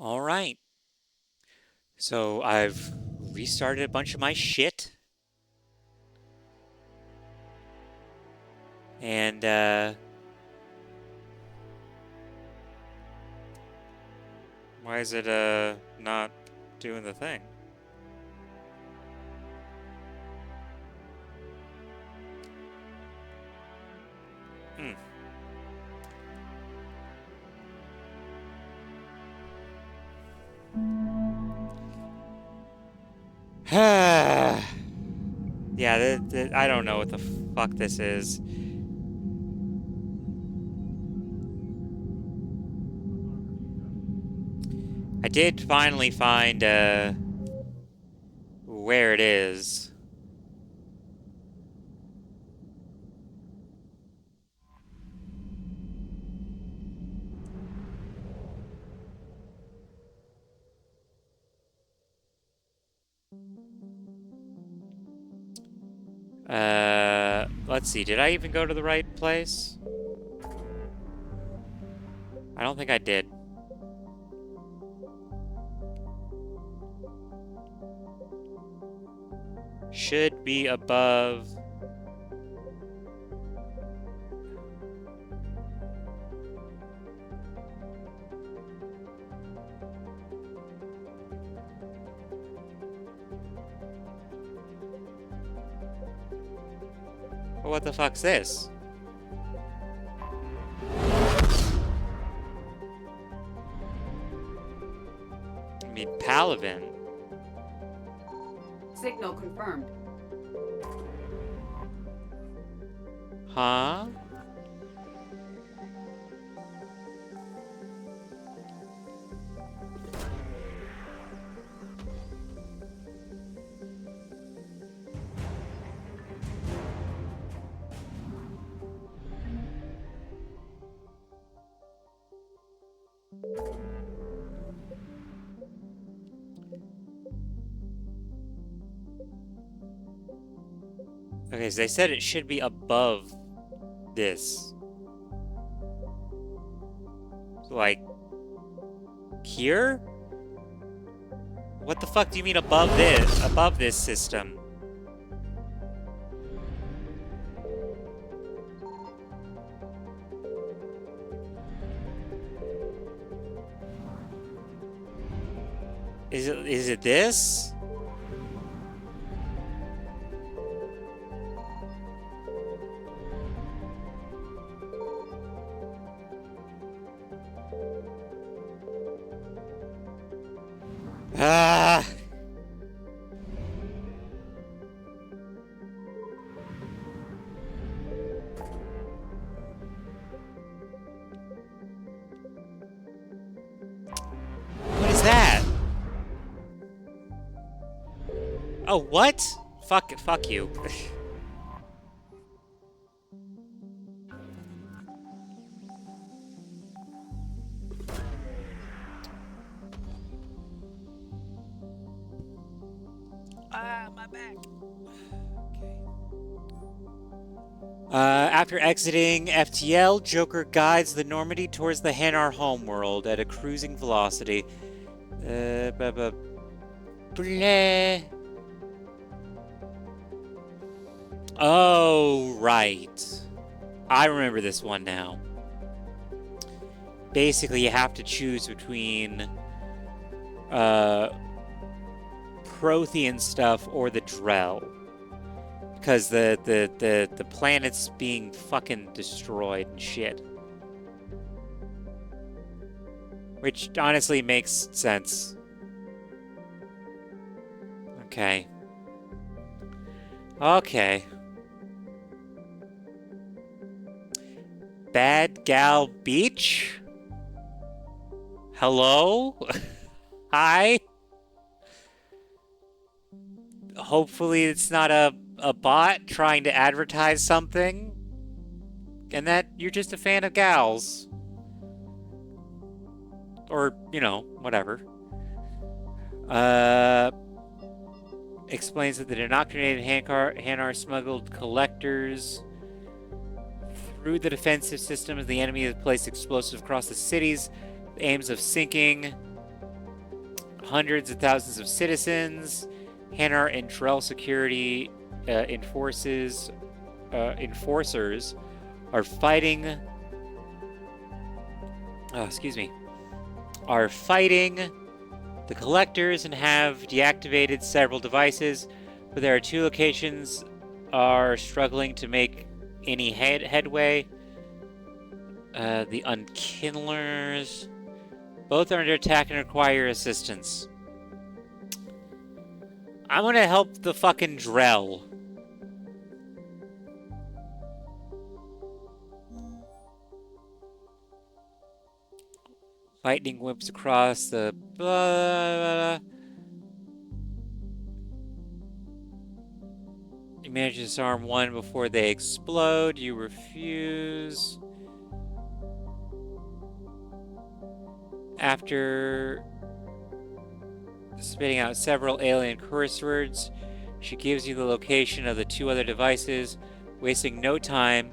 All right. So I've restarted a bunch of my shit. And, why is it, not doing the thing? Hmm. Yeah, I don't know what the fuck this is. I did finally find, where it is. Let's see. Did I even go to the right place? I don't think I did. Should be above. What the fuck's this? I mean, Palavin. Signal confirmed. Huh? Okay, so they said it should be above this. So, like, here? What the fuck do you mean above this? Above this system? Is it this? Ah! What is that? Oh, what? Fuck you. My back. Okay. After exiting FTL, Joker guides the Normandy towards the Hanar homeworld at a cruising velocity. Blah, blah, blah. Oh, right. I remember this one now. Basically, you have to choose between Prothean stuff or the Drell. Because the planet's being fucking destroyed and shit. Which honestly makes sense. Okay. Okay. Bad Gal Beach? Hello? Hi? Hopefully it's not a bot trying to advertise something. And that you're just a fan of gals. Or, you know, whatever. Explains that the indoctrinated Hanar smuggled collectors through the defensive system of the enemy has placed explosives across the cities, the aims of sinking Hundreds of thousands of citizens, Hanar and Drell security enforcers are fighting. Are fighting the collectors and have deactivated several devices, but there are two locations are struggling to make any headway. The Unkindlers. Both are under attack and require assistance. I'm gonna help the fucking Drell. Lightning whips across the blah, blah, blah. You manage to disarm one before they explode. You refuse. After spitting out several alien curse words, she gives you the location of the two other devices. Wasting no time,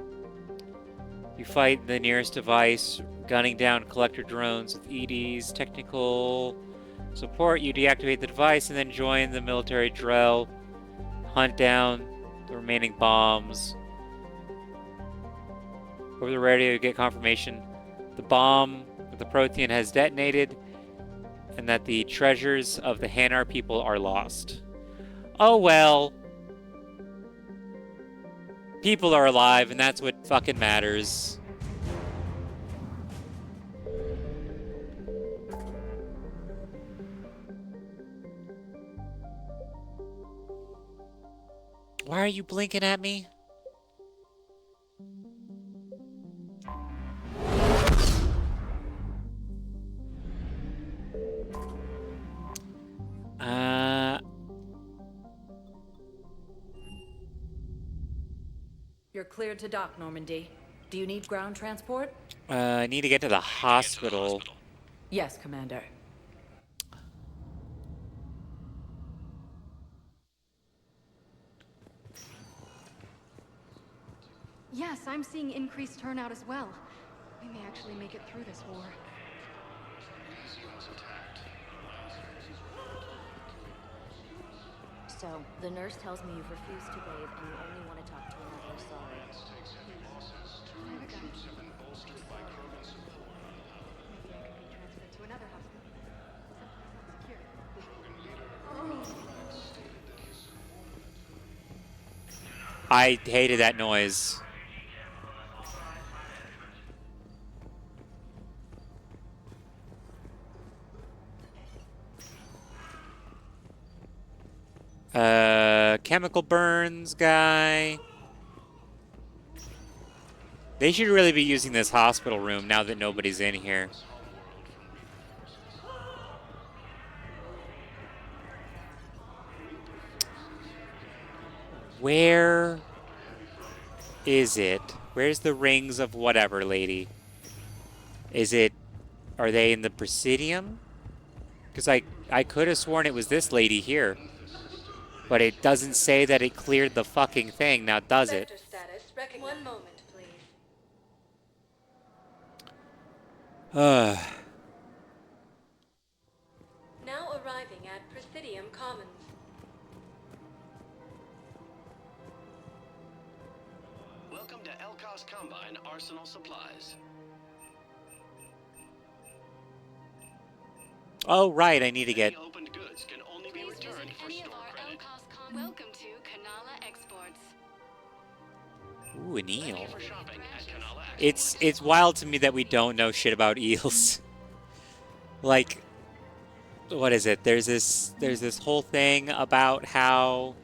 you fight the nearest device, gunning down collector drones with ED's technical support. You deactivate the device and then join the military drill. Hunt down the remaining bombs. Over the radio, you get confirmation the bomb with the Prothean has detonated and that the treasures of the Hanar people are lost. Oh well. People are alive, and that's what fucking matters. Why are you blinking at me? You're cleared to dock, Normandy. Do you need ground transport? I need to get to the hospital. Yes, Commander. Yes, I'm seeing increased turnout as well. We may actually make it through this war. So, the nurse tells me you've refused to bathe and you only want to talk to another. Sorry. I have a gun. Maybe I could be transferred to another hospital. Someplace not secure. I hated that noise. Chemical burns guy. They should really be using this hospital room now that nobody's in here. Where is it? Where's the rings of whatever, lady? Is it... Are they in the Presidium? Because I could have sworn it was this lady here. But it doesn't say that it cleared the fucking thing, now does it? One moment, please. Now arriving at Presidium Commons. Welcome to Elkos Combine Arsenal Supplies. Oh, right, I need to get... Any opened goods can only be Please returned visit for any of store our credit. Welcome to Kanala Exports. Ooh, an eel. Thank you for shopping at Kanala Exports. It's wild to me that we don't know shit about eels. Like, what is it? There's this whole thing about how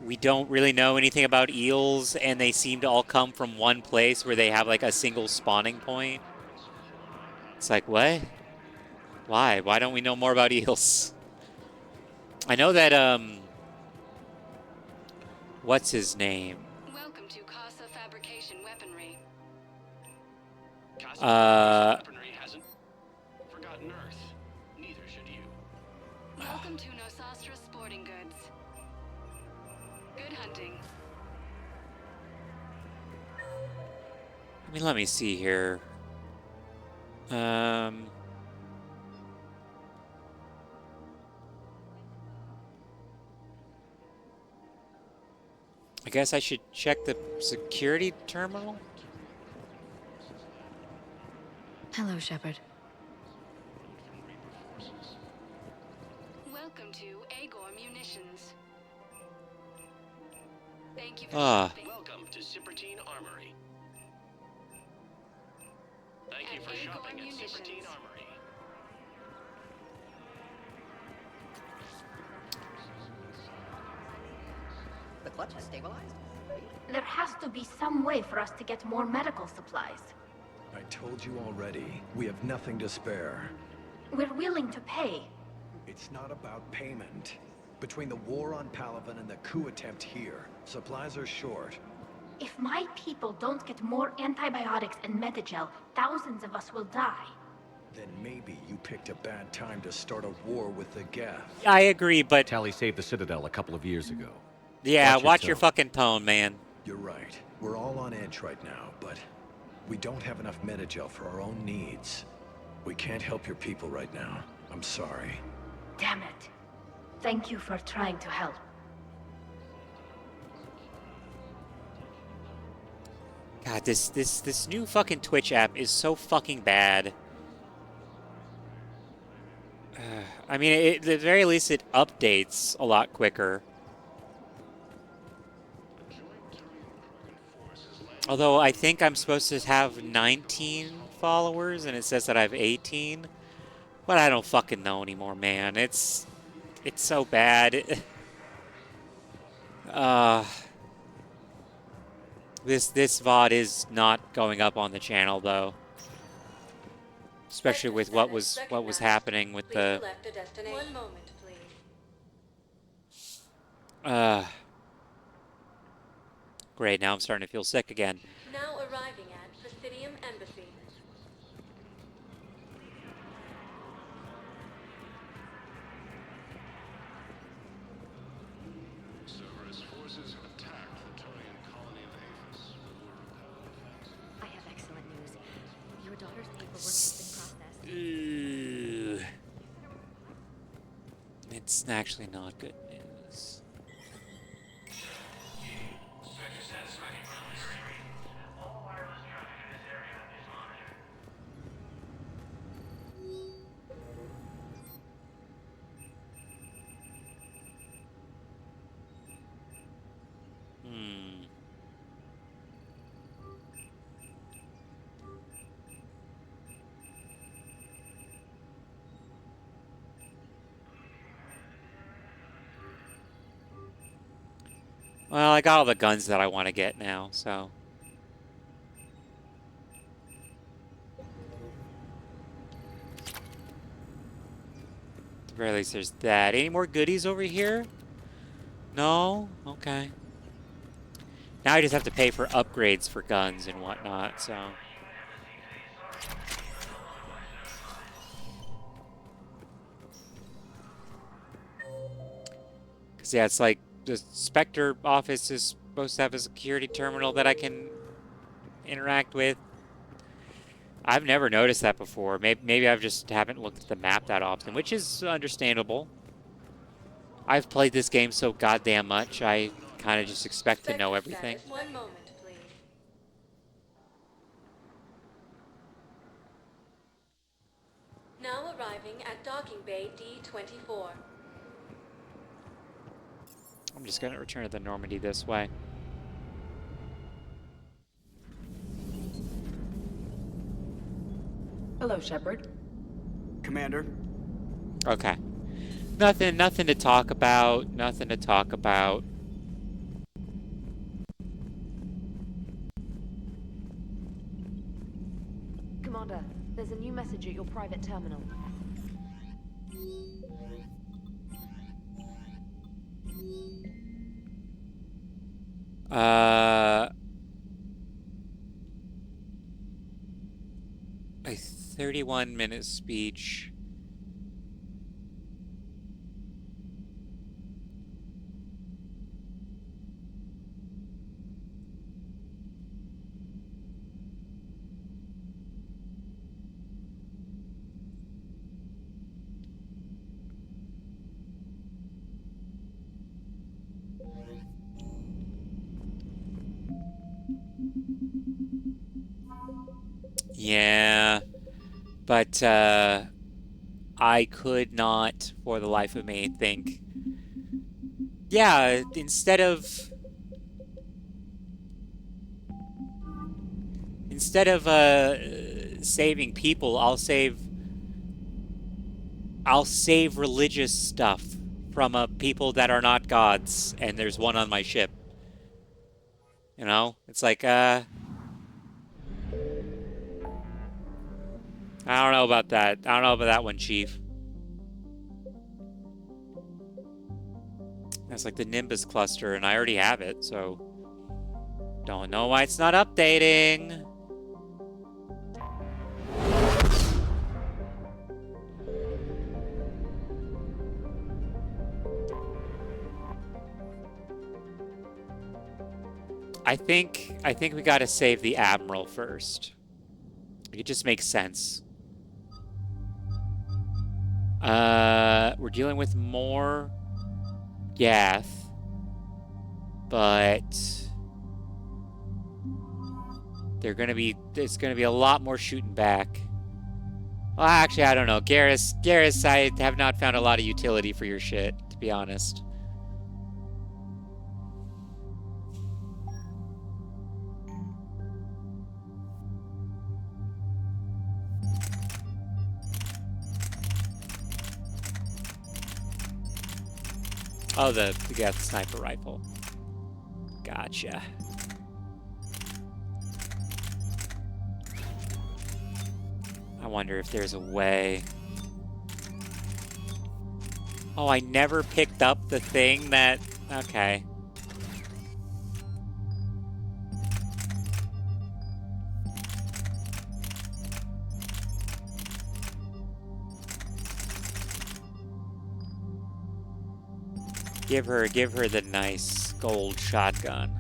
we don't really know anything about eels, and they seem to all come from one place where they have like a single spawning point. It's like, what? Why? Why don't we know more about eels? I know that, what's his name? Welcome to Casa Fabrication Weaponry. Casa weaponry hasn't forgotten Earth. Neither should you. Welcome to Nosastra Sporting Goods. Good hunting. I mean, let me see here. I guess I should check the security terminal? Hello, Shepard. Welcome to Agor Munitions. Thank you for Ah. shopping. Welcome to Sippertine Armory. Thank you At for Agor shopping at Munitions. Sippertine Armory. The clutch has stabilized? There has to be some way for us to get more medical supplies. I told you already, we have nothing to spare. We're willing to pay. It's not about payment. Between the war on Palaven and the coup attempt here, supplies are short. If my people don't get more antibiotics and Medigel, thousands of us will die. Then maybe you picked a bad time to start a war with the Geth. I agree, but Tally saved the Citadel a couple of years ago. yeah, watch your tone. fucking tone, man. You're right. We're all on edge right now, but we don't have enough Medigel for our own needs. We can't help your people right now. I'm sorry. Damn it. Thank you for trying to help. God, this new fucking Twitch app is so fucking bad. I mean, at the very least, it updates a lot quicker. Although I think I'm supposed to have 19 followers, and it says that I have 18. But I don't fucking know anymore, man. It's so bad. This VOD is not going up on the channel though. Especially with what was happening with the Select a destination. 1 moment, please. Great, now I'm starting to feel sick again. Now arriving at Presidium Embassy. Cerberus forces have attacked the Turian colony of Aphis. I have excellent news. Your daughter's paperwork has been processed. Ugh. It's actually not good news. Well, I got all the guns that I want to get now, so. At the very least, there's that. Any more goodies over here? No? Okay. Now I just have to pay for upgrades for guns and whatnot, so. Because, yeah, it's like the Spectre office is supposed to have a security terminal that I can interact with. I've never noticed that before. Maybe I just haven't looked at the map that often, which is understandable. I've played this game so goddamn much, I kind of just expect to know everything. 1 moment, please. Now arriving at docking bay D24. I'm just going to return to the Normandy this way. Hello, Shepard. Commander. Okay. Nothing to talk about. Nothing to talk about. Commander, there's a new message at your private terminal. A 31-minute speech. Yeah, but I could not, for the life of me, think. Yeah, instead of saving people, I'll save religious stuff from people that are not gods, and there's one on my ship. You know, it's like I don't know about that. I don't know about that one, Chief. That's like the Nimbus cluster, and I already have it, so don't know why it's not updating. I think we gotta save the Admiral first. It just makes sense. We're dealing with more Gath, but there's gonna be a lot more shooting back. Well, actually, I don't know. Garrus, I have not found a lot of utility for your shit, to be honest. Oh, the Gath sniper rifle. Gotcha. I wonder if there's a way. Oh, I never picked up the thing that... Okay. Give her the nice gold shotgun.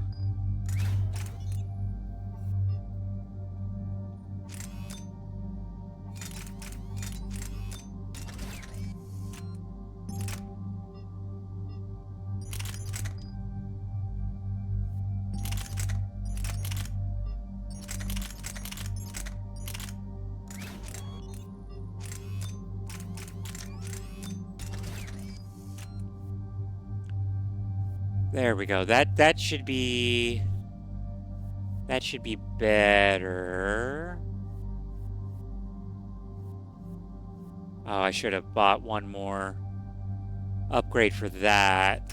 There we go. That should be better. Oh, I should have bought one more upgrade for that.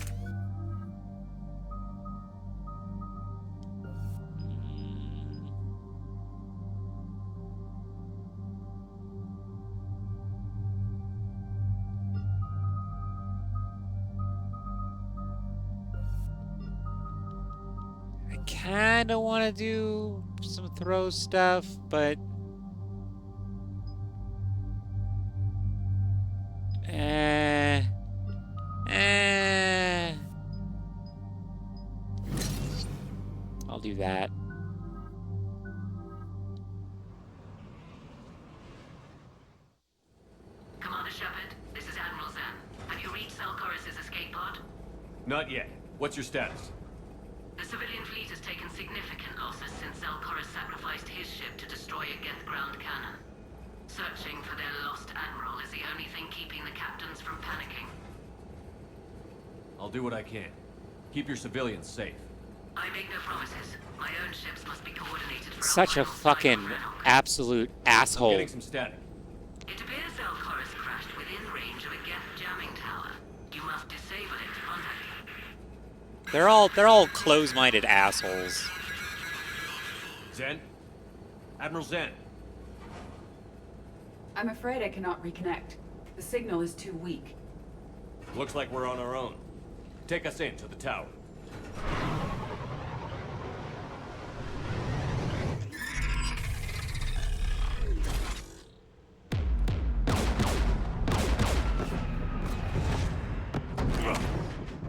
Kinda want to do some throw stuff, but I'll do that. Commander Shepard, this is Admiral Zen. Have you reached Salcoris' escape pod? Not yet. What's your status? The civilian fleet has taken significant losses since Salcoris sacrificed his ship to destroy a Geth ground cannon. Searching for their lost admiral is the only thing keeping the captains from panicking. I'll do what I can. Keep your civilians safe. I make no promises. My own ships must be coordinated for Such a fucking absolute asshole. I'm getting some static. It appears Salcoris crashed within range of a Geth jamming tower. You must disable it to contact it. They're all close-minded assholes. Zen? Admiral Zen? I'm afraid I cannot reconnect. The signal is too weak. Looks like we're on our own. Take us in to the tower.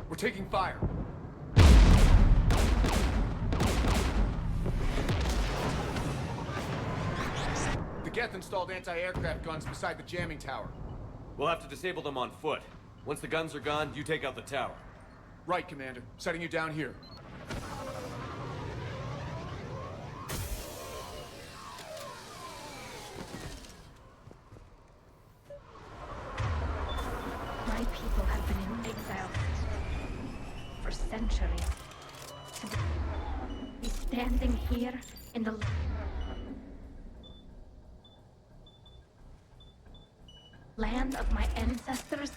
We're taking fire. The Geth installed anti-aircraft guns beside the jamming tower. We'll have to disable them on foot. Once the guns are gone, you take out the tower. Right, Commander. Setting you down here. My people have been in exile for centuries. To be standing here in the land of my ancestors.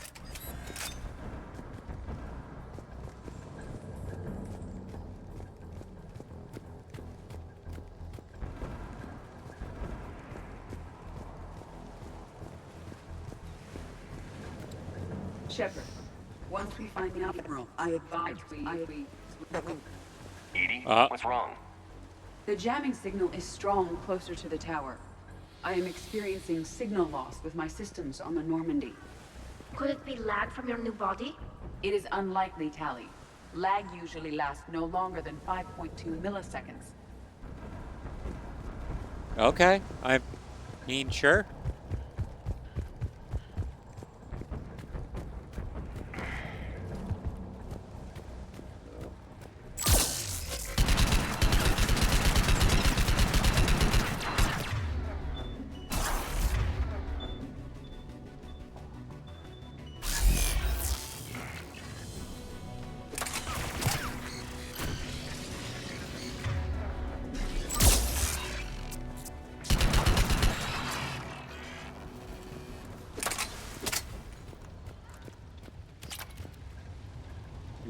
Shepard, once we find the admiral, I advise we... Edie, what's wrong? The jamming signal is strong closer to the tower. I am experiencing signal loss with my systems on the Normandy. Could it be lag from your new body? It is unlikely, Tally. Lag usually lasts no longer than 5.2 milliseconds. Okay. I mean, sure.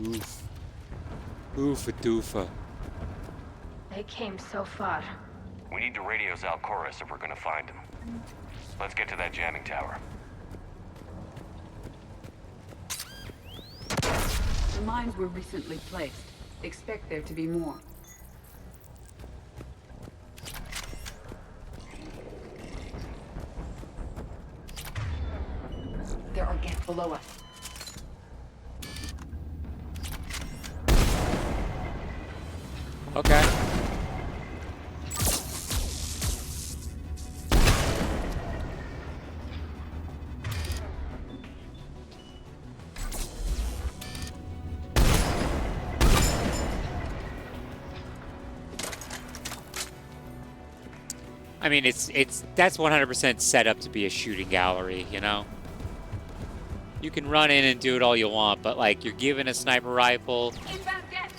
Oof. Oofa doofa. They came so far. We need to radio Zalcoris if we're gonna find him. Let's get to that jamming tower. The mines were recently placed. Expect there to be more. There are Geth below us. Okay. I mean, that's 100% set up to be a shooting gallery, you know? You can run in and do it all you want, but like, you're given a sniper rifle. Inbound Geth!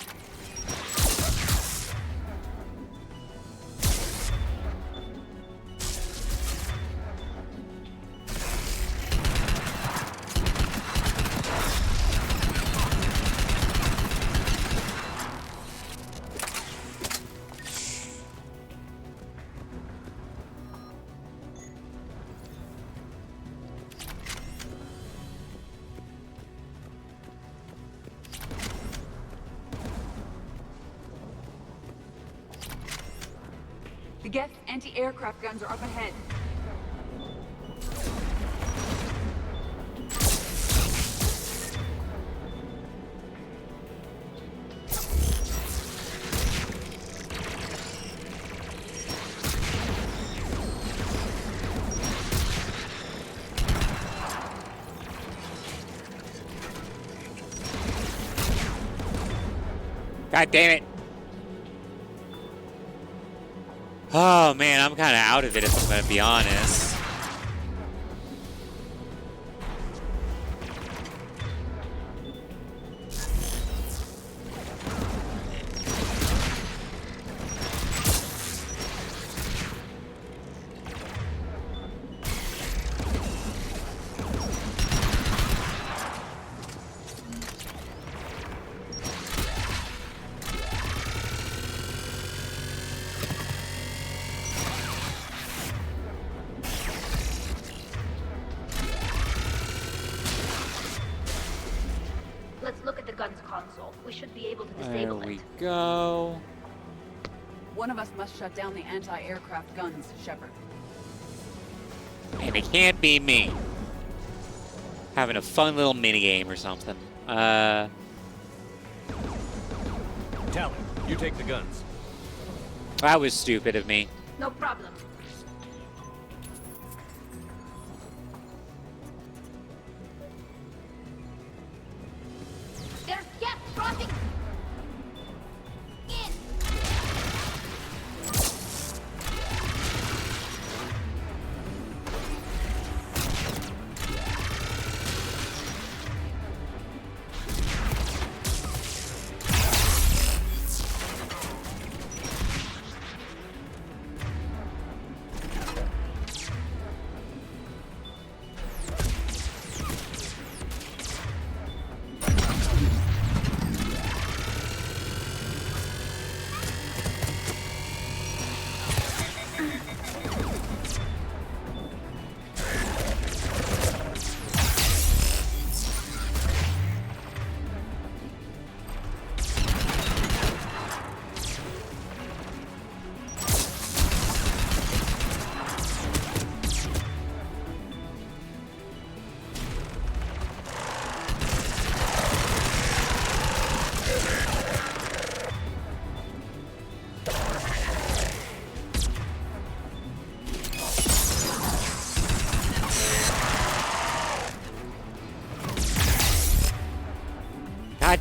The Geth anti-aircraft guns are up ahead. God damn it. Oh man, I'm kind of out of it if I'm going to be honest. Let's look at the gun's console. We should be able to There disable we it. go. One of us must shut down the anti-aircraft guns, Shepard. And it can't be me. Having a fun little mini game or something. Tally, you take the guns. That was stupid of me. No problem. There's Geth crossing! In!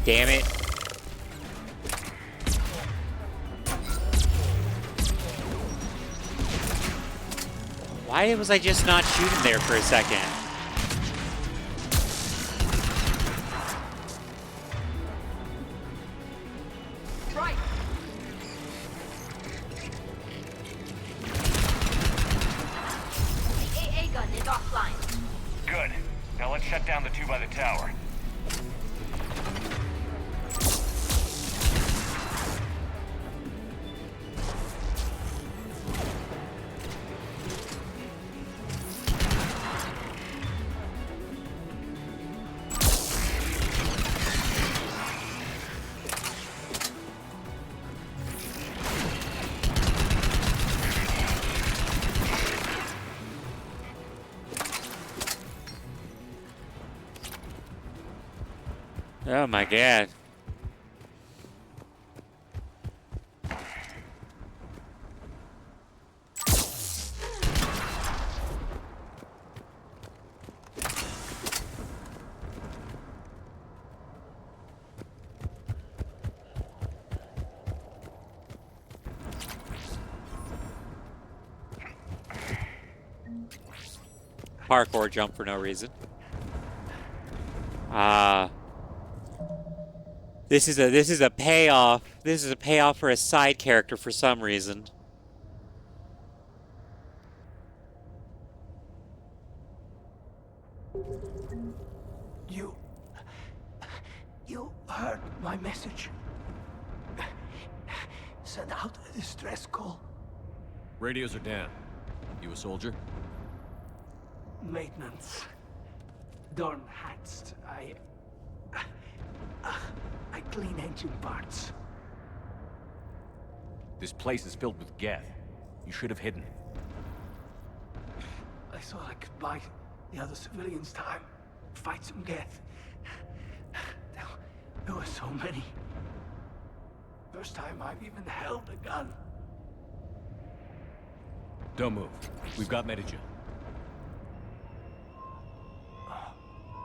damn it. Why was I just not shooting there for a second? Right. The AA gun is offline. Good. Now let's shut down the two by the tower. Oh my god. Parkour jump for no reason. This is a payoff. This is a payoff for a side character for some reason. You heard my message. Send out a distress call. Radios are down. You a soldier? Maintenance. Dorn Hatst. I clean engine parts. This place is filled with Geth. You should have hidden. I thought I could buy the other civilians time. Fight some Geth. There were so many. First time I've even held a gun. Don't move. We've got Medigen.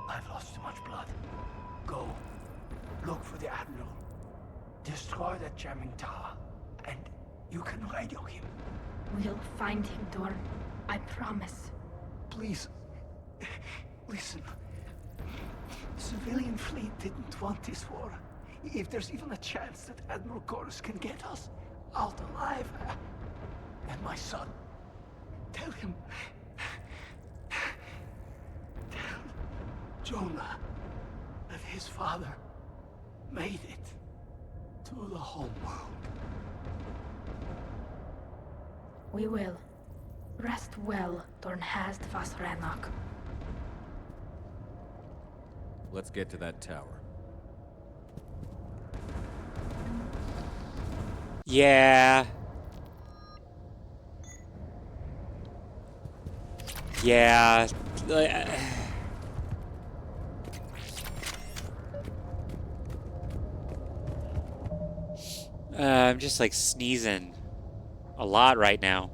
I've lost too much blood. Go. Look for the Admiral. Destroy that jamming tower. And you can radio him. We'll find him, Dorn. I promise. Please. Listen. The civilian fleet didn't want this war. If there's even a chance that Admiral Chorus can get us out alive. And my son. Tell him. Tell Jonah that his father made it to the home world. We will. Rest well, Dorn Hast vas Rannoch. Let's get to that tower. Yeah. Yeah. I'm just like sneezing a lot right now.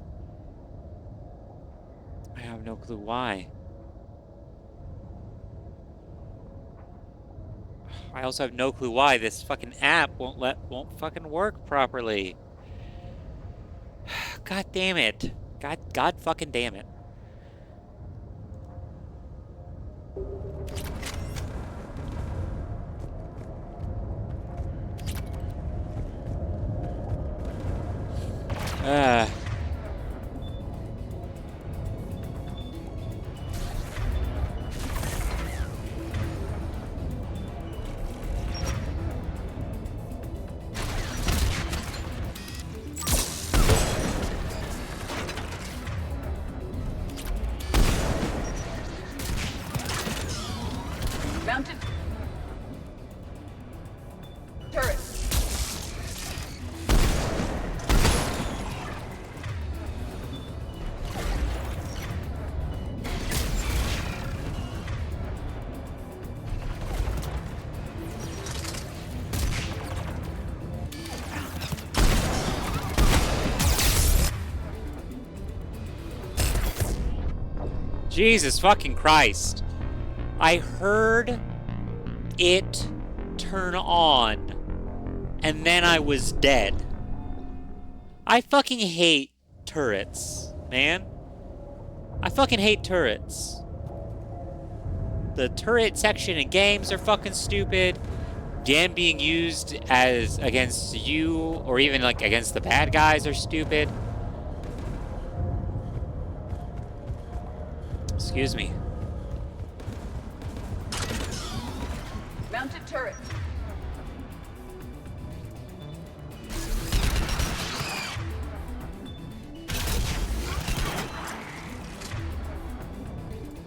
I have no clue why. I also have no clue why this fucking app won't fucking work properly. God damn it. God fucking damn it. Mounted. Turret. Jesus fucking Christ. I heard it turn on, and then I was dead. I fucking hate turrets, man. I fucking hate turrets. The turret section in games are fucking stupid. Them being used as against you, or even like against the bad guys, are stupid. Excuse me. Mounted turret.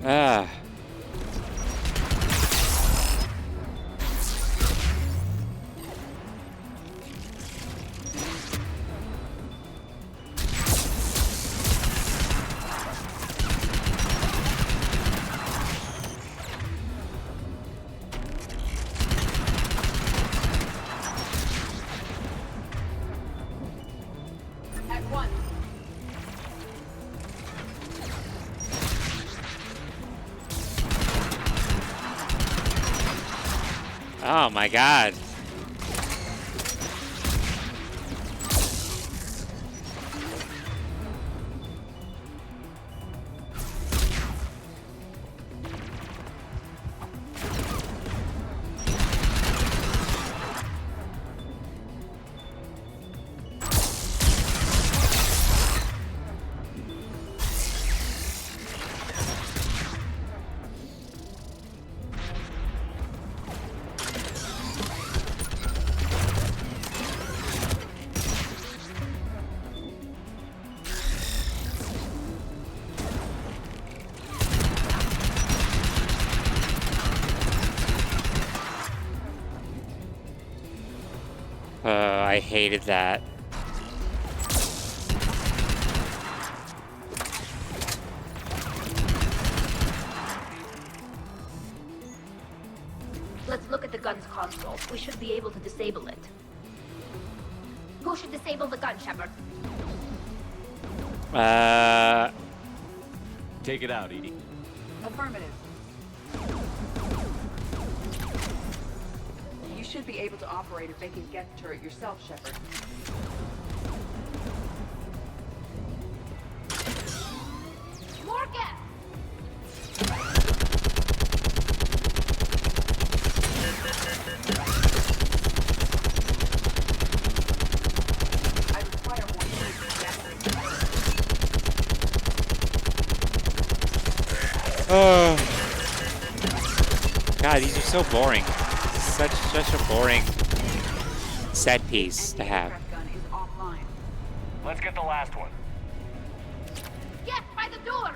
Ah. At one. Oh my god. I hated that. Let's look at the gun's console. We should be able to disable it. Who should disable the gun, Shepard? Take it out, Edie. Affirmative. You should be able to operate a vacant Geth turret yourself, Shepard. More Geth! I require more God, these are so boring. Such a boring set piece to have. gun is offline. Let's get the last one. Get by the door!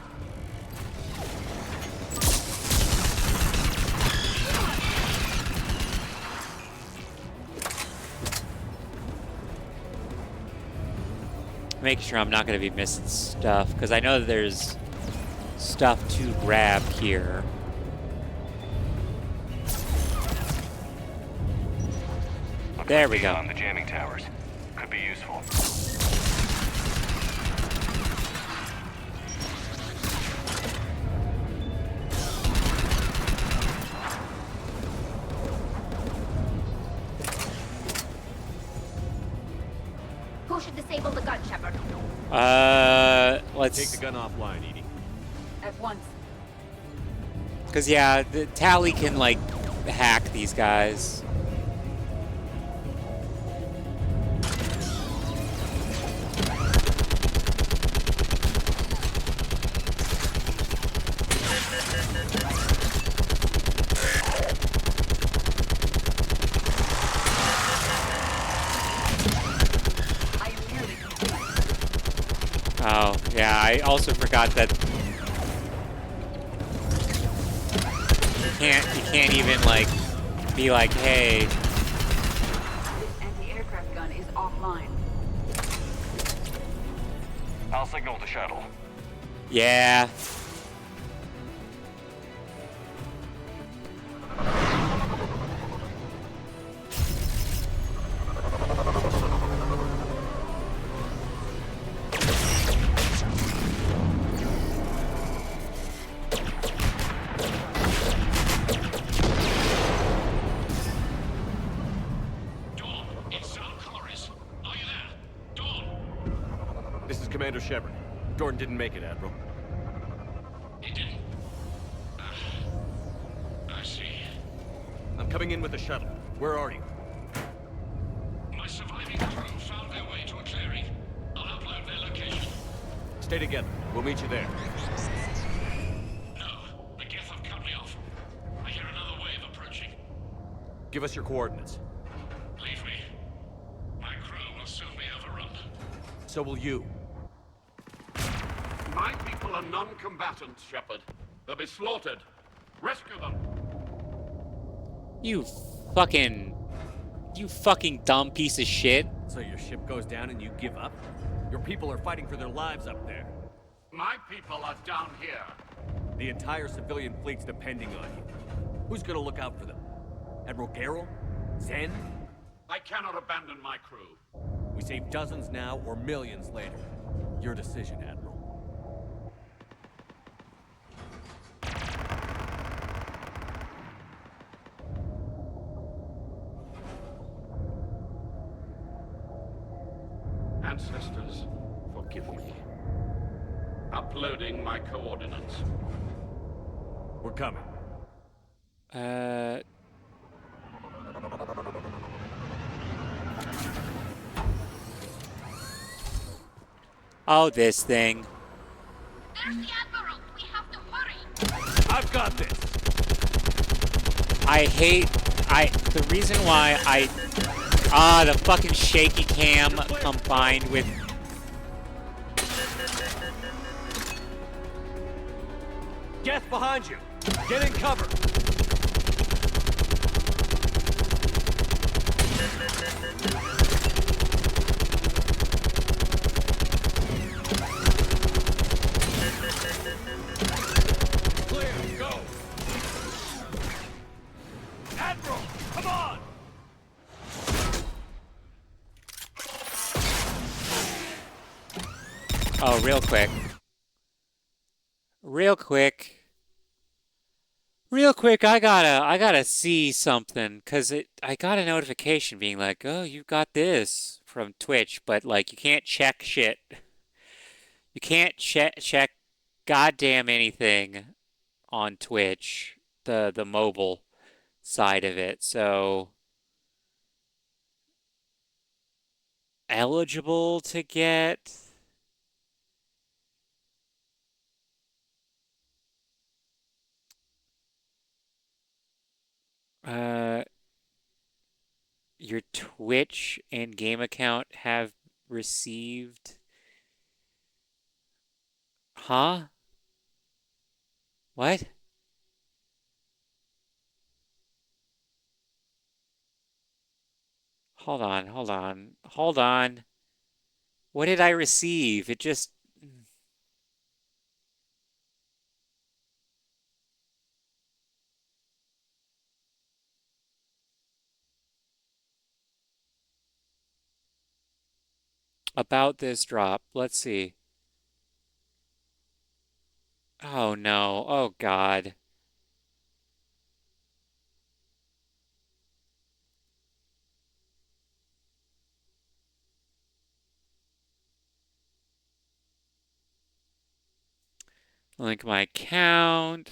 Make sure I'm not going to be missing stuff, because I know there's stuff to grab here. There we go. On the jamming towers. Could be useful. Who should disable the gun, Shepard? Let's... Take the gun offline, Edie. At once. Because, yeah, the Tally can, like, hack these guys. Oh, yeah, I also forgot that you can't even, like, be like, hey. This anti-aircraft gun is offline. I'll signal the shuttle. Yeah. Shepard. Gordon didn't make it, Admiral. He didn't? I see. I'm coming in with the shuttle. Where are you? My surviving crew found their way to a clearing. I'll upload their location. Stay together. We'll meet you there. No, the Geth have cut me off. I hear another wave approaching. Give us your coordinates. Leave me. My crew will soon be overrun. So will you. My people are non-combatants, Shepard. They'll be slaughtered. Rescue them. You fucking dumb piece of shit. So your ship goes down and you give up? Your people are fighting for their lives up there. My people are down here. The entire civilian fleet's depending on you. Who's gonna look out for them? Admiral Garrel? Zen? I cannot abandon my crew. We save dozens now or millions later. Your decision, Admiral. Ancestors, forgive me. Uploading my coordinates. We're coming. Oh, this thing. There's the Admiral. We have to hurry. I've got this. The reason why the fucking shaky cam combined with Geth behind you. Get in cover. Clear, go! Admiral, come on! oh, real quick. I gotta see something, cause I got a notification being like, oh, you got this from Twitch, but like you can't check shit. You can't check goddamn anything on Twitch, the mobile side of it. So eligible to get your Twitch and game account have received. Huh? What? Hold on. What did I receive? It just... About this drop. Let's see. Oh no. Oh God. Link my account.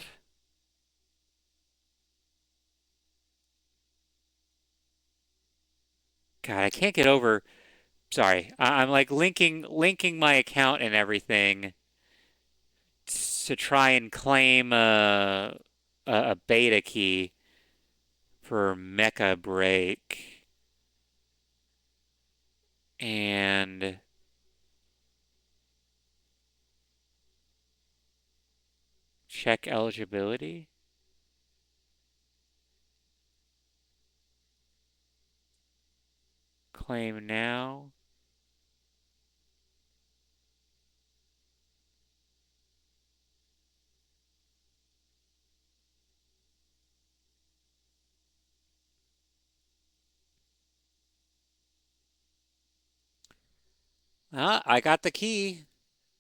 God, I can't get over. Sorry, I'm like linking my account and everything to try and claim a beta key for Mecha Break and check eligibility. Claim now. I got the key.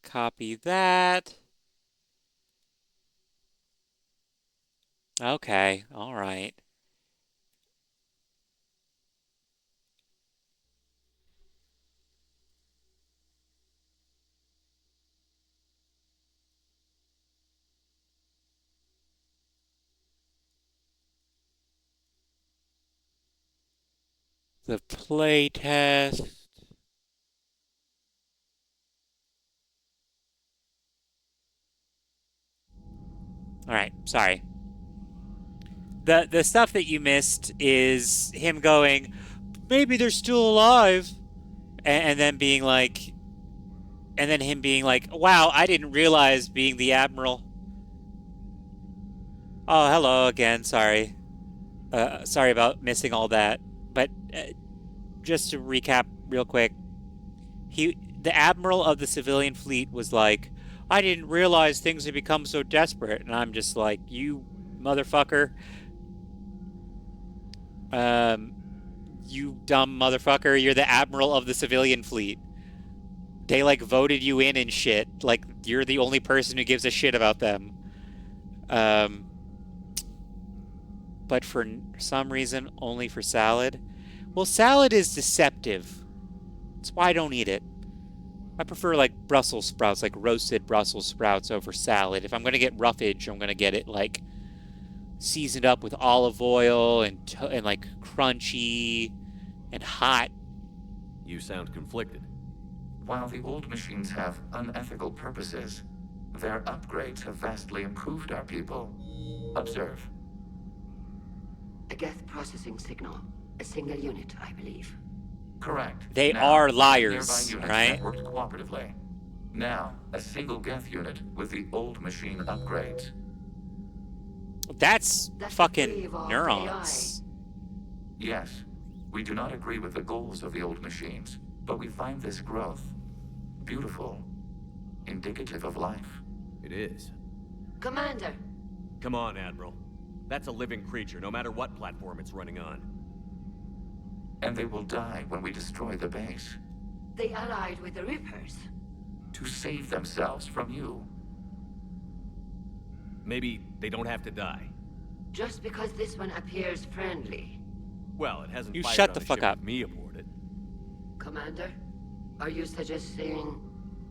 Copy that. Okay, all right. The play test. All right, sorry. The stuff that you missed is him going, maybe they're still alive, and then being like, and then him being like, wow, I didn't realize being the admiral. Oh, hello again. Sorry. Sorry about missing all that. But just to recap real quick, the admiral of the civilian fleet was like, I didn't realize things had become so desperate. And I'm just like, you motherfucker. You dumb motherfucker. You're the admiral of the civilian fleet. They, like, voted you in and shit. Like, you're the only person who gives a shit about them. But for some reason, only for salad. Well, salad is deceptive. That's why I don't eat it. I prefer, like, Brussels sprouts, like roasted Brussels sprouts over salad. If I'm going to get roughage, I'm going to get it, like, seasoned up with olive oil and like, crunchy and hot. You sound conflicted. While the old machines have unethical purposes, their upgrades have vastly improved our people. Observe. A Geth processing signal. A single unit, I believe. Correct. They now, are liars, nearby right? units networked cooperatively. Now, a single Geth unit with the old machine upgrades. That's fucking neurons. Yes, we do not agree with the goals of the old machines, but we find this growth beautiful, indicative of life. It is. Commander! Come on, Admiral. That's a living creature, no matter what platform it's running on. And they will die when we destroy the base. They allied with the Reapers. To save themselves from you. Maybe they don't have to die. Just because this one appears friendly. Well, it hasn't You fired shut on the a fuck ship up. with me aboard it. Commander, are you suggesting...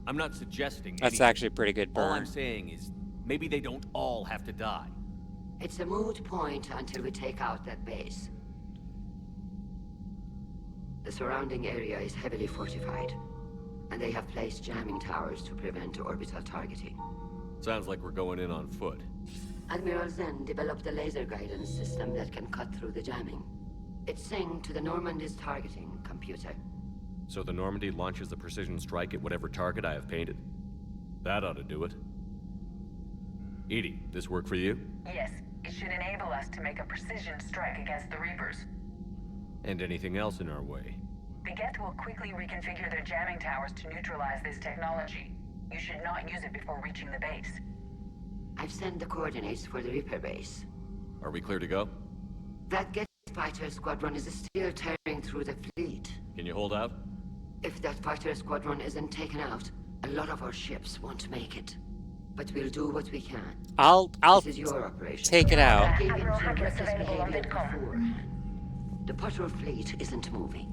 I'm not suggesting That's anything. actually a pretty good All I'm burn. saying is, maybe they don't all have to die. It's a moot point until we take out that base. The surrounding area is heavily fortified, and they have placed jamming towers to prevent orbital targeting. Sounds like we're going in on foot. Admiral Zen developed a laser guidance system that can cut through the jamming. It's synced to the Normandy's targeting computer. So the Normandy launches a precision strike at whatever target I have painted? That ought to do it. Edie, this work for you? Yes, it should enable us to make a precision strike against the Reapers. And anything else in our way? The Geth will quickly reconfigure their jamming towers to neutralize this technology. You should not use it before reaching the base. I've sent the coordinates for the Reaper base. Are we clear to go? That Geth fighter squadron is still tearing through the fleet. Can you hold out? If that fighter squadron isn't taken out, a lot of our ships won't make it. But we'll do what we can. I'll This is your operation. take it out. I gave in to reckless behavior before. The patrol fleet isn't moving.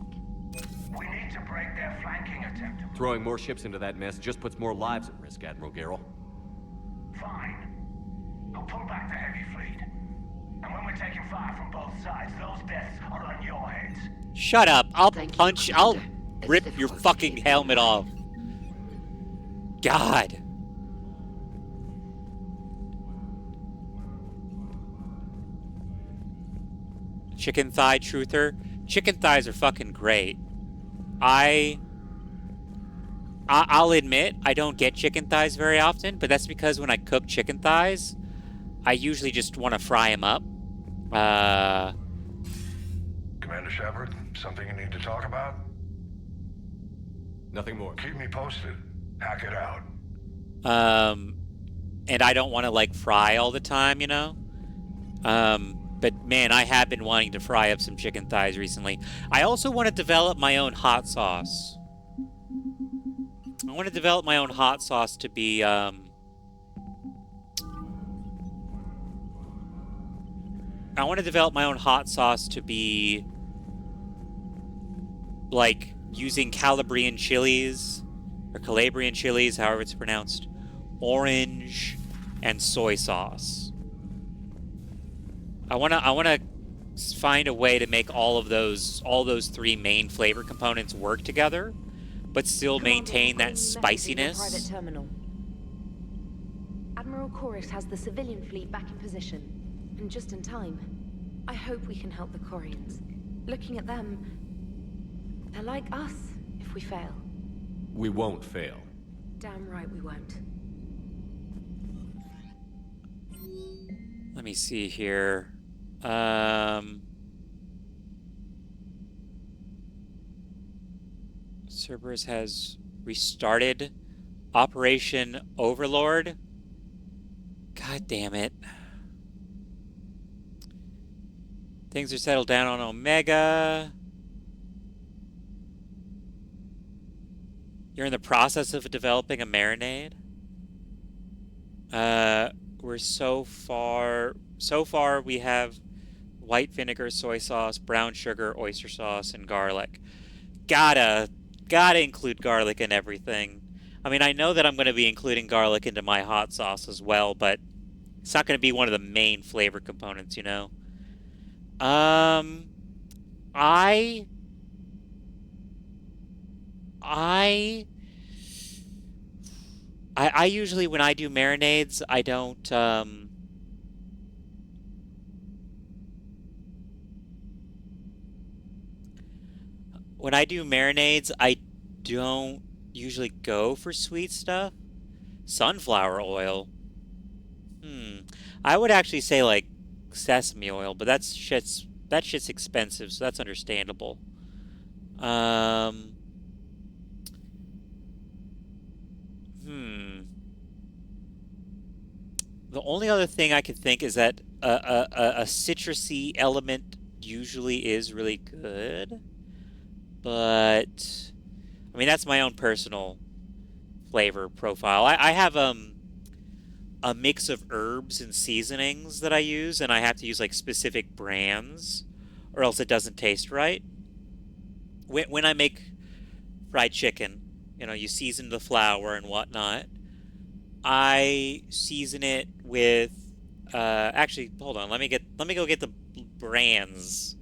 We need to break their flanking attempt. Throwing more ships into that mess just puts more lives at risk, Admiral Garrel. Fine. I'll pull back the heavy fleet. And when we're taking fire from both sides, those deaths are on your heads. Shut up. I'll rip your fucking helmet off. God. Chicken thigh truther. Chicken thighs are fucking great. I'll admit I don't get chicken thighs very often, but that's because when I cook chicken thighs, I usually just want to fry them up. Commander Shepard, something you need to talk about? Nothing more. Keep me posted. Hack it out. And I don't want to, like, fry all the time, you know? But man, I have been wanting to fry up some chicken thighs recently. I also want to develop my own hot sauce. I want to develop my own hot sauce to be, I want to develop my own hot sauce to be, like, using Calabrian chilies, or Calabrian chilies, however it's pronounced, orange, and soy sauce. I wanna find a way to make all those 3 main flavor components work together, but still maintain that spiciness. Terminal. Admiral Chorus has the civilian fleet back in position, and just in time. I hope we can help the Quarians. Looking at them, they're like us if we fail. We won't fail. Damn right we won't. Let me see here. Cerberus has restarted Operation Overlord. God damn it. Things are settled down on Omega. You're in the process of developing a marinade. We're so far we have white vinegar, soy sauce, brown sugar, oyster sauce, and garlic. Gotta include garlic in everything. I mean, I know that I'm going to be including garlic into my hot sauce as well, but it's not going to be one of the main flavor components, you know? I usually, when I do marinades, I don't, when I do marinades, I don't usually go for sweet stuff. Sunflower oil. I would actually say like sesame oil, but that shit's expensive, so that's understandable. The only other thing I could think is that a citrusy element usually is really good, but I mean that's my own personal flavor profile. I have a mix of herbs and seasonings that I use, and I have to use like specific brands, or else it doesn't taste right. When I make fried chicken, you know, you season the flour and whatnot. I season it with. Actually, hold on. Let me go get the brands.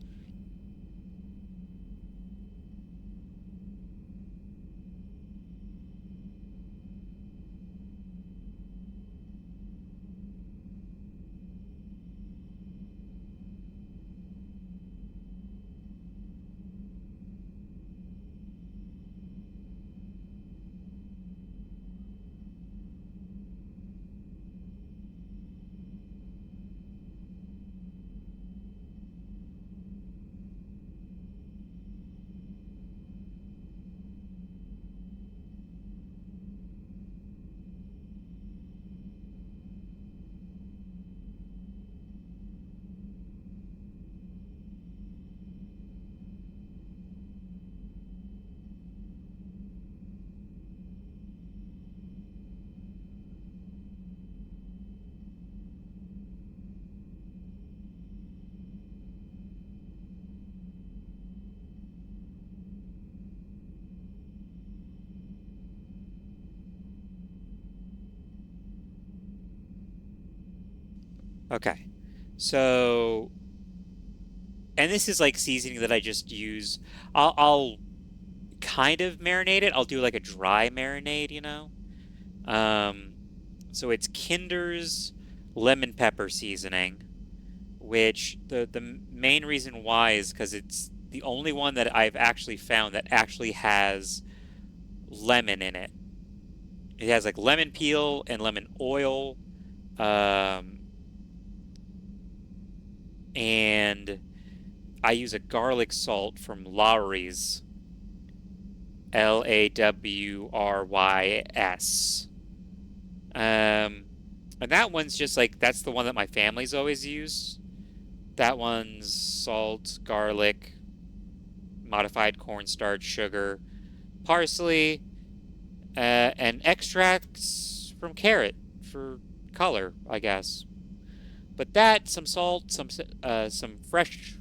Okay, so, and this is like seasoning that I just use. I'll kind of marinate it. I'll do like a dry marinade, you know. So it's Kinder's lemon pepper seasoning, which the main reason why is because it's the only one that I've actually found that actually has lemon in it. It has like lemon peel and lemon oil. And I use a garlic salt from Lawry's. Lawrys. And that one's just like, that's the one that my family's always used. That one's salt, garlic, modified cornstarch, sugar, parsley, and extracts from carrot for color, I guess. But that, some salt, some fresh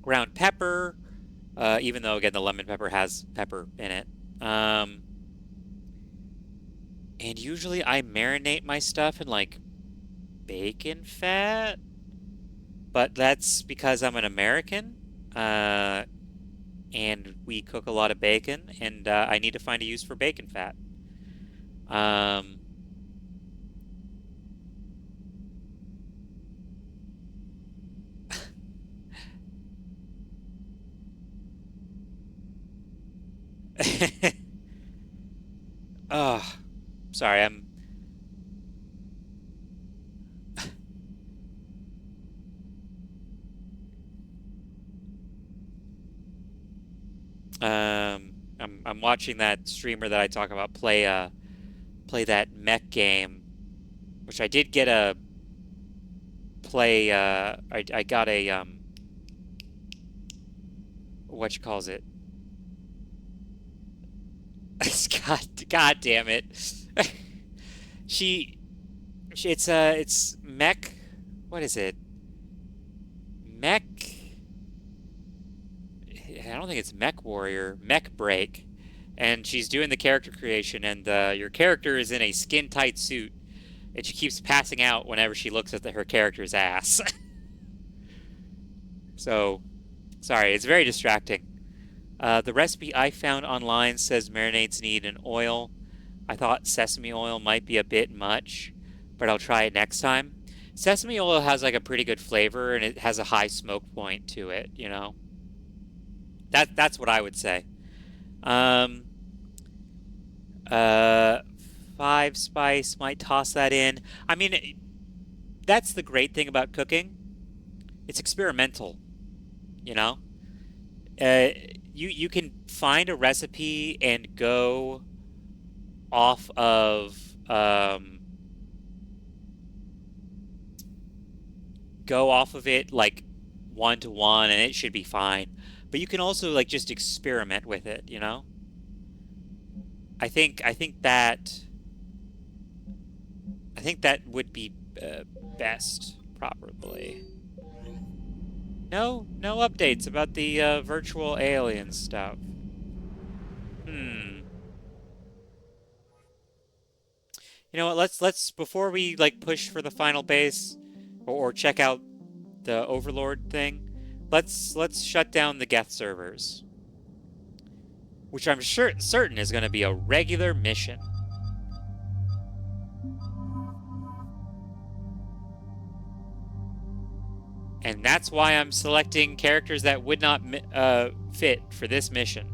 ground pepper, even though, again, the lemon pepper has pepper in it. And usually I marinate my stuff in, like, bacon fat. but that's because I'm an American, and we cook a lot of bacon, and I need to find a use for bacon fat. Um, oh, sorry, I'm watching that streamer that I talk about play that mech game, which I did get a play. I got a what you calls it? God damn it! she, it's mech. What is it? Mech. I don't think it's Mech Warrior. Mech Break, and she's doing the character creation, and your character is in a skin tight suit, and she keeps passing out whenever she looks at her character's ass. So, sorry, it's very distracting. The recipe I found online says marinades need an oil. I thought sesame oil might be a bit much, but I'll try it next time. Sesame oil has like a pretty good flavor and it has a high smoke point to it, you know? That's what I would say. Um, uh, 5 spice, might toss that in. I mean, that's the great thing about cooking. It's experimental, you know? Uh, you can find a recipe and off of go off of it like 1 to 1 and it should be fine. But you can also like just experiment with it, you know? I think that would be best, probably. No updates about the virtual alien stuff. You know what? Let's before we like push for the final base or check out the Overlord thing, let's shut down the Geth servers, which I'm certain is going to be a regular mission. And that's why I'm selecting characters that would not fit for this mission.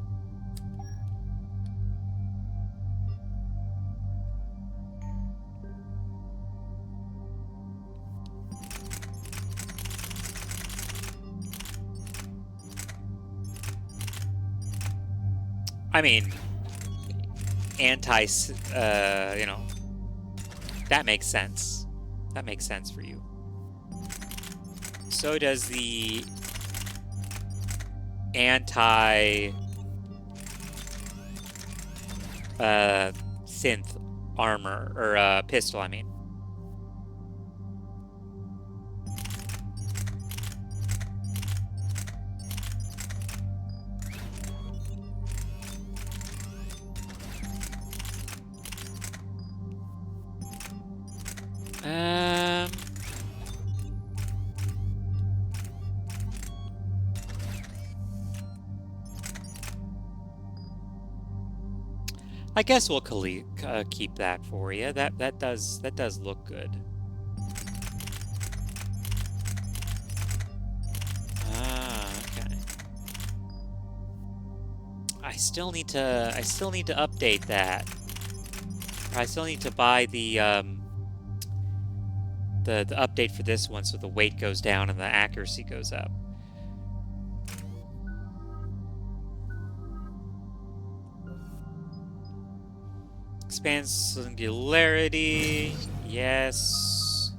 I mean, you know, that makes sense. That makes sense for you. So does the anti synth armor or pistol, I mean. I guess we'll keep that for you. That does look good. Okay. I still need to update that. I still need to buy the update for this one so the weight goes down and the accuracy goes up. Expands singularity. Yes.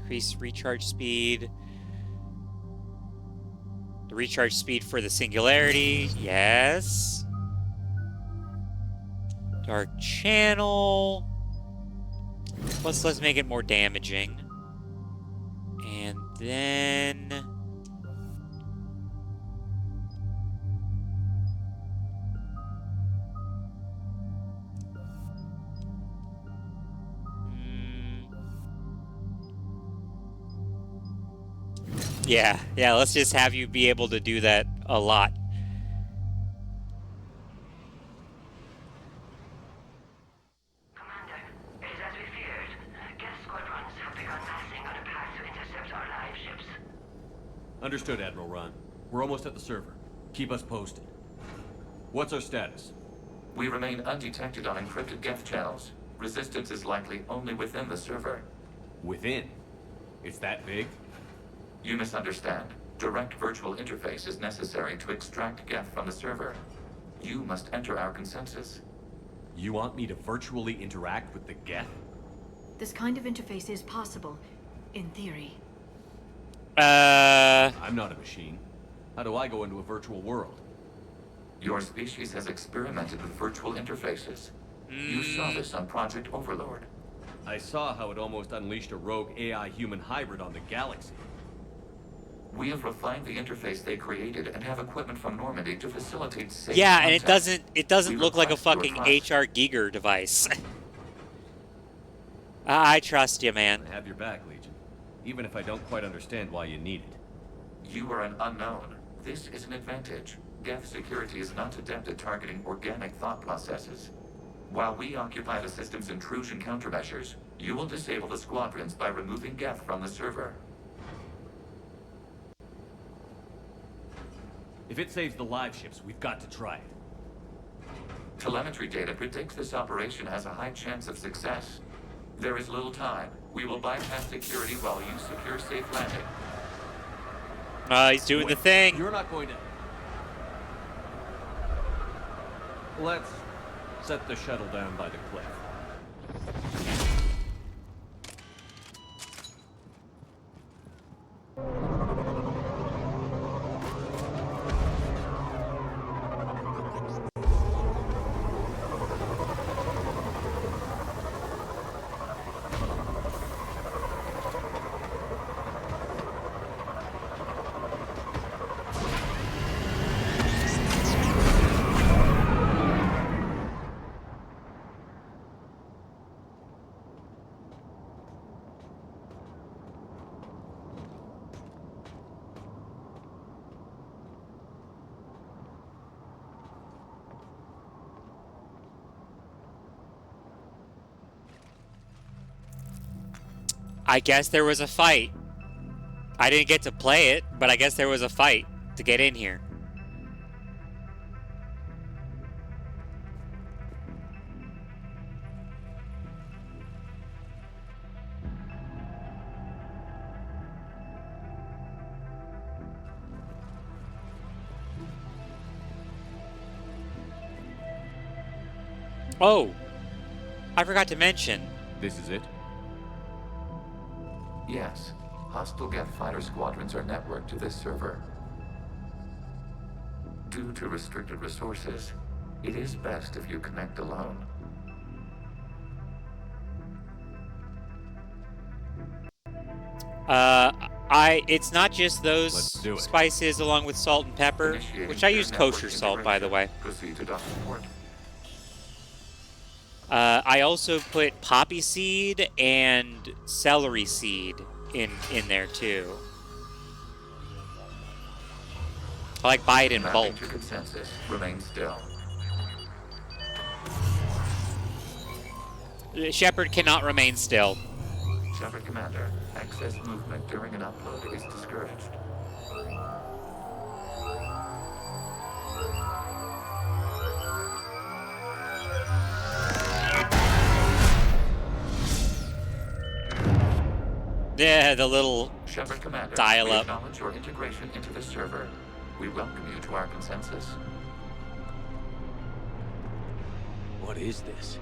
Increase recharge speed. The recharge speed for the singularity. Yes. Dark channel. Let's make it more damaging. And then Yeah, let's just have you be able to do that a lot. Commander, it is as we feared. Geth squadrons have begun massing on a path to intercept our live ships. Understood, Admiral Ron. We're almost at the server. Keep us posted. What's our status? We remain undetected on encrypted Geth channels. Resistance is likely only within the server. Within? It's that big? You misunderstand. Direct virtual interface is necessary to extract Geth from the server. You must enter our consensus. You want me to virtually interact with the Geth? This kind of interface is possible, in theory. I'm not a machine. How do I go into a virtual world? Your species has experimented with virtual interfaces. You saw this on Project Overlord. I saw how it almost unleashed a rogue AI-human hybrid on the galaxy. We have refined the interface they created and have equipment from Normandy to facilitate safe Yeah, and contact. it doesn't We look like a request your fucking trust. HR Giger device. I trust you, man. I have your back, Legion. Even if I don't quite understand why you need it. You are an unknown. This is an advantage. Geth security is not adept at targeting organic thought processes. While we occupy the system's intrusion countermeasures, you will disable the squadrons by removing Geth from the server. If it saves the live ships, we've got to try it. Telemetry data predicts this operation has a high chance of success. There is little time. We will bypass security while you secure safe landing. He's doing the thing. You're not going to... Let's set the shuttle down by the cliff. I guess there was a fight. I didn't get to play it, but I guess there was a fight to get in here. Oh, I forgot to mention. This is it? Yes. Hostile Geth fighter squadrons are networked to this server. Due to restricted resources, it is best if you connect alone. It's not just those spices along with salt and pepper, Initiating which I use network kosher salt, by the way. Proceed to dock support. I also put poppy seed and celery seed in there too. I like buy it in bulk. Mapping to consensus. Remain still. Shepard cannot remain still. Shepard Commander, excess movement during an upload is discouraged. Yeah, the little Shepard Commander, dial we up. acknowledge your integration into the server. We welcome you to our consensus. What is this?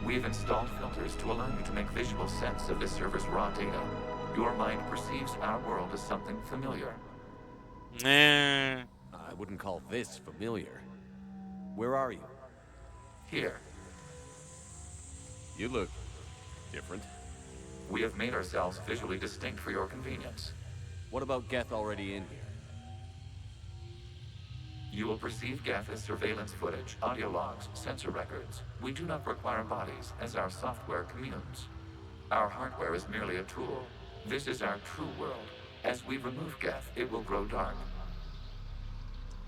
We've installed filters to allow you to make visual sense of this server's raw data. Your mind perceives our world as something familiar. Nah. I wouldn't call this familiar. Where are you? Here, You look different. we have made ourselves visually distinct for your convenience. What about Geth already in here? You will perceive Geth as surveillance footage, audio logs, sensor records. We do not require bodies, as our software communes. Our hardware is merely a tool. This is our true world. As we remove Geth, it will grow dark.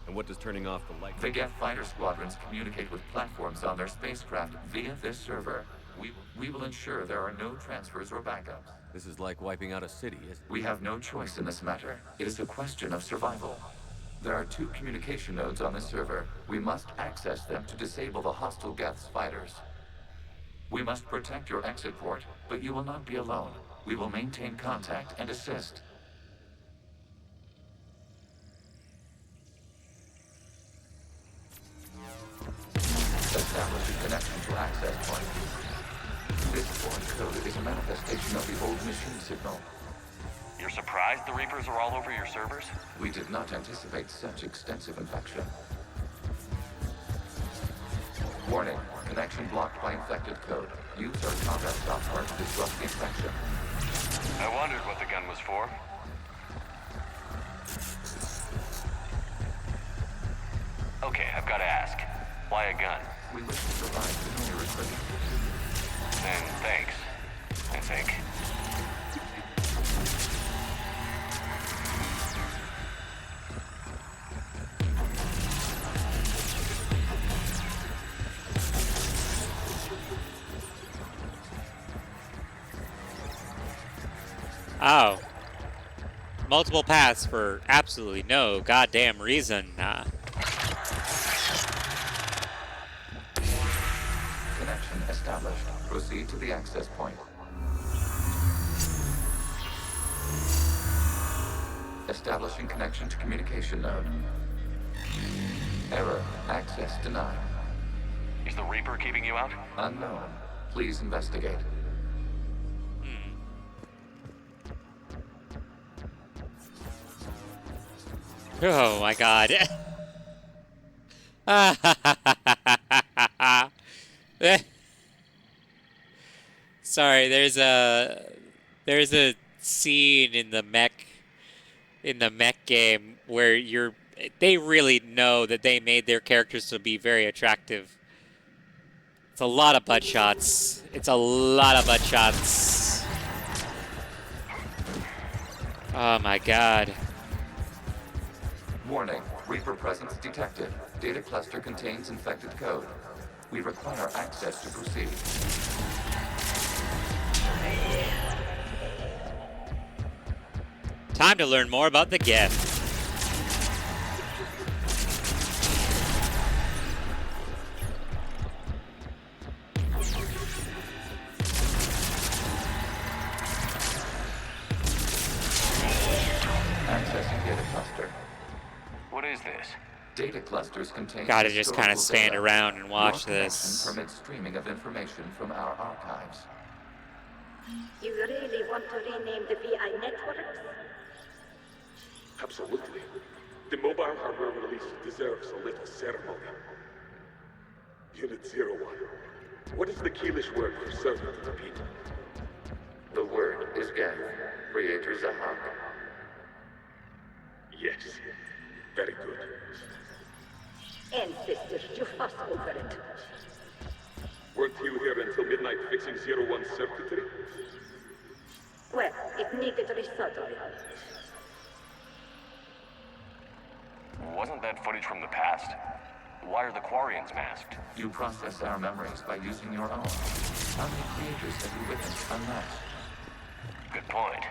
And what does turning off the light? The Geth fighter squadrons communicate with platforms on their spacecraft via this server. We will ensure there are no transfers or backups. This is like wiping out a city, isn't it? We have no choice in this matter. It is a question of survival. There are 2 communication nodes on this server. We must access them to disable the hostile Geth's fighters. We must protect your exit port, but you will not be alone. We will maintain contact and assist. Establish a connection to access point. This foreign code is a manifestation of the old machine signal. You're surprised the Reapers are all over your servers? We did not anticipate such extensive infection. Warning, connection blocked by infected code. Use our combat software to disrupt the infection. I wondered what the gun was for. Okay, I've got to ask. Why a gun? We wish to provide familiar equipment. Then thanks, I think. Oh. Multiple paths for absolutely no goddamn reason. Connection established. Proceed to the access point. Establishing connection to communication node. Error. Access denied. Is the Reaper keeping you out? Unknown. Please investigate. Oh my god. Sorry, there's a scene in the mech game where they really know that they made their characters to be very attractive. It's a lot of butt shots. It's a lot of butt shots. Oh my god. Warning, Reaper presence detected. Data cluster contains infected code. We require access to proceed. Time to learn more about the Geth. Accessing data cluster. What is this? Data clusters contain... Gotta just kind of stand data. around and watch Your this. connection permits streaming of information from our archives. You really want to rename the VI networks? Absolutely. The mobile hardware release deserves a little ceremony. Unit 01. What is the Keelish word for servant to the people? The word is Geth. Creator Zahak. Yes. Very good. Ancestors, you fuss over it. Weren't you here until midnight fixing 01's circuitry? Well, it needed resoldering. Wasn't that footage from the past? Why are the Quarians masked? You process our memories by using your own. How many creators have you witnessed unmasked? Good point.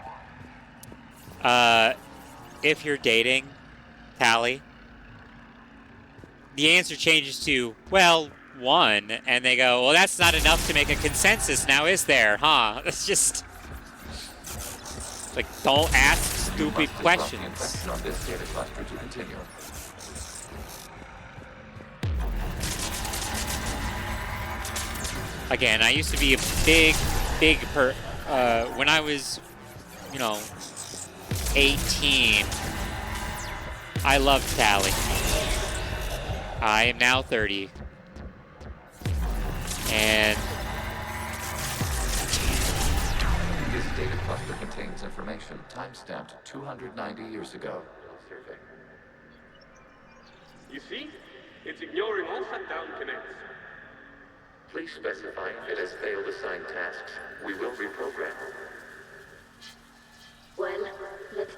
If you're dating Tally, the answer changes to, well, 1, and they go, well, that's not enough to make a consensus now, is there, huh? It's just... like, don't ask stupid questions. On this data cluster to continue. Again, I used to be a big when I was, 18, I loved Tally. I am now 30. And this data cluster contains information time-stamped 290 years ago. You see? It's ignoring all shutdown connects. Please specify if it has failed assigned tasks. We will reprogram.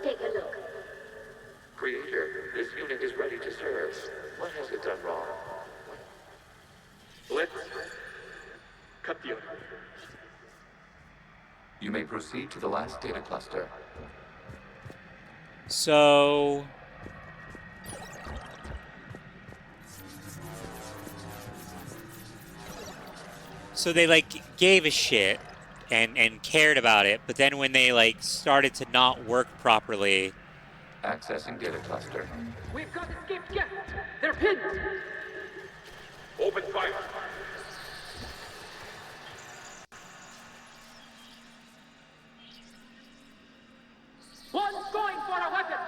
take a look. Creator, this unit is ready to serve. What has it done wrong? Let's cut the You may proceed to the last data cluster. So they like gave a shit and cared about it, but then when they like started to not work properly. Accessing data cluster. We've got escaped guests. They're pinned. Open fire. One's going for a weapon.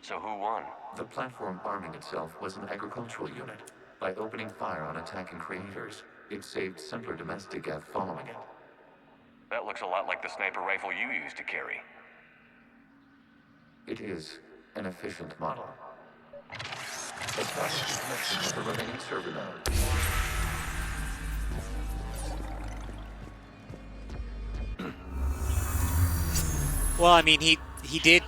So who won? The platform arming itself was an agricultural unit. By opening fire on attacking creators, it saved simpler domestic Geth following it. That looks a lot like the sniper rifle you used to carry. It is an efficient model. Establish connection with the remaining server node. Well, I mean, he did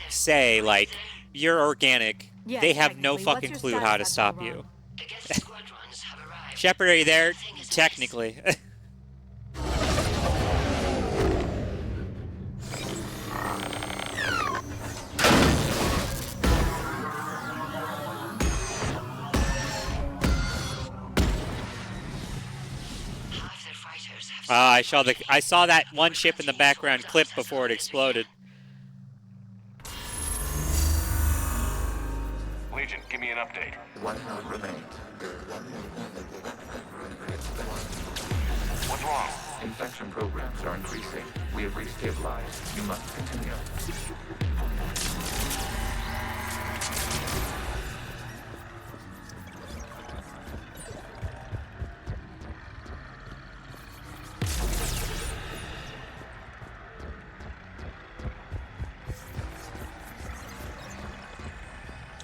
say, like, you're organic. Yes, they have no technically. fucking What's your clue status how to at stop Melbourne? you. Shepard, are you there? Technically. I saw that one ship in the background clip before it exploded. Legion, give me an update. One node remains. What's wrong? Infection programs are increasing. We have restabilized. You must continue.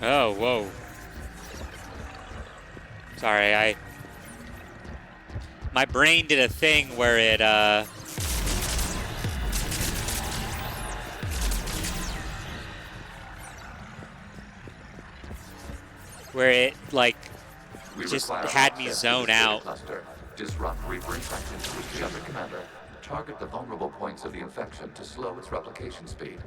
Oh, whoa. Sorry, my brain did a thing where it, like, just had me zone out. Disrupt Reaper infection to reach the other commander. Target the vulnerable points of the infection to slow its replication speed.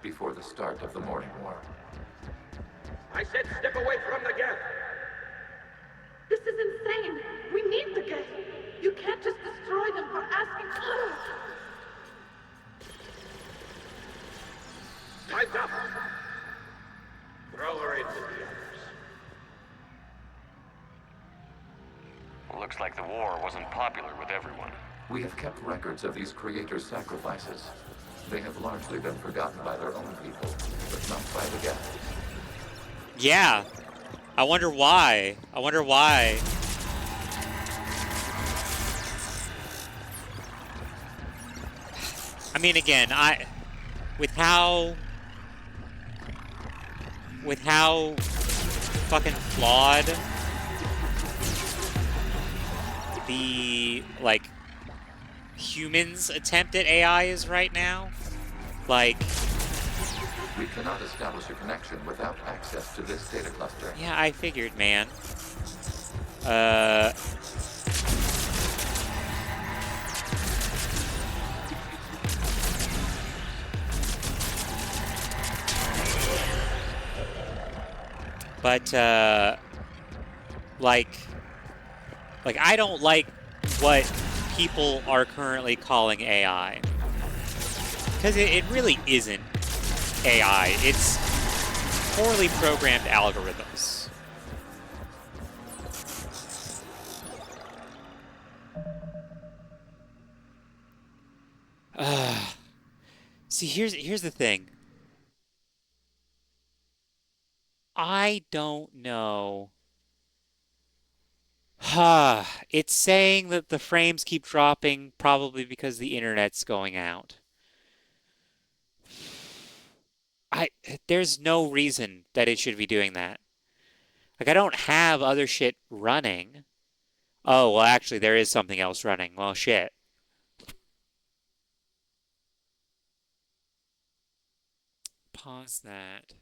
Before the start of the morning war. I said step away from the gap. This is insane. We need the gate. You can't just destroy them for asking for it. Time's up. Throw her in with the others. Looks like the war wasn't popular with everyone. We have kept records of these creators' sacrifices. They have largely been forgotten by their own people, but not by the Geth. Yeah. I wonder why. I mean, again, with how fucking flawed the, like, humans' attempt at AI is right now. Like, we cannot establish a connection without access to this data cluster. Yeah, I figured, man. But like I don't like what people are currently calling AI. Because it really isn't AI. It's poorly programmed algorithms. See, here's the thing. I don't know. It's saying that the frames keep dropping probably because the internet's going out. I There's no reason that it should be doing that. Like, I don't have other shit running. Oh, well, actually, there is something else running. Well, shit. Pause that.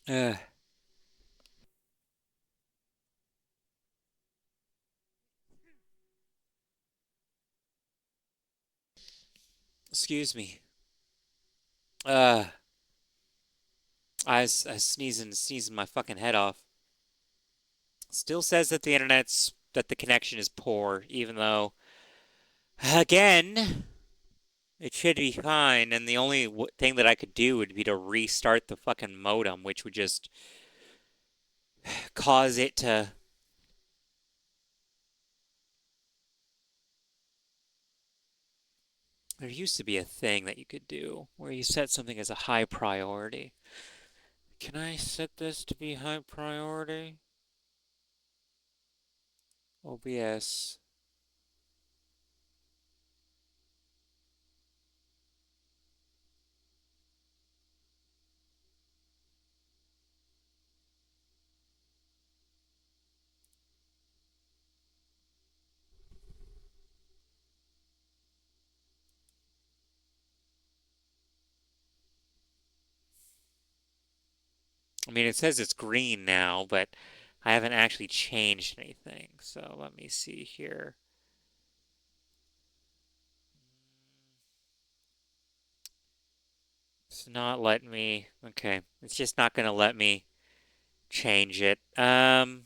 Ugh. Excuse me. Uh, I was sneezing my fucking head off. Still says that that the connection is poor, even though, again, it should be fine. And the only thing that I could do would be to restart the fucking modem, which would just cause it to. There used to be a thing that you could do where you set something as a high priority. Can I set this to be high priority? OBS. I mean, it says it's green now, but I haven't actually changed anything. So let me see here. It's not letting me. Okay, it's just not gonna let me change it. I've.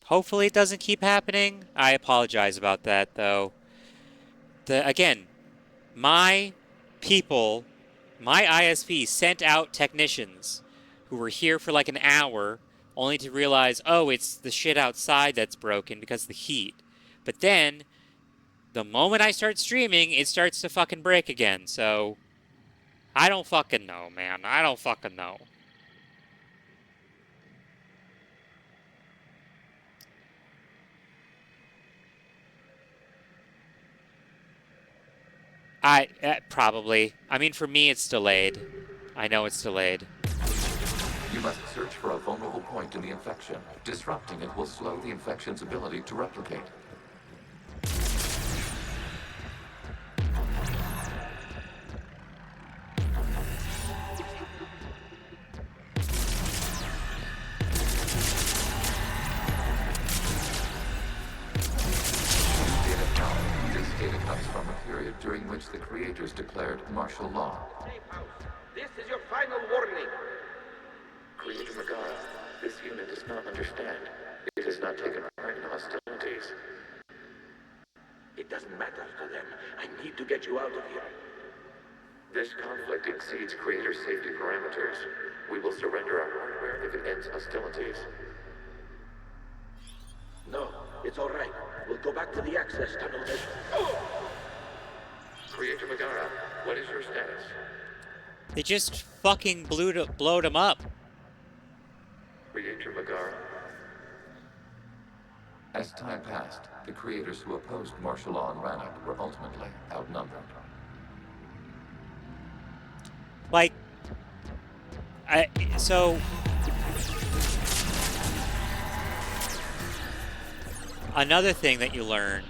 Hopefully it doesn't keep happening. I apologize about that, though. Again, my people, my ISP sent out technicians who were here for like an hour, only to realize, oh, it's the shit outside that's broken because of the heat. But then, the moment I start streaming, it starts to fucking break again. So, I don't fucking know, man. I don't fucking know. Probably. I mean, for me, it's delayed. I know it's delayed. You must search for a vulnerable point in the infection. Disrupting it will slow the infection's ability to replicate. This data comes from a period during which the creators declared martial law. This is your final warning. Creator Megara, this unit does not understand. It has not taken part in hostilities. It doesn't matter to them. I need to get you out of here. This conflict exceeds Creator safety parameters. We will surrender our hardware if it ends hostilities. No, it's all right. We'll go back to the access tunnel then. Creator Megara, what is your status? They just fucking blowed him up. Creator Megara. As time passed, the creators who opposed martial law in Rannoch were ultimately outnumbered. Like, so another thing that you learn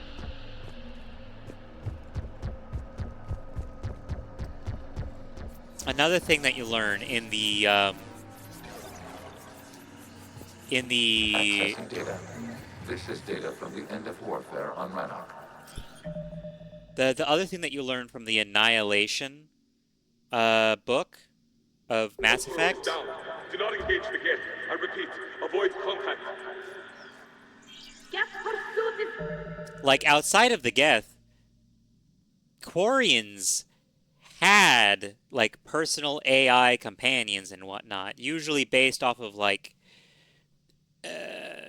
in the Accessing data. This is data from the end of warfare on Rannoch. The other thing that you learn from the Annihilation book of Mass Effect. Down. Do not engage the gate. I repeat, avoid contact. Geth pursuit is... Like, outside of the Geth, Quarians had like personal AI companions and whatnot, usually based off of like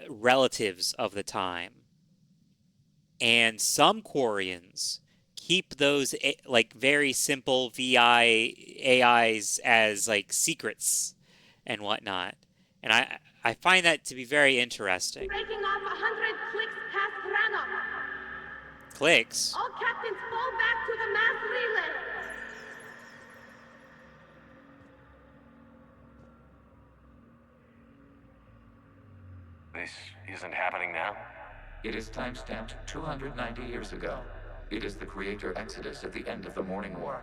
relatives of the time. And some Quarians keep those like very simple VI AIs as like secrets and whatnot. And I find that to be very interesting. Breaking off 100 clicks past Rannoch. Clicks? All captains fall back to the mass relay. This isn't happening now? It is time-stamped 290 years ago. It is the creator exodus at the end of the Morning War.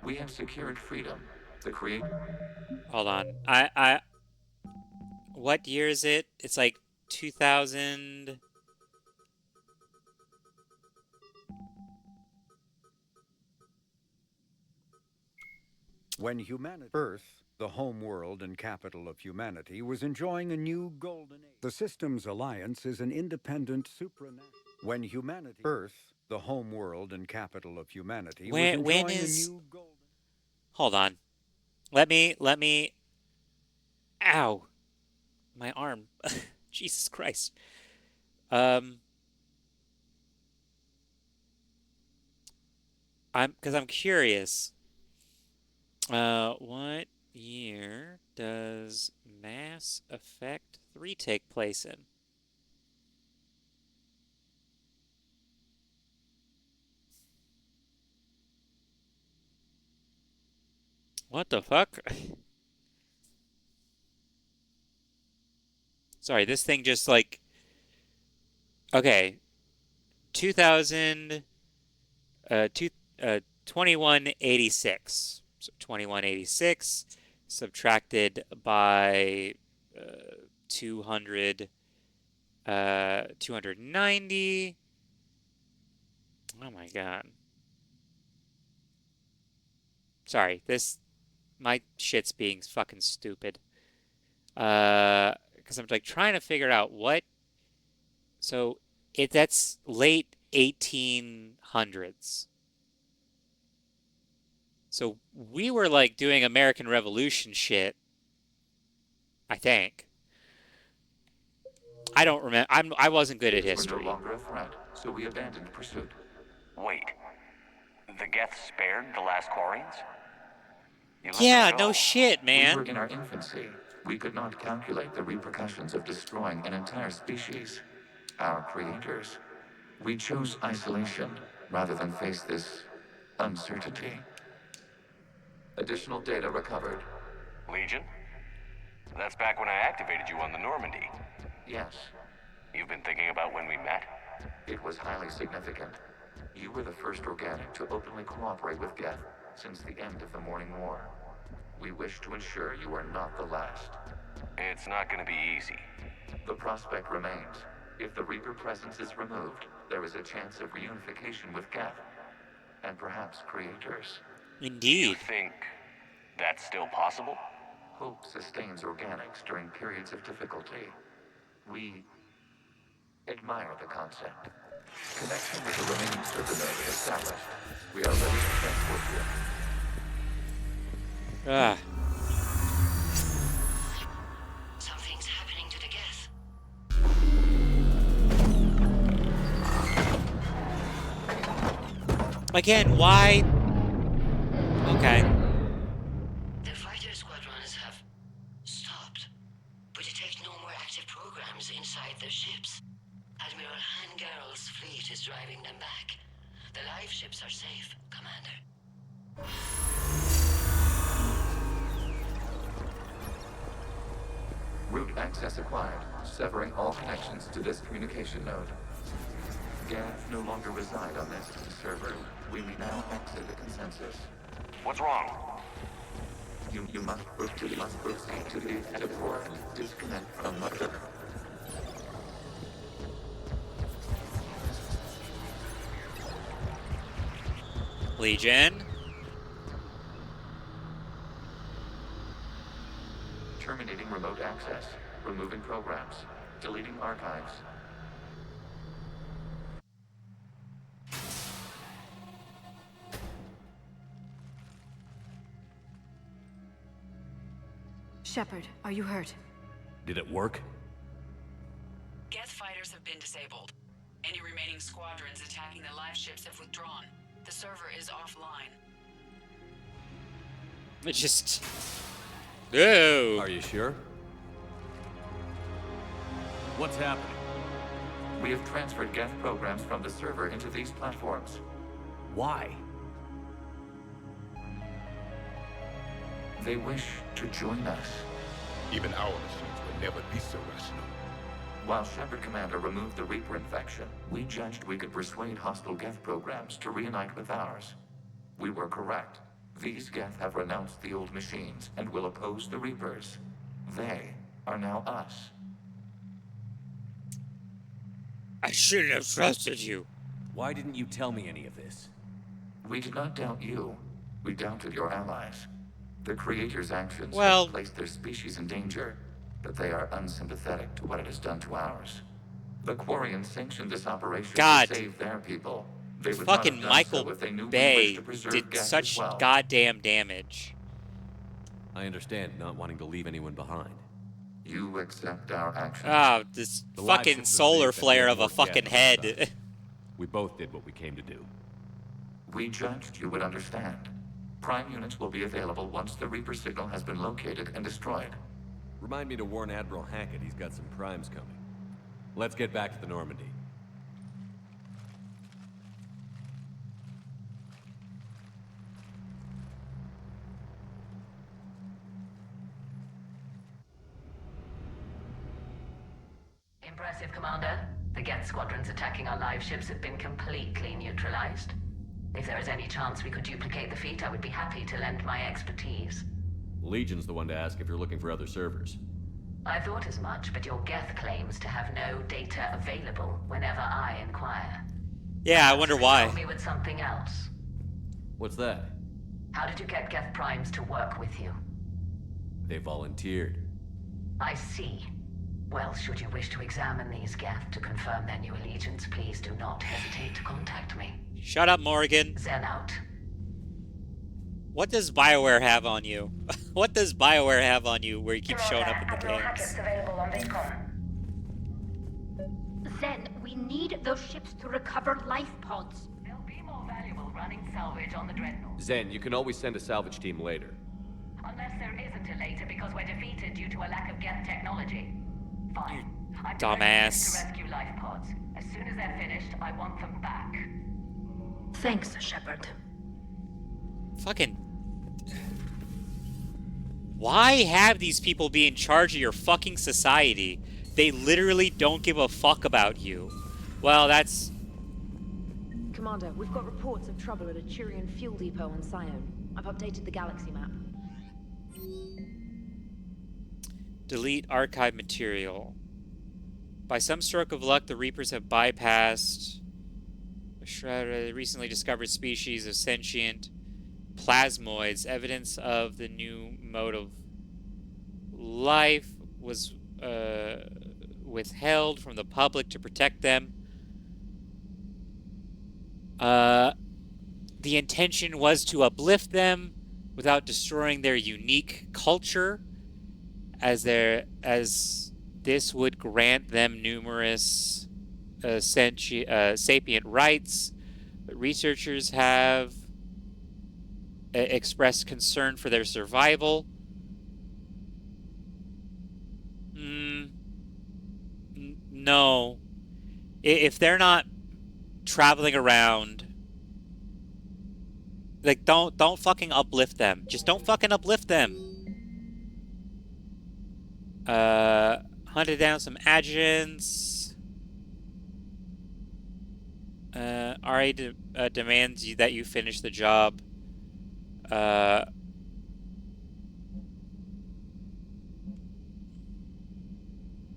We have secured freedom. The Hold on. What year is it? It's like 2000. When humanity, Earth, the home world and capital of humanity, was enjoying a new golden age. The Systems Alliance is an independent supranational. When humanity, Earth, the home world and capital of humanity, was enjoying a new golden. Hold on. Let me. Ow. My arm. Jesus Christ. I'm curious. What year does Mass Effect 3 take place in? What the fuck? Sorry, this thing just like... Okay. 2186. So 2186 subtracted by 290. Oh my god. Sorry, my shit's being fucking stupid. Because I'm like trying to figure out what. So that's late 1800s. So we were like doing American Revolution shit. I think. I don't remember. I wasn't good at history. We're no longer a threat, so we abandoned pursuit. Wait. The Geth spared the last Quarians? Yeah, no shit, man. We were in our infancy. We could not calculate the repercussions of destroying an entire species. Our creators. We chose isolation rather than face this uncertainty. Additional data recovered. Legion? That's back when I activated you on the Normandy. Yes. You've been thinking about when we met? It was highly significant. You were the first organic to openly cooperate with Geth since the end of the Morning War. We wish to ensure you are not the last. It's not going to be easy. The prospect remains. If the Reaper presence is removed, there is a chance of reunification with Geth, and perhaps creators. Indeed. You think that's still possible? Hope sustains organics during periods of difficulty. We admire the concept. Connection with the remaining server node established. We are ready to transport you. Ah. Something's happening to the Geth. Again, why? Okay. The fighter squadrons have stopped, but detect no more active programs inside their ships. Admiral Hangarl's fleet is driving them back. The live ships are safe, Commander. Route access acquired, severing all connections to this communication node. Geth no longer reside on this server. We may now exit the consensus. What's wrong? You must proceed to the exit port. Disconnect from mother. Legion. Terminating remote access. Removing programs. Deleting archives. Shepard, are you hurt? Did it work? Geth fighters have been disabled. Any remaining squadrons attacking the live ships have withdrawn. The server is offline. It just... Oh. Are you sure? What's happening? We have transferred Geth programs from the server into these platforms. Why? They wish to join us. Even our machines will never be so rational. While Shepard Commander removed the Reaper infection, we judged we could persuade hostile Geth programs to reunite with ours. We were correct. These Geth have renounced the old machines and will oppose the Reapers. They are now us. I shouldn't have trusted you. Why didn't you tell me any of this? We did not doubt you. We doubted your allies. The Creator's actions Well, have placed their species in danger, but they are unsympathetic to what it has done to ours. The Quarians sanctioned this operation God. to save their people. They would Fucking not have done Michael so if they knew we Bay wished to preserve did Geth such as well. goddamn damage. I understand not wanting to leave anyone behind. You accept our actions. Ah, this The live fucking ships are solar safe, but flare we of have a more fucking Geth on our head. side. We both did what we came to do. We judged you would understand. Prime units will be available once the Reaper signal has been located and destroyed. Remind me to warn Admiral Hackett he's got some primes coming. Let's get back to the Normandy. Impressive, Commander. The Geth squadrons attacking our live ships have been completely neutralized. If there is any chance we could duplicate the feat, I would be happy to lend my expertise. Legion's the one to ask if you're looking for other servers. I thought as much, but your Geth claims to have no data available whenever I inquire. Yeah, I wonder why. Help me with something else. What's that? How did you get Geth primes to work with you? They volunteered. I see. Well, should you wish to examine these Geth to confirm their new allegiance, please do not hesitate to contact me. Shut up, Morgan. Zen out. What does BioWare have on you? What does BioWare have on you where you keep showing up in the Admiral games? Hackett's available on VidCom. Zen, we need those ships to recover life pods. They'll be more valuable running salvage on the Dreadnought. Zen, you can always send a salvage team later. Unless there isn't a later because we're defeated due to a lack of Geth technology. Fine. I'm Dumbass. to rescue life pods. As soon as they're finished, I want them back. Thanks, Shepard. Fucking... Why have these people be in charge of your fucking society? They literally don't give a fuck about you. Well, that's... Commander, we've got reports of trouble at a Turian fuel depot on Sion. I've updated the galaxy map. Delete archive material. By some stroke of luck, the Reapers have bypassed a recently discovered species of sentient plasmoids. Evidence of the new mode of life was withheld from the public to protect them. The intention was to uplift them without destroying their unique culture, as this would grant them numerous sapient rights. But researchers have expressed concern for their survival. No. If they're not traveling around, like, don't fucking uplift them. Just don't fucking uplift them. Hunted down some adjutants. RA demands that you finish the job.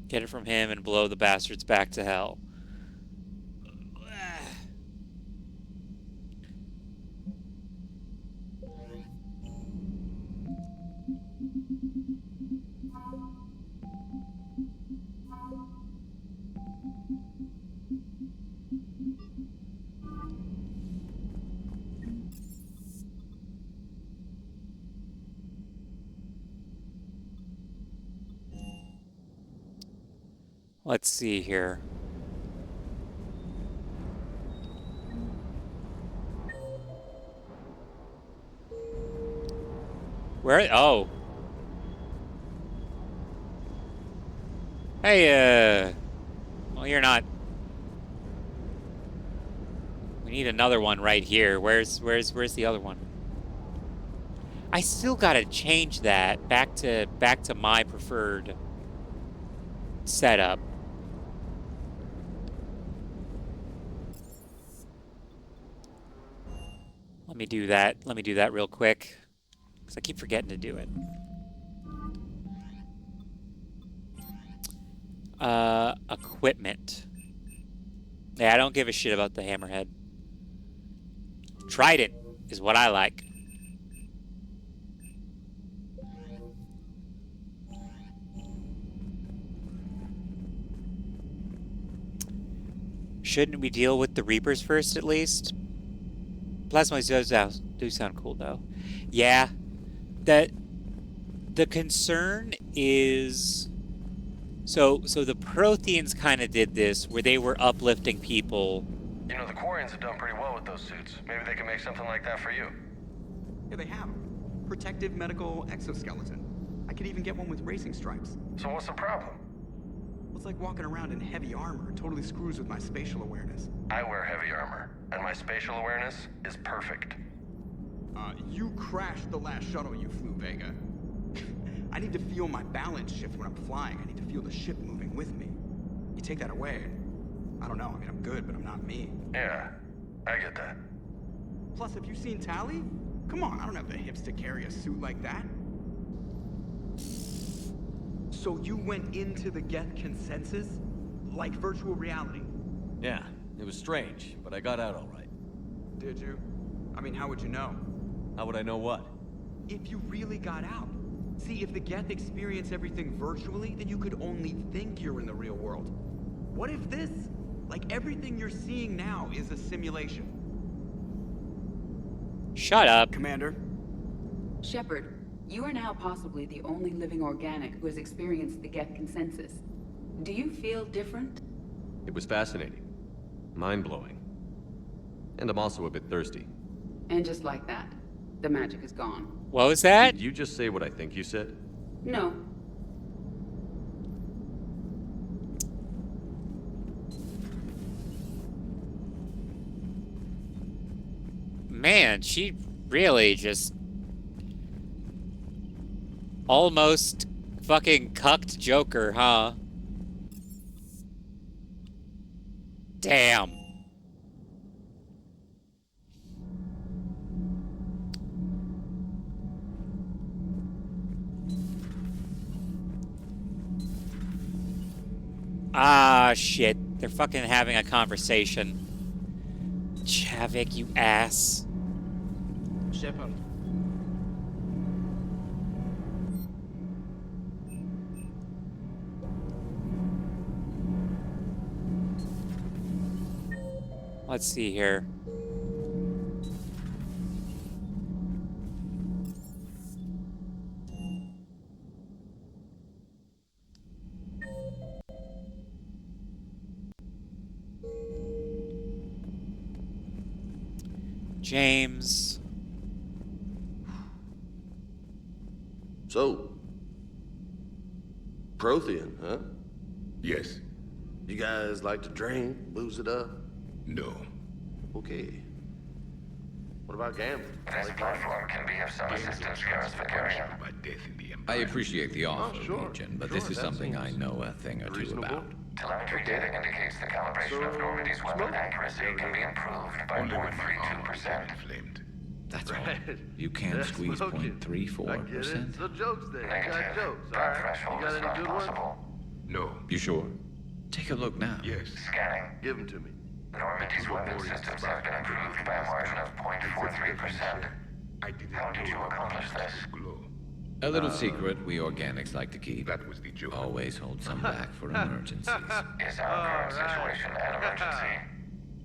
Get it from him and blow the bastards back to hell. Let's see here. Where? Oh. Hey, well, you're not. We need another one right here. Where's the other one? I still gotta change that back to my preferred setup. Let me do that. Let me do that real quick, because I keep forgetting to do it. Equipment. Yeah, I don't give a shit about the hammerhead. Trident is what I like. Shouldn't we deal with the Reapers first, at least? Plasmoids do sound cool, though. Yeah. The concern is... So the Protheans kind of did this, where they were uplifting people. You know, the Quarians have done pretty well with those suits. Maybe they can make something like that for you. Yeah, they have. Protective medical exoskeleton. I could even get one with racing stripes. So what's the problem? Well, it's like walking around in heavy armor. It totally screws with my spatial awareness. I wear heavy armor, and my spatial awareness is perfect. You crashed the last shuttle you flew, Vega. I need to feel my balance shift when I'm flying. I need to feel the ship moving with me. You take that away, I don't know. I mean, I'm good, but I'm not me. Yeah, I get that. Plus, have you seen Tally? Come on, I don't have the hips to carry a suit like that. So you went into the Geth consensus? Like virtual reality? Yeah, it was strange, but I got out all right. Did you? I mean, how would you know? How would I know what? If you really got out. See, if the Geth experience everything virtually, then you could only think you're in the real world. What if this, like everything you're seeing now, is a simulation? Shut up. Commander. Shepard, you are now possibly the only living organic who has experienced the Geth consensus. Do you feel different? It was fascinating. Mind-blowing. And I'm also a bit thirsty. And just like that, the magic is gone. What was that? Did you just say what I think you said? No. Man, she really just almost fucking cucked Joker, huh? Damn. Ah, shit. They're fucking having a conversation. Chavik, you ass. Shepard. Let's see here. James. So, Prothean, huh? Yes. You guys like to drink, booze it up? No. Okay. What about gambling? This platform can be of some assistance for us, Vicarian. I appreciate the offer, sure. Legion, but Sure, this is that something I seems know a thing or two reasonable. about. Telemetry data indicates the calibration of Normandy's weapon accuracy can be improved by 0.32%. That's all. You can't squeeze 0.34%? So jokes then. You got Negative. jokes, That alright? threshold You got is any not good possible. ones? No. You sure? Take a look now. Yes. Scanning. Give them to me. Normandy's weapon systems have been improved by a margin of 0.43%. How did you accomplish this? A little secret we organics like to keep. That was the joke. Always hold some back for emergencies. Is our current situation an emergency?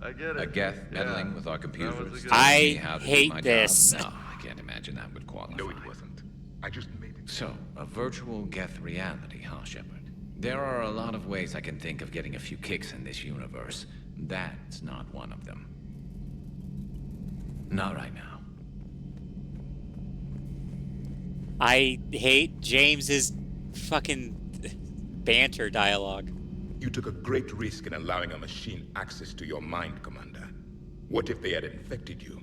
I get it. A Geth meddling with our computers. I telling me how to do hate my this. Job? No, I can't imagine that would qualify. No, it wasn't. I just made it. So, a virtual Geth reality, huh, Shepard? There are a lot of ways I can think of getting a few kicks in this universe. That's not one of them. Not right now. I hate James's fucking banter dialogue. You took a great risk in allowing a machine access to your mind, Commander. What if they had infected you?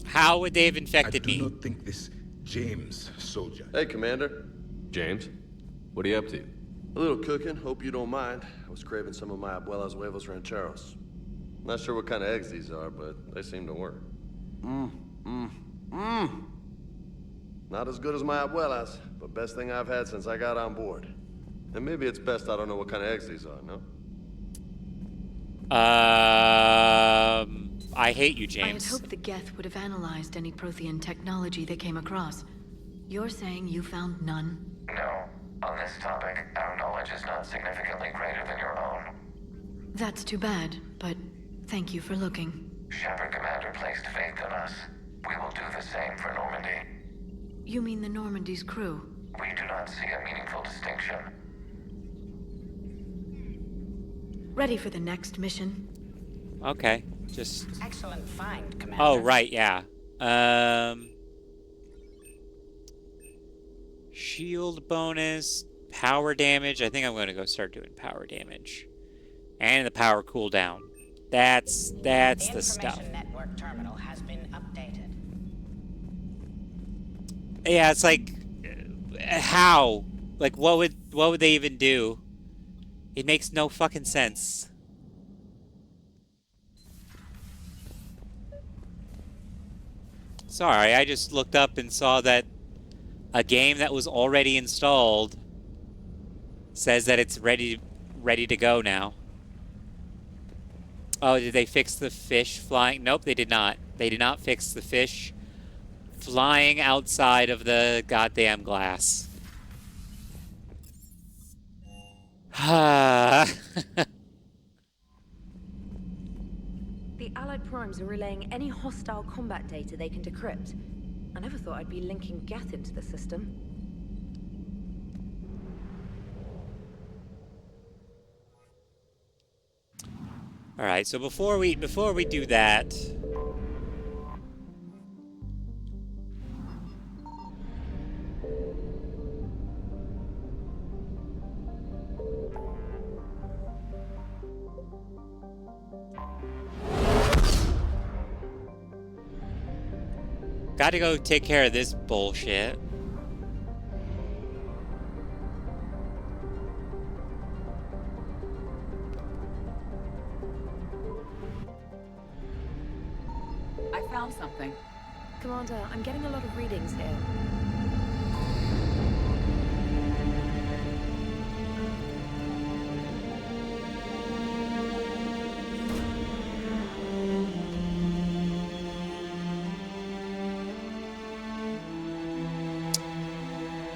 How would they have infected me? I do not think this James soldier... Hey, Commander. James? What are you up to? A little cooking, hope you don't mind. I was craving some of my abuela's huevos rancheros. Not sure what kind of eggs these are, but they seem to work. Not as good as my abuela's, but best thing I've had since I got on board. And maybe it's best I don't know what kind of eggs these are, no? I hate you, James. I had hoped the Geth would have analyzed any Prothean technology they came across. You're saying you found none? No. On this topic, our knowledge is not significantly greater than your own. That's too bad, but thank you for looking. Shepard Commander placed faith in us. We will do the same for Normandy. You mean the Normandy's crew? We do not see a meaningful distinction. Ready for the next mission? Okay, just... Excellent find, Commander. Oh, right, yeah. Shield bonus, power damage. I think I'm going to go start doing power damage. And the power cooldown. That's the stuff. Information network terminal has been updated. Yeah, it's like, how? Like, what would they even do? It makes no fucking sense. Sorry, I just looked up and saw that a game that was already installed says that it's ready to go now. Oh, did they fix the fish flying? Nope, they did not. They did not fix the fish flying outside of the goddamn glass. The Allied Primes are relaying any hostile combat data they can decrypt. I never thought I'd be linking Geth into the system. All right, so before we do that, gotta go take care of this bullshit. I found something. Commander, I'm getting a lot of readings here.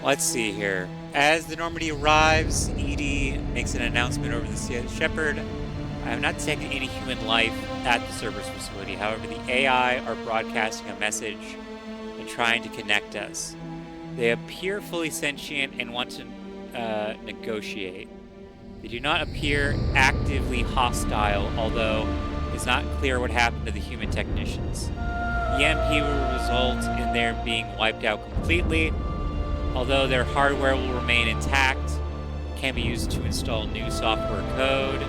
Let's see here. As the Normandy arrives, Edie makes an announcement over the Shepard. I have not detected any human life at the Cerberus facility. However, the AI are broadcasting a message and trying to connect us. They appear fully sentient and want to negotiate. They do not appear actively hostile, although it's not clear what happened to the human technicians. The EMP will result in their being wiped out completely, although their hardware will remain intact. It can be used to install new software code.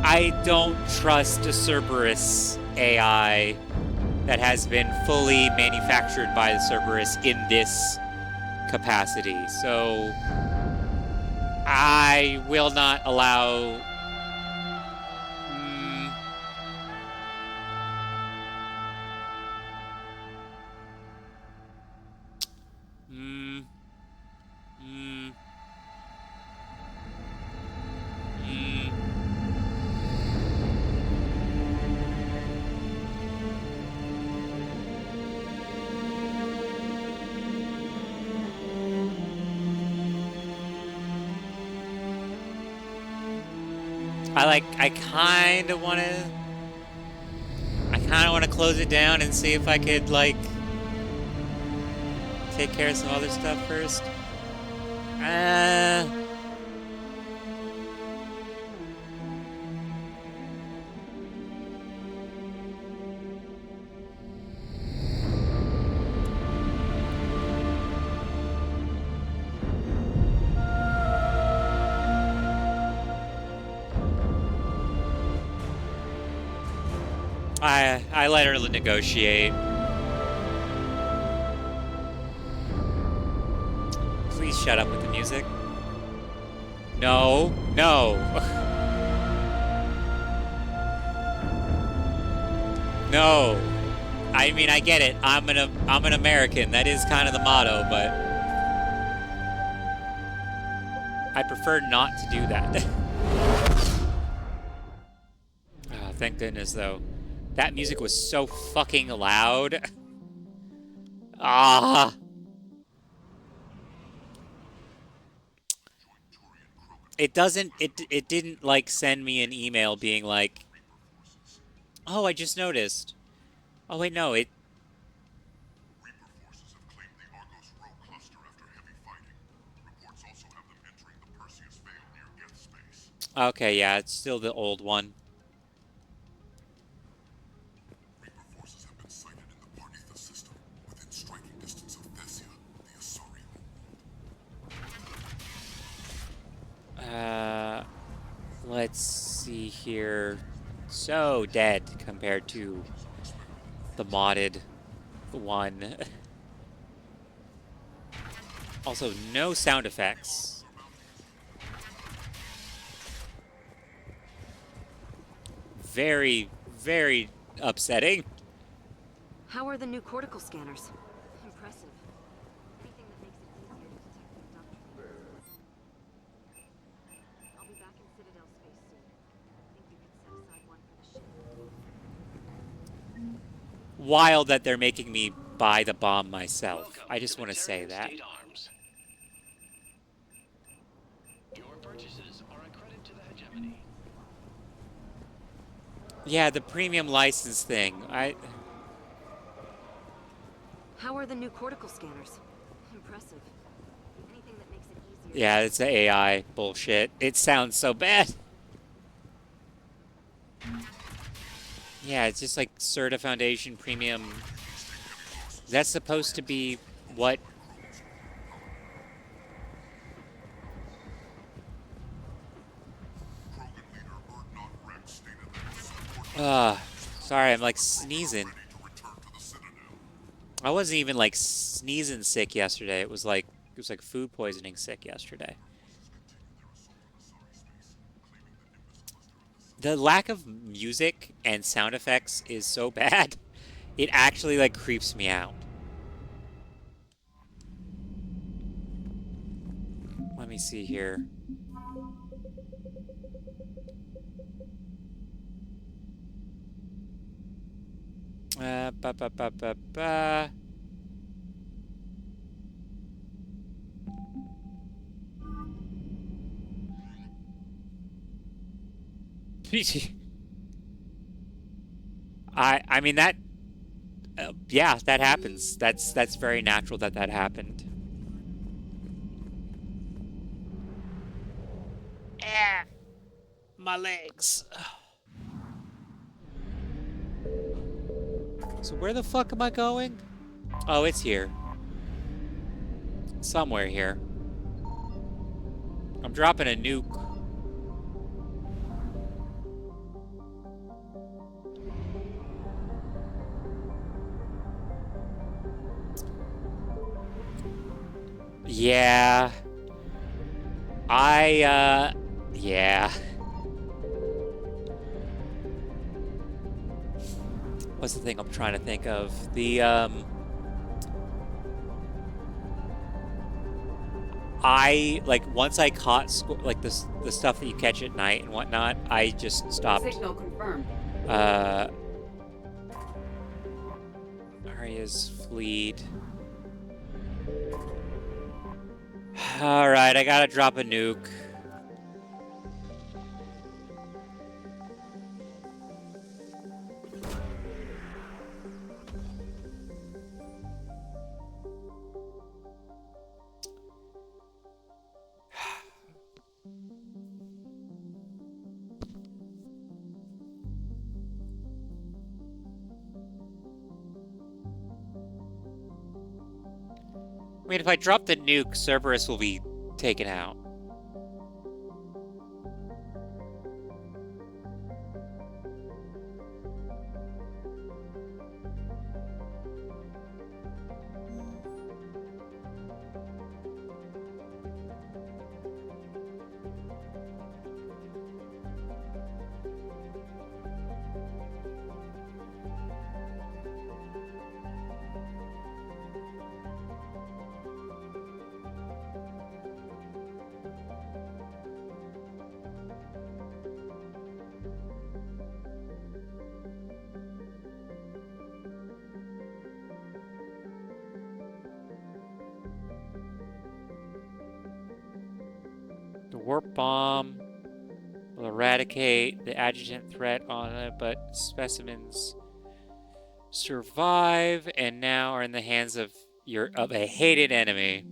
I don't trust a Cerberus AI that has been fully manufactured by the Cerberus in this capacity, so I will not allow... I kind of want to close it down and see if I could, like, take care of some other stuff first. I let her negotiate. Please shut up with the music. No, no. No. I mean, I get it. I'm an American. That is kind of the motto, but I prefer not to do that. Oh, thank goodness, though. That music was so fucking loud. Ah. It doesn't, it didn't, like, send me an email being like, oh, I just noticed. Oh, wait, no, it... Okay, yeah, it's still the old one. Let's see here. So dead compared to the modded one. Also, no sound effects. Very, very upsetting. How are the new cortical scanners? Impressive. Anything that makes it easier to detect the abduction. I'll be back in Citadel space soon. I think you could set aside one for the ship. Wild that they're making me buy the bomb myself. I just want to say that. Your purchases are a credit to the hegemony. Yeah, the premium license thing. How are the new cortical scanners? Impressive. Anything that makes it easier. Yeah, it's the AI bullshit. It sounds so bad. Yeah, it's just like Certa Foundation Premium. That's supposed to be what... Sorry, I'm like sneezing. I wasn't even like sneezing sick yesterday. It was like food poisoning sick yesterday. The lack of music and sound effects is so bad. It actually like creeps me out. Let me see here. Ba ba ba ba ba. I mean that yeah, that happens. That's very natural that happened. My legs. So where the fuck am I going? Oh, it's here. Somewhere here. I'm dropping a nuke. Yeah. Yeah. What's the thing I'm trying to think of? The, once I caught, like, the stuff that you catch at night and whatnot, I just stopped. Signal confirmed. Arya's fleet. Alright, I gotta drop a nuke. I mean, if I drop the nuke, Cerberus will be taken out. The warp bomb will eradicate the adjutant threat on it, but specimens survive and now are in the hands of a hated enemy.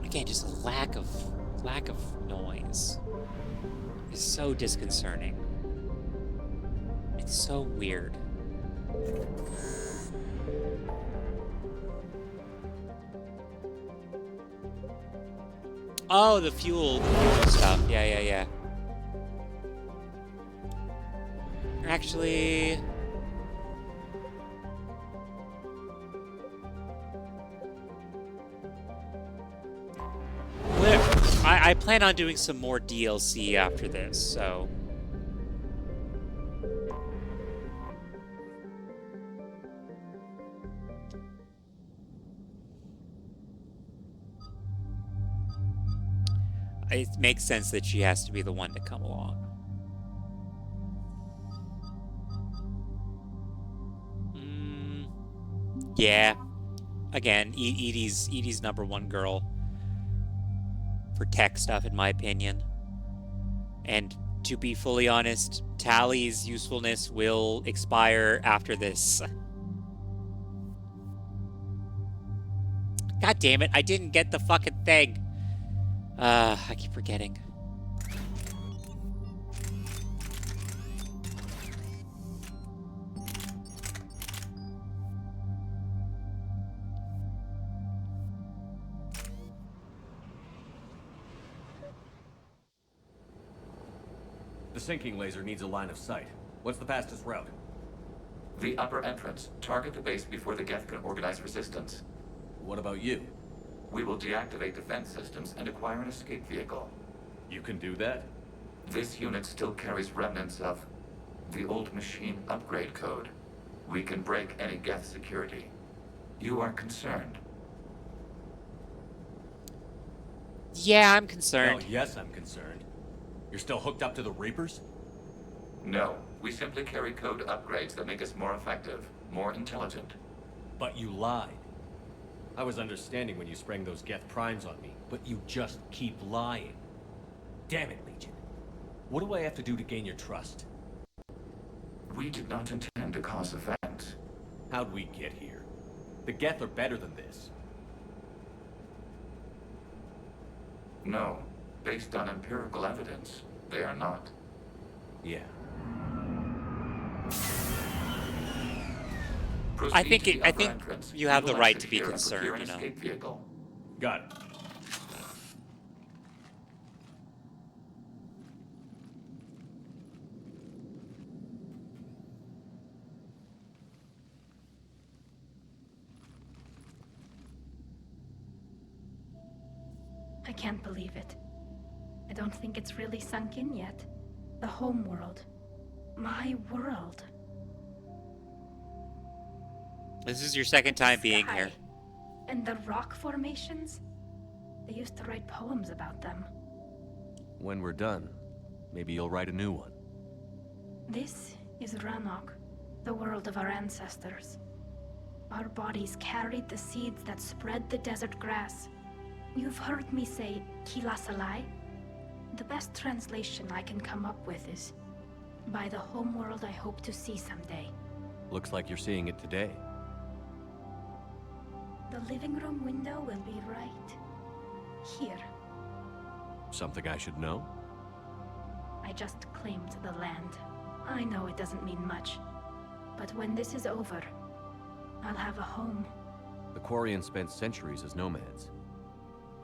Again, just a lack of noise. It's so disconcerting. It's so weird. Oh, the fuel stuff. Yeah. Actually, I plan on doing some more DLC after this, so. It makes sense that she has to be the one to come along. Yeah. Again, Edie's #1 girl for tech stuff, in my opinion. And to be fully honest, Tally's usefulness will expire after this. God damn it, I didn't get the fucking thing. I keep forgetting. The sinking laser needs a line of sight. What's the fastest route? The upper entrance. Target the base before the Geth can organize resistance. What about you? We will deactivate defense systems and acquire an escape vehicle. You can do that? This unit still carries remnants of the old machine upgrade code. We can break any Geth security. You are concerned? Yeah, I'm concerned. Oh, yes, I'm concerned. You're still hooked up to the Reapers? No. We simply carry code upgrades that make us more effective, more intelligent. But you lied. I was understanding when you sprang those Geth primes on me, but you just keep lying. Damn it, Legion. What do I have to do to gain your trust? We did not intend to cause offense. How'd we get here? The Geth are better than this. No. Based on empirical evidence, they are not. Yeah. I think you have the right to be concerned, you know. Vehicle. Got it. I can't believe it. I don't think it's really sunk in yet. The home world. My world. This is your second time being here. And the rock formations? They used to write poems about them. When we're done, maybe you'll write a new one. This is Ranok, the world of our ancestors. Our bodies carried the seeds that spread the desert grass. You've heard me say Kilasalai? The best translation I can come up with is, by the homeworld I hope to see someday. Looks like you're seeing it today. The living room window will be right here. Something I should know? I just claimed the land. I know it doesn't mean much. But when this is over, I'll have a home. The Quarians spent centuries as nomads.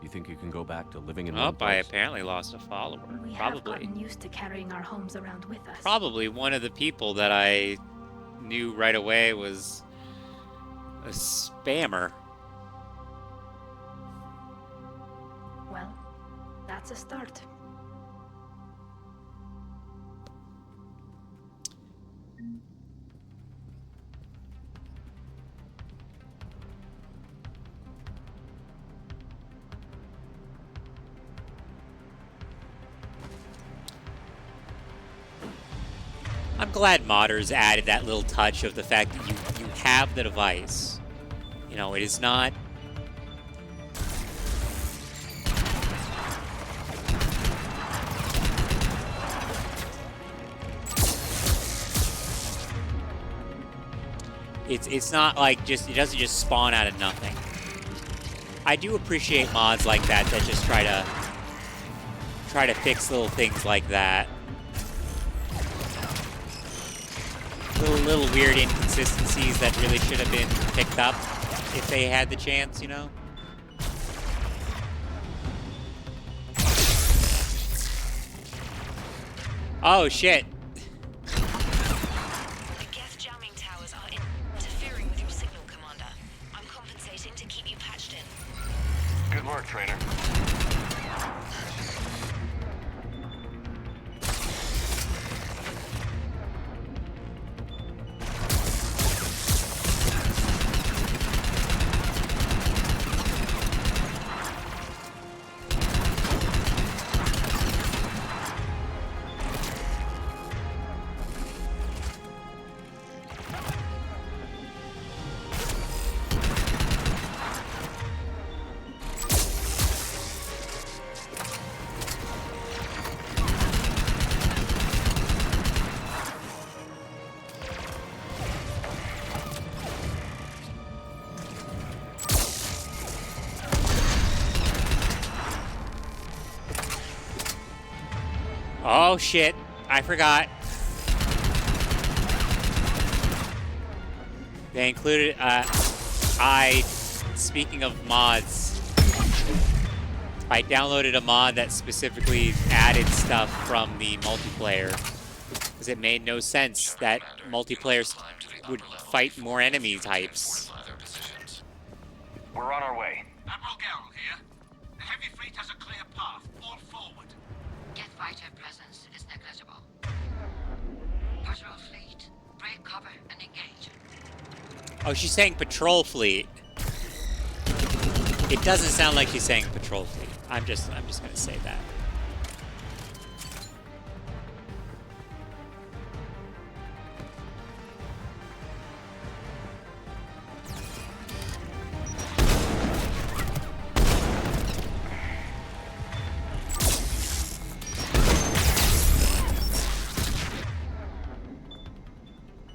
You think you can go back to living in Oh, one place? I apparently lost a follower. We have Probably. gotten used to carrying our homes around with us. Probably one of the people that I knew right away was a spammer. Well, that's a start. I'm glad modders added that little touch of the fact that you have the device. You know, it is not... It's not like just, it doesn't just spawn out of nothing. I do appreciate mods like that that just try to fix little things like that. Little weird inconsistencies that really should have been picked up if they had the chance, you know? Oh, shit. The Geth jamming towers are interfering with your signal, Commander. I'm compensating to keep you patched in. Good work, Trainer. Oh, shit. I forgot. They included, speaking of mods, I downloaded a mod that specifically added stuff from the multiplayer, because it made no sense that multiplayer would fight more enemy types. We're on our way. Admiral Garrel here. The heavy fleet has a clear path. All forward. Geth fighter presence is negligible. Patrol fleet, break cover and engage. Oh, she's saying patrol fleet. It doesn't sound like she's saying patrol fleet. I'm just gonna say that.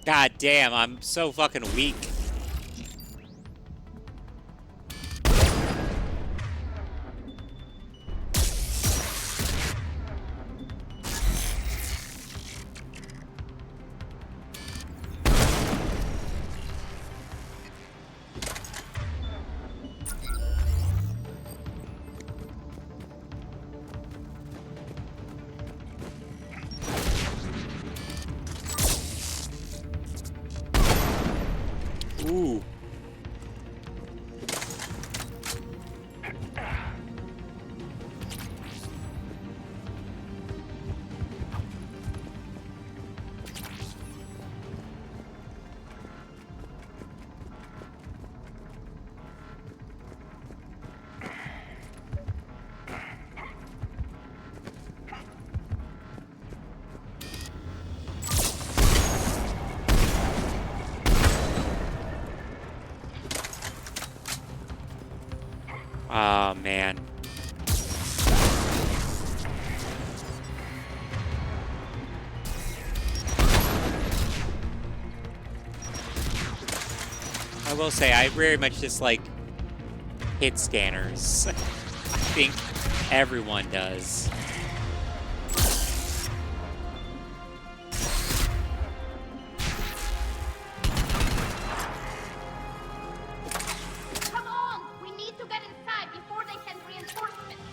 God damn, I'm so fucking weak. Ooh. Oh, man. I will say, I very much dislike hit scanners. I think Everyone does. Come on! We need to get inside before they send reinforcements.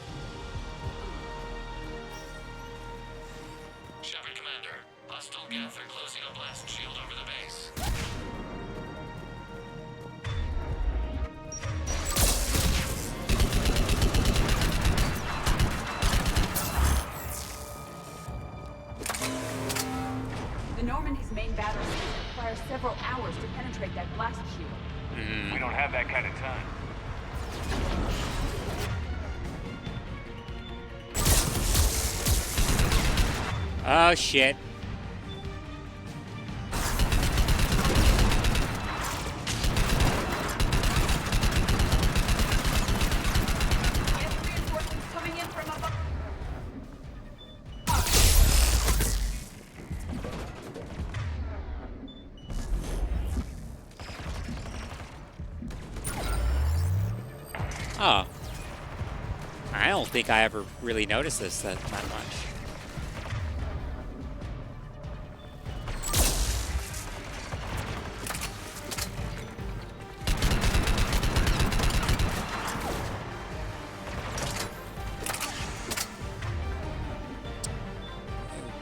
Shepard, Commander. Hostile Geth are closing a blast shield over the base. The Normandy's main battle requires several hours to penetrate that blast shield. We don't have that kind of time. Oh shit. Reinforcements coming in from above. Oh. I don't think I ever really noticed this that much.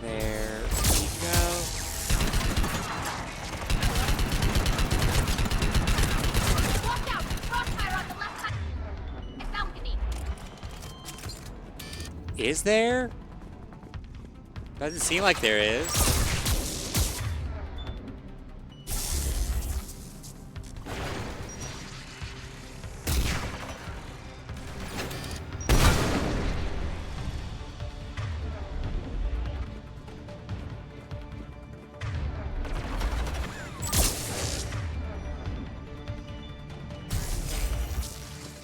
There we go. Watch out! Crossfire on the left side. Balcony. Is there? Doesn't seem like there is.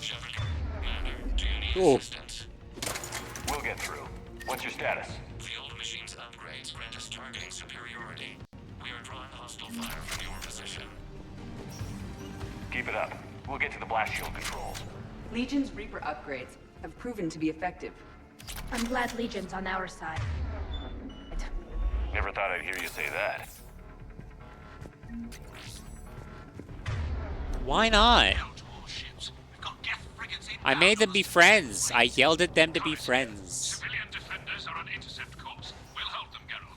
Shepard, Commander, do you need Cool. assistance? We'll get through. What's your status? The old machine's upgrades grant us targeting superiority. We are drawing hostile fire from your position. Keep it up. We'll get to the blast shield controls. Legion's Reaper upgrades have proven to be effective. I'm glad Legion's on our side. Never thought I'd hear you say that. Why not? I made them be friends. I yelled at them to be friends. Civilian defenders are on intercept course. We'll hold them, Geralt.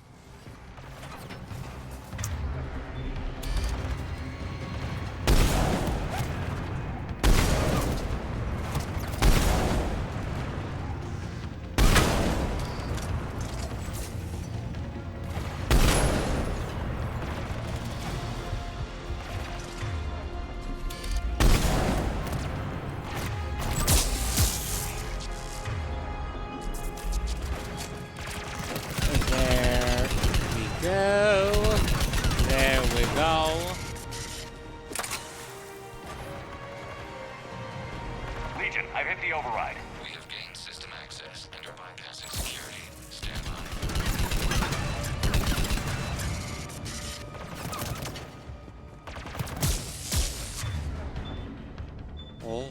There we go. There we go. Legion, I've hit the override. We have gained system access and are bypassing security. Stand by. Oh.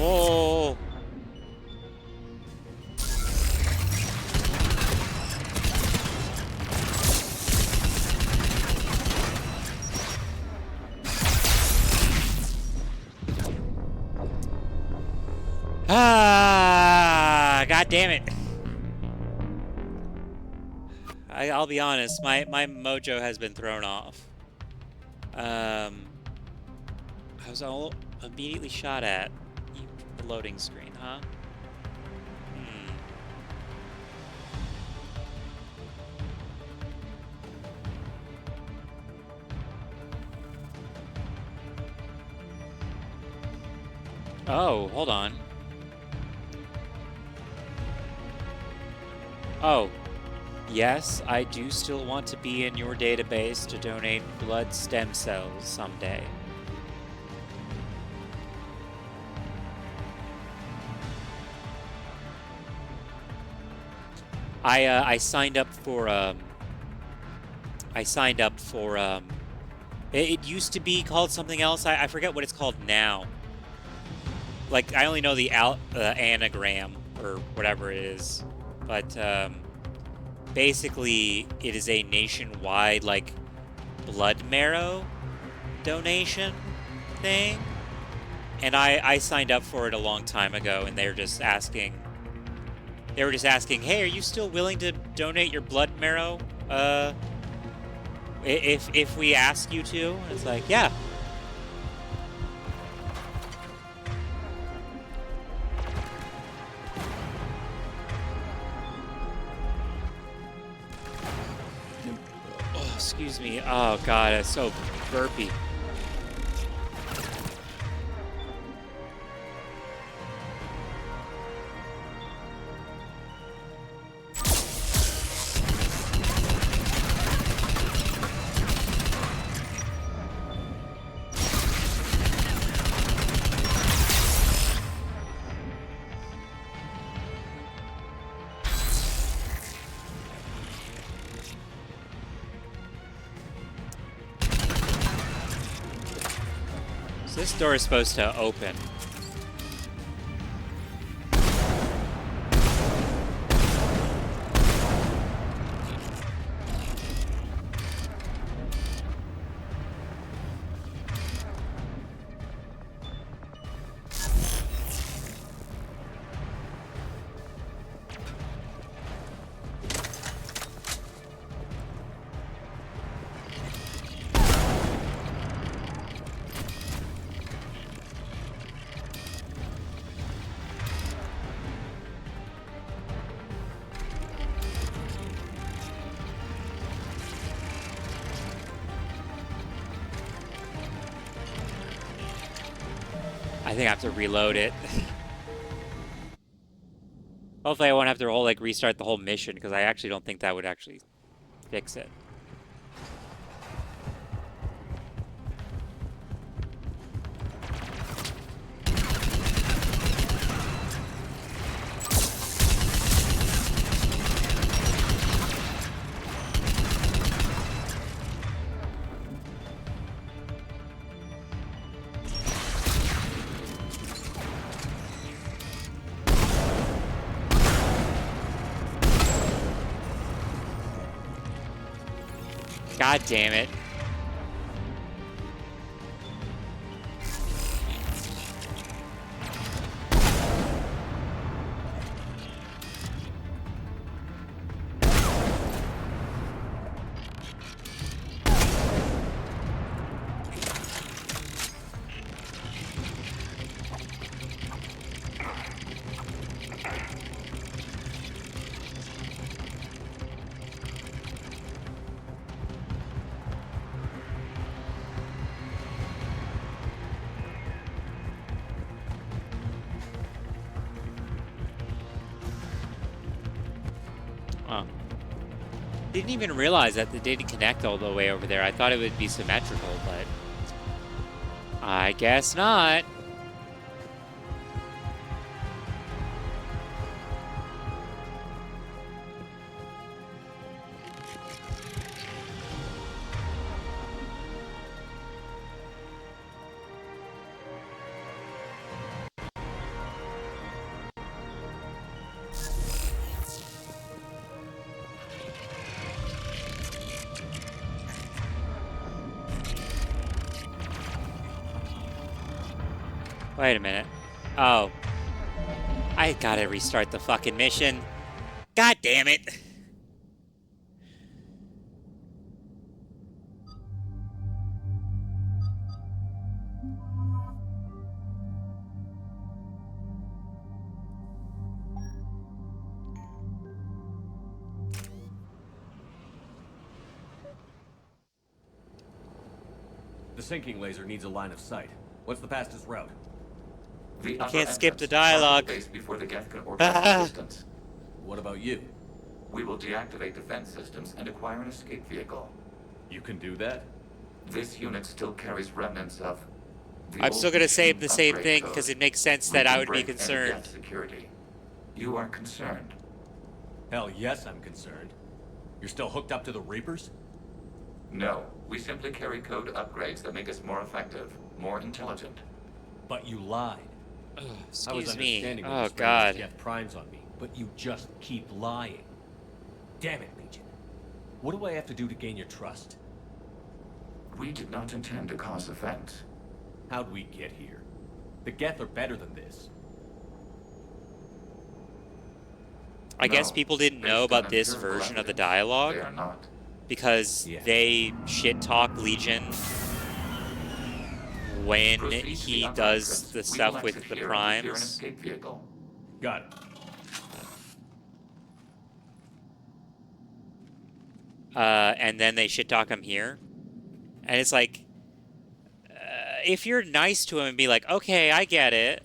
Oh. Ah, God damn it. I'll be honest, my mojo has been thrown off. I was all immediately shot at. The loading screen, huh? Oh, hold on. Oh, yes, I do still want to be in your database to donate blood stem cells someday. I signed up for It used to be called something else. I forget what it's called now. Like, I only know the anagram, or whatever it is. But, basically, it is a nationwide, like, blood marrow donation thing. And I signed up for it a long time ago, and they were just asking, hey, are you still willing to donate your blood marrow? If we ask you to? And it's like, yeah. Oh, excuse me. Oh, God, it's so burpy. This door is supposed to open. I think I have to reload it. Hopefully I won't have to restart the whole mission, because I actually don't think that would actually fix it. God damn it. Oh. Didn't even realize that they didn't connect all the way over there. I thought it would be symmetrical, but I guess not. Wait a minute. Oh. I gotta restart the fucking mission. God damn it. The sinking laser needs a line of sight. What's the fastest route? The I upper can't skip the entrance, dialogue. base before the Geth can organize resistance. What about you? We will deactivate defense systems and acquire an escape vehicle. You can do that? This unit still carries remnants of the I'm old still gonna say machine the same upgrade thing code. because it makes sense We that I can would be break any concerned. Geth security. You are concerned. Hell yes, I'm concerned. You're still hooked up to the Reapers? No, We simply carry code upgrades that make us more effective, more intelligent. But you lied. I was Excuse me. understanding when Oh, you sprang those God. Geth primes on me, but you just keep lying. Damn it, Legion. What do I have to do to gain your trust? We did not intend to cause offense. How'd we get here? The Geth are better than this. I guess people didn't know about this version of the dialogue They are not. because they shit talk Legion when he does the stuff with the primes. Got it. And then they shit talk him here. And it's like, if you're nice to him and be like, okay, I get it.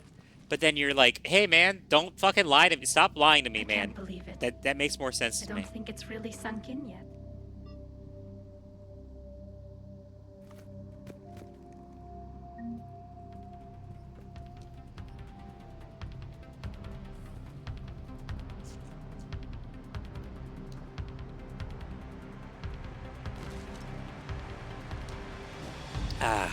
But then you're like, hey man, don't fucking lie to me. Stop lying to me, man. Can't believe it. That makes more sense I to me. don't think it's really sunk in yet. Ah.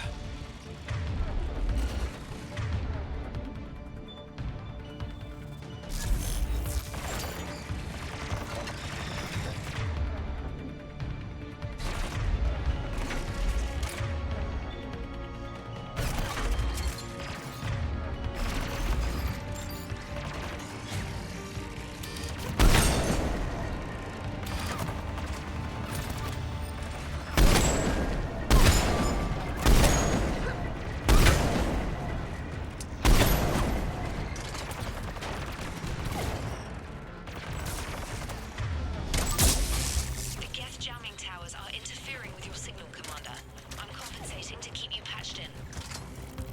The Geth jamming towers are interfering with your signal, Commander. I'm compensating to keep you patched in.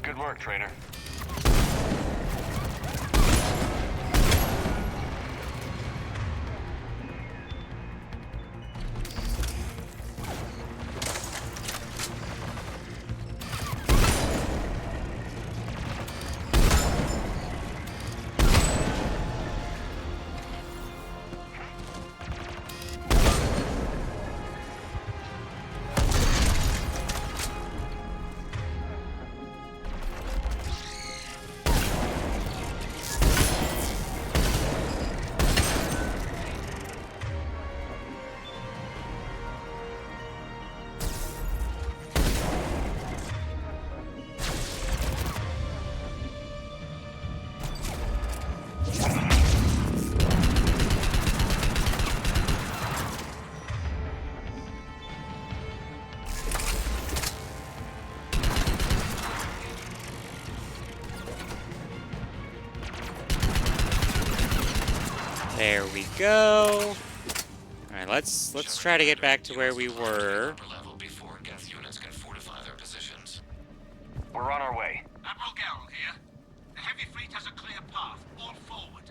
Good work, Trainer. There we go. All right, let's try to get back to where we were. Before Geth units can fortify their positions. We're on our way. Admiral Gerald here. The heavy fleet has a clear path. All forward.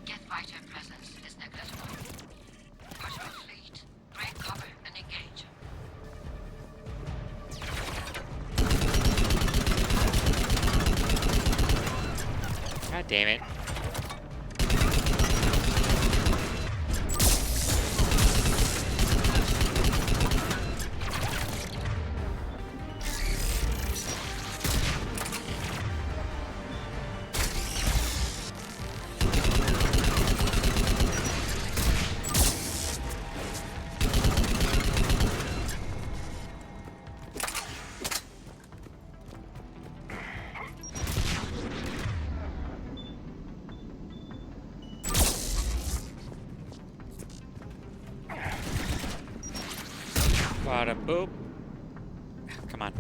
Geth fighter presence is negligible. Push our fleet. Break cover and engage. God damn it. Bada boop. Come on.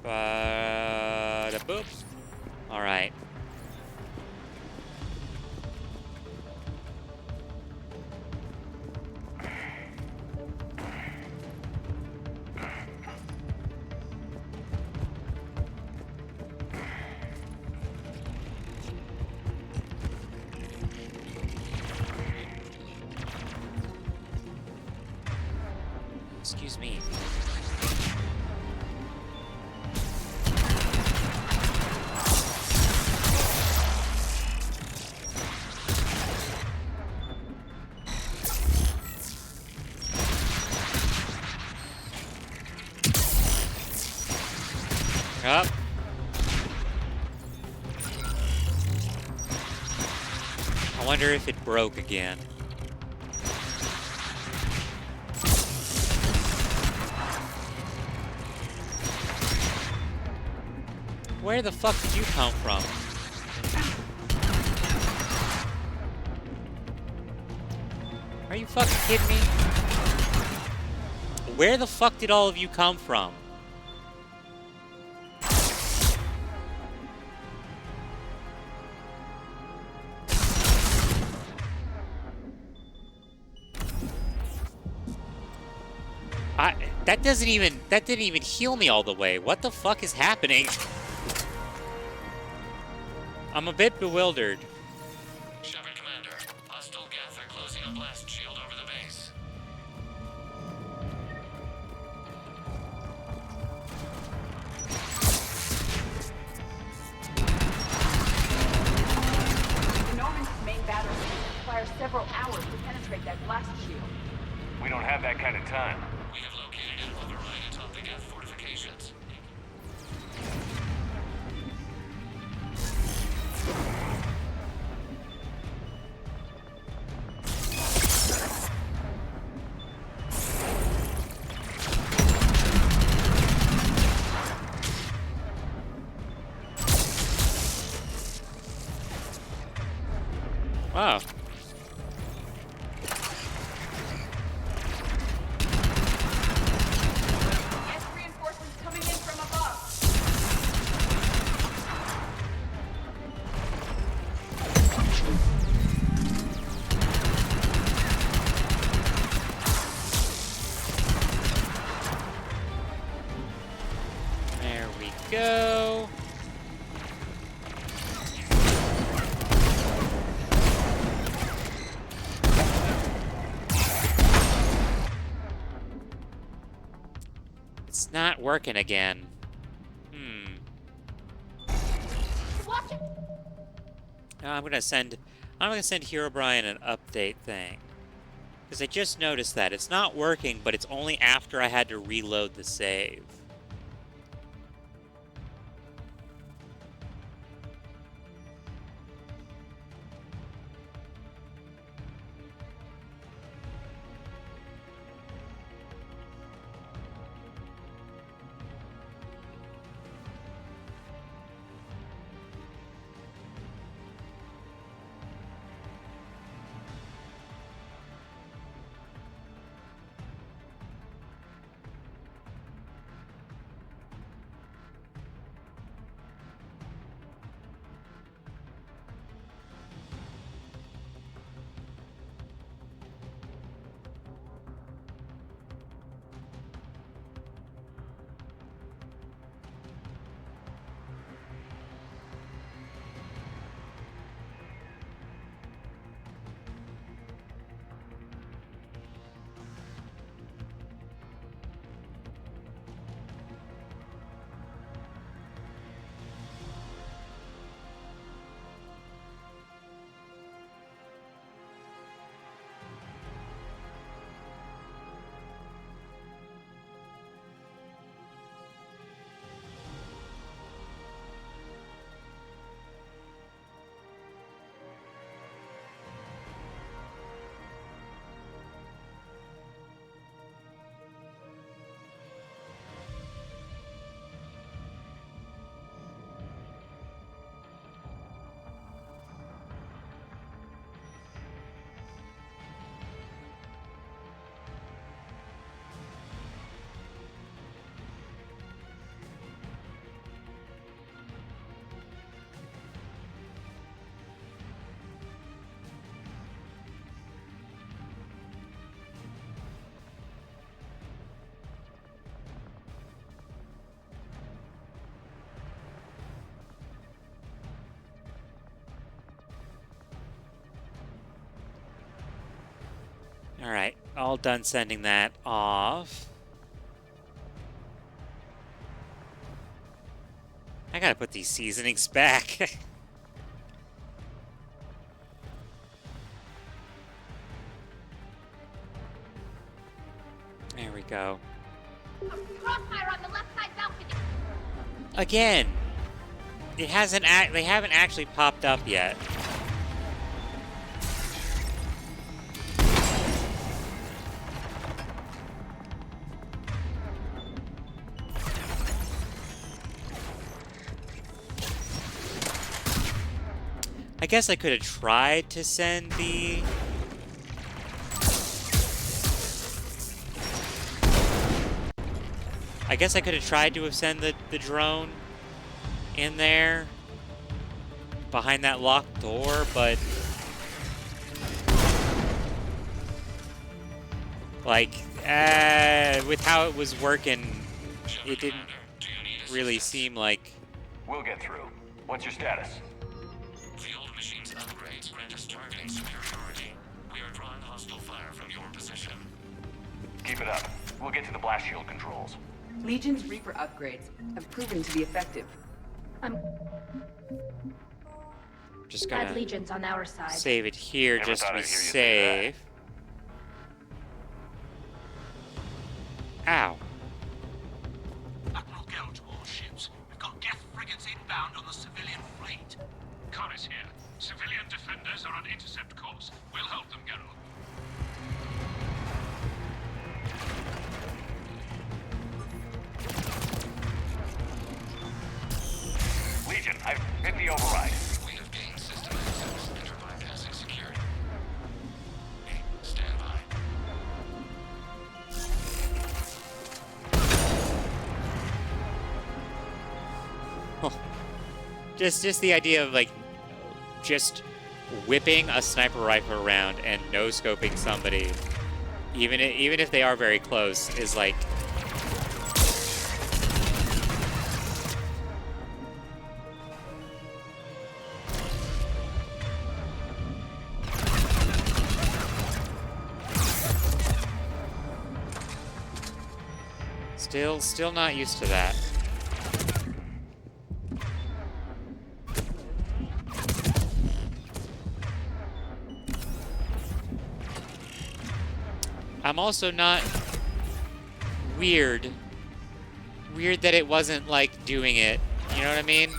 Bada boop. All right. Excuse me. Up. I wonder if it broke again. Where the fuck did you come from? Are you fucking kidding me? Where the fuck did all of you come from? That didn't even heal me all the way. What the fuck is happening? I'm a bit bewildered. Shepard Commander, hostile Geth are closing a blast shield over the base. The Norman's main battery requires several hours to penetrate that blast shield. We don't have that kind of time. We have located an override atop the Geth fortifications. Wow. Reinforcements coming in from above. There we go. It's not working again. I'm gonna send Herobrine an update thing. Because I just noticed that. It's not working, but it's only after I had to reload the save. Alright, all done sending that off. I gotta put these seasonings back. There we go. Crossfire on the left side balcony. Again, it hasn't. They haven't actually popped up yet. I guess I could have tried to send the... I guess I could have tried to have sent the drone in there behind that locked door, but like with how it was working, it didn't really seem like... We'll get through. What's your status? The old machine's upgrades grant us targeting superiority. We are drawing hostile fire from your position. Keep it up. We'll get to the blast shield controls. Legion's Reaper upgrades have proven to be effective. I'm just glad gonna Legion's on our side. save it here Never just to thought be I'd hear you say safe. Ow. Admiral Gell's warships. We've got Geth frigates inbound on the civilian fleet. Connors here. Civilian defenders are on intercept course. We'll hold them, Geralt. Legion, I've hit the override. We have gained system access and are bypassing security. Hey, stand by. Just the idea of like just whipping a sniper rifle around and no scoping somebody, even if they are very close, is like... Still not used to that. I'm also not weird that it wasn't like doing it. You know what I mean?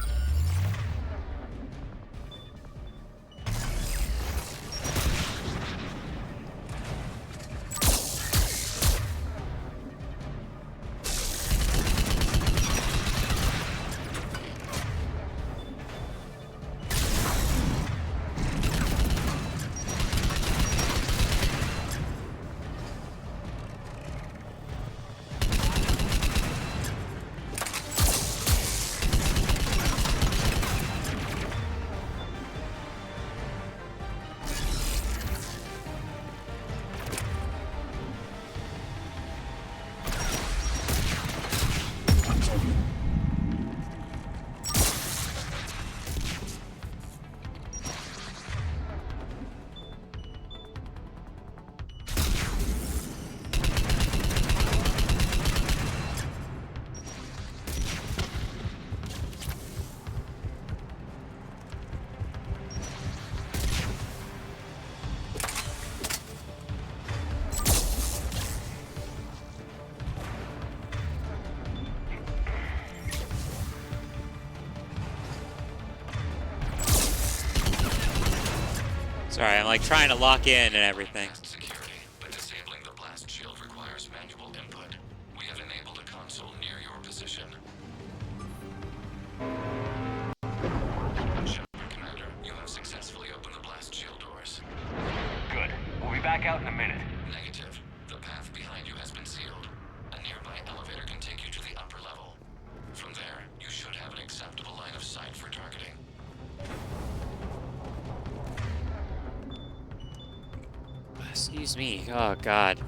Sorry, I'm like trying to lock in and everything. Security, but disabling the blast shield requires manual input. We have enabled a console near your position. Shepard, Commander, you have successfully opened the blast shield doors. Good. We'll be back out in a minute. Negative. The path behind you has been sealed. A nearby elevator can take you to the upper level. From there, you should have an acceptable line of sight for targeting. Excuse me. Oh, God.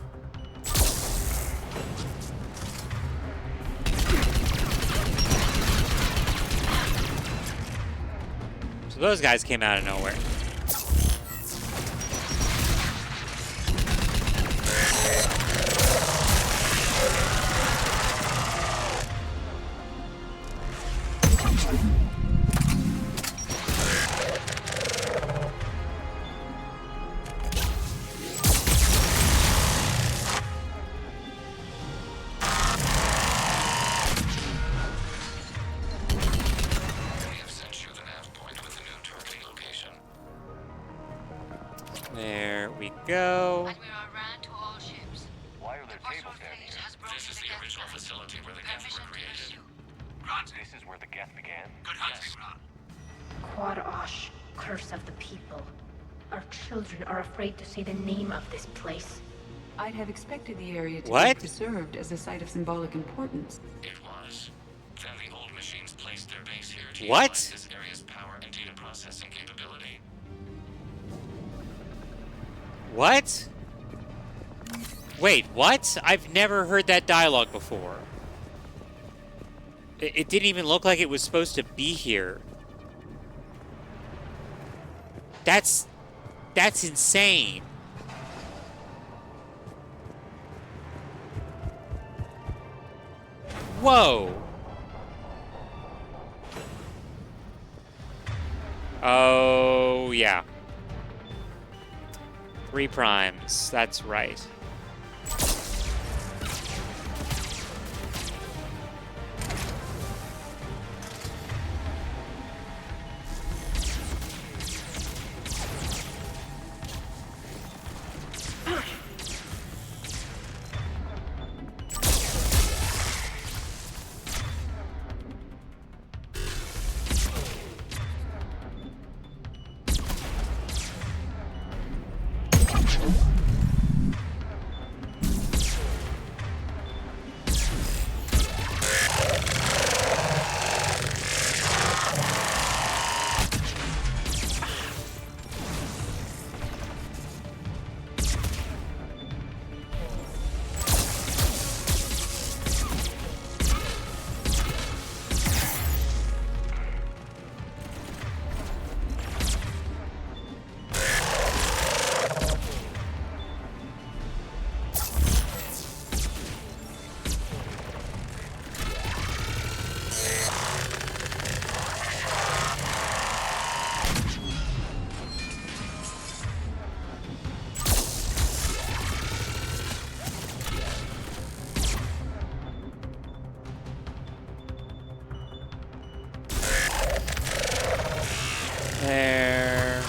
So those guys came out of nowhere. There we go. And we are ran to all ships. Why are there The tables Bosworth down fleet here? has broken This is the the Geth original plan. facility where the Geth Permission were to created. pursue. Grant, this is where the Geth began? Good hunting, Ron. Quad-Osh, curse of the people. Our children are afraid to say the name of this place. I'd have expected the area to What? be preserved as a site of symbolic importance. It was. Then the old machines placed their base here to What? utilize this area's power and data processing capability. What? Wait, what? I've never heard that dialogue before. It didn't even look like it was supposed to be here. That's insane. Whoa. Oh, yeah. 3 primes. That's right. There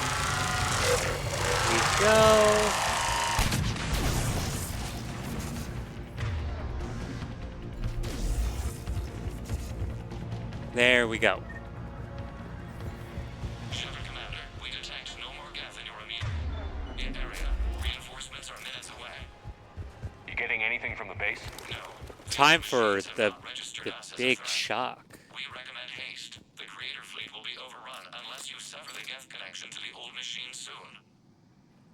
we go. There we go. Shepard Commander, we detect no more Geth in your immediate area. Reinforcements are minutes away. You getting anything from the base? No. Time for the big shock. We recommend haste. The Creator fleet will be overrun unless you sever the Geth connection to the old machine soon.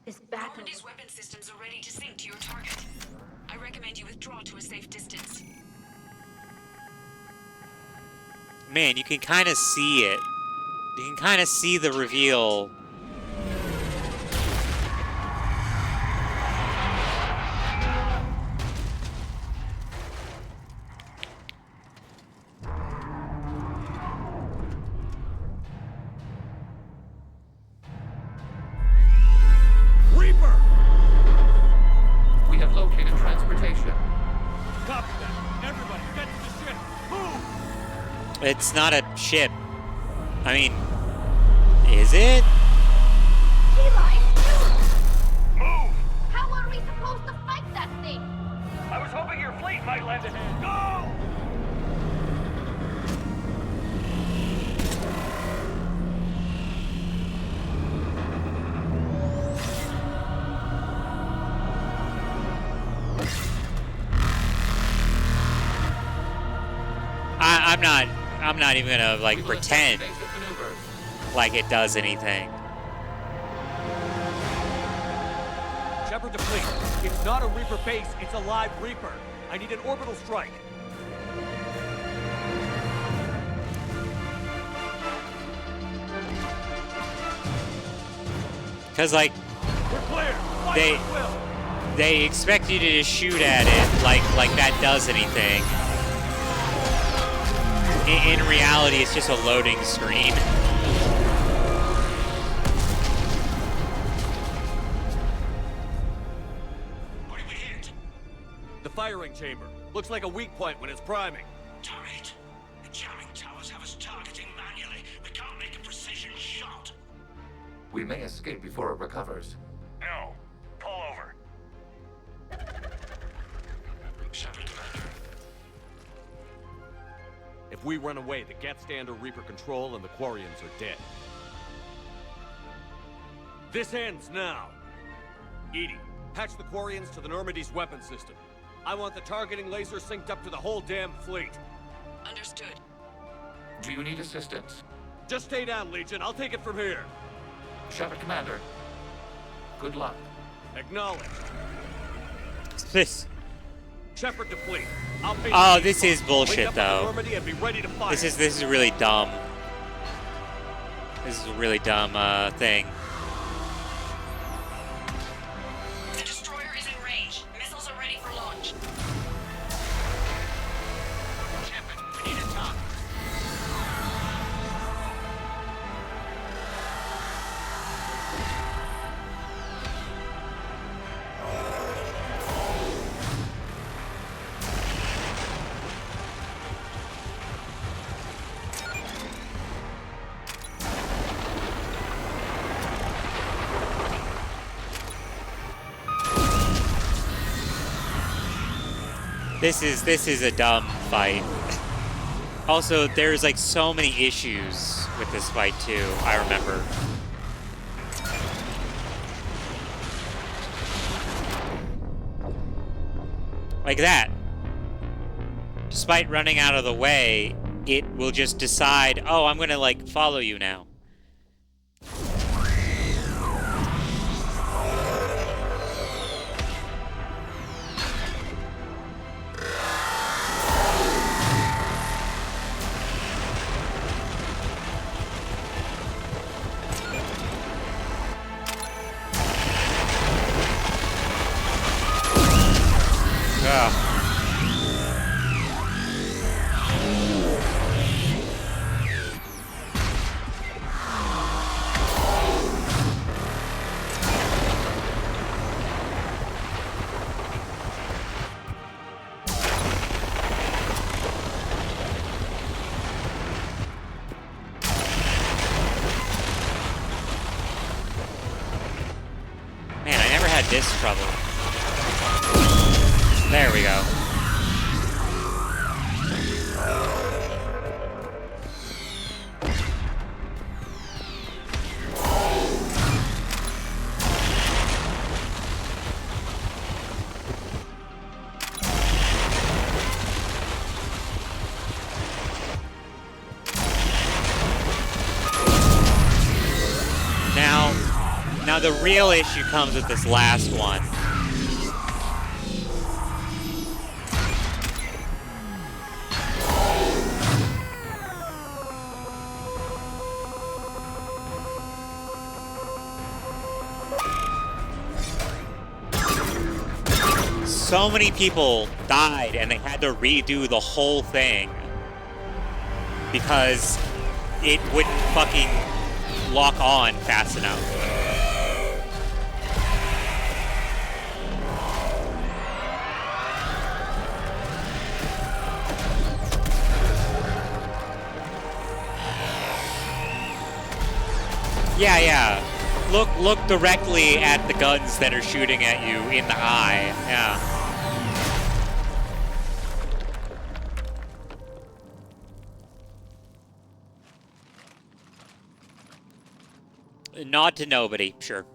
This battle... Normandy's weapon systems are ready to sync to your target. I recommend you withdraw to a safe distance. Man, you can kind of see it. You can kind of see the reveal. Reaper! We have located transportation. Copy that. Everybody, get to the ship. Move! It's not a ship. I mean, is it? Eli! Move! How are we supposed to fight that thing? I was hoping your fleet might lend a hand. Go! I'm not even gonna like pretend like it does anything. Shepard to fleet. It's not a Reaper base, it's a live Reaper. I need an orbital strike. Cause like We're clear. Fire at will. they expect you to just shoot at it like that does anything. In reality, it's just a loading screen. What did we hit? The firing chamber. Looks like a weak point when it's priming. Turret. The jamming towers have us targeting manually. We can't make a precision shot. We may escape before it recovers. No, Shepard, Commander. If we run away, the Geth stay under Reaper control and the Quarians are dead. This ends now. Edie, patch the Quarians to the Normandy's weapon system. I want the targeting laser synced up to the whole damn fleet. Understood. Do you need assistance? Just stay down, Legion. I'll take it from here. Shepard, Commander. Good luck. Acknowledged. This. Shepard to fleet. I'll pay Oh, the this is bullshit, up on though. Normandy and be ready to fire. This is really dumb. This is a really dumb thing. The destroyer is in range. Missiles are ready for launch. Shepard, we need a talk. This is a dumb fight. Also, there's like so many issues with this fight too, I remember. Like that. Despite running out of the way, it will just decide, oh, I'm gonna like follow you now. Man, I never had this trouble. There we go. Now the real issue comes with this last one. So many people died and they had to redo the whole thing because it wouldn't fucking lock on fast enough. Yeah. Look directly at the guns that are shooting at you in the eye. Yeah. Nod to nobody, sure.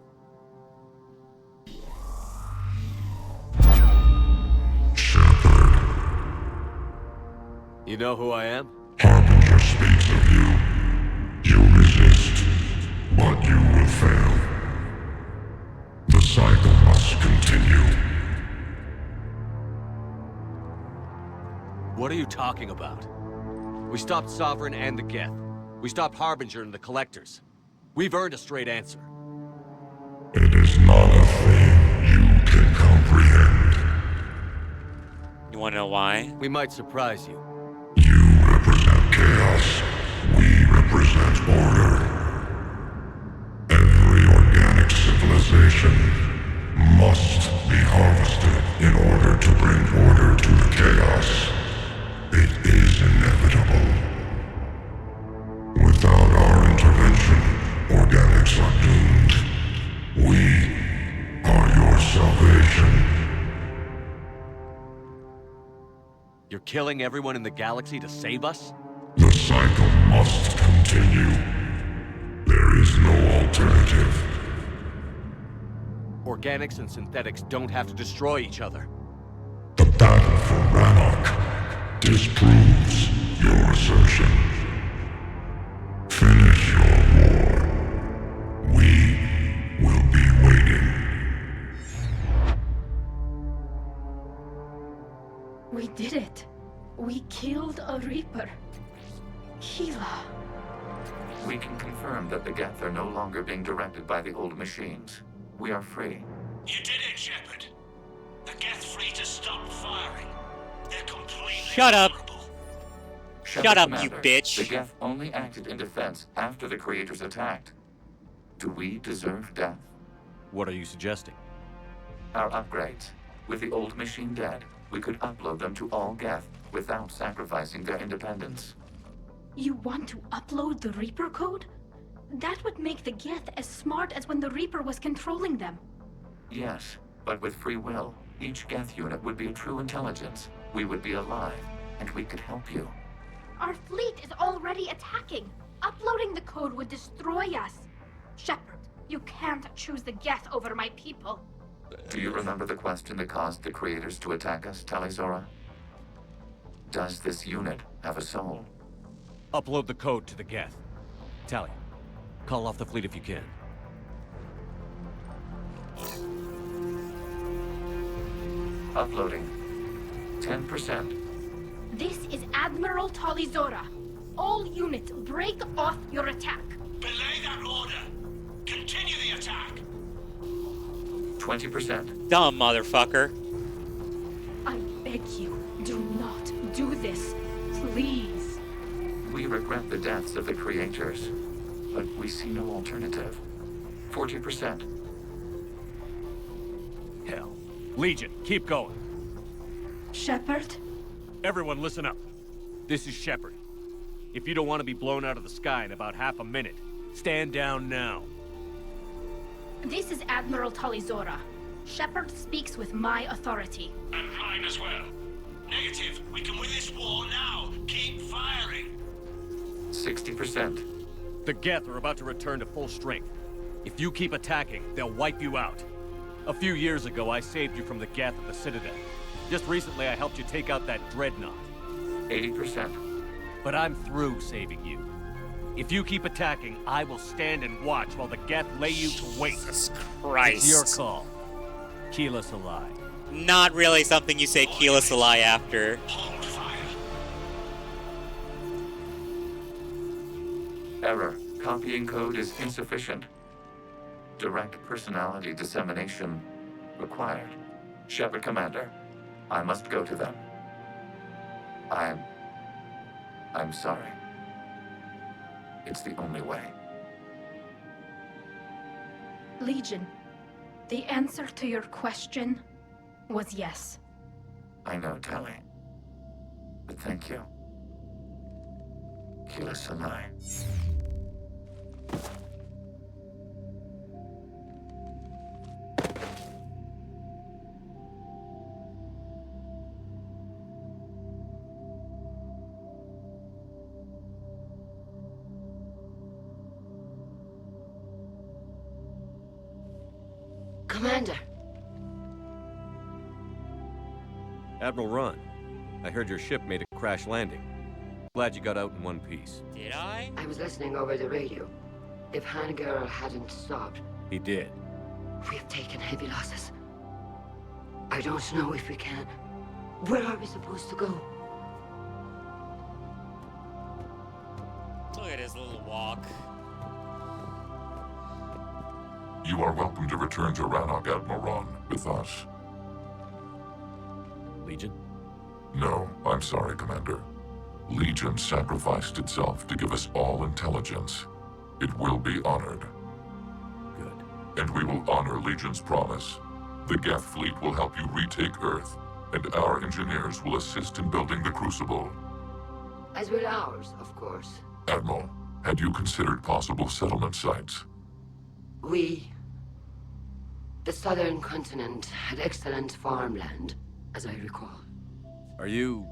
Shepard. You know who I am? Harbinger speaks of you. You resist, but you will fail. The cycle must continue. What are you talking about? We stopped Sovereign and the Geth. We stopped Harbinger and the Collectors. We've earned a straight answer. It is not a thing you can comprehend. You want to know why? We might surprise you. You represent chaos. We represent order. Every organic civilization must be harvested in order to bring order to the chaos. It is inevitable. Without our intervention, organics are doomed. We are your salvation. You're killing everyone in the galaxy to save us? The cycle must continue. There is no alternative. Organics and synthetics don't have to destroy each other. The battle for Rannoch disproves your assertion. Finish your war. We will be waiting. We did it. We killed a Reaper. Keela. We can confirm that the Geth are no longer being directed by the old machines. We are free. You did it, Shepard. The Geth fleet has stopped firing. They're completely Shut up. Shut up, you Commander, bitch. The Geth only acted in defense after the creators attacked. Do we deserve death? What are you suggesting? Our upgrades. With the old machine dead, we could upload them to all Geth without sacrificing their independence. You want to upload the Reaper code? That would make the Geth as smart as when the Reaper was controlling them. Yes, but with free will, each Geth unit would be a true intelligence. We would be alive, and we could help you. Our fleet is already attacking. Uploading the code would destroy us. Shepard, you can't choose the Geth over my people. Do you remember the question that caused the creators to attack us, Talizora? Does this unit have a soul? Upload the code to the Geth. Tally, call off the fleet if you can. Uploading. 10%. This is Admiral Talizora. All units, break off your attack. Belay that order. Continue the attack. 20%. Dumb motherfucker. I beg you, do not do this. Please. We regret the deaths of the creators, but we see no alternative. 40%. Hell. Legion, keep going. Shepard? Everyone listen up. This is Shepard. If you don't want to be blown out of the sky in about half a minute, stand down now. This is Admiral Talizora. Shepard speaks with my authority. And mine as well. Negative. We can win this war now. Keep firing. 60%. The Geth are about to return to full strength. If you keep attacking, they'll wipe you out. A few years ago, I saved you from the Geth at the Citadel. Just recently, I helped you take out that dreadnought. 80%. But I'm through saving you. If you keep attacking, I will stand and watch while the Geth lay you to waste. Jesus Christ. It's your call. Keela Salai. Not really something you say Keela Salai after. Error. Copying code is insufficient. Direct personality dissemination required. Shepard Commander, I must go to them. I'm sorry. It's the only way. Legion, the answer to your question was yes. I know, Tally. But thank you. Keela Salai. Commander. Admiral Ron, I heard your ship made a crash landing. Glad you got out in one piece. Did I? I was listening over the radio. If Hangirl hadn't stopped, He did. we have taken heavy losses. I don't know if we can. Where are we supposed to go? Look at his little walk. You are welcome to return to Rannoch, Admiral Ron, with us. Legion? No, I'm sorry, Commander. Legion sacrificed itself to give us all intelligence. It will be honored. Good. And we will honor Legion's promise. The Geth fleet will help you retake Earth, and our engineers will assist in building the Crucible. As will ours, of course. Admiral, had you considered possible settlement sites? The southern continent had excellent farmland, as I recall. Are you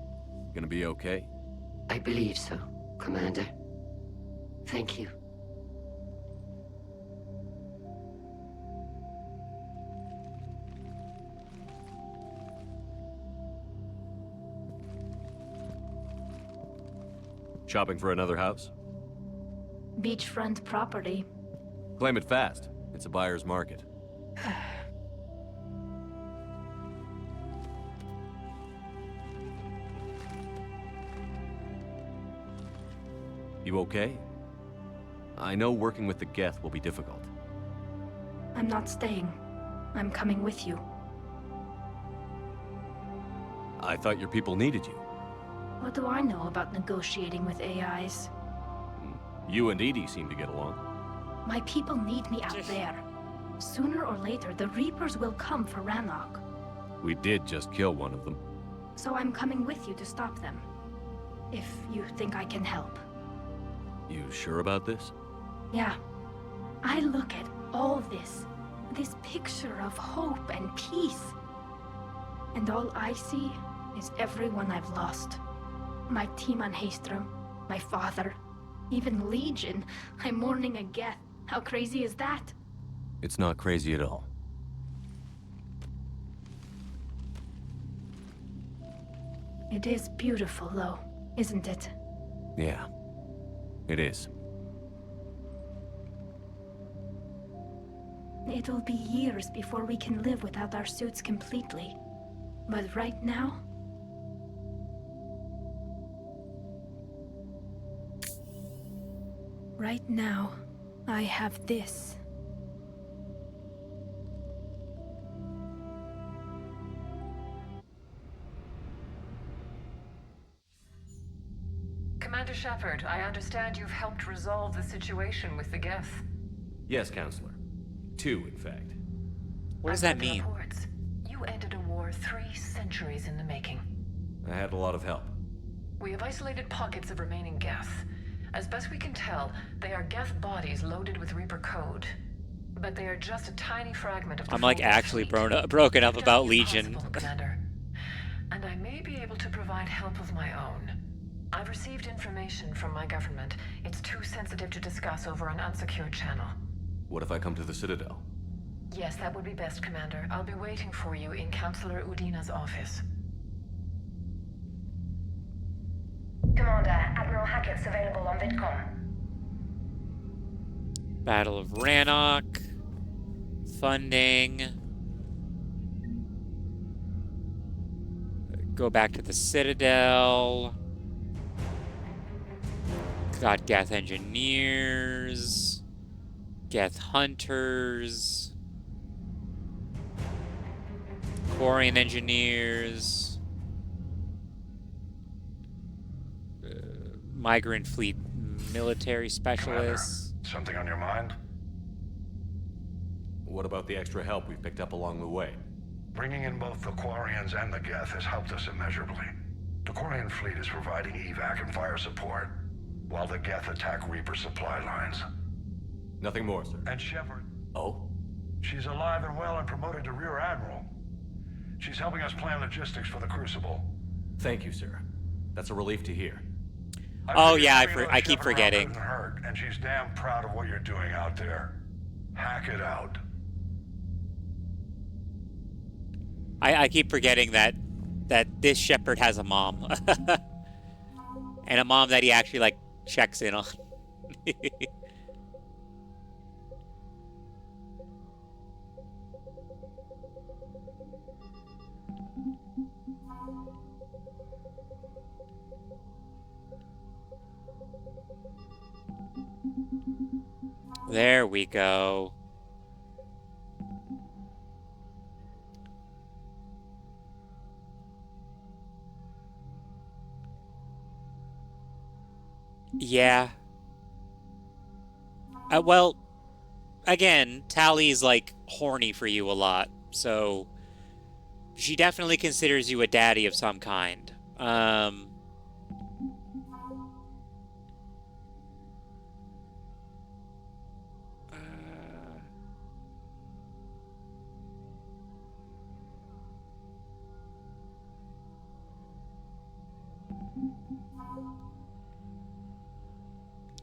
Gonna be okay? I believe so, Commander. Thank you. Shopping for another house? Beachfront property. Claim it fast. It's a buyer's market. You okay? I know working with the Geth will be difficult. I'm not staying. I'm coming with you. I thought your people needed you. What do I know about negotiating with AIs? You and Edie seem to get along. My people need me out there. Sooner or later, the Reapers will come for Rannoch. We did just kill one of them. So I'm coming with you to stop them. If you think I can help. You sure about this? Yeah. I look at all this picture of hope and peace. And all I see is everyone I've lost. My team on Haestrom, my father, even Legion. I'm mourning a Geth. How crazy is that? It's not crazy at all. It is beautiful, though, isn't it? Yeah, it is. It'll be years before we can live without our suits completely. But right now... Right now, I have this. Commander Shepard, I understand you've helped resolve the situation with the Geth. Yes, Counselor. 2, in fact. What does that mean? Reports. You ended a war 3 centuries in the making. I had a lot of help. We have isolated pockets of remaining Geth. As best we can tell, they are Geth bodies loaded with Reaper code. But they are just a tiny fragment of the I'm like actually broken up about Legion. Commander. And I may be able to provide help of my own. I've received information from my government. It's too sensitive to discuss over an unsecured channel. What if I come to the Citadel? Yes, that would be best, Commander. I'll be waiting for you in Counselor Udina's office. Commander, Admiral Hackett's available on VidCom. Battle of Rannoch. Funding. Go back to the Citadel. Got Geth Engineers. Geth Hunters. Quarian Engineers. Migrant Fleet Military Specialists. Commander, something on your mind? What about the extra help we've picked up along the way? Bringing in both the Quarians and the Geth has helped us immeasurably. The Quarian fleet is providing evac and fire support, while the Geth attack Reaper supply lines. Nothing more, sir. And Shepard. Oh? She's alive and well and promoted to Rear Admiral. She's helping us plan logistics for the Crucible. Thank you, sir. That's a relief to hear. Oh yeah, I keep forgetting. Hurt, and she's damn proud of what you're doing out there. Hack it out. I keep forgetting that this Shepard has a mom. And a mom that he actually like checks in on. There we go. Yeah. Well, again, Tally's like horny for you a lot, so she definitely considers you a daddy of some kind.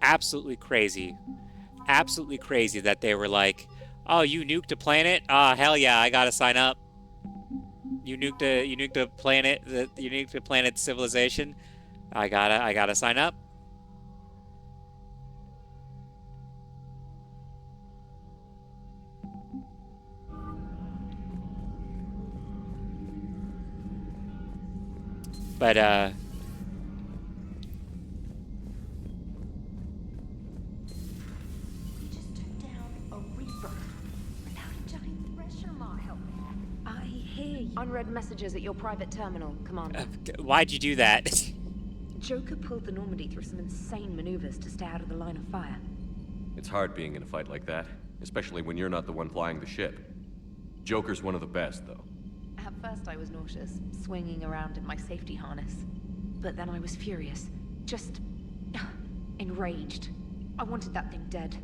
absolutely crazy. Absolutely crazy that they were like, "Oh, you nuked a planet? Ah, hell yeah, I gotta sign up. You nuked a planet, you nuked a planet civilization. I gotta sign up." But Just took down a Reaper without a giant thresher mark helping. I hear you. Unread messages at your private terminal, Commander. why'd you do that? Joker pulled the Normandy through some insane maneuvers to stay out of the line of fire. It's hard being in a fight like that, especially when you're not the one flying the ship. Joker's one of the best, though. At first I was nauseous, swinging around in my safety harness. But then I was furious. Just... enraged. I wanted that thing dead.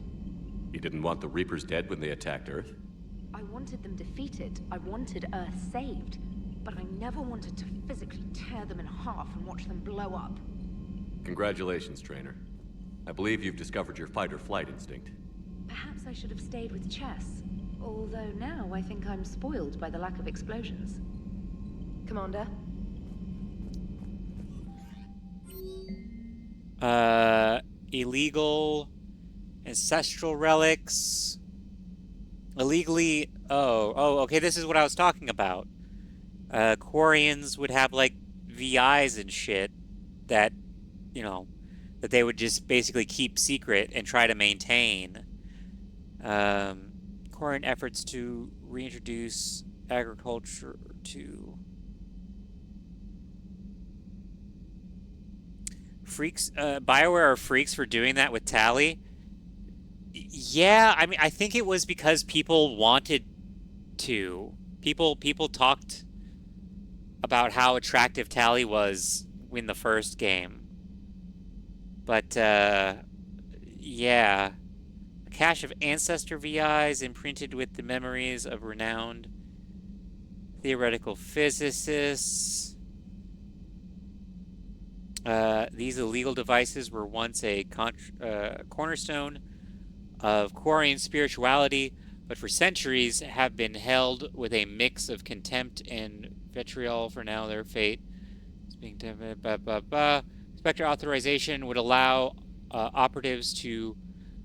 You didn't want the Reapers dead when they attacked Earth? I wanted them defeated. I wanted Earth saved. But I never wanted to physically tear them in half and watch them blow up. Congratulations, Trainer. I believe you've discovered your fight-or-flight instinct. Perhaps I should have stayed with chess. Although now I think I'm spoiled by the lack of explosions. Commander? Illegal ancestral relics. Illegally... Oh, okay, this is what I was talking about. Quarians would have, like, VIs and shit that, you know, that they would just basically keep secret and try to maintain. Quarian efforts to reintroduce agriculture to... Freaks, BioWare are freaks for doing that with Tally. Yeah, I mean, I think it was because people wanted to. People talked about how attractive Tally was in the first game. But, yeah. A cache of ancestor VIs imprinted with the memories of renowned theoretical physicists. These illegal devices were once a cornerstone of Quarian spirituality, but for centuries have been held with a mix of contempt and vitriol. For now, their fate is being... Spectre authorization would allow operatives to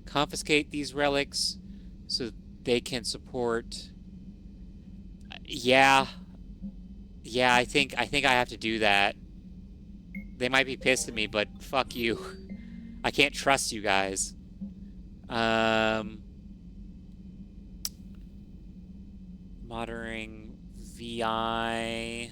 confiscate these relics so they can support... Yeah, I think I have to do that. They might be pissed at me, but fuck you. I can't trust you guys. Monitoring VI.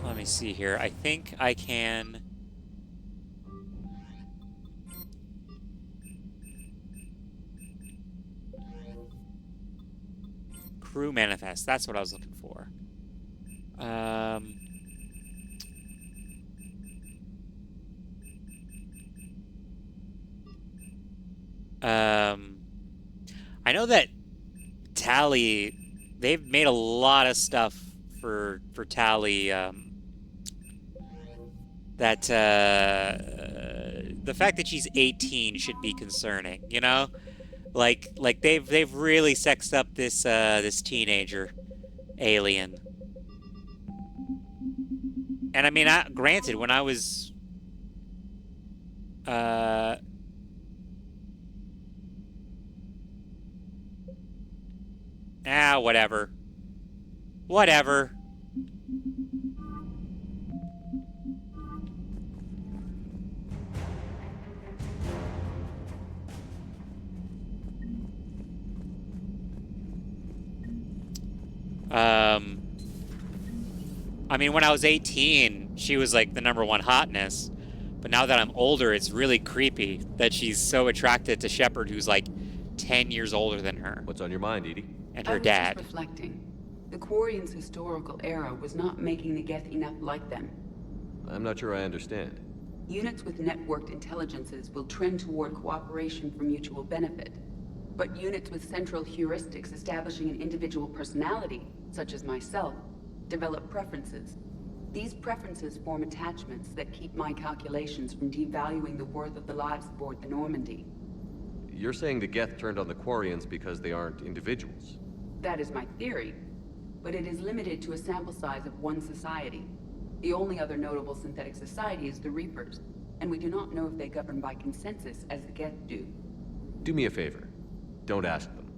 Let me see here. I think I can... Crew manifest. That's what I was looking for. I know that Tally, they've made a lot of stuff for Tally. That the fact that she's 18 should be concerning, you know? Like they've really sexed up this this teenager alien. And I mean, granted, when I was whatever. Whatever. I mean, when I was 18, she was like the #1 hotness. But now that I'm older, it's really creepy that she's so attracted to Shepard, who's like 10 years older than her. What's on your mind, Edie? And I her was dad. just reflecting. The Quarians' historical era was not making the Geth enough like them. I'm not sure I understand. Units with networked intelligences will trend toward cooperation for mutual benefit. But units with central heuristics establishing an individual personality, such as myself, develop preferences. These preferences form attachments that keep my calculations from devaluing the worth of the lives aboard the Normandy. You're saying the Geth turned on the Quarians because they aren't individuals? That is my theory, but it is limited to a sample size of one society. The only other notable synthetic society is the Reapers, and we do not know if they govern by consensus as the Geth do. Do me a favor. Don't ask them.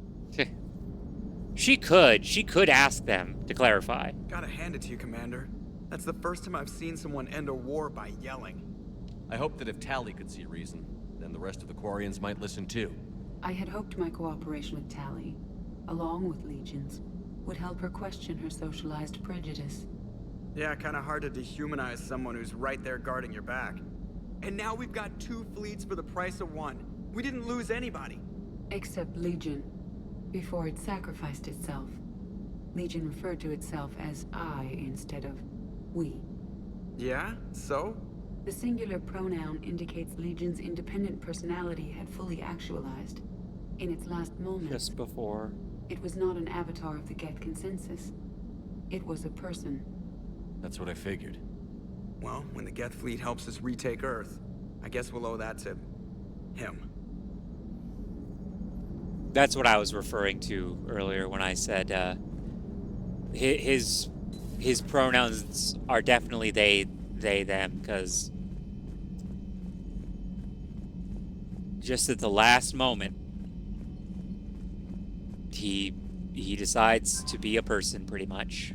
She could ask them to clarify. Gotta hand it to you, Commander. That's the first time I've seen someone end a war by yelling. I hope that if Tali could see reason, then the rest of the Quarians might listen too. I had hoped my cooperation with Tali, along with Legions, would help her question her socialized prejudice. Yeah, kinda hard to dehumanize someone who's right there guarding your back. And now we've got 2 fleets for the price of 1. We didn't lose anybody. Except Legion, before it sacrificed itself. Legion referred to itself as I instead of we. Yeah? So? The singular pronoun indicates Legion's independent personality had fully actualized. In its last moments, Just before. It was not an avatar of the Geth consensus. It was a person. That's what I figured. Well, when the Geth fleet helps us retake Earth, I guess we'll owe that to him. That's what I was referring to earlier when I said his pronouns are definitely they, them, because just at the last moment, he decides to be a person, pretty much.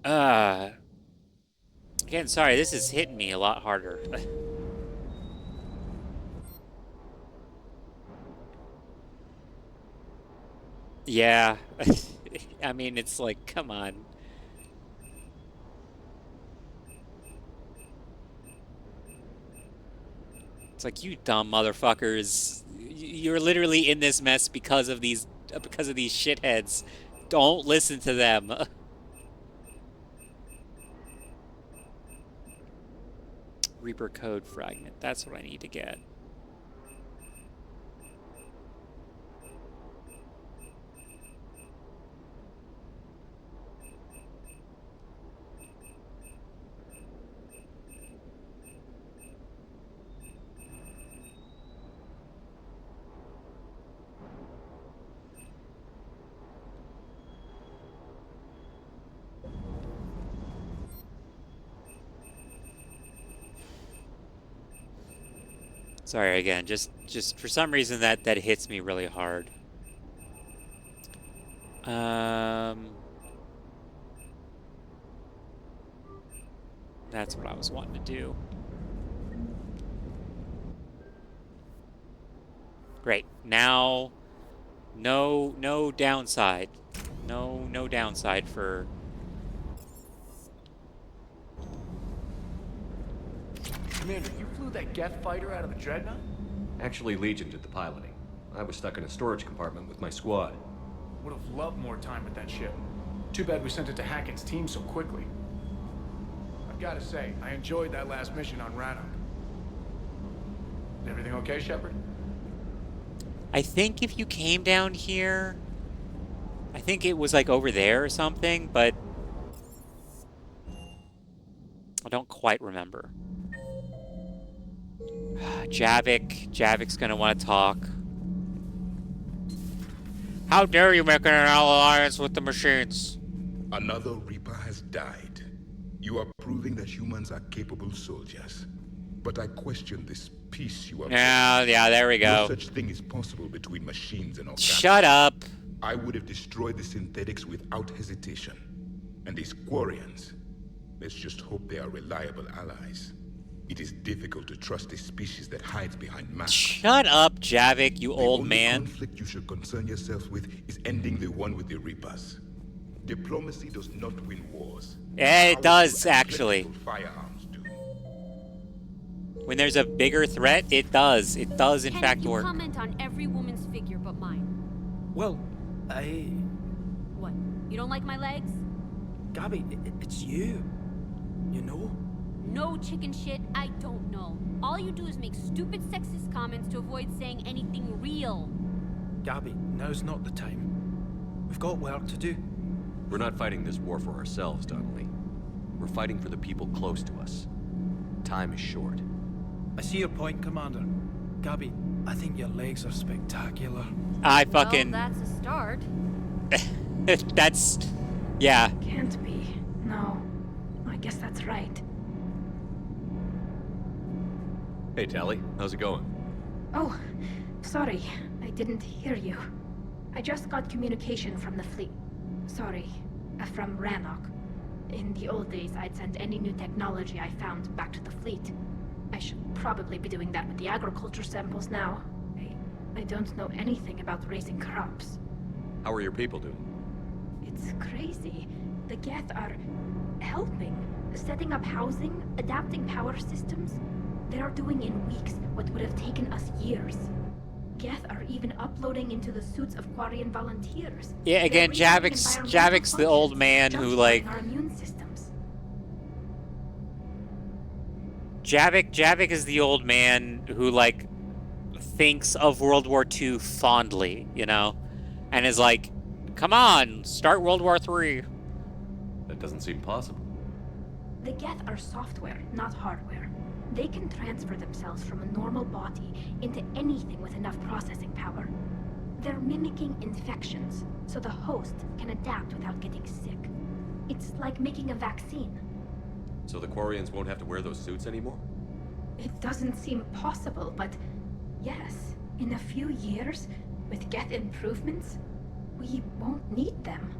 Again, sorry, this is hitting me a lot harder. Yeah. I mean, it's like, come on. It's like, you dumb motherfuckers. You're literally in this mess because of these shitheads. Don't listen to them. Reaper code fragment. That's what I need to get. Sorry again, just for some reason that hits me really hard. That's what I was wanting to do. Great. Now no downside. No downside for Commander, you flew that Geth fighter out of the Dreadnought? Actually, Legion did the piloting. I was stuck in a storage compartment with my squad. Would have loved more time with that ship. Too bad we sent it to Hackett's team so quickly. I've got to say, I enjoyed that last mission on Rannoch. Everything okay, Shepard? I think if you came down here, I think it was like over there or something, but I don't quite remember. Javik's gonna want to talk. How dare you make an alliance with the machines? Another Reaper has died. You are proving that humans are capable soldiers. But I question this peace you are Yeah, there we go. No such thing is possible between machines and organics. Shut up. I would have destroyed the synthetics without hesitation. And these Quarians, let's just hope they are reliable allies. It is difficult to trust a species that hides behind masks. Shut up, Javik, you old man. The only conflict you should concern yourself with is ending the one with the Reapers. Diplomacy does not win wars. It does, actually. Firearms do. When there's a bigger threat, it does. It does, in fact, work. Comment on every woman's figure but mine. Well, What? You don't like my legs? Gabby, it's you. You know? No chicken shit, I don't know. All you do is make stupid sexist comments to avoid saying anything real. Gabby, now's not the time. We've got work to do. We're not fighting this war for ourselves, Donnelly. We're fighting for the people close to us. Time is short. I see your point, Commander. Gabby, I think your legs are spectacular. I fucking... Well, that's a start. That's... Yeah. Can't be. No. I guess that's right. Hey, Tally. How's it going? Oh, sorry. I didn't hear you. I just got communication from the fleet. Sorry. From Rannoch. In the old days, I'd send any new technology I found back to the fleet. I should probably be doing that with the agriculture samples now. I don't know anything about raising crops. How are your people doing? It's crazy. The Geth are helping, setting up housing, adapting power systems. They are doing in weeks what would have taken us years. Geth are even uploading into the suits of Quarian volunteers. Yeah, again, Javik's the old man who, like... Our immune systems. Javik is the old man who, like, thinks of World War II fondly, you know? And is like, come on, start World War III. That doesn't seem possible. The Geth are software, not hardware. They can transfer themselves from a normal body into anything with enough processing power. They're mimicking infections, so the host can adapt without getting sick. It's like making a vaccine. So the Quarians won't have to wear those suits anymore? It doesn't seem possible, but yes, in a few years, with Geth improvements, we won't need them.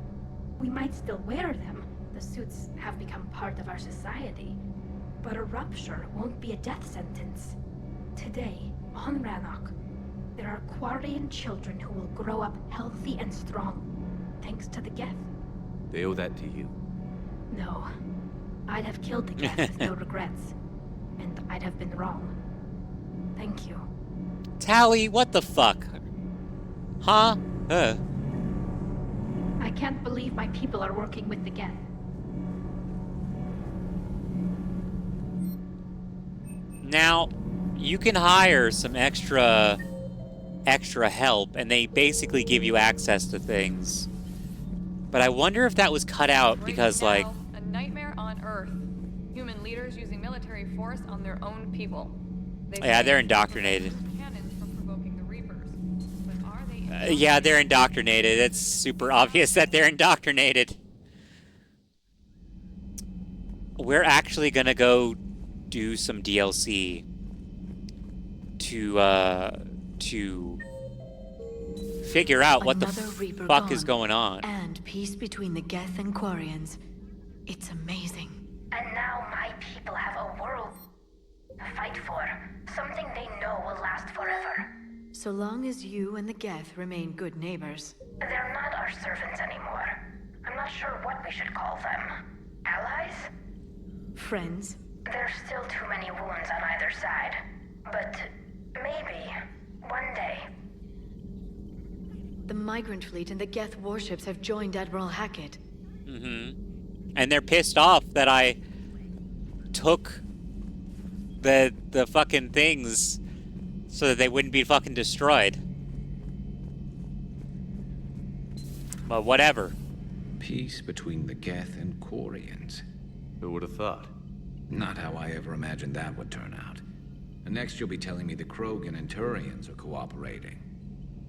We might still wear them. The suits have become part of our society. But a rupture won't be a death sentence. Today, on Rannoch, there are Quarian children who will grow up healthy and strong, thanks to the Geth. They owe that to you. No. I'd have killed the Geth with no regrets. And I'd have been wrong. Thank you. Tally, what the fuck? Huh? I can't believe my people are working with the Geth. Now, you can hire some extra help, and they basically give you access to things. But I wonder if that was cut out because, like... A nightmare on Earth. Human leaders using military force on their own people. Yeah, they're indoctrinated. Yeah, they're indoctrinated. It's super obvious that they're indoctrinated. We're actually gonna go do some DLC to figure out what the fuck is going on. And peace between the Geth and Quarians. It's amazing. And now my people have a world to fight for. Something they know will last forever. So long as you and the Geth remain good neighbors. They're not our servants anymore. I'm not sure what we should call them. Allies? Friends? There's still too many wounds on either side. But maybe one day. The migrant fleet and the Geth warships have joined Admiral Hackett. And they're pissed off that I took the fucking things so that they wouldn't be fucking destroyed. But whatever. Peace between the Geth and Quarians. Who would have thought? Not how I ever imagined that would turn out. And next you'll be telling me the Krogan and Turians are cooperating.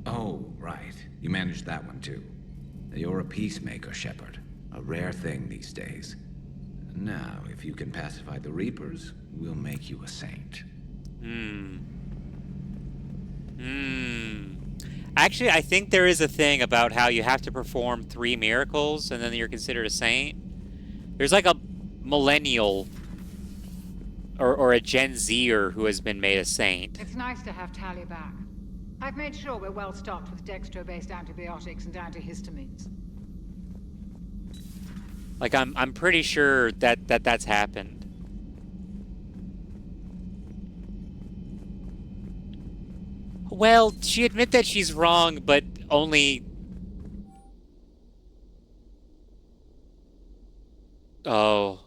Oh, right. You managed that one too. You're a peacemaker, Shepard. A rare thing these days. Now, if you can pacify the Reapers, we'll make you a saint. Actually, I think there is a thing about how you have to perform 3 miracles and then you're considered a saint. There's like a millennial or a Gen Zer who has been made a saint. It's nice to have Tally back. I've made sure we're well stocked with dextro-based antibiotics and antihistamines. Like I'm pretty sure that's happened. Well, she admit that she's wrong, but only... Oh.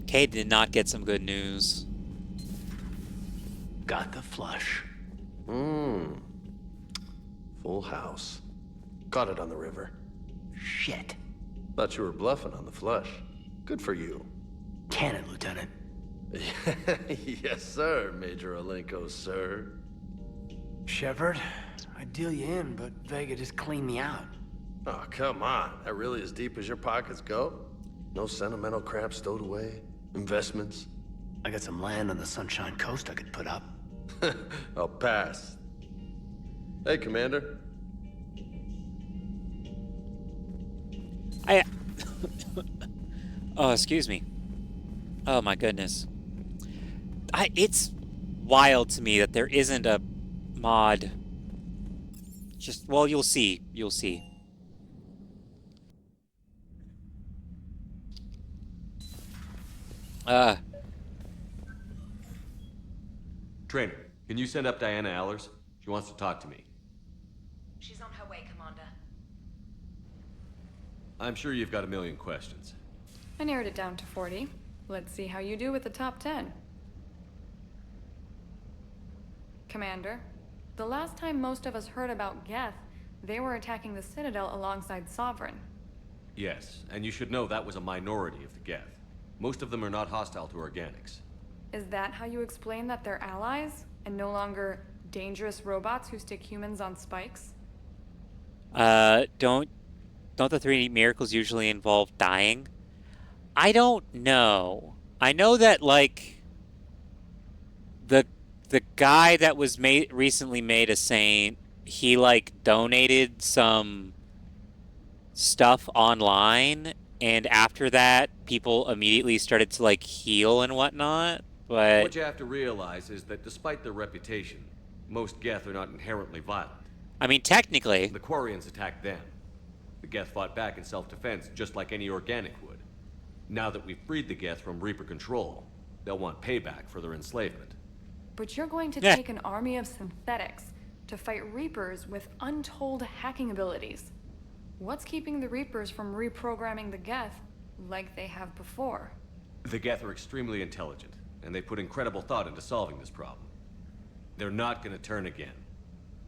Kay did not get some good news. Got the flush. Full house. Caught it on the river. Shit. Thought you were bluffing on the flush. Good for you. Cannon, Lieutenant. Yes, sir, Major Olenko, sir. Shepard, I'd deal you in, but Vega just cleaned me out. Oh, come on. That really as deep as your pockets go? No sentimental crap stowed away? Investments? I got some land on the Sunshine Coast I could put up. I'll pass. Hey, Commander. Oh, excuse me. Oh my goodness. It's wild to me that there isn't a mod. Well, you'll see. You'll see. Trainer, can you send up Diana Allers? She wants to talk to me. She's on her way, Commander. I'm sure you've got a million questions. I narrowed it down to 40. Let's see how you do with the top 10. Commander, the last time most of us heard about Geth, they were attacking the Citadel alongside Sovereign. Yes, and you should know that was a minority of the Geth. Most of them are not hostile to organics. Is that how you explain that they're allies, and no longer dangerous robots who stick humans on spikes? Don't the 3 miracles usually involve dying? I don't know. I know that, like, the guy that was recently made a saint, he, like, donated some stuff online, and after that, people immediately started to, like, heal and whatnot, but... What you have to realize is that despite their reputation, most Geth are not inherently violent. I mean, technically... The Quarians attacked them. The Geth fought back in self-defense, just like any organic would. Now that we've freed the Geth from Reaper control, they'll want payback for their enslavement. But you're going to take an army of synthetics to fight Reapers with untold hacking abilities. What's keeping the Reapers from reprogramming the Geth like they have before? The Geth are extremely intelligent, and they put incredible thought into solving this problem. They're not gonna turn again.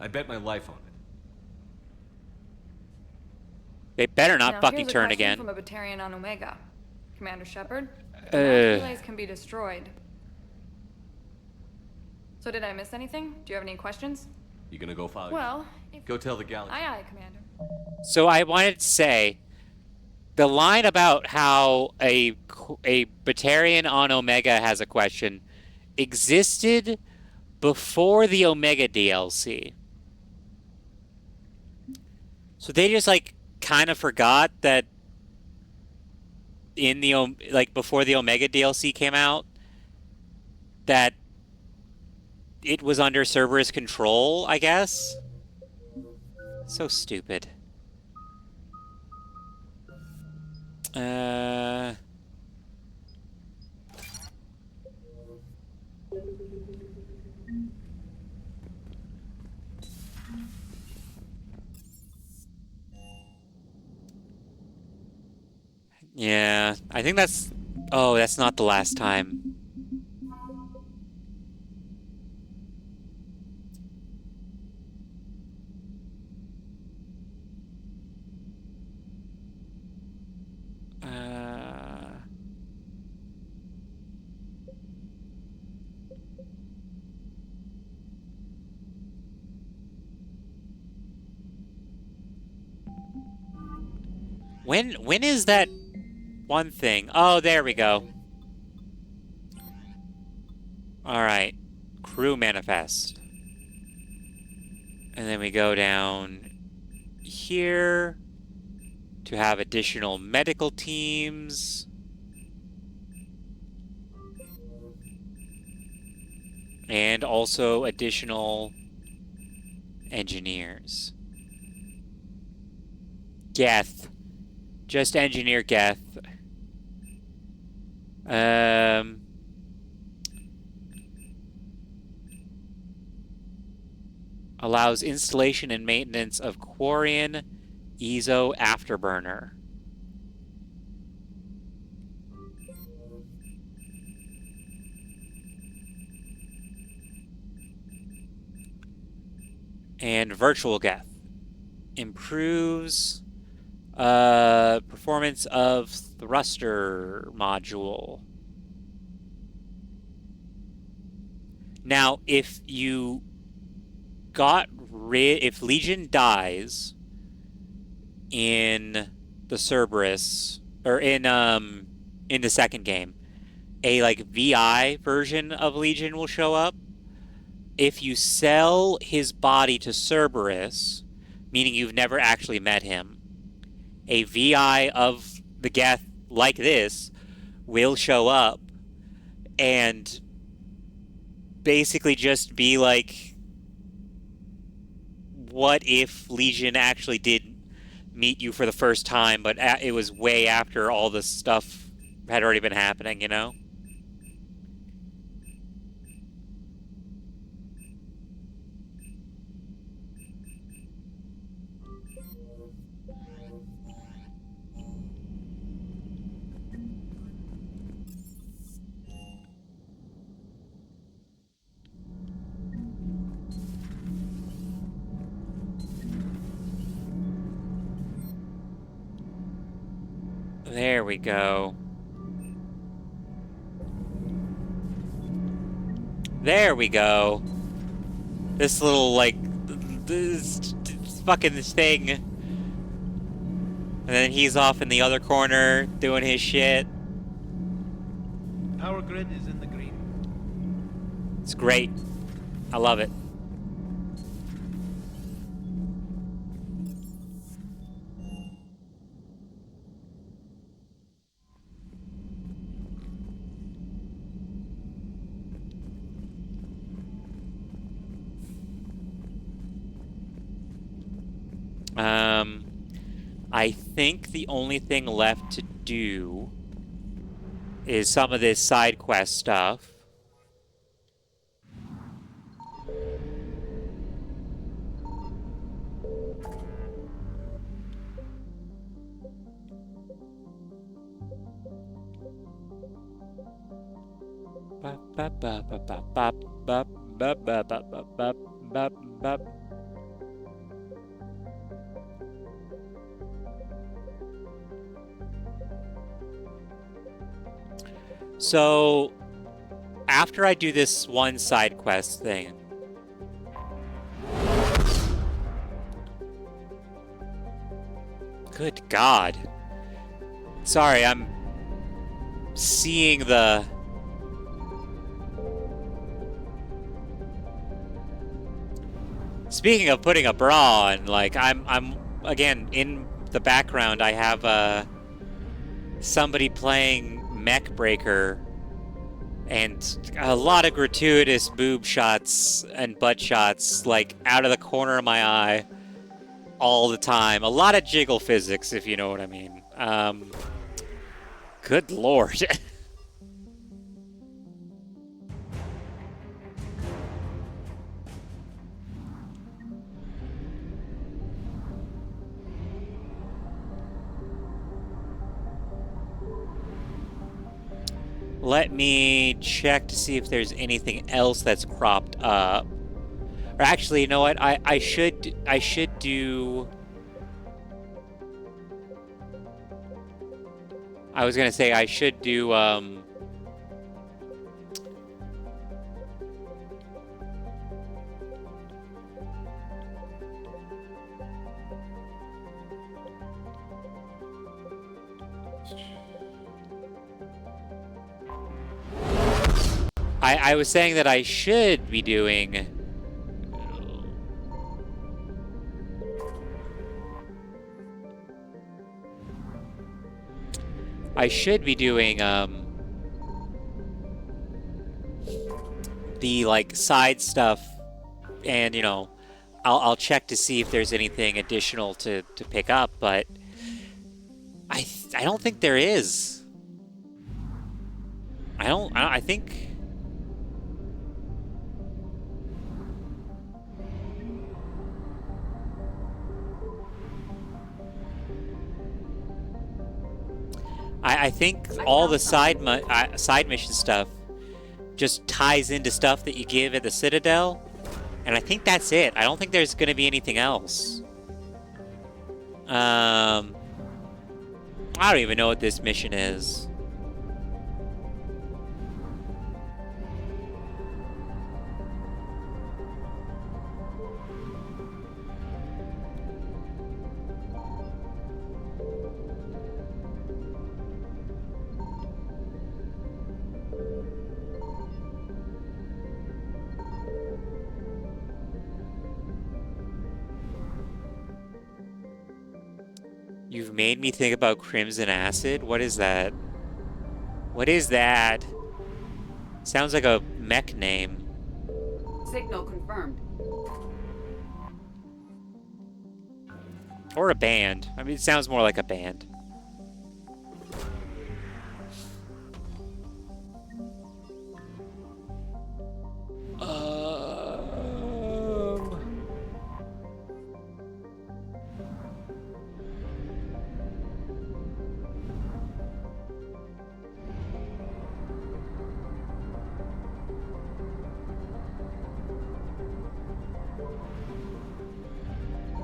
I bet my life on it. They better not fucking turn again. From a Batarian on Omega. Commander Shepard, relays can be destroyed. So did I miss anything? Do you have any questions? You gonna go file? Well, go tell the galaxy. Aye, aye, Commander. So I wanted to say, the line about how a Batarian on Omega has a question existed before the Omega DLC. So they just, like, kind of forgot that in the, like, before the Omega DLC came out, that it was under Cerberus control, I guess? So stupid. Yeah, I think that's... Oh, that's not the last time. When is that one thing? Oh, there we go. Alright. Crew manifest. And then we go down here to have additional medical teams. And also additional engineers. Geth. Just engineer Geth. Allows installation and maintenance of Quarian Ezo Afterburner. And virtual Geth. Improves performance of thruster module. Now, if you if Legion dies in the Cerberus, or in the second game, a like VI version of Legion will show up. If you sell his body to Cerberus, meaning you've never actually met him, a VI of the Geth like this will show up and basically just be like, what if Legion actually did meet you for the first time, but it was way after all this stuff had already been happening, you know? There we go. There we go. This little, like, this fucking thing. And then he's off in the other corner doing his shit. Power grid is in the green. It's great. I love it. I think the only thing left to do is some of this side quest stuff. So, after I do this one side quest thing, good God. Sorry, I'm seeing the... Speaking of putting a bra on, like, I'm again, in the background, I have somebody playing Mech Breaker, and a lot of gratuitous boob shots and butt shots, like, out of the corner of my eye all the time. A lot of jiggle physics, if you know what I mean. Good Lord. Let me check to see if there's anything else that's cropped up. Or actually, you know what? I should do... I was gonna say I should do I was saying that I should be doing... I should be doing, the, like, side stuff, and, you know, I'll check to see if there's anything additional to pick up, but I don't think there is. I think... I think all the side mission stuff just ties into stuff that you give at the Citadel. And I think that's it. I don't think there's going to be anything else. I don't even know what this mission is. You've made me think about Crimson Acid? What is that? What is that? Sounds like a mech name. Signal confirmed. Or a band. I mean, it sounds more like a band.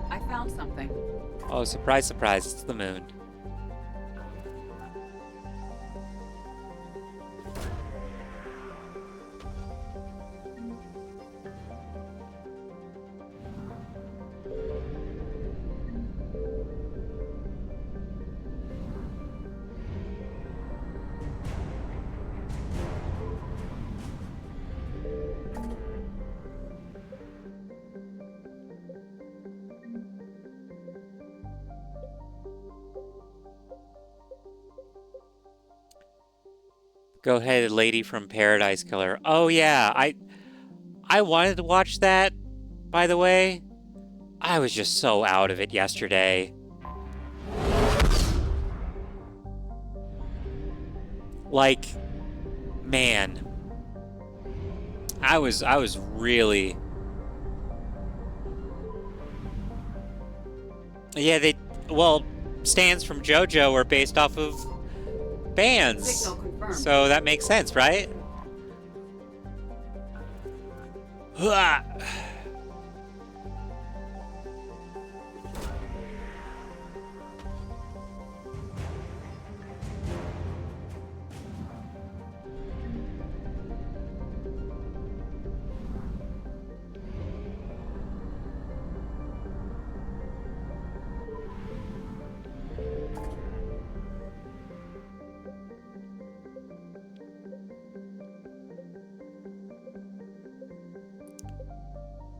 I found something. Oh, surprise, surprise, it's the moon. Go ahead, Lady from Paradise Killer. Oh yeah, I wanted to watch that, by the way. I was just so out of it yesterday. Like, man. I was really... Yeah, well, stands from JoJo are based off of bands. So that makes sense, right?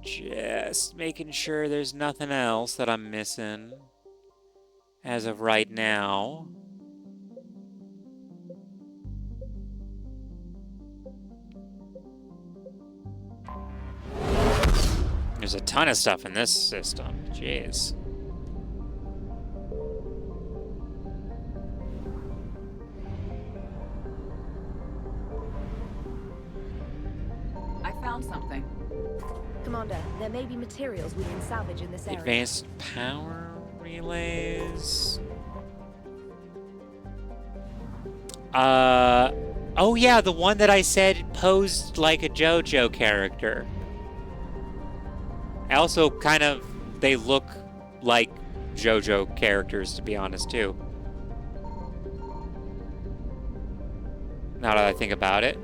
Just making sure there's nothing else that I'm missing as of right now. There's a ton of stuff in this system. Jeez. I found something. Commander, there may be materials we can salvage in this area. Advanced power relays. Oh yeah, the one that I said posed like a JoJo character. Also, kind of, they look like JoJo characters, to be honest, too. Now that I think about it.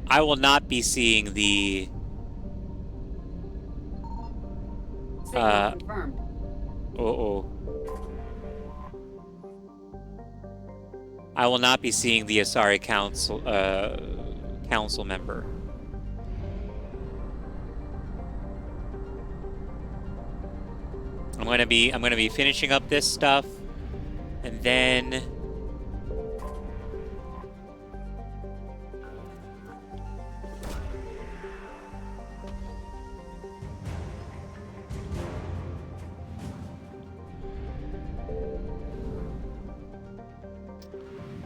I will not be seeing the confirmed. I will not be seeing the Asari council council member. I'm gonna be finishing up this stuff, and then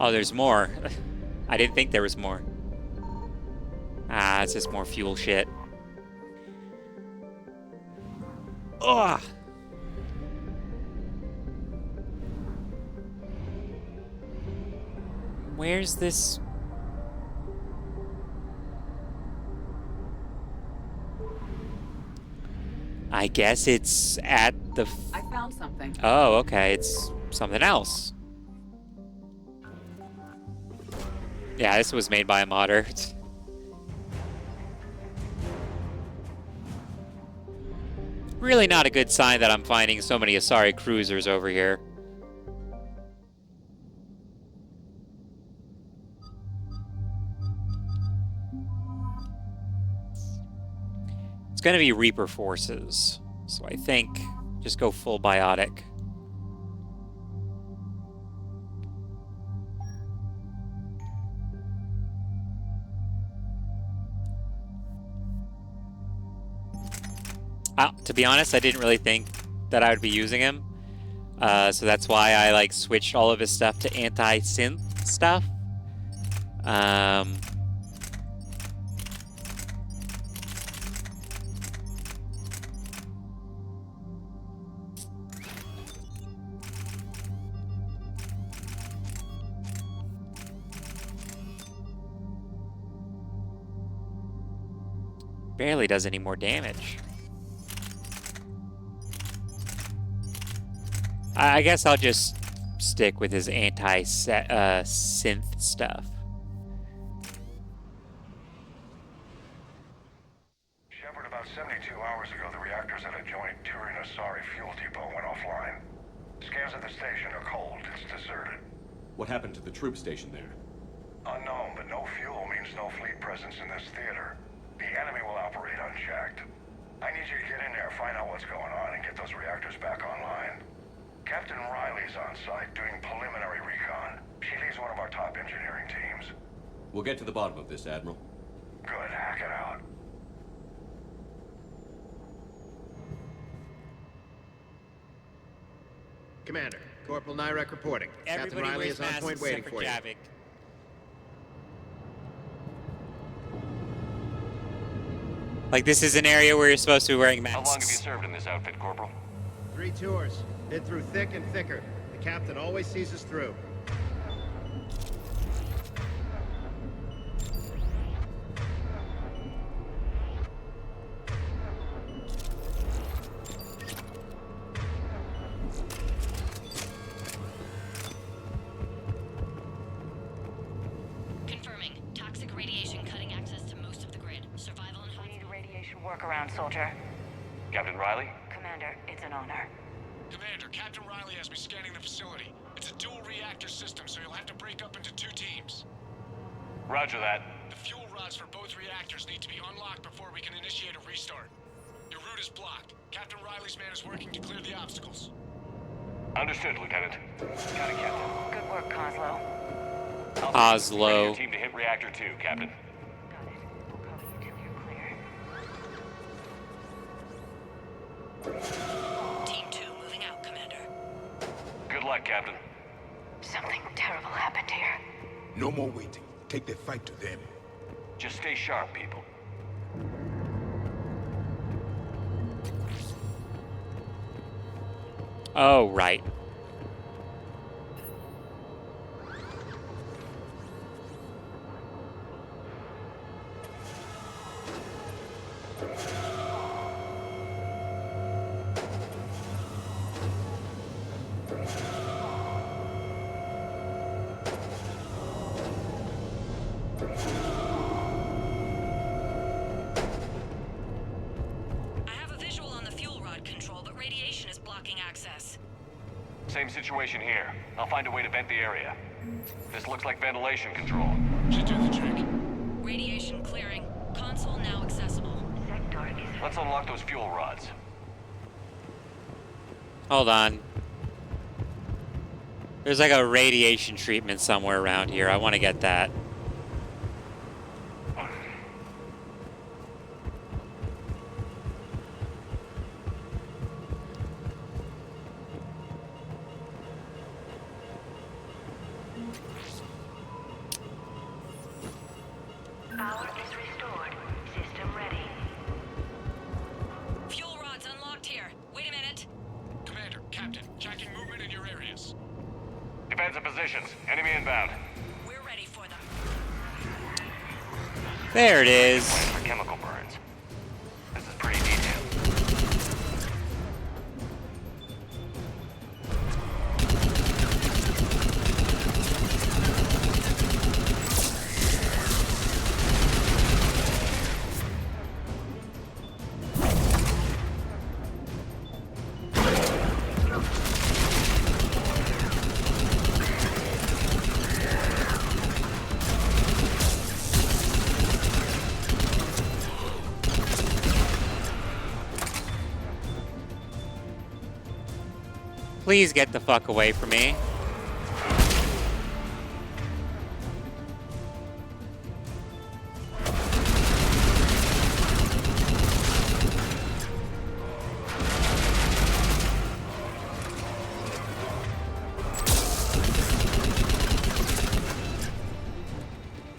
Oh, there's more. I didn't think there was more. Ah, it's just more fuel shit. Ugh! Where's this? I guess it's at the... I found something. Oh, okay. It's something else. Yeah, this was made by a modder. Really not a good sign that I'm finding so many Asari cruisers over here. It's gonna be Reaper forces, so I think just go full biotic. To be honest, I didn't really think that I would be using him, so that's why I like switched all of his stuff to anti-synth stuff. Barely does any more damage. I guess I'll just stick with his anti-synth stuff. Shepard, about 72 hours ago, the reactors at a joint Turin-Asari fuel depot went offline. Scans at the station are cold. It's deserted. What happened to the troop station there? Unknown, but no fuel means no fleet presence in this theater. The enemy will operate unchecked. I need you to get in there, find out what's going on, and get those reactors back online. Captain Riley's on site doing preliminary recon. She leads one of our top engineering teams. We'll get to the bottom of this, Admiral. Good, hack it out. Commander, Corporal Nyrek reporting. Captain Riley is on point waiting for you. Like, this is an area where you're supposed to be wearing masks. How long have you served in this outfit, Corporal? 3 tours. Been through thick and thicker. The captain always sees us through. Confirming. Toxic radiation cutting access to most of the grid. Survival and high... We need a radiation workaround, soldier. Captain Riley? Commander, it's an honor. Commander, Captain Riley has me scanning the facility. It's a dual reactor system, so you'll have to break up into 2 teams. Roger that. The fuel rods for both reactors need to be unlocked before we can initiate a restart. Your route is blocked. Captain Riley's man is working to clear the obstacles. Understood, Lieutenant. Got it, Captain. Good work, Coslow. Oslo. Your team to hit reactor 2, Captain. Got it. We'll cover you till you're clear. Team 2 moving out, Commander. Good luck, Captain. Something terrible happened here. No more waiting. Take the fight to them. Just stay sharp, people. Oh, right. I have a visual on the fuel rod control, but radiation is blocking access. Same situation here. I'll find a way to vent the area. This looks like ventilation control. Should do the trick. Radiation clearing. Console now accessible. Sector is... Let's unlock those fuel rods. Hold on. There's like a radiation treatment somewhere around here. I want to get that. positions. Enemy inbound. We're ready for them. There it is. Plan for chemical burns. This is pretty detailed. Please get the fuck away from me.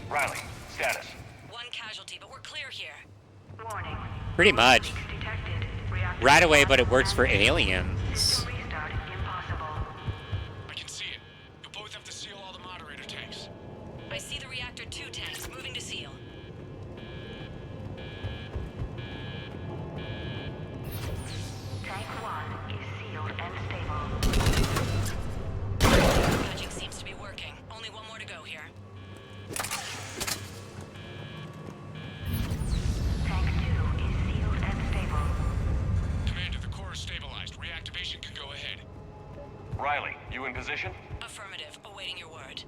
Riley, status. One casualty, but we're clear here. Warning. Pretty much. Detected. Reactor Right away, but it works for aliens. restart impossible. I can see it. You'll both have to seal all the moderator tanks. I see the reactor 2 tanks moving to seal. Tank 1 is sealed and stable. Magic seems to be working. Only one more to go here. Tank 2 is sealed and stable. Commander, the core is stabilized. Reactivation can go ahead. Riley, you in position? Affirmative. Awaiting your word.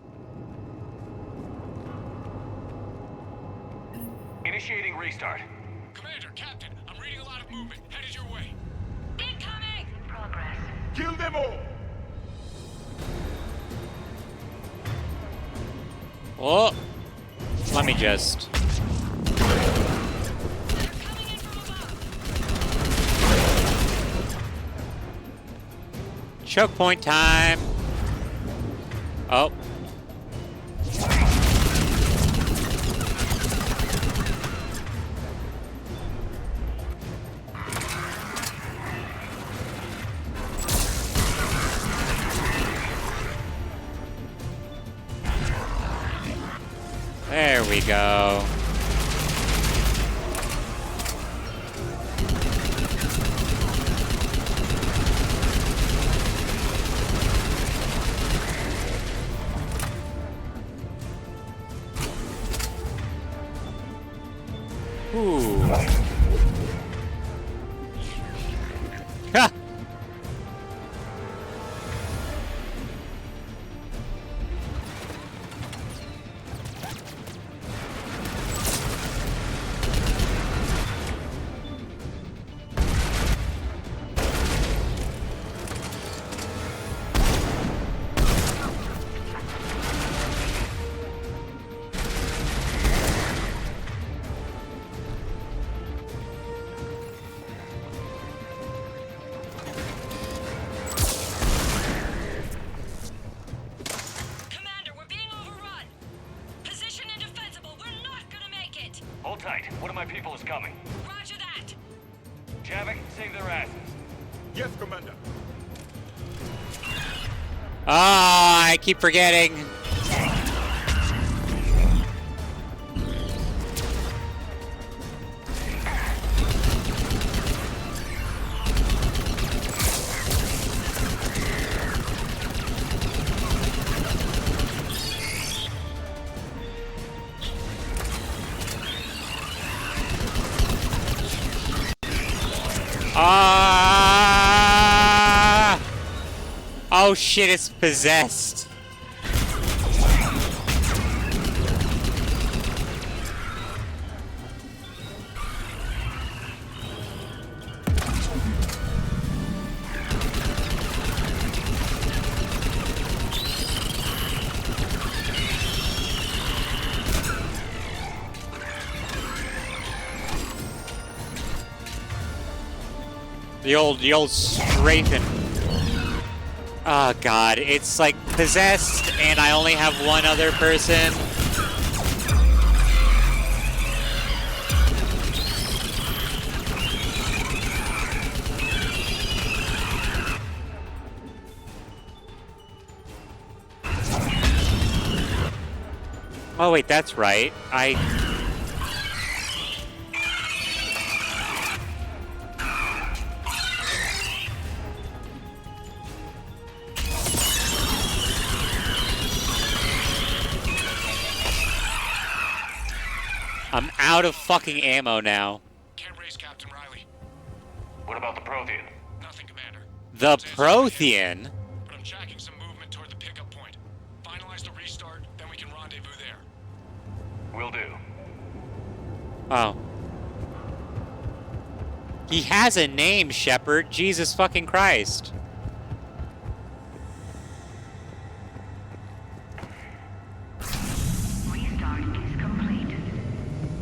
Initiating restart. Commander, Captain, I'm reading a lot of movement. Headed your way. Incoming! Progress. Kill them all! Oh, let me just. Choke point time. Oh. There we go. Ooh. Ha! Commander, we're being overrun. Position indefensible. We're not gonna make it. Hold tight. One of my people is coming. Roger that. Javik, save their asses. Yes, Commander. Ah, I keep forgetting. Ah! Oh shit, it's possessed. The old strafing. Oh god, it's like possessed and I only have one other person. Oh, wait, that's right. I'm out of fucking ammo now. Can't raise Captain Riley. What about the Prothean? Nothing, Commander. The Prothean? But I'm tracking some movement toward the pickup point. Finalize the restart, then we can rendezvous there. Will do. Oh. He has a name, Shepard. Jesus fucking Christ. Restart is complete.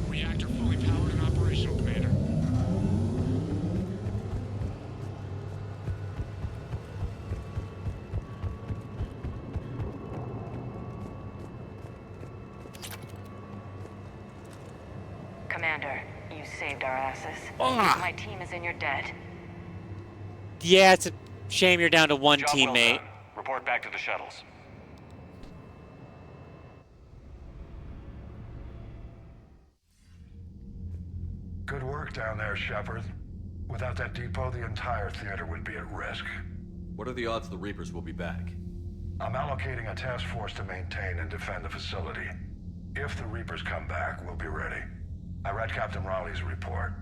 Reactor fully powered and operational, Commander. Commander, you saved our asses. My team is in your debt. Yeah, it's a shame you're down to one Job teammate. well done. Report back to the shuttles. Good work down there, Shepard. Without that depot, the entire theater would be at risk. What are the odds the Reapers will be back? I'm allocating a task force to maintain and defend the facility. If the Reapers come back, we'll be ready. I read Captain Raleigh's report.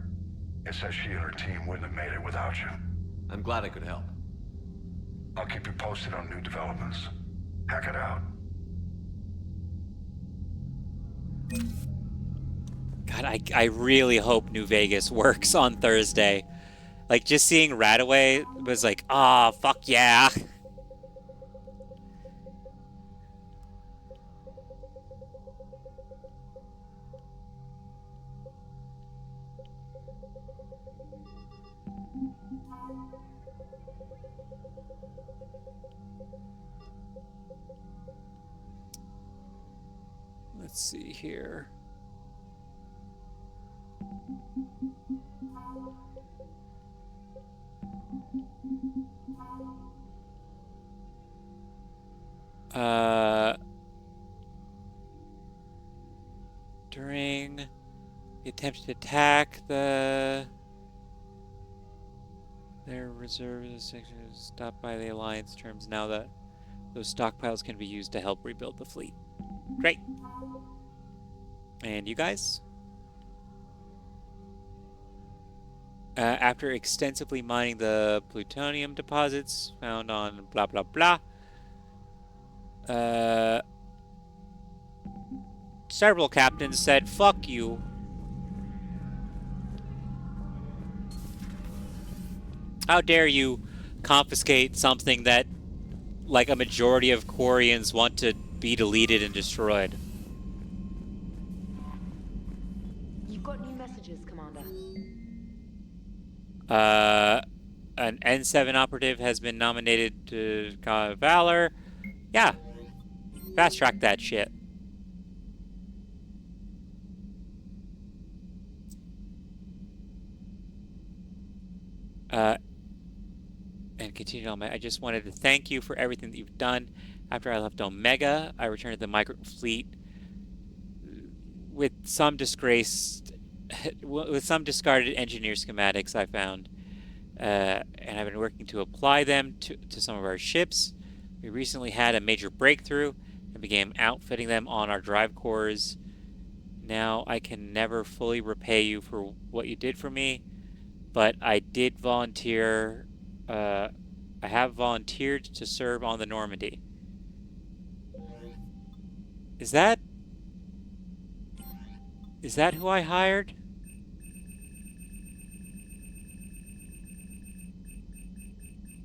It says she and her team wouldn't have made it without you. I'm glad I could help. I'll keep you posted on new developments. Hack it out. God, I really hope New Vegas works on Thursday. Like, just seeing Radaway was like, ah, fuck yeah. Let's see here. During the attempted attack, their reserves stopped by the Alliance terms. Now that those stockpiles can be used to help rebuild the fleet. Great. And you guys? After extensively mining the plutonium deposits found on blah blah blah, several captains said, fuck you. How dare you confiscate something that, like, a majority of Quarians want to be deleted and destroyed? You've got new messages, Commander. An N7 operative has been nominated to Valor. Yeah. Fast track that shit. And continue on. I just wanted to thank you for everything that you've done. After I left Omega, I returned to the migrant fleet with some disgraced, with some discarded engineer schematics I found, and I've been working to apply them to some of our ships. We recently had a major breakthrough and began outfitting them on our drive cores. Now I can never fully repay you for what you did for me, but I did volunteer. I have volunteered to serve on the Normandy. Is that who I hired?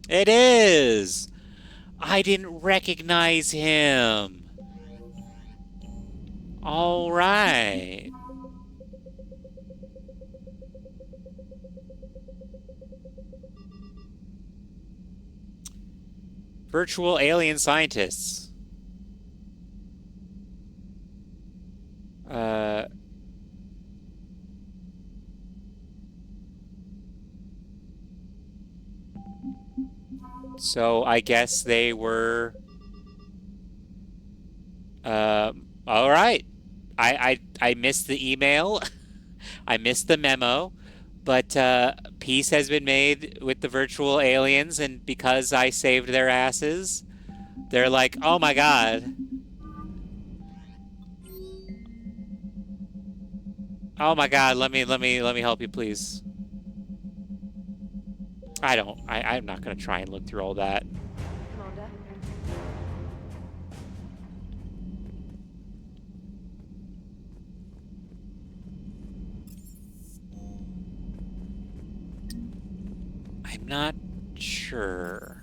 It is! I didn't recognize him. All right. Virtual alien scientists. So I guess they were, all right. I missed the email. I missed the memo, but peace has been made with the virtual aliens, and because I saved their asses, they're like, "Oh my God. Oh my God, let me help you, please." I'm not gonna try and look through all that. Commander. I'm not sure.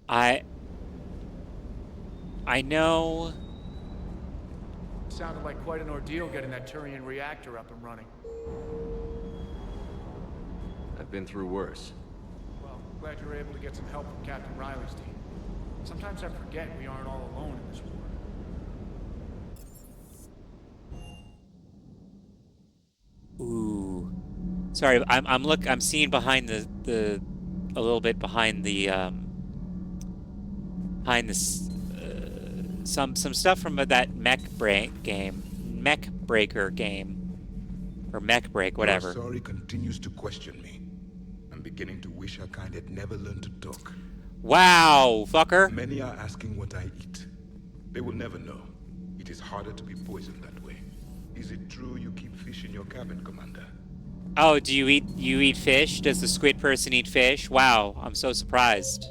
I know. Sounded like quite an ordeal getting that Turian reactor up and running. I've been through worse. Well, glad you were able to get some help from Captain Riley's team. Sometimes I forget we aren't all alone in this war. Ooh. Sorry, I'm seeing behind the a little bit behind the some stuff from that Mech Breaker game, or Mech Break, whatever. Your sorry continues to question me. I'm beginning to wish our kind had never learned to talk. Wow, fucker. Many are asking what I eat. They will never know. It is harder to be poisoned that way. Is it true you keep fish in your cabin, Commander? Oh, do you eat fish? Does the squid person eat fish? Wow, I'm so surprised.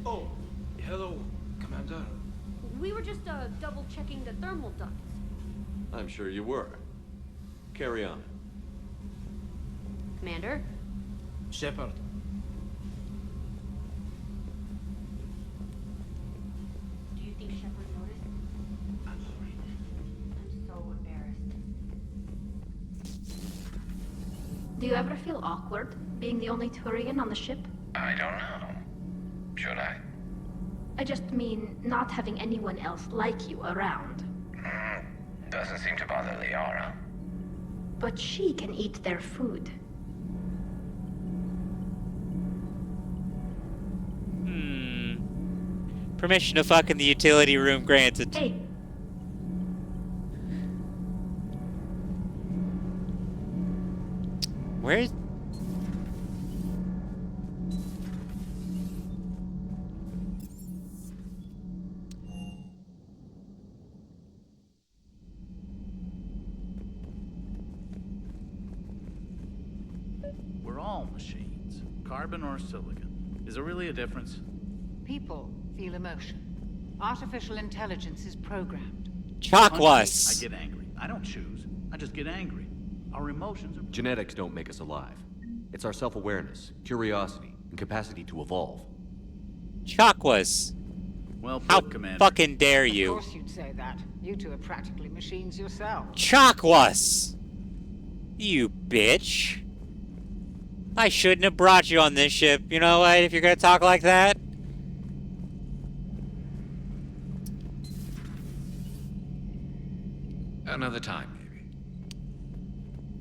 Oh, hello, Commander. We were just double checking the thermal ducts. I'm sure you were. Carry on. Commander? Shepard. Do you think Shepard noticed? I'm sorry. I'm so embarrassed. Do you ever feel awkward being the only Turian on the ship? I don't know. Should I? I just mean not having anyone else like you around. Doesn't seem to bother Liara. But she can eat their food. Permission to fuck in the utility room granted. Hey. Where's... We're all machines. Carbon or silicon. Is there really a difference? People feel emotion. Artificial intelligence is programmed. Chakwas. I get angry. I don't choose. I just get angry. Our emotions are... Genetics don't make us alive. It's our self-awareness, curiosity, and capacity to evolve. Chakwas. Well put, How Commander. fucking dare you? Of course you'd say that. You two are practically machines yourself. Chakwas! You bitch. I shouldn't have brought you on this ship. You know what? If you're gonna talk like that. Another time, maybe.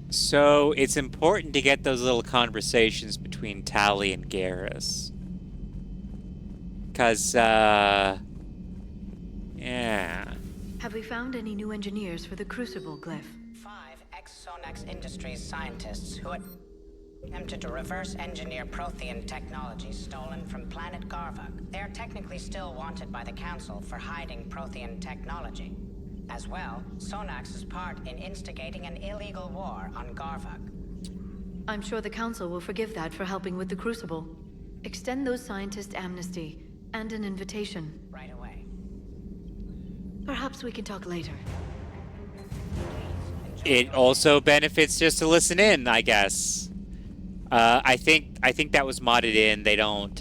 So, it's important to get those little conversations between Tali and Garrus. Because, yeah. Have we found any new engineers for the Crucible glyph? 5 ex-Sonax Industries scientists who attempted to reverse engineer Prothean technology stolen from planet Garvug. They are technically still wanted by the Council for hiding Prothean technology. As well, Sonax's part in instigating an illegal war on Garvug. I'm sure the Council will forgive that for helping with the Crucible. Extend those scientists amnesty and an invitation. Right away. Perhaps we can talk later. It also benefits just to listen in, I guess. I think that was modded in. They don't,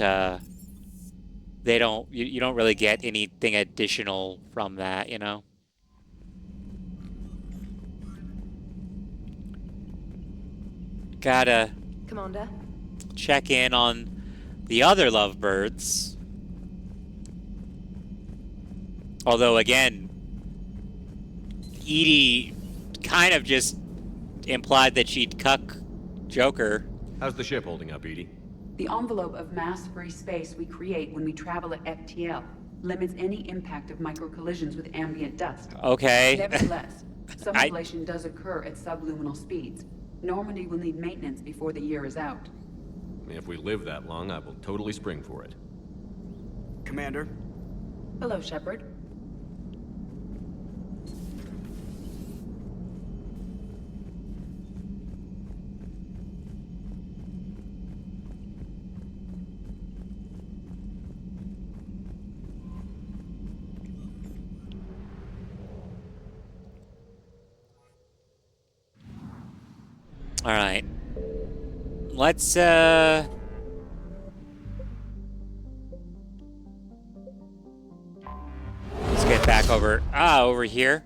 you don't really get anything additional from that, you know? Gotta Commander. check in on the other lovebirds. Although, again, Edie kind of just implied that she'd cuck Joker. How's the ship holding up, Edie? The envelope of mass-free space we create when we travel at FTL limits any impact of micro-collisions with ambient dust. Okay. Nevertheless, some ablation does occur at subluminal speeds. Normandy will need maintenance before the year is out. If we live that long, I will totally spring for it. Commander. Hello, Shepard. All right. Let's get back over here.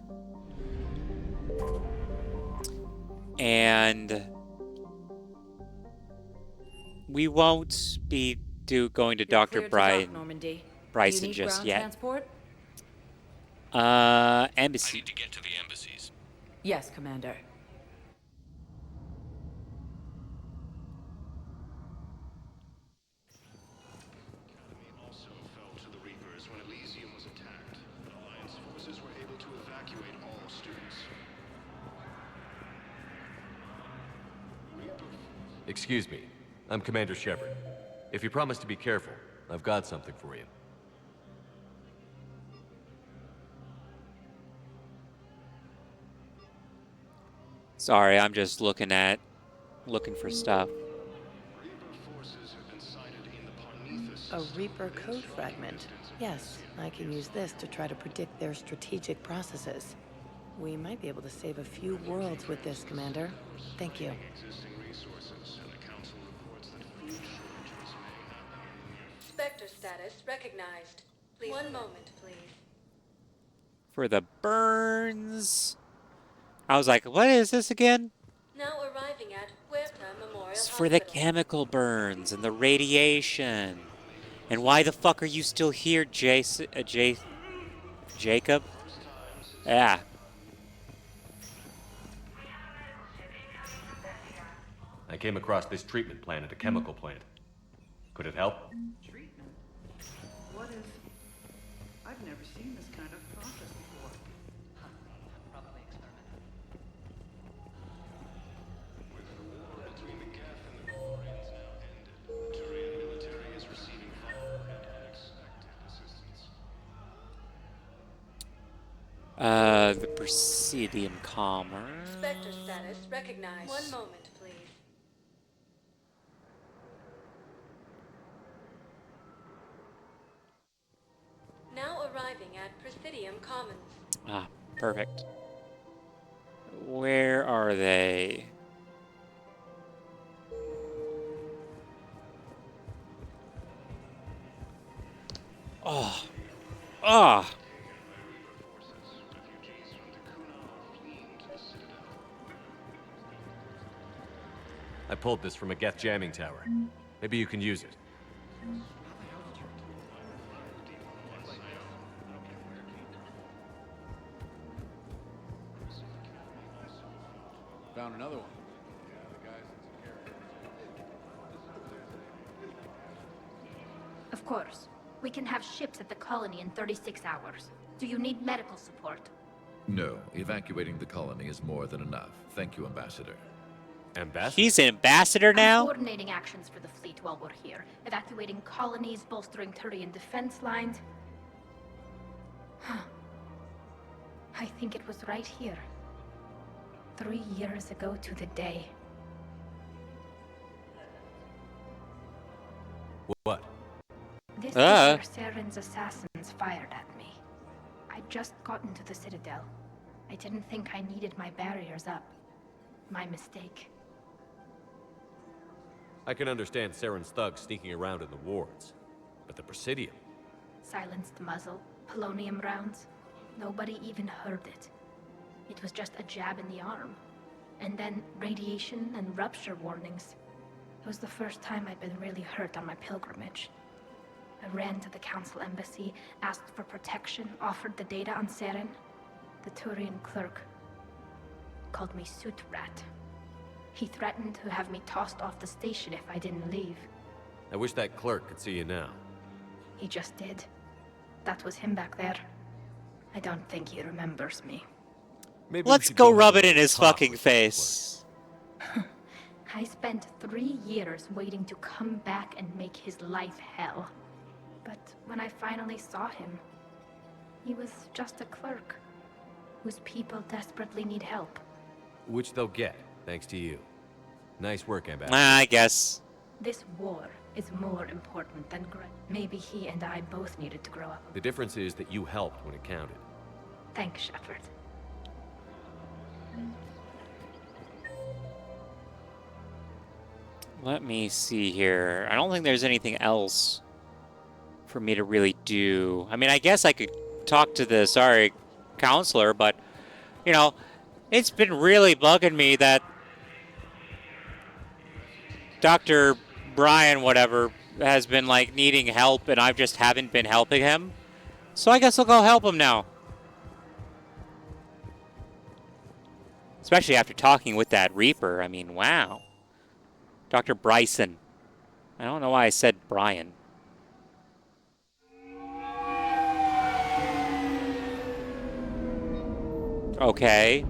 And we won't be going to Dr. Bryson just yet. Transport? Embassy. I need to get to the embassies. Yes, Commander. Excuse me. I'm Commander Shepard. If you promise to be careful, I've got something for you. Sorry, I'm just looking for stuff. A Reaper code fragment. Yes, I can use this to try to predict their strategic processes. We might be able to save a few worlds with this, Commander. Thank you. Spectre status recognized. Please. 1 moment, please. For the burns. I was like, what is this again? Now arriving at Huerta Memorial It's for the chemical burns and the radiation. And why the fuck are you still here, Jacob? Yeah. I came across this treatment plant at a chemical plant. Could it help? Treatment? What is... I've never seen this kind of process before. Probably experimental. With the war between the Geth and the Quarians now ended, Turian military is receiving far and unexpected assistance. The Presidium Commerce. Spectre status recognized. 1 moment, please. Now arriving at Presidium Commons. Ah, perfect. Where are they? Oh. Ah. I pulled this from a Geth jamming tower. Maybe you can use it. Found another one. Of course. We can have ships at the colony in 36 hours. Do you need medical support? No. Evacuating the colony is more than enough. Thank you, Ambassador. Ambassador? He's an ambassador now? I'm coordinating actions for the fleet while we're here. Evacuating colonies, bolstering Turian defense lines. I think it was right here. 3 years ago to the day. What? This is where Saren's assassins fired at me. I'd just gotten to the Citadel. I didn't think I needed my barriers up. My mistake. I can understand Saren's thugs sneaking around in the wards. But the Presidium? Silenced muzzle, polonium rounds. Nobody even heard it. It was just a jab in the arm. And then radiation and rupture warnings. It was the first time I'd been really hurt on my pilgrimage. I ran to the Council embassy, asked for protection, offered the data on Saren. The Turian clerk called me Soot Rat. He threatened to have me tossed off the station if I didn't leave. I wish that clerk could see you now. He just did. That was him back there. I don't think he remembers me. Maybe we Let's should go have rub a it in little his talk fucking with that face. I spent 3 years waiting to come back and make his life hell. But when I finally saw him, he was just a clerk whose people desperately need help. clerk. Which they'll get, thanks to you. Nice work, Ambassador. I guess. This war is more important than maybe he and I both needed to grow up. The difference is that you helped when it counted. Thanks, Shepard. Let me see here. I don't think there's anything else for me to really do. I mean, I guess I could talk to the sorry counselor, but, you know, it's been really bugging me that Dr. Brian, whatever, has been, like, needing help, and I just haven't been helping him. So I guess I'll go help him now. Especially after talking with that Reaper. I mean, wow. Dr. Bryson. I don't know why I said Brian. Okay.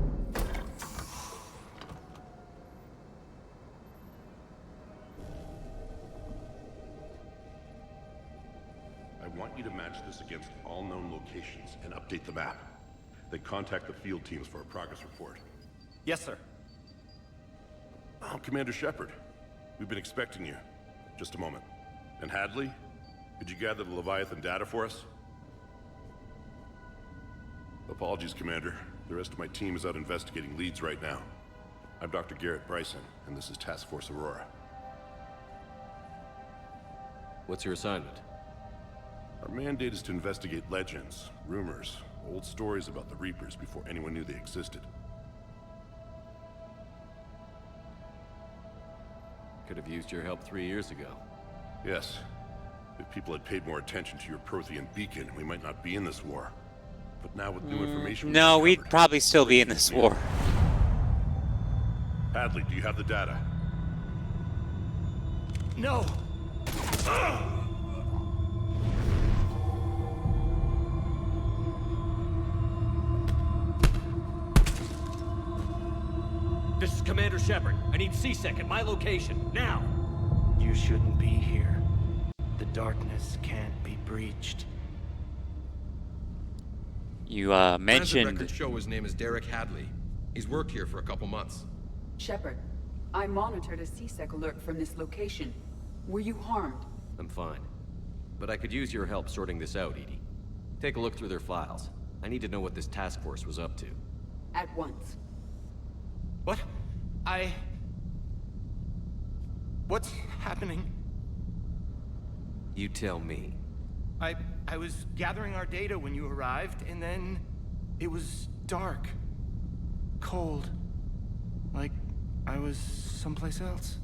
I want you to match this against all known locations and update the map. Then contact the field teams for a progress report. Yes, sir. Oh, Commander Shepard. We've been expecting you. Just a moment. And Hadley, could you gather the Leviathan data for us? Apologies, Commander. The rest of my team is out investigating leads right now. I'm Dr. Garrett Bryson, and this is Task Force Aurora. What's your assignment? Our mandate is to investigate legends, rumors, old stories about the Reapers before anyone knew they existed. Could have used your help 3 years ago. Yes. If people had paid more attention to your Prothean beacon, we might not be in this war. But now with new information... No, we'd probably still be in this war. Hadley, do you have the data? No! This is Commander Shepard. I need C-Sec at my location, now! You shouldn't be here. The darkness can't be breached. You Transit mentioned... records show his name is Derek Hadley. He's worked here for a couple months. Shepard, I monitored a C-Sec alert from this location. Were you harmed? I'm fine. But I could use your help sorting this out, Edie. Take a look through their files. I need to know what this task force was up to. At once. What? What's happening? You tell me. I was gathering our data when you arrived, and then it was dark. Cold. Like I was someplace else.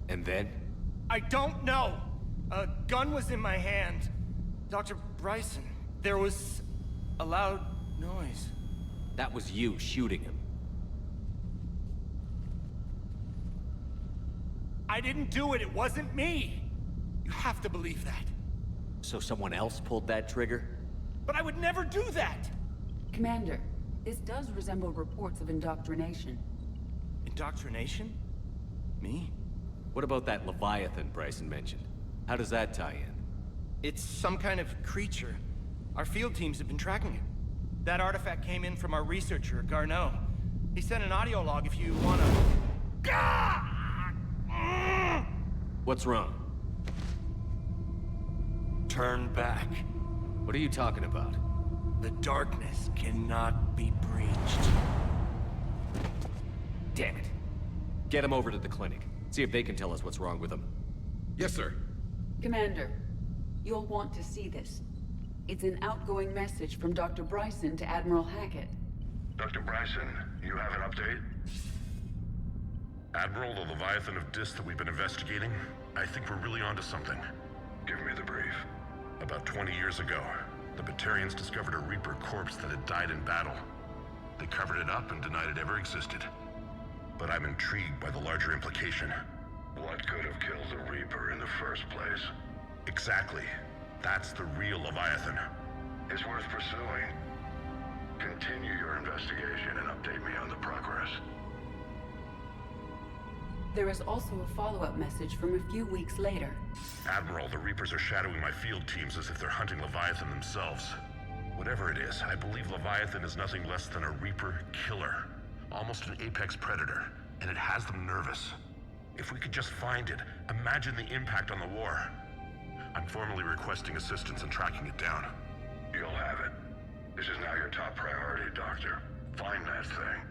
And then? I don't know! A gun was in my hand. Dr. Bryson, there was a loud noise. That was you shooting him. I didn't do it, it wasn't me! You have to believe that. So someone else pulled that trigger? But I would never do that! Commander, this does resemble reports of indoctrination. Indoctrination? Me? What about that Leviathan Bryson mentioned? How does that tie in? It's some kind of creature. Our field teams have been tracking it. That artifact came in from our researcher, Garneau. He sent an audio log if you wanna... What's wrong? Turn back. What are you talking about? The darkness cannot be breached. Damn it. Get him over to the clinic. See if they can tell us what's wrong with him. Yes, sir. Commander, you'll want to see this. It's an outgoing message from Dr. Bryson to Admiral Hackett. Dr. Bryson, you have an update? Admiral, the Leviathan of Dis that we've been investigating, I think we're really onto something. Give me the brief. About 20 years ago, the Batarians discovered a Reaper corpse that had died in battle. They covered it up and denied it ever existed. But I'm intrigued by the larger implication. What could have killed the Reaper in the first place? Exactly. That's the real Leviathan. It's worth pursuing. Continue your investigation and update me on the progress. There is also a follow-up message from a few weeks later. Admiral, the Reapers are shadowing my field teams as if they're hunting Leviathan themselves. Whatever it is, I believe Leviathan is nothing less than a Reaper killer. Almost an apex predator, and it has them nervous. If we could just find it, imagine the impact on the war. I'm formally requesting assistance in tracking it down. You'll have it. This is now your top priority, Doctor. Find that thing.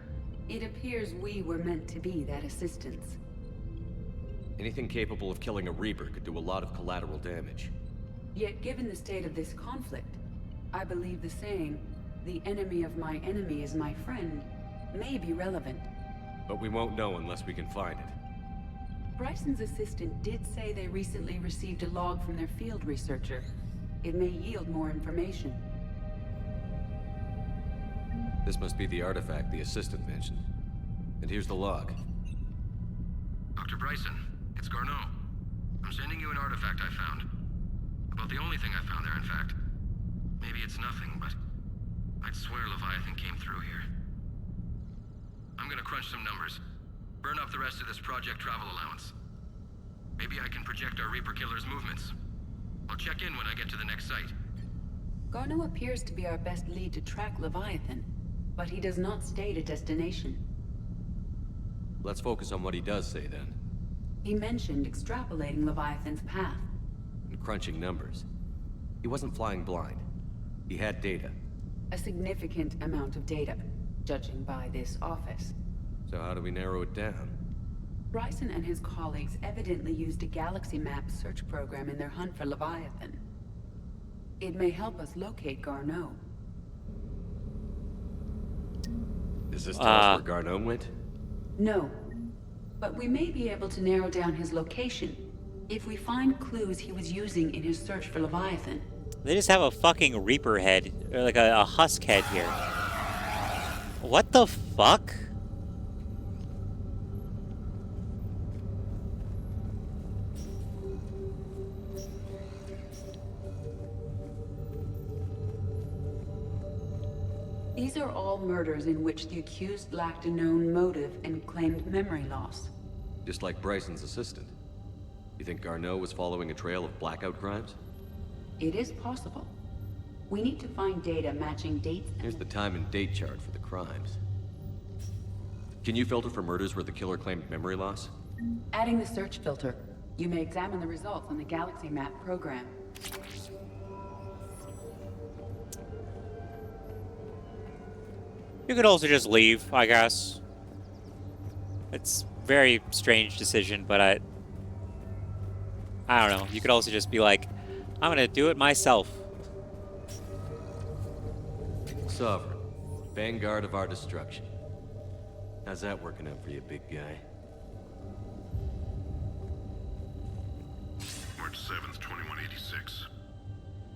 It appears we were meant to be that assistance. Anything capable of killing a Reaper could do a lot of collateral damage. Yet given the state of this conflict, I believe the saying, "The enemy of my enemy is my friend," may be relevant. But we won't know unless we can find it. Bryson's assistant did say they recently received a log from their field researcher. It may yield more information. This must be the artifact the assistant mentioned. And here's the log. Dr. Bryson, it's Garneau. I'm sending you an artifact I found. About the only thing I found there, in fact. Maybe it's nothing, but I'd swear Leviathan came through here. I'm gonna crunch some numbers. Burn up the rest of this project travel allowance. Maybe I can project our Reaper killer's movements. I'll check in when I get to the next site. Garneau appears to be our best lead to track Leviathan, but he does not state a destination. Let's focus on what he does say then. He mentioned extrapolating Leviathan's path. And crunching numbers. He wasn't flying blind. He had data. A significant amount of data, judging by this office. So how do we narrow it down? Bryson and his colleagues evidently used a galaxy map search program in their hunt for Leviathan. It may help us locate Garneau. Does this tell us where Garneau went? No. But we may be able to narrow down his location if we find clues he was using in his search for Leviathan. They just have a fucking Reaper head, or like a husk head here. What the fuck? These are all murders in which the accused lacked a known motive and claimed memory loss. Just like Bryson's assistant. You think Garneau was following a trail of blackout crimes? It is possible. We need to find data matching dates. Here's the time and date chart for the crimes. Can you filter for murders where the killer claimed memory loss? Adding the search filter, you may examine the results on the Galaxy Map program. You could also just leave, I guess. It's a very strange decision, but I don't know. You could also just be like, I'm gonna do it myself. Sovereign, vanguard of our destruction. How's that working out for you, big guy? March 7th, 2186.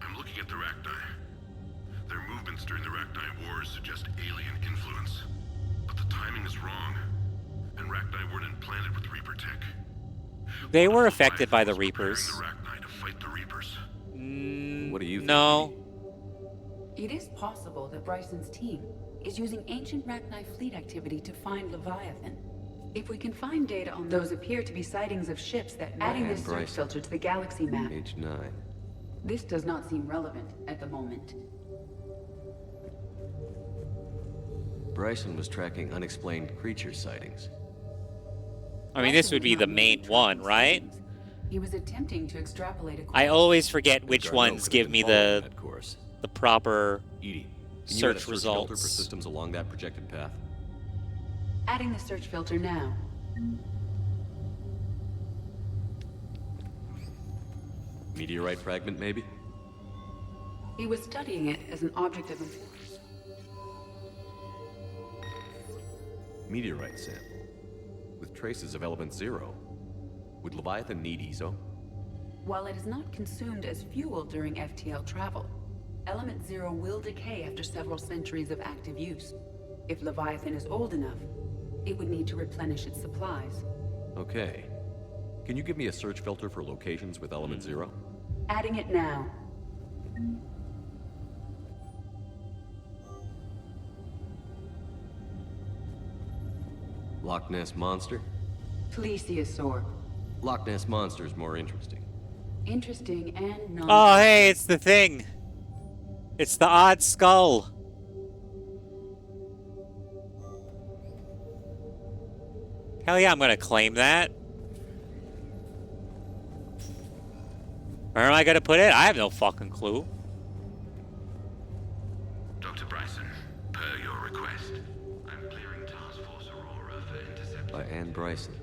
I'm looking at the Rachni. Their movements during the Rachni Wars suggest alien influence. But the timing is wrong. And Rachni weren't implanted with Reaper tech. They were affected by the Reapers. The Rachni to fight the Reapers. What do you think? No. It is possible that Bryson's team is using ancient Rachni fleet activity to find Leviathan. If we can find data on those appear to be sightings of ships that adding this search filter to the galaxy map. Page 9. This does not seem relevant at the moment. Bryson was tracking unexplained creature sightings. I mean, this would be the main one, right? He was attempting to extrapolate a I always forget which ones give me the proper Edie, can you add a search search filter for results. systems along that projected path? Adding the search filter now. Meteorite fragment, maybe? He was studying it as an object of importance. Meteorite sample. With traces of element 0. Would Leviathan need ESO? While it is not consumed as fuel during FTL travel, element 0 will decay after several centuries of active use. If Leviathan is old enough, it would need to replenish its supplies. Okay. Can you give me a search filter for locations with element 0? Adding it now. Loch Ness Monster? Plesiosaur. Loch Ness Monster is more interesting. Interesting and non- Oh, hey, it's the thing. It's the odd skull. Hell yeah, I'm gonna claim that. Where am I gonna put it? I have no fucking clue. Dr. Bryson, per your request, I'm clearing Task Force Aurora for intercept. By Anne Bryson.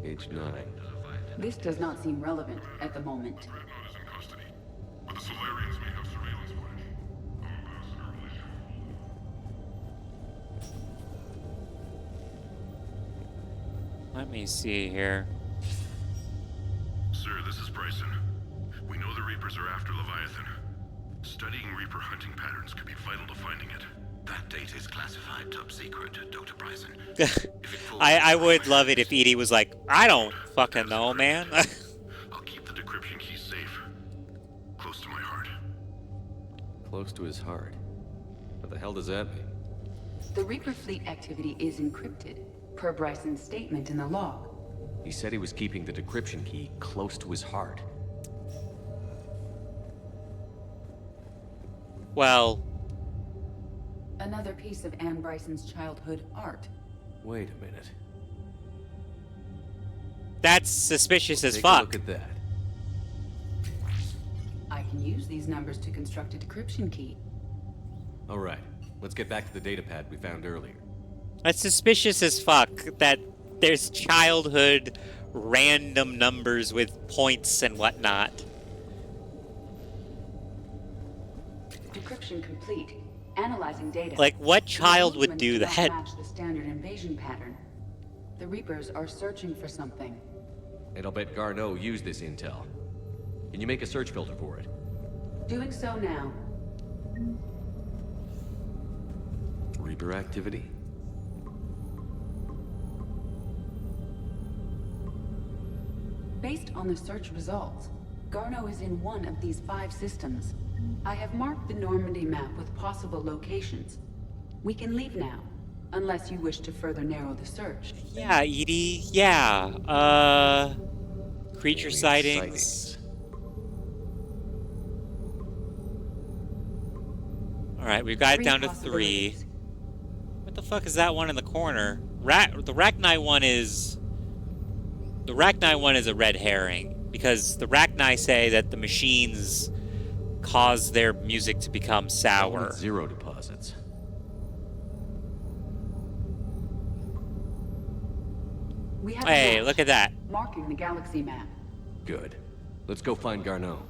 Age 9. This does not seem relevant at the moment. Dreadnought is in custody, but the Solarians may have surveillance footage. Ambassador will issue. Let me see here. Sir, this is Bryson. We know the Reapers are after Leviathan. Studying Reaper hunting patterns could be vital to finding it. That data is classified top secret, Dr. Bryson. I would love it if Edie was like, I don't fucking know, man. I'll keep the decryption key safe. Close to my heart. Close to his heart. What the hell does that mean? The Reaper fleet activity is encrypted, per Bryson's statement in the log. He said he was keeping the decryption key close to his heart. Well... Another piece of Anne Bryson's childhood art. Wait a minute. That's suspicious as Take fuck. a look at that. I can use these numbers to construct a decryption key. Alright, let's get back to the data pad we found earlier. That's suspicious as fuck that there's childhood random numbers with points and whatnot. Decryption complete. Analyzing data. Like, what child would Movements do do not that? match the standard invasion pattern. The Reapers are searching for something. And I'll bet Garneau used this intel. Can you make a search filter for it? Doing so now. Reaper activity? Based on the search results, Garneau is in one of these 5 systems. I have marked the Normandy map with possible locations. We can leave now, unless you wish to further narrow the search. Yeah, Edie. Yeah. Creature Alien sightings. Alright, we've got it down to 3. What the fuck is that one in the corner? The Rachni one is... The Rachni one is a red herring. Because the Rachni say that the machines cause their music to become sour. Element 0 deposits. We have Hey, look at that. Marking the galaxy map. Good. Let's go find Garneau.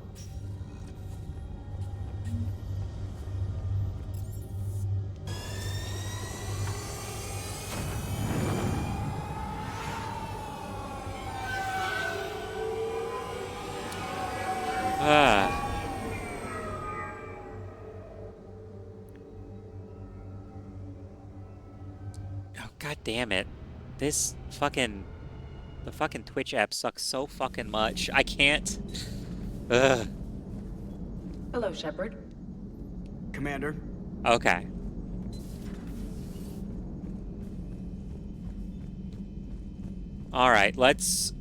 Ah. Oh, god damn it. This fucking... The fucking Twitch app sucks so fucking much. I can't... Ugh. Hello, Shepard. Commander. Okay. Alright, let's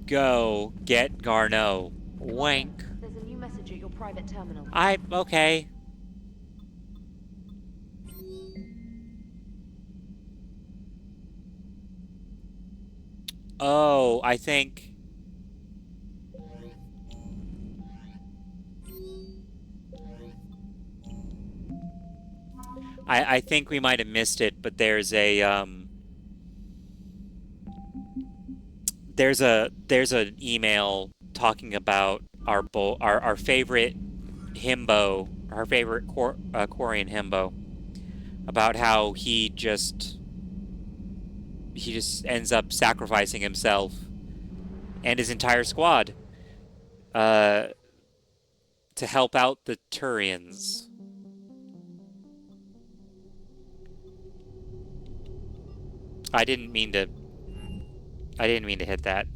go get Garneau. Wank. There's a new message at your private terminal. Okay. Oh, I think... I think we might have missed it, but there's a, there's an email talking about our favorite himbo, our favorite Quarian himbo, about how he just ends up sacrificing himself and his entire squad to help out the Turians. I didn't mean to hit that.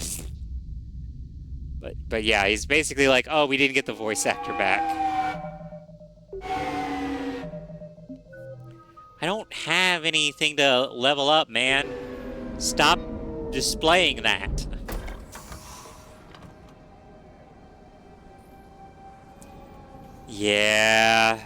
But yeah, he's basically like, oh, we didn't get the voice actor back. I don't have anything to level up, man. Stop displaying that. Yeah.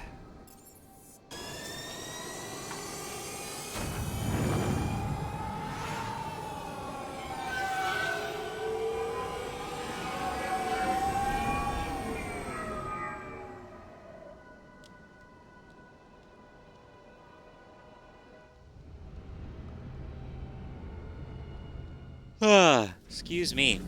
Excuse me.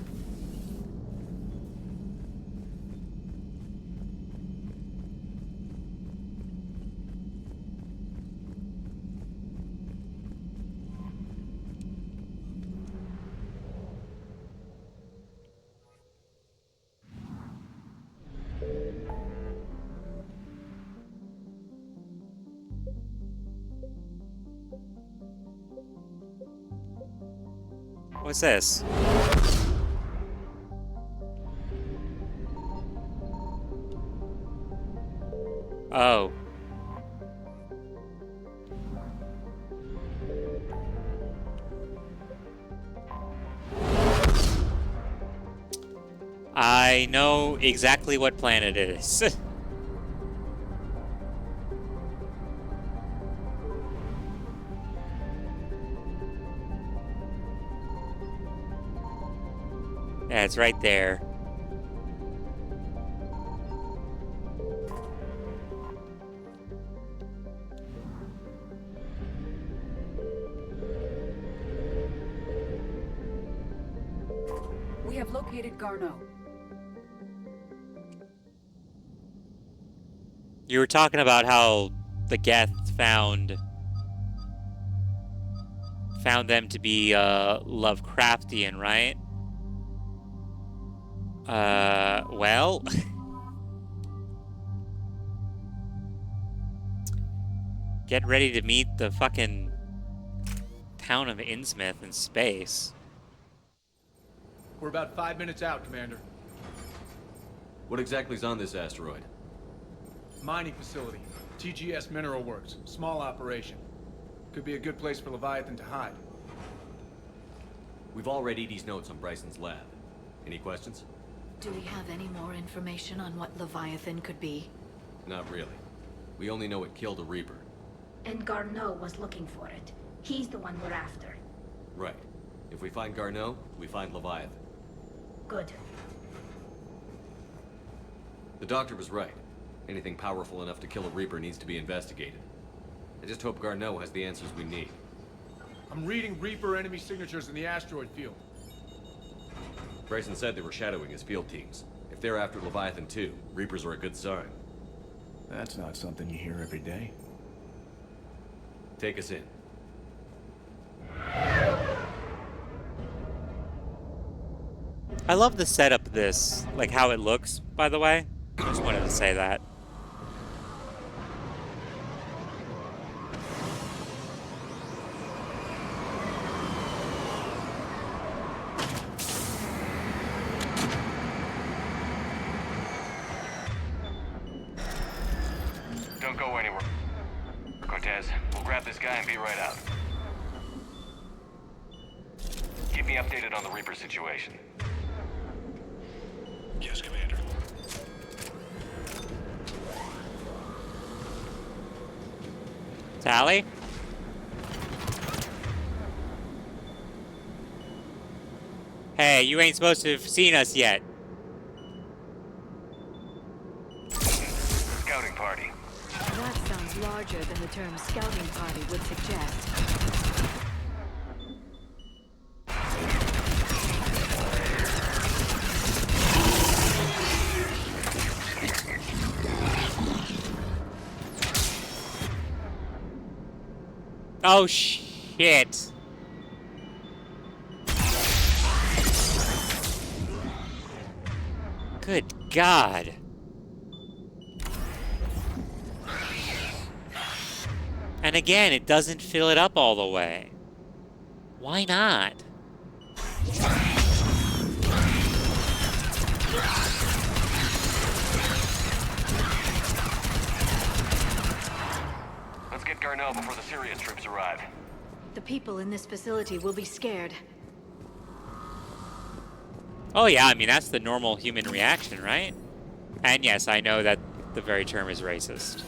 What's this? Oh. I know exactly what planet it is. Yeah, it's right there. We have located Garneau. You were talking about how the Geth found them to be Lovecraftian, right? Well, get ready to meet the fucking town of Innsmouth in space. We're about 5 minutes out, Commander. What exactly is on this asteroid? Mining facility. TGS Mineral Works. Small operation. Could be a good place for Leviathan to hide. We've all read Edie's notes on Bryson's lab. Any questions? Do we have any more information on what Leviathan could be? Not really. We only know it killed a Reaper. And Garneau was looking for it. He's the one we're after. Right. If we find Garneau, we find Leviathan. Good. The doctor was right. Anything powerful enough to kill a Reaper needs to be investigated. I just hope Garneau has the answers we need. I'm reading Reaper enemy signatures in the asteroid field. Bryson said they were shadowing his field teams. If they're after Leviathan too, Reapers are a good sign. That's not something you hear every day. Take us in. I love the setup of this, like how it looks, by the way. I just wanted to say that. Don't go anywhere. Cortez, we'll grab this guy and be right out. Keep me updated on the Reaper situation. Yes, Commander. Tally? Hey, you ain't supposed to have seen us yet. Scouting party. That sounds larger than the term scouting party would suggest. Oh, shit. Good God. And again, it doesn't fill it up all the way. Why not? Let's get Garneau before the Sirius troops arrive. The people in this facility will be scared. Oh yeah, I mean, that's the normal human reaction, right? And yes, I know that the very term is racist.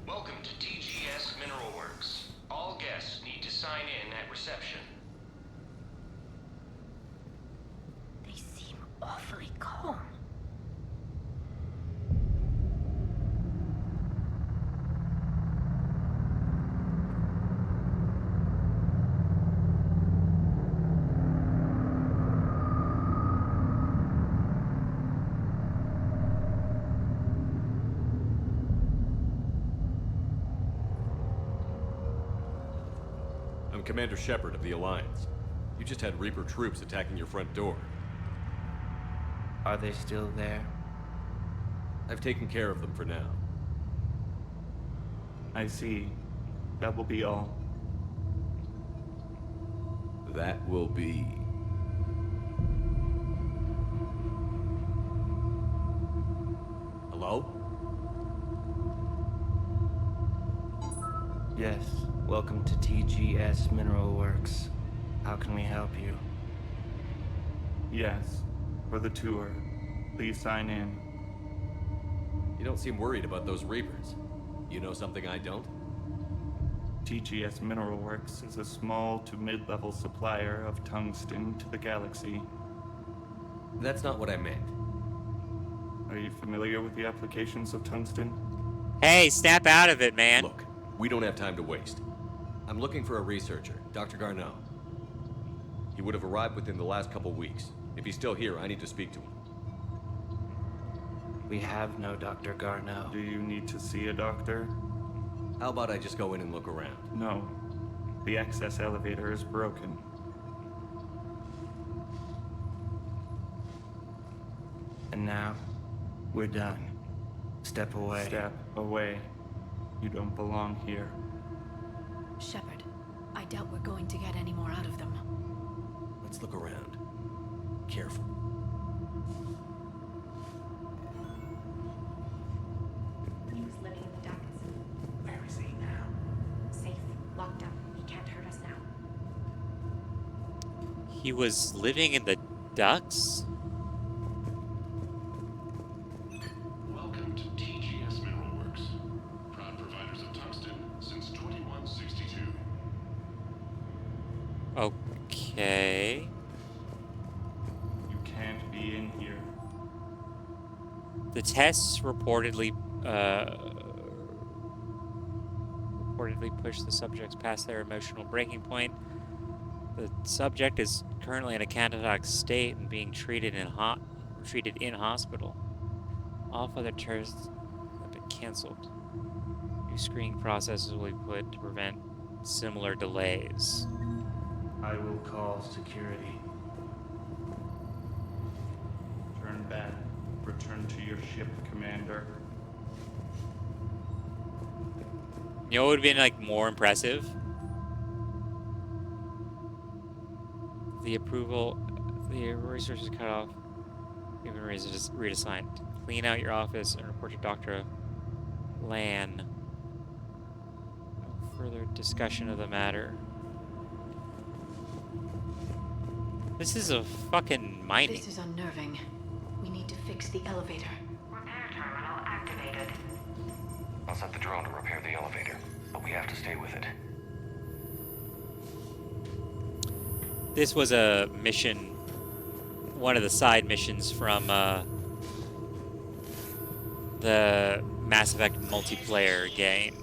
Welcome to TGS Mineral Works. All guests need to sign in at reception. They seem awfully calm. I'm Commander Shepard of the Alliance. You just had Reaper troops attacking your front door. Are they still there? I've taken care of them for now. I see. That will be all. That will be... Hello? Yes. Welcome to TGS Mineral Works. How can we help you? Yes. For the tour. Please sign in. You don't seem worried about those Reapers. You know something I don't? TGS Mineral Works is a small to mid-level supplier of tungsten to the galaxy. That's not what I meant. Are you familiar with the applications of tungsten? Hey, snap out of it, man. Look, we don't have time to waste. I'm looking for a researcher, Dr. Garneau. He would have arrived within the last couple weeks. If he's still here, I need to speak to him. We have no Dr. Garneau. Do you need to see a doctor? How about I just go in and look around? No. The access elevator is broken. And now, we're done. Step away. Step away. You don't belong here. Shepard, I doubt we're going to get any more out of them. Let's look around. Careful. He was living in the ducts. Where is he now? Safe, locked up. He can't hurt us now. He was living in the ducts? Welcome to TGS Mineral Works. Proud providers of tungsten since 2162. Okay. You can't be in here. The tests reportedly push the subjects past their emotional breaking point. The subject is currently in a catatonic state and being treated in hospital. All further tests have been canceled. New screening processes will be put to prevent similar delays. I will call security. Turn back. Return to your ship, Commander. You know what would have been like more impressive? The resources cut off. Even reassigned. Clean out your office and report to Dr. Lan. No further discussion of the matter. This is a fucking mining. This is unnerving. We need to fix the elevator. Repair terminal activated. I'll set the drone to repair the elevator, but we have to stay with it. This was a mission, one of the side missions from the Mass Effect multiplayer game.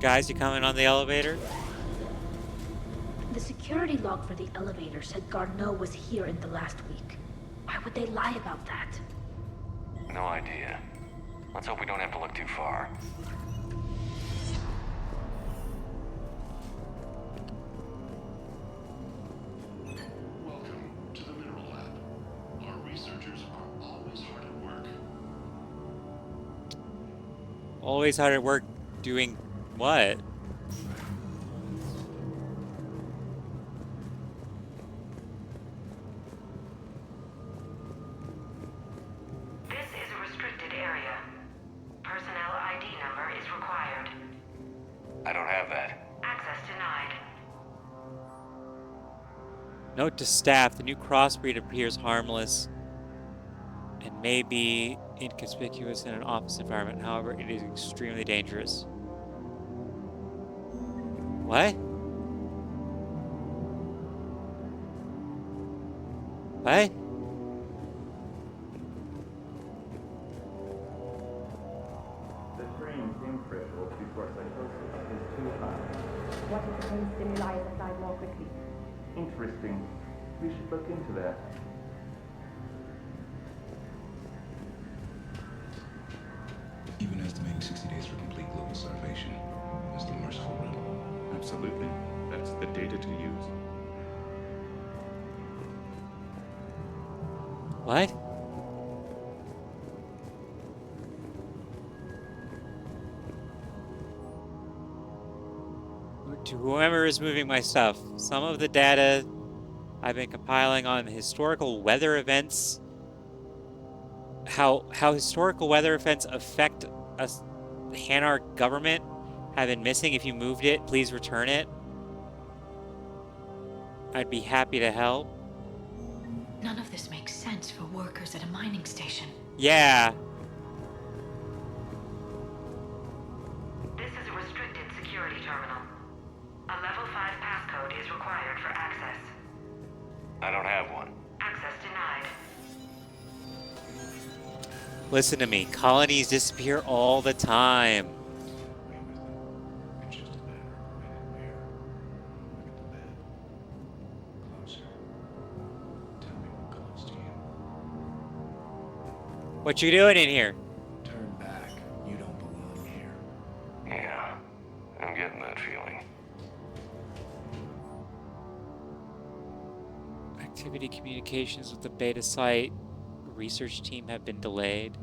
Guys, you coming on the elevator? The security log for the elevator said Garneau was here in the last week. Why would they lie about that? No idea. Let's hope we don't have to look too far. Welcome to the Mineral Lab. Our researchers are always hard at work. Always hard at work doing what? This is a restricted area. Personnel ID number is required. I don't have that. Access denied. Note to staff, the new crossbreed appears harmless and may be inconspicuous in an office environment. However, it is extremely dangerous. What? What? The brain's zinc threshold before psychosis is too high. What if the brain stimuli is applied more quickly? Interesting. We should look into that. Even estimating 60 days for complete global starvation is the merciful route. Absolutely. That's the data to use. What? To whoever is moving my stuff, some of the data I've been compiling on historical weather events, how historical weather events affect us, the Hanar government, have been missing. If you moved it, please return it. I'd be happy to help. None of this makes sense for workers at a mining station. Yeah. This is a restricted security terminal. A level 5 passcode is required for access. I don't have one. Access denied. Listen to me. Colonies disappear all the time. It's just a matter of when and where. Look at the map. Closer. Tell me what close to you. What you doing in here? Turn back. You don't belong here. Yeah, I'm getting that feeling. Activity communications with the beta site research team have been delayed.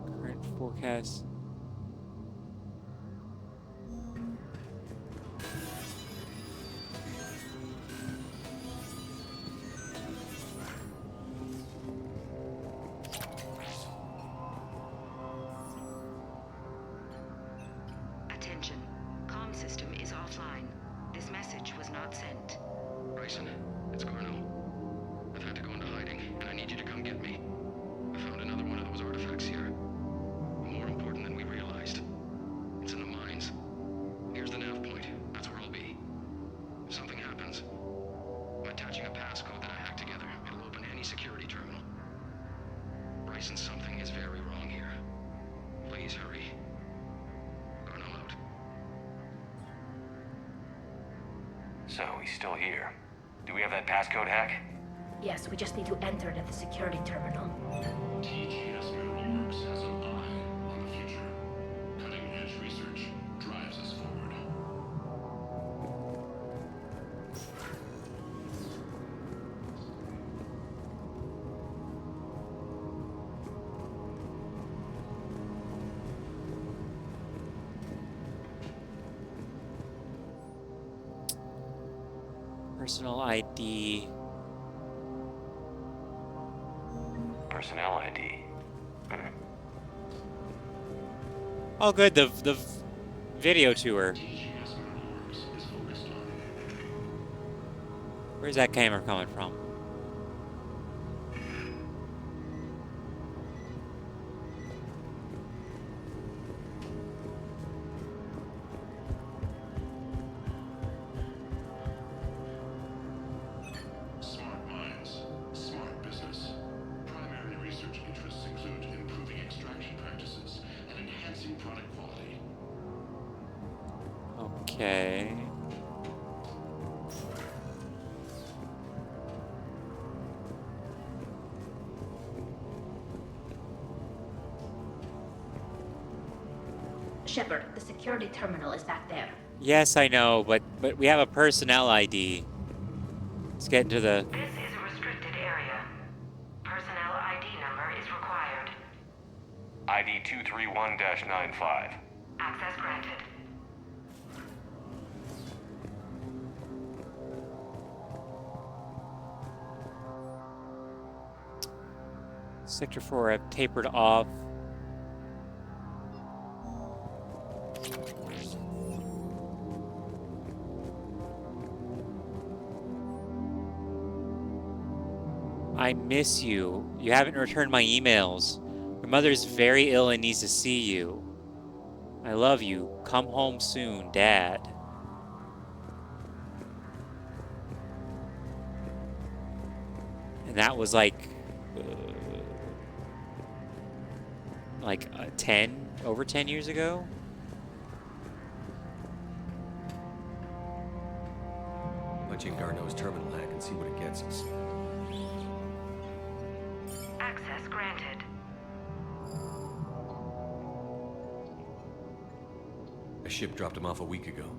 Current forecast. Attention. Comm system is offline. This message was not sent. Bryson, it's Garno. I've had to go into hiding, and I need you to come get me. I found another one of those artifacts here. More important than we realized. It's in the mines. Here's the nav point. That's where I'll be. If something happens, I'm attaching a passcode that I hacked together. It'll open any security terminal. Bryson, something is very wrong here. Please hurry. Garno out. So, he's still here. Do we have that passcode hack? Yes, we just need to enter it at the security terminal. TGS Mineral Works has an eye on the future. Cutting-edge research drives us forward. Personal ID. Personnel ID. Oh, good. The video tour. TGS Mineral Works is focused on Where's that camera coming from? smart mines, smart business. Primary research interests include improving extraction practices and enhancing product quality. Okay. Shepard, the security terminal is back there. Yes, I know, but we have a personnel ID. Let's get into the... This is a restricted area. Personnel ID number is required. ID 231-95. Access granted. Sector 4 have tapered off. I miss you. You haven't returned my emails. Your mother's very ill and needs to see you. I love you. Come home soon, Dad. And that was like 10 years ago. Punch in Garneau's terminal hack and see what it gets us. Access granted. A ship dropped him off a week ago.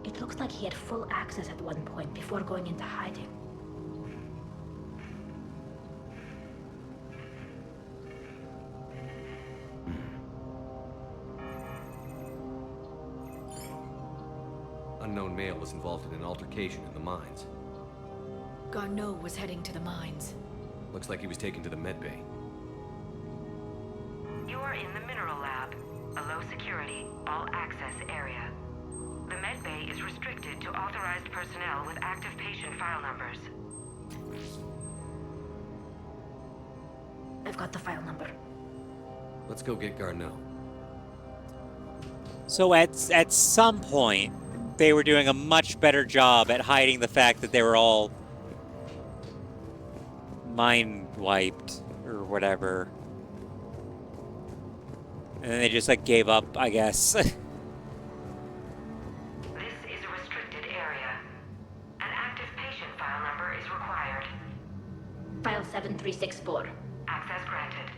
It looks like he had full access at one point before going into hiding. Unknown male was involved in an altercation in the mines. Garneau was heading to the mines. Looks like he was taken to the medbay. You are in the mineral lab, a low security, all access area. The medbay is restricted to authorized personnel with active patient file numbers. I've got the file number. Let's go get Garneau. So at some point, they were doing a much better job at hiding the fact that they were all mind wiped or whatever. And then they just like gave up, I guess. This is a restricted area. An active patient file number is required. File 7364. Access granted.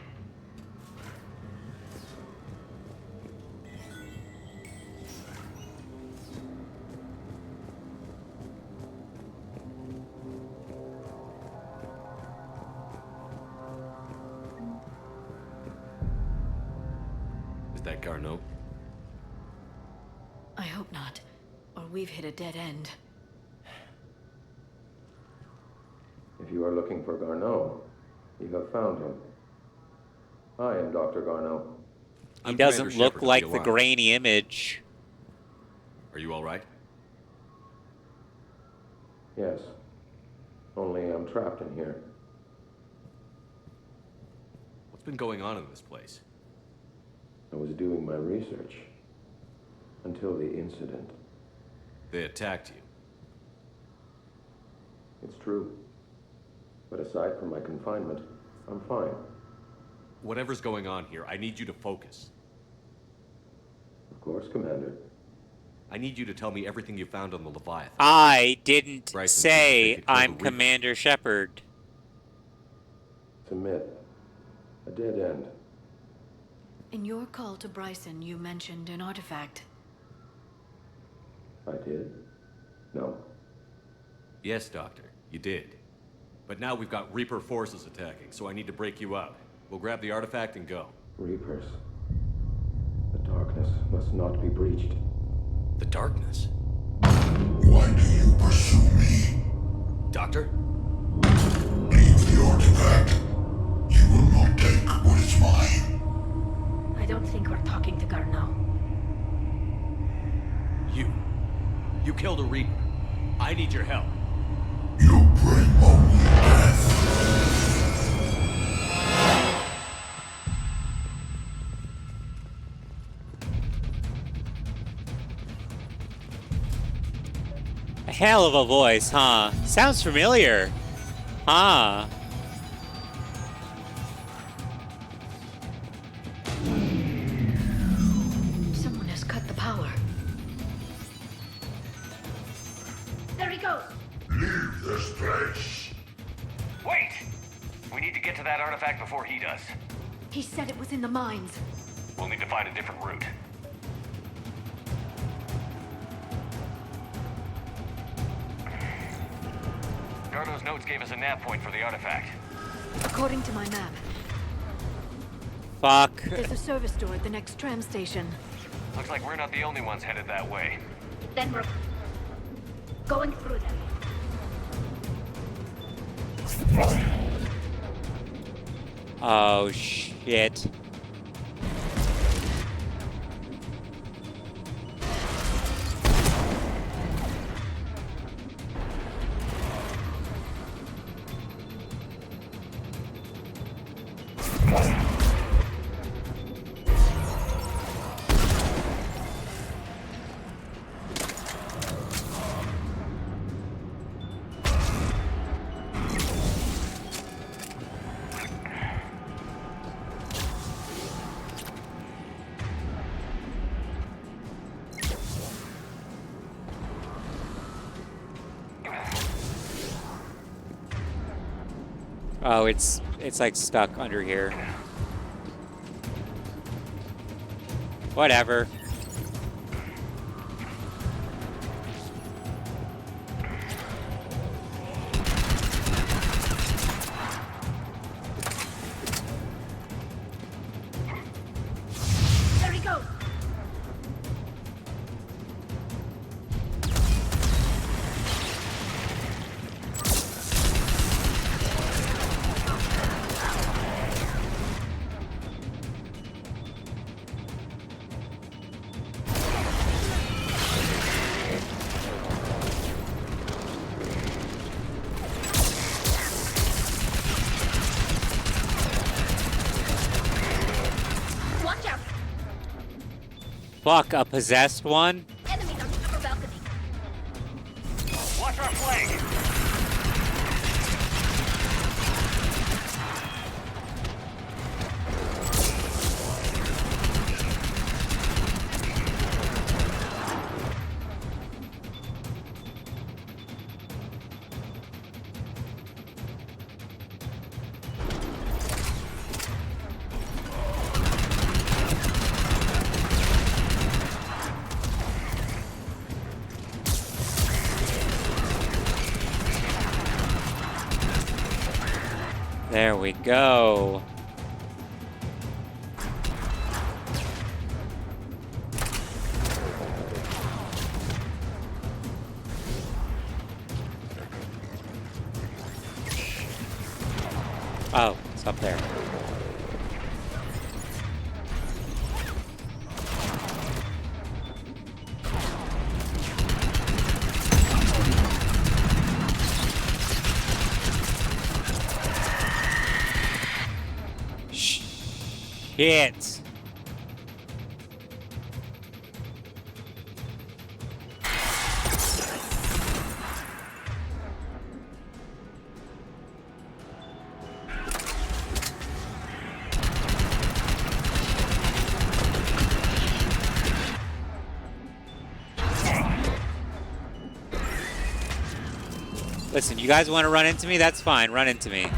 Is that Garneau? I hope not, or we've hit a dead end. If you are looking for Garneau, you have found him. I am Dr. Garneau. He doesn't look like the grainy image. Are you all right? Yes. Only I'm trapped in here. What's been going on in this place? I was doing my research. Until the incident. They attacked you. It's true. But aside from my confinement, I'm fine. Whatever's going on here, I need you to focus. Of course, Commander. I need you to tell me everything you found on the Leviathan. I didn't Bryson say I'm Reaper. Commander Shepard. It's a myth. A dead end. In your call to Bryson, you mentioned an artifact. I did? No. Yes, Doctor, you did. But now we've got Reaper forces attacking, so I need to break you out. We'll grab the artifact and go. Reapers. The darkness must not be breached. The darkness? Why do you pursue me? Doctor? Leave the artifact. You will not take what is mine. I don't think we're talking to Garneau. You killed a Reaper. I need your help. You bring only death. A hell of a voice, huh? Sounds familiar. Huh? Someone has cut the power. There he goes! Leave this place. Wait! We need to get to that artifact before he does. He said it was in the mines. We'll need to find a different route. Gardo's notes gave us a nav point for the artifact. According to my map, Fuck. there's a service door at the next tram station. Looks like we're not the only ones headed that way. Then we're going through them. Oh, shit. Oh, it's like stuck under here. Whatever. There he goes. Watch out! Fuck, a possessed one? Enemies on the upper balcony. Watch our flank! There we go. Oh, it's up there. Shit. Listen, you guys want to run into me? That's fine. Run into me.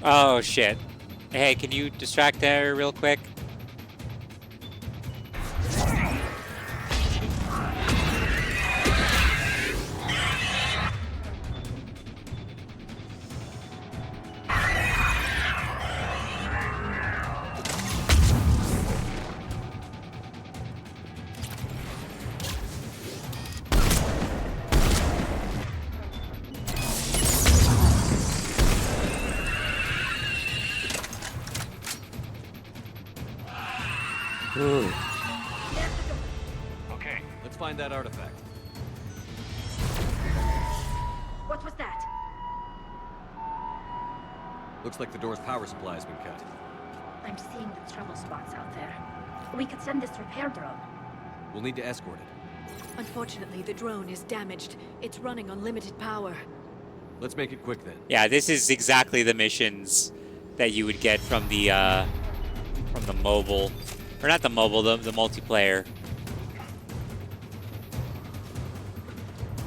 Oh, shit. Hey, can you distract her real quick? find that artifact. What was that? Looks like the door's power supply has been cut. I'm seeing the trouble spots out there. We could send this repair drone. We'll need to escort it. Unfortunately, the drone is damaged. It's running on limited power. Let's make it quick then. Yeah, this is exactly the missions that you would get from the mobile, or not the mobile, the multiplayer.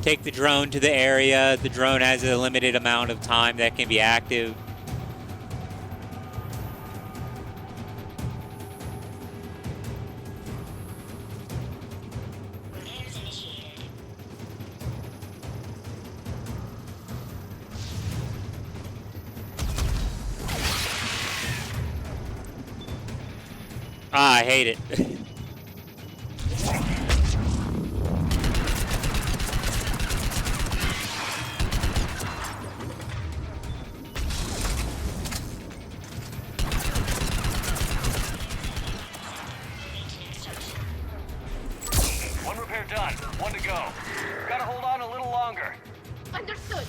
Take the drone to the area. The drone has a limited amount of time that can be active. Ah, I hate it. One repair done. One to go. Gotta hold on a little longer. Understood.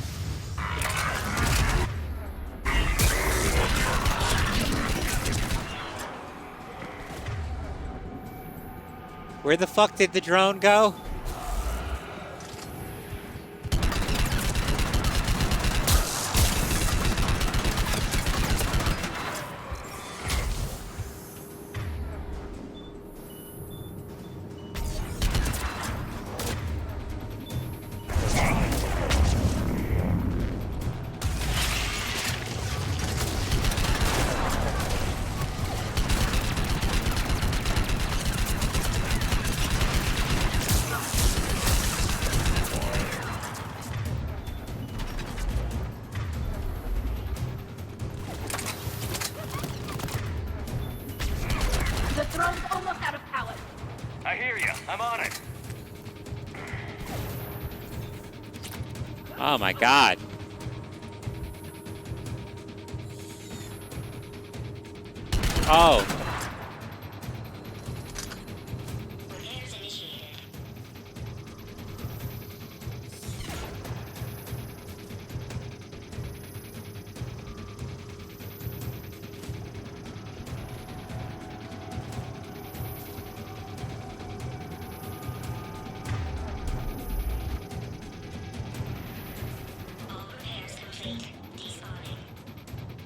Where the fuck did the drone go? The drone's almost out of power. I hear you. I'm on it. Oh my god. Oh.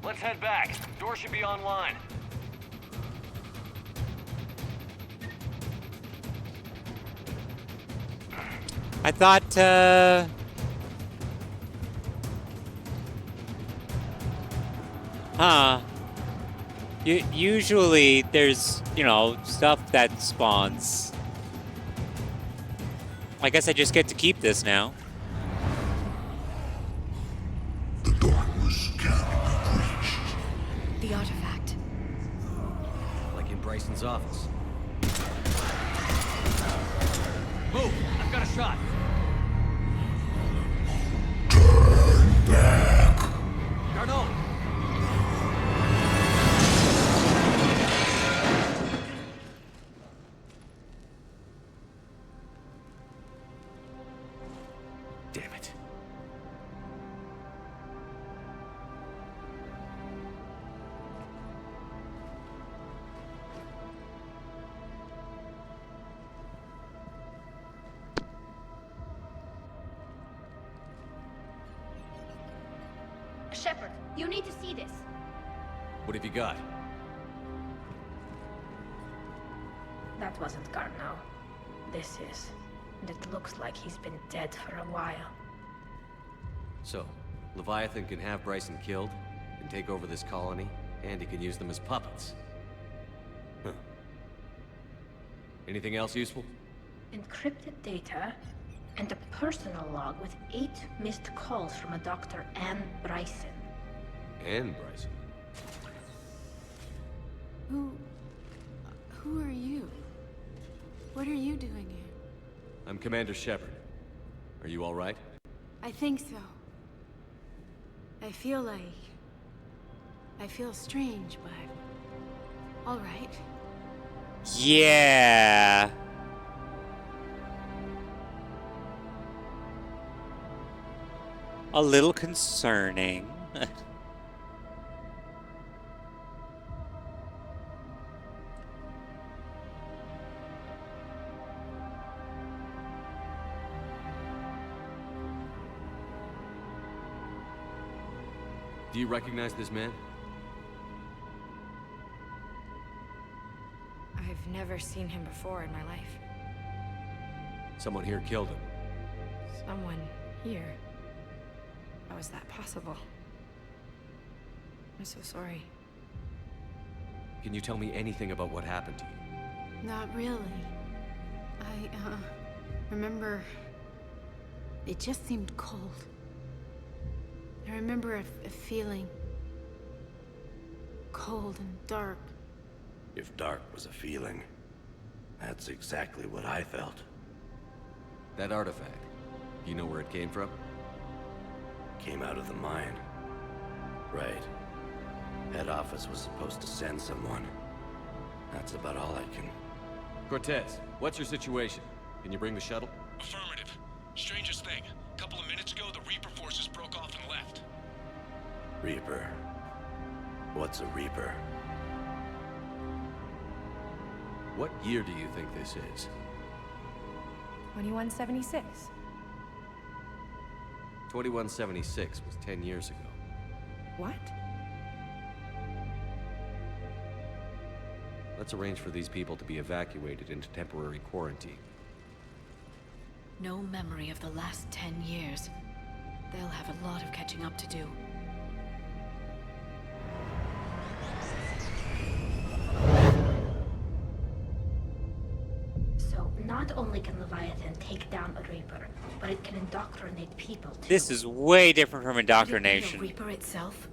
Let's head back. Door should be online. I thought, usually there's, you know, stuff that spawns. I guess I just get to keep this now. The artifact. Like in Bryson's office. Move! I've got a shot! Turn back. Garneau! Damn it. Shepard, you need to see this. What have you got? That wasn't Garneau. This is. And it looks like he's been dead for a while. So, Leviathan can have Bryson killed, and take over this colony, and he can use them as puppets. Huh. Anything else useful? Encrypted data, and a personal log with 8 missed calls from a Dr. Anne Bryson. Anne Bryson? Who are you? What are you doing here? I'm Commander Shepard. Are you all right? I think so. I feel strange, but all right. Yeah. a little concerning. Do you recognize this man? I've never seen him before in my life. Someone here killed him. Someone here. How is that possible? I'm so sorry. Can you tell me anything about what happened to you? Not really. I, remember... It just seemed cold. I remember a feeling... cold and dark. If dark was a feeling, that's exactly what I felt. That artifact, do you know where it came from? Came out of the mine. Right. Head office was supposed to send someone. That's about all I can... Cortez, what's your situation? Can you bring the shuttle? Affirmative. Strangest thing. A couple of minutes ago, the Reaper forces broke off and left. Reaper. What's a Reaper? What year do you think this is? 2176. 2176 was 10 years ago. What? Let's arrange for these people to be evacuated into temporary quarantine. No memory of the last 10 years. They'll have a lot of catching up to do. So, not only can Leviathan take down a Reaper, but it can indoctrinate people too. This is way different from Could it be indoctrination. the Reaper itself?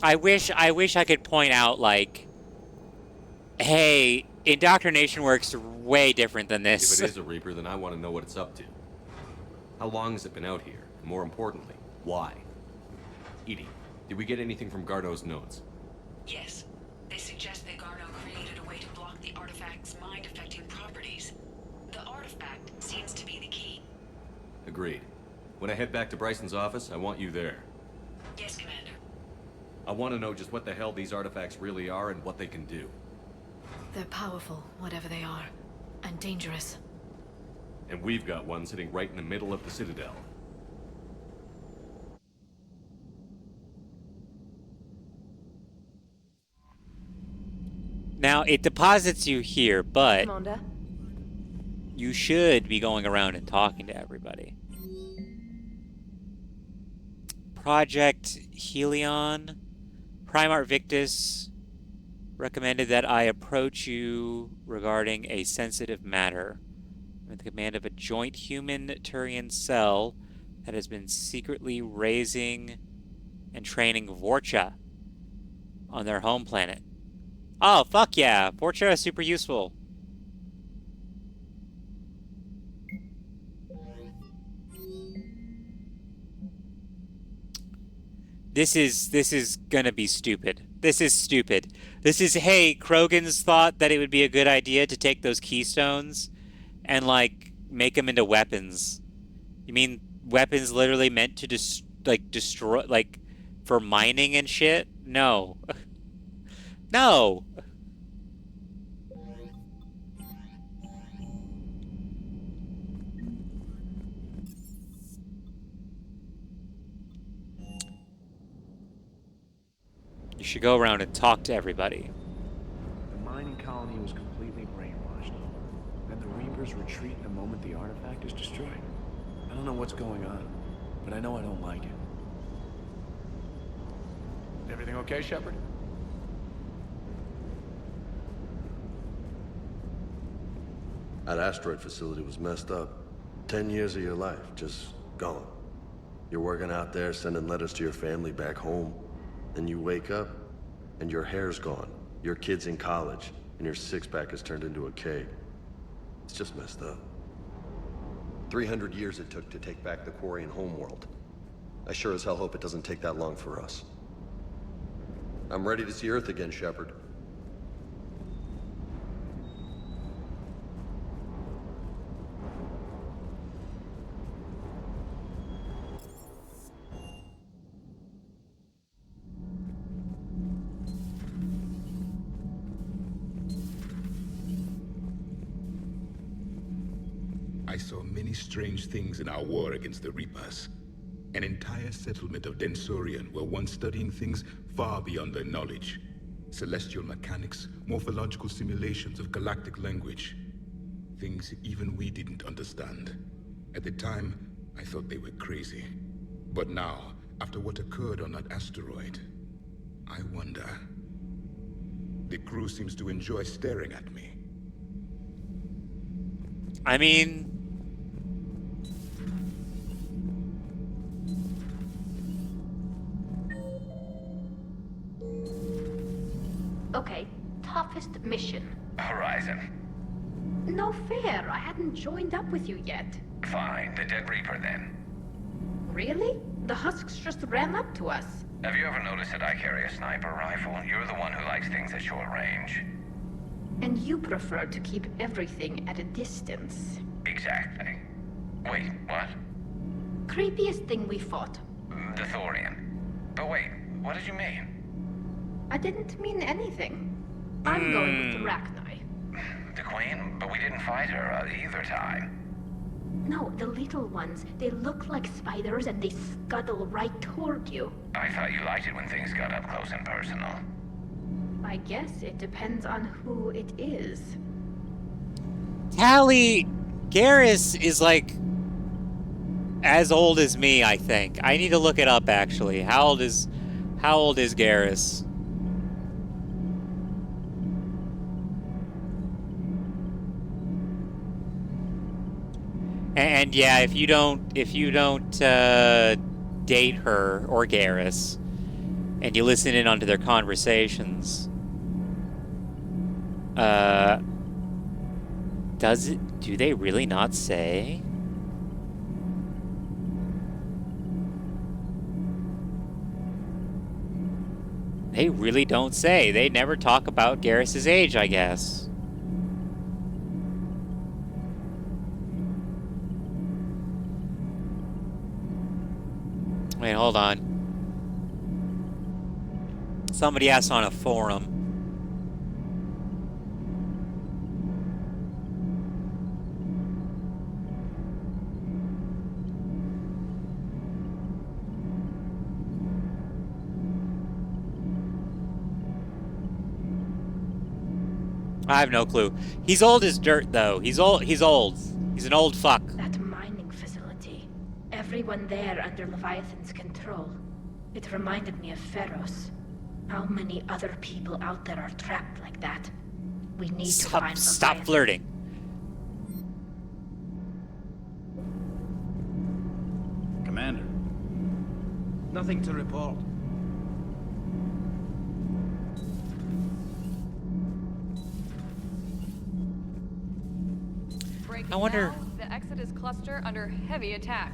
I wish I could point out, like, hey, indoctrination works way different than this. If it is a Reaper, then I want to know what it's up to. How long has it been out here? And more importantly, why? Edie, did we get anything from Garneau's notes? Yes. They suggest that Garneau created a way to block the artifact's mind-affecting properties. The artifact seems to be the key. Agreed. When I head back to Bryson's office, I want you there. Yes, Commander. I want to know just what the hell these artifacts really are and what they can do. They're powerful, whatever they are, and dangerous. And we've got one sitting right in the middle of the Citadel. Now, it deposits you here, but Commander? you should be going around and talking to everybody. Project Helion. Primart Victus recommended that I approach you regarding a sensitive matter. I'm in the command of a joint human-Turian cell that has been secretly raising and training Vorcha on their home planet. Oh, fuck yeah. Vorcha is super useful. This is gonna be stupid. This is stupid. This is, hey, Krogan's thought that it would be a good idea to take those keystones and, like, make them into weapons. You mean weapons literally meant to destroy, like, for mining and shit? No. No! You should go around and talk to everybody. The mining colony was completely brainwashed. And the Reapers retreat the moment the artifact is destroyed. I don't know what's going on, but I know I don't like it. Everything okay, Shepard? That asteroid facility was messed up. 10 years of your life, just gone. You're working out there, sending letters to your family back home. Then you wake up, and your hair's gone. Your kid's in college, and your six-pack has turned into a keg. It's just messed up. 300 years it took to take back the quarry and homeworld. I sure as hell hope it doesn't take that long for us. I'm ready to see Earth again, Shepard. I saw many strange things in our war against the Reapers. An entire settlement of Densorian were once studying things far beyond their knowledge. Celestial mechanics, morphological simulations of galactic language. Things even we didn't understand. At the time, I thought they were crazy. But now, after what occurred on that asteroid, I wonder. The crew seems to enjoy staring at me. I mean... Okay, toughest mission. Horizon. No fair, I hadn't joined up with you yet. Fine, the Dead Reaper then. Really? The husks just ran up to us. Have you ever noticed that I carry a sniper rifle? You're the one who likes things at short range. And you prefer to keep everything at a distance. Exactly. Wait, what? Creepiest thing we fought. The Thorian. But wait, what did you mean? I didn't mean anything. I'm going with the Rachni. The Queen? But we didn't fight her either time. No, the little ones. They look like spiders and they scuttle right toward you. I thought you liked it when things got up close and personal. I guess it depends on who it is. Tally, Garrus is like as old as me, I think. I need to look it up actually. How old is Garrus? And yeah, if you don't date her or Garrus, and you listen in onto their conversations, do they really not say? They really don't say. They never talk about Garrus's age, I guess. Wait, hold on. Somebody asked on a forum. I have no clue. He's old as dirt, though. He's old. He's an old fuck. That mining facility. Everyone there under Leviathan's control. It reminded me of Pharaohs. How many other people out there are trapped like that? We need to find Leviathan. Stop flirting. Commander. Nothing to report. I wonder. Now, the Exodus cluster under heavy attack.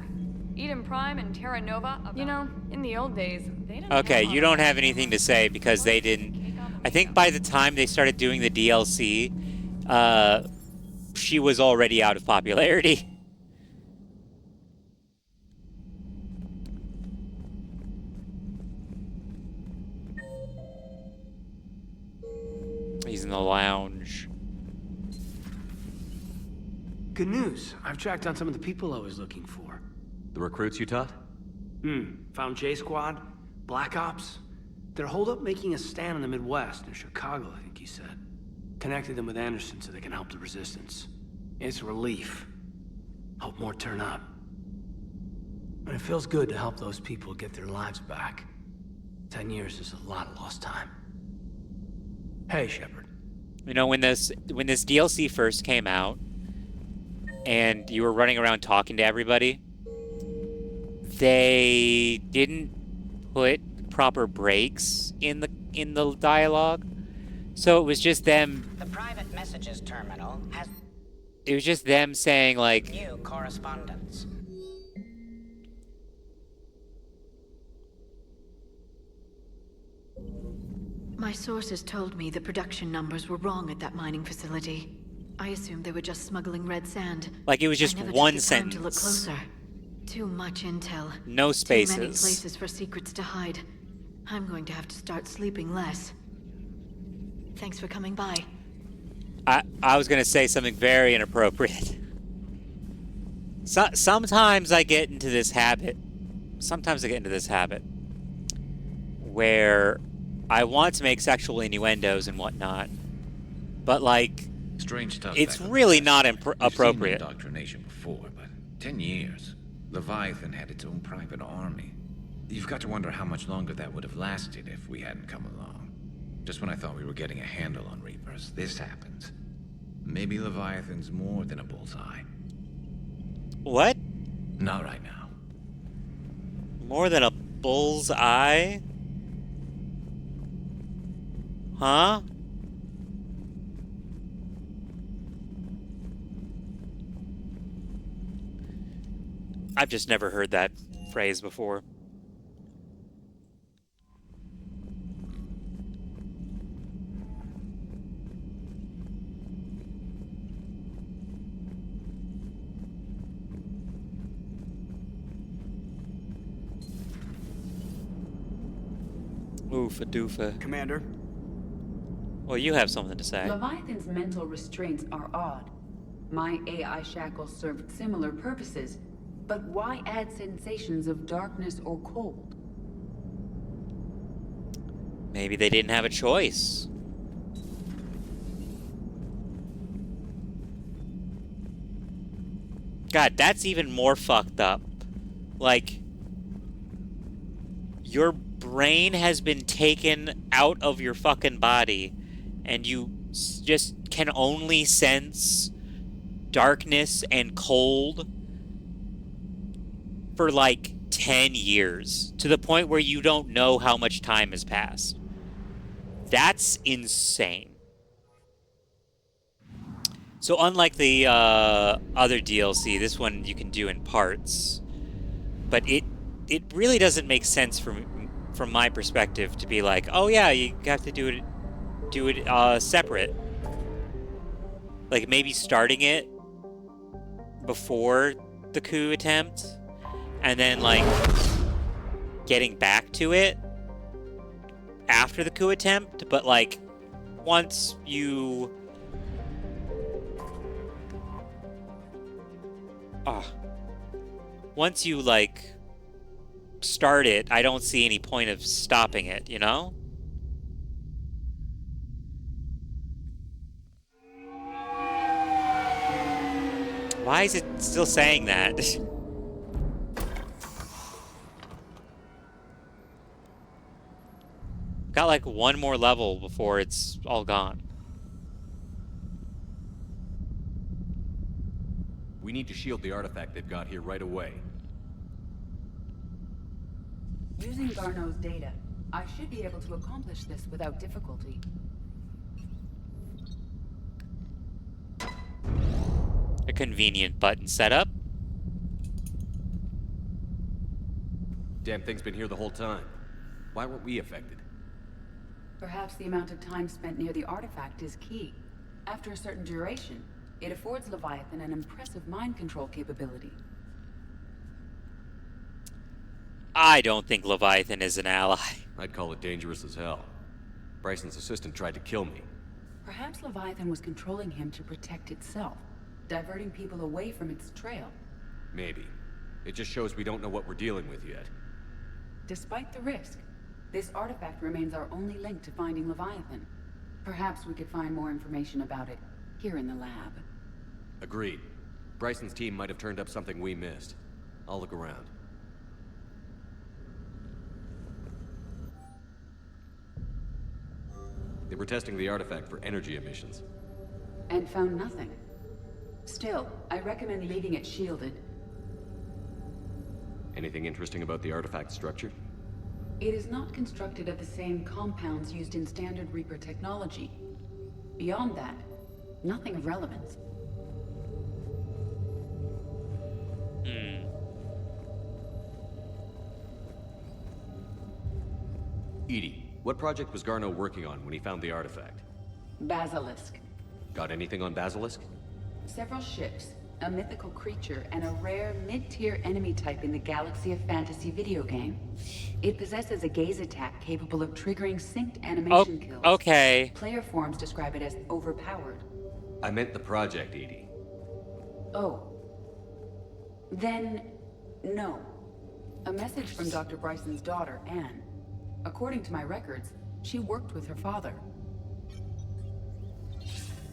Eden Prime and Terra Nova. You know, in the old days, they didn't. Okay, you don't have anything to say because they didn't. I think by the time they started doing the DLC, she was already out of popularity. He's in the lounge. Good news. I've tracked down some of the people I was looking for. The recruits you taught? Found J Squad, Black Ops. They're holed up making a stand in the Midwest, in Chicago, I think he said. Connected them with Anderson so they can help the Resistance. It's relief. Hope more turn up. And it feels good to help those people get their lives back. 10 years is a lot of lost time. Hey, Shepard. You know, when this DLC first came out, and you were running around talking to everybody, they didn't put proper breaks in the dialogue, so it was just them. The private messages terminal has. It was just them saying like. New correspondence. My sources told me the production numbers were wrong at that mining facility. I assumed they were just smuggling red sand. Like it was just one sentence. To look closer. Too much intel. No spaces. Too many places for secrets to hide. I'm going to have to start sleeping less. Thanks for coming by. I was going to say something very inappropriate. Sometimes I get into this habit. Where I want to make sexual innuendos and whatnot, but like, strange stuff. It's really not appropriate. Seen indoctrination before, but 10 years. Leviathan had its own private army. You've got to wonder how much longer that would have lasted if we hadn't come along. Just when I thought we were getting a handle on Reapers, this happens. Maybe Leviathan's more than a bullseye. What? Not right now. More than a bull's eye? Huh? I've just never heard that phrase before. Oofa doofa. Commander? Well, you have something to say. Leviathan's mental restraints are odd. My AI shackles served similar purposes, but why add sensations of darkness or cold? Maybe they didn't have a choice. God, that's even more fucked up. Like, your brain has been taken out of your fucking body, and you just can only sense darkness and cold for like 10 years, to the point where you don't know how much time has passed. That's insane. So unlike the other DLC, this one you can do in parts, but it really doesn't make sense from my perspective to be like, oh yeah, you have to do it separate. Like maybe starting it before the coup attempt, and then like getting back to it after the coup attempt, but like once you like start it, I don't see any point of stopping it, you know? Why is it still saying that? Got like one more level before it's all gone. We need to shield the artifact they've got here right away. Using Garneau's data, I should be able to accomplish this without difficulty. A convenient button setup. Damn thing's been here the whole time. Why weren't we affected? Perhaps the amount of time spent near the artifact is key. After a certain duration, it affords Leviathan an impressive mind control capability. I don't think Leviathan is an ally. I'd call it dangerous as hell. Bryson's assistant tried to kill me. Perhaps Leviathan was controlling him to protect itself, diverting people away from its trail. Maybe. It just shows we don't know what we're dealing with yet. Despite the risk, this artifact remains our only link to finding Leviathan. Perhaps we could find more information about it here in the lab. Agreed. Bryson's team might have turned up something we missed. I'll look around. They were testing the artifact for energy emissions. And found nothing. Still, I recommend leaving it shielded. Anything interesting about the artifact structure? It is not constructed of the same compounds used in standard Reaper technology. Beyond that, nothing of relevance. Edie, what project was Garneau working on when he found the artifact? Basilisk. Got anything on Basilisk? Several ships, a mythical creature, and a rare mid-tier enemy type in the Galaxy of Fantasy video game. It possesses a gaze attack capable of triggering synced animation kills. Okay. Player forums describe it as overpowered. I meant the project, Edie. Oh. Then, no. A message from Dr. Bryson's daughter, Anne. According to my records, she worked with her father.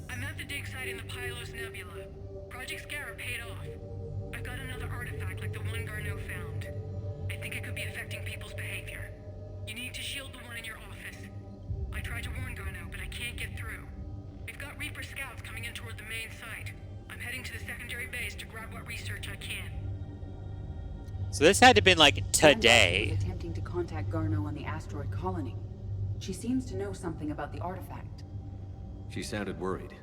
I'm at the dig site in the Pylos Nebula. Project Scarab paid off. I've got another artifact like the one Garneau found. I think it could be affecting people's behavior. You need to shield the one in your office. I tried to warn Garneau, but I can't get through. We've got Reaper scouts coming in toward the main site. I'm heading to the secondary base to grab what research I can. So this had to have been like today. Was attempting to contact Garneau on the asteroid colony. She seems to know something about the artifact. She sounded worried.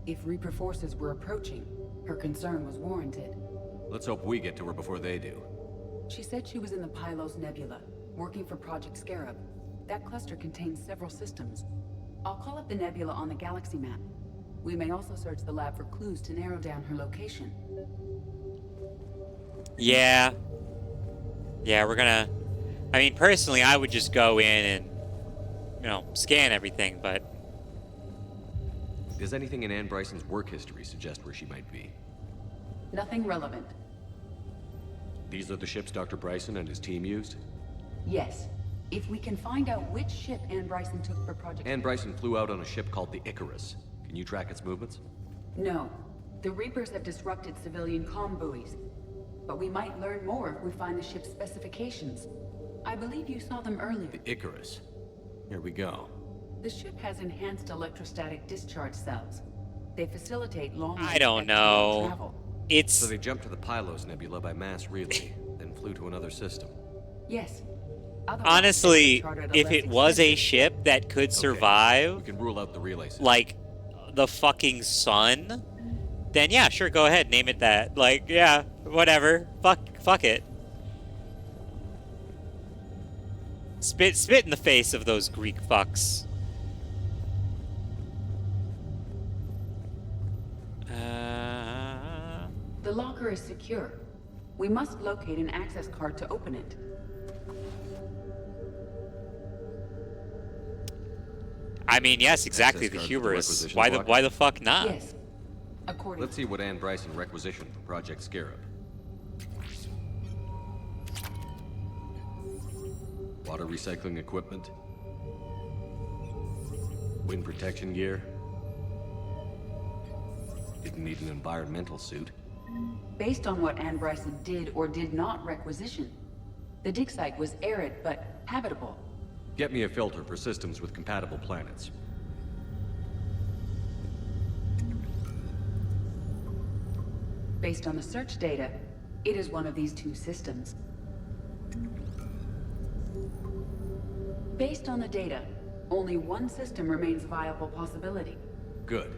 If Reaper forces were approaching, her concern was warranted. Let's hope we get to her before they do. She said she was in the Pylos Nebula, working for Project Scarab. That cluster contains several systems. I'll call up the nebula on the galaxy map. We may also search the lab for clues to narrow down her location. Yeah. Yeah, we're gonna... I mean, personally, I would just go in and, you know, scan everything, but... Does anything in Anne Bryson's work history suggest where she might be? Nothing relevant. These are the ships Dr. Bryson and his team used? Yes. If we can find out which ship Anne Bryson took for Project... Anne Bryson flew out on a ship called the Icarus. Can you track its movements? No. The Reapers have disrupted civilian comm buoys. But we might learn more if we find the ship's specifications. I believe you saw them earlier. The Icarus. Here we go. The ship has enhanced electrostatic discharge cells. They facilitate long... I don't know. Travel. It's... So they jumped to the Pylos Nebula by mass relay, then flew to another system. Yes. Honestly, if it was a ship that could survive... We can rule out the relay system. Like, the fucking sun, then yeah, sure, go ahead, name it that. Like, yeah, whatever. Fuck it. Spit in the face of those Greek fucks. The locker is secure. We must locate an access card to open it. I mean, yes, exactly, the hubris. Why the fuck not? Yes. Let's see what Anne Bryson requisitioned for Project Scarab. Water recycling equipment. Wind protection gear. Didn't need an environmental suit. Based on what Anne Bryson did or did not requisition, the dig site was arid but habitable. Get me a filter for systems with compatible planets. Based on the search data, it is one of these two systems. Based on the data, only one system remains a viable possibility. Good.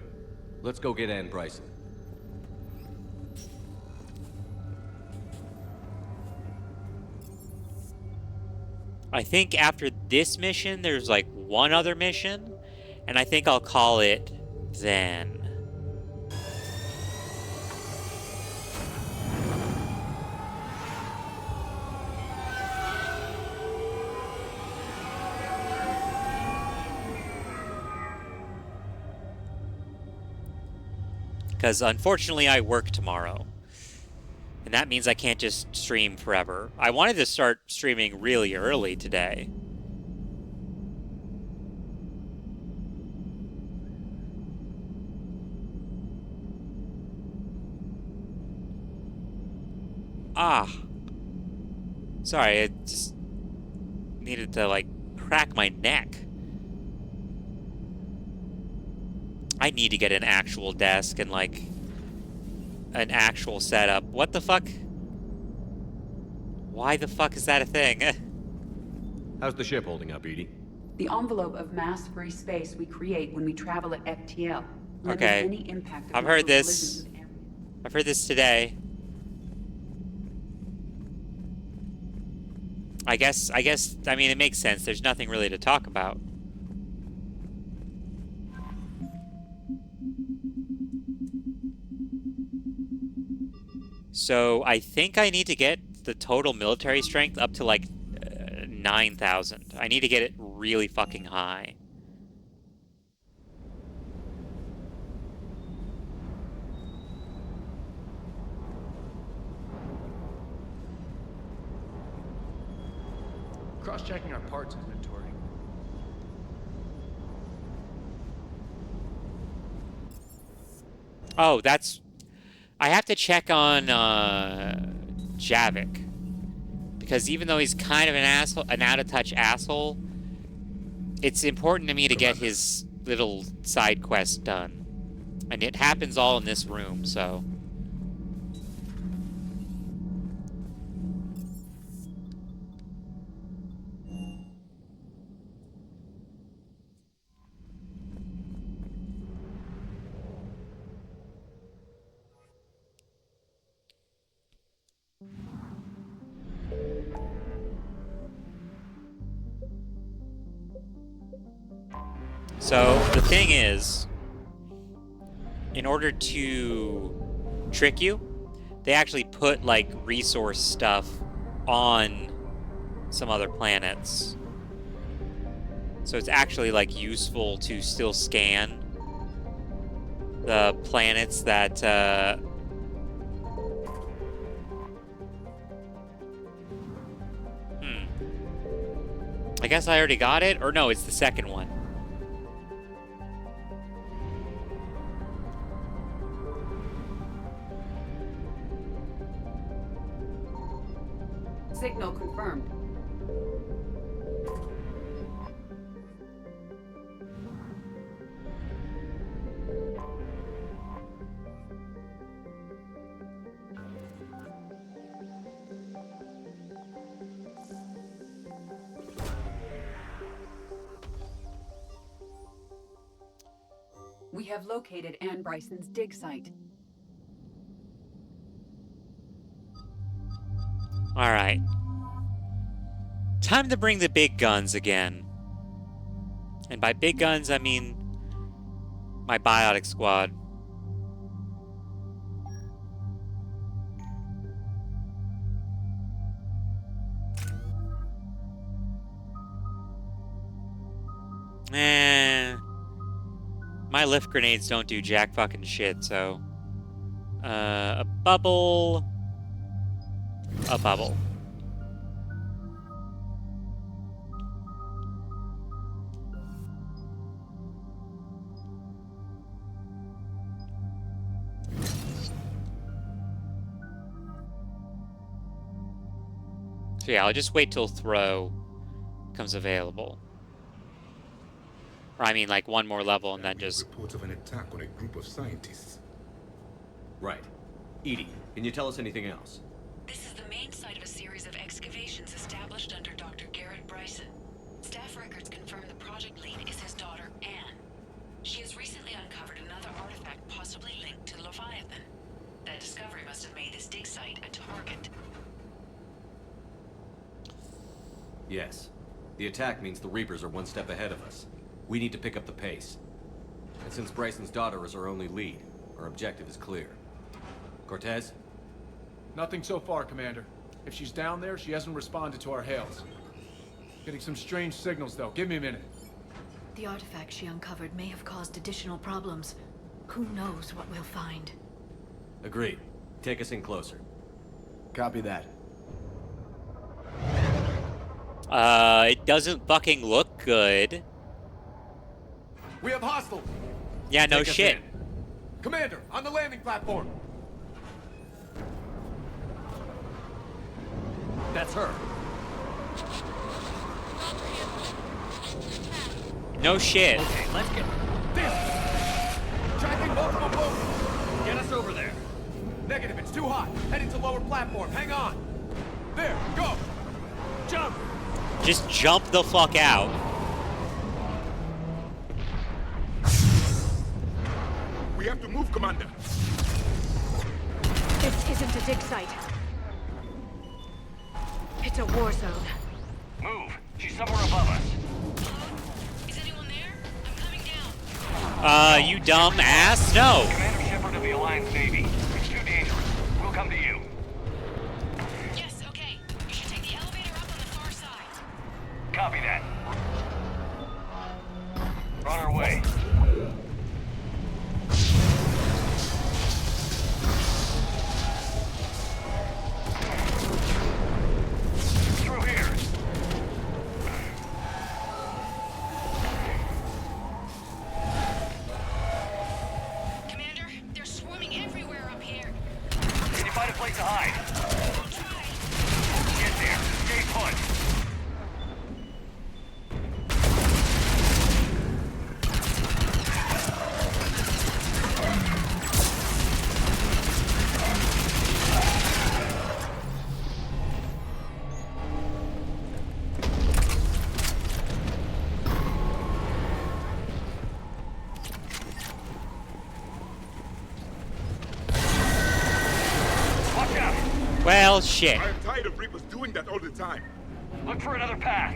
Let's go get Anne Bryson. I think after this mission, there's like one other mission, and I think I'll call it then. Because unfortunately I work tomorrow. And that means I can't just stream forever. I wanted to start streaming really early today. Ah. Sorry, I just needed to, like, crack my neck. I need to get an actual desk and, like, an actual setup. What the fuck? Why the fuck is that a thing? How's the ship holding up, Edie? The envelope of mass-free space we create when we travel at FTL limits Okay. any impact of I've heard natural this. collisions with I've heard this today. I guess, I mean, it makes sense. There's nothing really to talk about. So I think I need to get the total military strength up to like 9,000. I need to get it really fucking high. Cross-checking our parts inventory. Oh, that's... I have to check on Javik. Because even though he's kind of an asshole, an out-of-touch asshole, it's important to me to get his little side quest done. And it happens all in this room, so... So, the thing is, in order to trick you, they actually put, like, resource stuff on some other planets. So it's actually, like, useful to still scan the planets that, I guess I already got it? Or no, it's the second one. Signal confirmed. We have located Anne Bryson's dig site. Alright. Time to bring the big guns again. And by big guns, I mean my biotic squad. My lift grenades don't do jack fucking shit, so... a bubble... A bubble. So yeah, I'll just wait till throw comes available. Or I mean, like, one more level and then just... Reports of an attack on a group of scientists. Right. Edie, can you tell us anything else? This is the main site of a series of excavations established under Dr. Garrett Bryson. Staff records confirm the project lead is his daughter, Anne. She has recently uncovered another artifact possibly linked to Leviathan. That discovery must have made this dig site a target. Yes. The attack means the Reapers are one step ahead of us. We need to pick up the pace. And since Bryson's daughter is our only lead, our objective is clear. Cortez? Nothing so far, Commander. If she's down there, she hasn't responded to our hails. Getting some strange signals, though. Give me a minute. The artifact she uncovered may have caused additional problems. Who knows what we'll find? Agreed. Take us in closer. Copy that. It doesn't fucking look good. We have hostile! Yeah, no shit. Commander, on the landing platform! That's her. No shit. Okay, let's get this. Tracking multiple boats. Get us over there. Negative, it's too hot. Heading to lower platform. Hang on. There, go. Jump. Just jump the fuck out. We have to move, Commander. This isn't a dig site. It's a war zone. Move. She's somewhere above us. Is anyone there? I'm coming down. You dumb ass? No. Commander Shepard of the Alliance Navy. It's too dangerous. We'll come to you. Yes, okay. You should take the elevator up on the far side. Copy that. We're on our way. Through here. place to hide. Get there. Stay put. Well, shit. I'm tired of Reapers doing that all the time. Look for another path.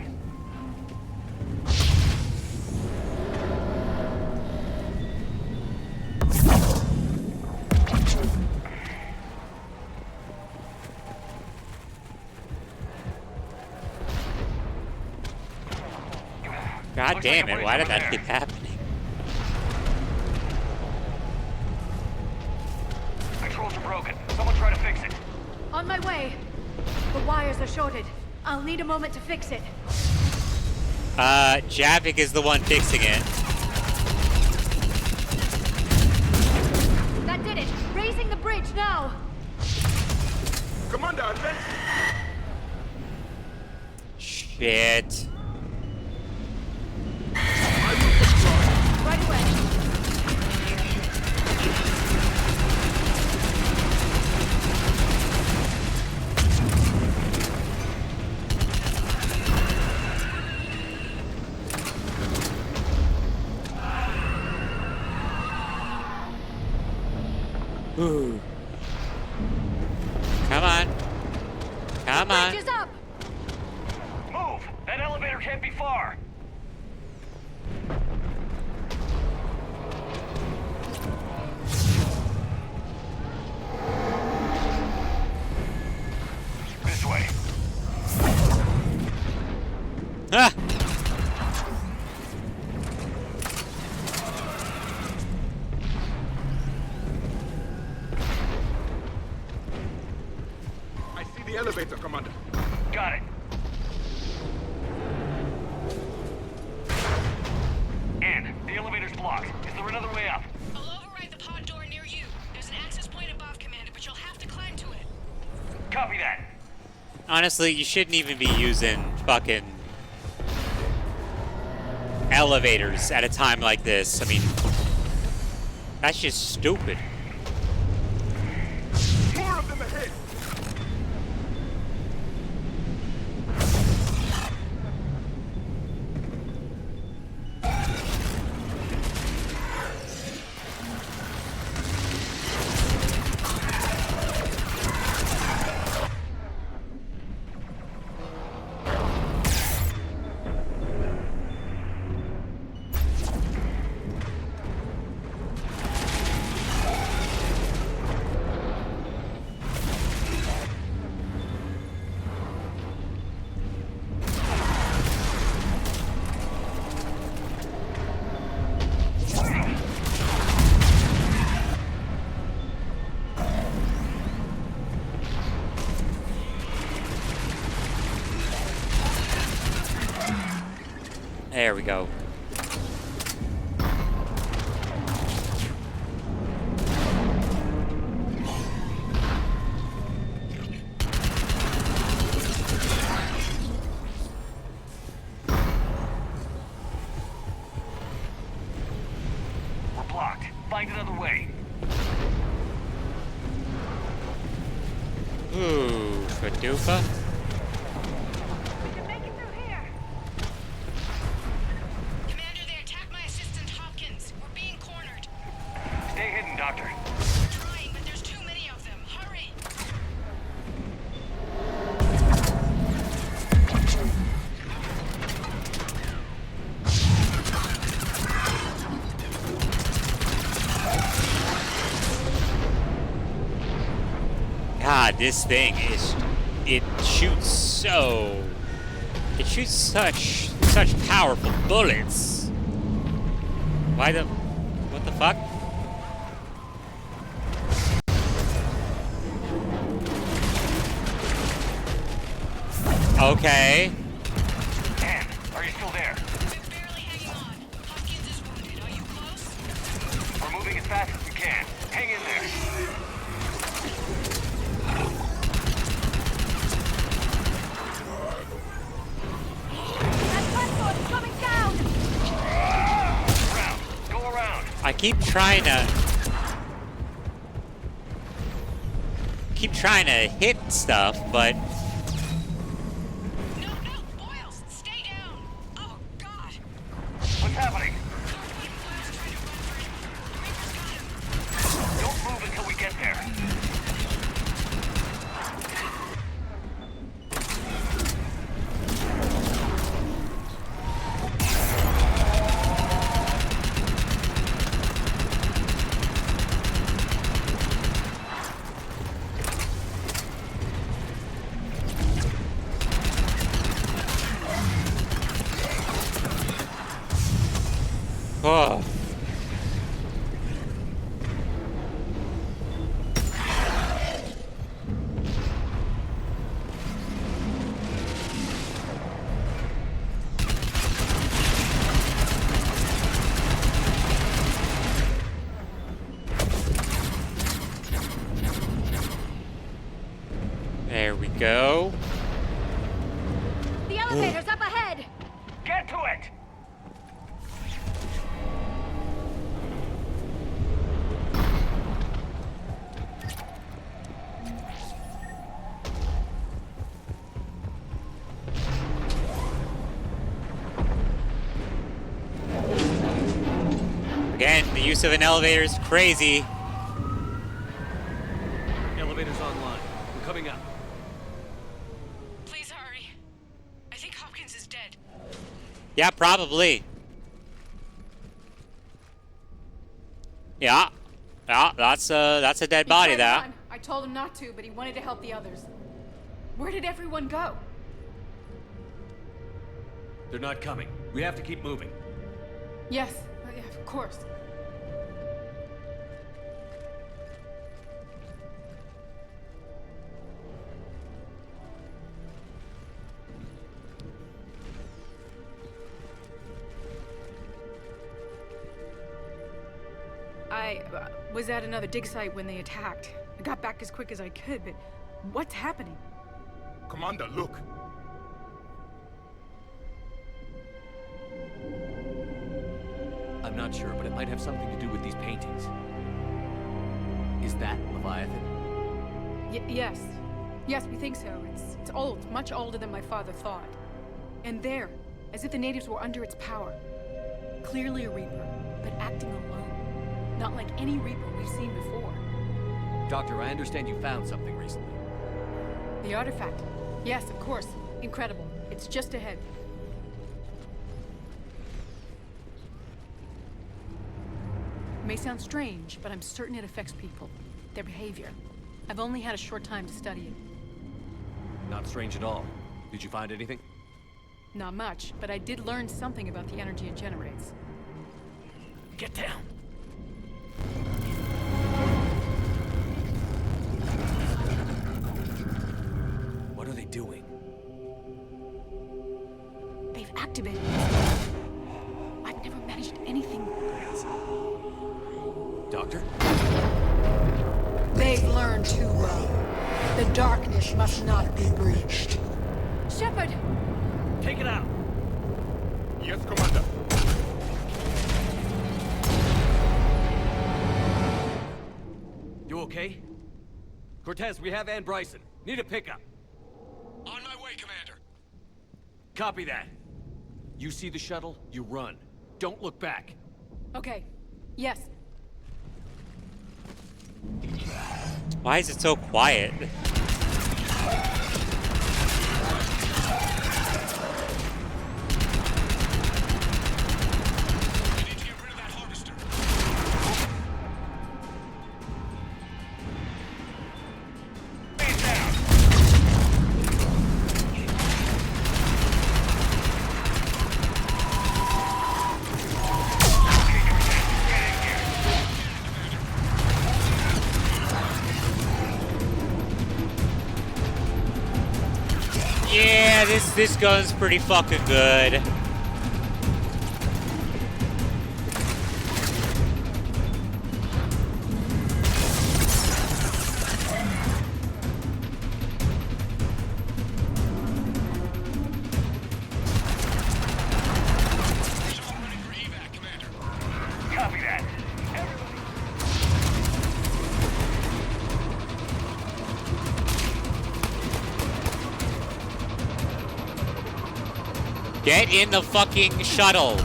God Looks damn like a it, why bridge did over that keep there. happening? Controls are broken. Someone try to fix it. On my way. The wires are shorted. I'll need a moment to fix it. Javik is the one fixing it. That did it. Raising the bridge now. Commander, advance! Shit. Right away. Ooh. Come on. Come on. Bridge is up. Move! That elevator can't be far. This way. Ah! I see the elevator, Commander. Got it. Ann, the elevator's blocked. Is there another way up? I'll override the pod door near you. There's an access point above, Commander, but you'll have to climb to it. Copy that. Honestly, you shouldn't even be using fucking elevators at a time like this. I mean, that's just stupid. More of them ahead! There we go. We're blocked. Find another way. Ooh, Fadoofa. Commander, they attacked my assistant Hopkins. We're being cornered. Stay hidden, Doctor. We're trying, but there's too many of them. Hurry! God, this thing is, it shoots such powerful bullets. Why the, what the fuck? Okay. Ann, are you still there? I'm barely hanging on. Hopkins is wounded. Are you close? We're moving as fast as we can. Hang in there. keep trying to hit stuff, but What's happening? Don't move until we get there. oh. There we go. The elevator's up ahead! Get to it! Again, the use of an elevator is crazy. Elevator's online. We're coming up. Please hurry. I think Hopkins is dead. Yeah, probably. Yeah. Yeah, that's a dead body, that. Run. I told him not to, but he wanted to help the others. Where did everyone go? They're not coming. We have to keep moving. Yes, yeah, of course. I was at another dig site when they attacked. I got back as quick as I could, but what's happening? Commander, look. I'm not sure, but it might have something to do with these paintings. Is that Leviathan? Yes. Yes, we think so. It's old, much older than my father thought. And there, as if the natives were under its power. Clearly a Reaper, but acting alone. Not like any Reaper we've seen before. Doctor, I understand you found something recently. The artifact. Yes, of course. Incredible. It's just ahead. It may sound strange, but I'm certain it affects people. Their behavior. I've only had a short time to study it. Not strange at all. Did you find anything? Not much, but I did learn something about the energy it generates. Get down! What are they doing? They've activated it. I've never managed anything. Doctor? They've learned too well. The darkness must not be breached. Shepard! Take it out! Yes, Commander. You okay? Cortez, we have Ann Bryson. Need a pickup. On my way, Commander. Copy that. You see the shuttle, you run. Don't look back. Okay. Yes. Why is it so quiet? Yeah, this gun's pretty fucking good. Copy that. Get in the fucking shuttle.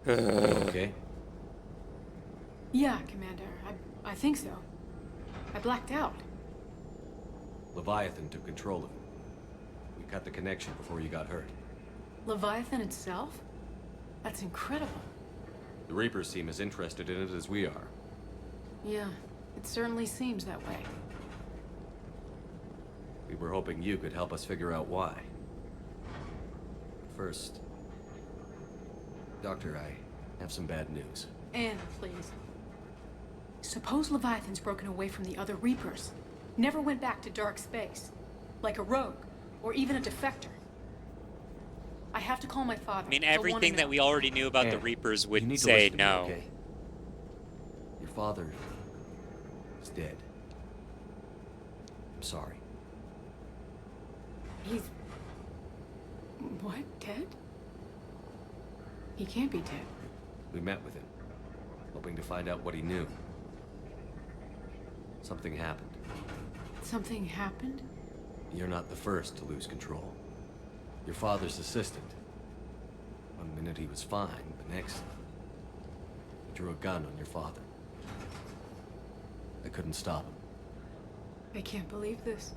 Okay. Yeah, Commander. I think so. I blacked out. Leviathan took control of it. We cut the connection before you got hurt. Leviathan itself? That's incredible. The Reapers seem as interested in it as we are. Yeah, it certainly seems that way. We were hoping you could help us figure out why. First, Doctor, I have some bad news. Anne, please. Suppose Leviathan's broken away from the other Reapers. Never went back to dark space. Like a rogue, or even a defector. I have to call my father. I mean, everything that we already knew about the Reapers would say no. Okay? Your father is dead. I'm sorry. He's... What? Dead? He can't be dead. We met with him, hoping to find out what he knew. Something happened. Something happened? You're not the first to lose control. Your father's assistant. One minute he was fine, the next... he drew a gun on your father. I couldn't stop him. I can't believe this.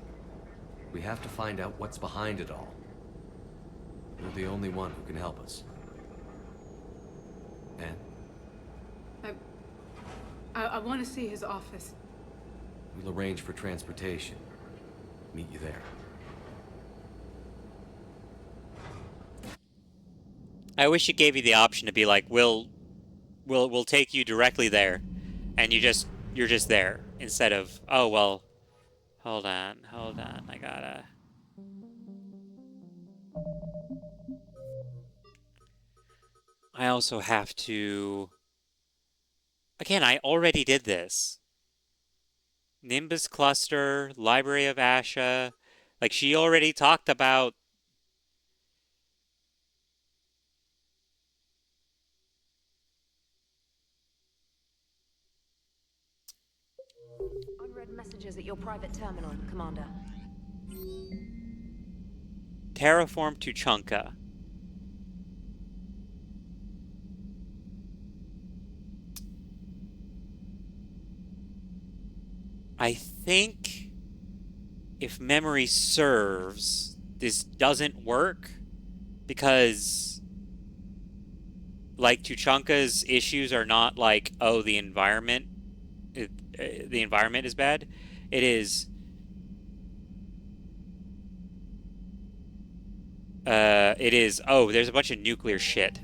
We have to find out what's behind it all. You're the only one who can help us. Anne? I want to see his office. We'll arrange for transportation. Meet you there. I wish it gave you the option to be like, we'll take you directly there, and you're just there, instead of, oh well, hold on, I gotta. I also have to. Again, I already did this. Nimbus Cluster, Library of Asha, like she already talked about. Unread messages at your private terminal, Commander. Terraform Tuchanka. I think, if memory serves, this doesn't work because, like, Tuchanka's issues are not like, oh, the environment is bad. It is, oh, there's a bunch of nuclear shit.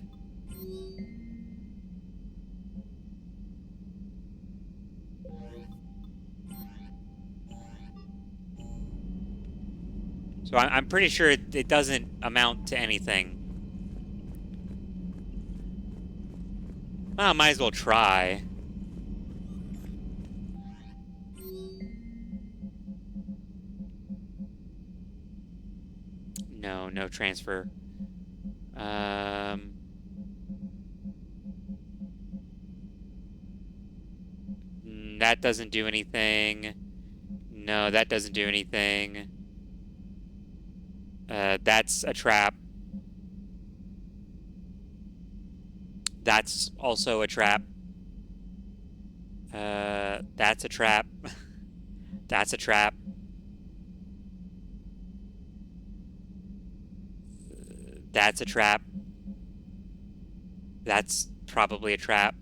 So I'm pretty sure it doesn't amount to anything. Well, I might as well try. No transfer. That doesn't do anything. No, that doesn't do anything. That's a trap. That's also a trap. That's a trap. That's a trap. That's a trap. That's probably a trap.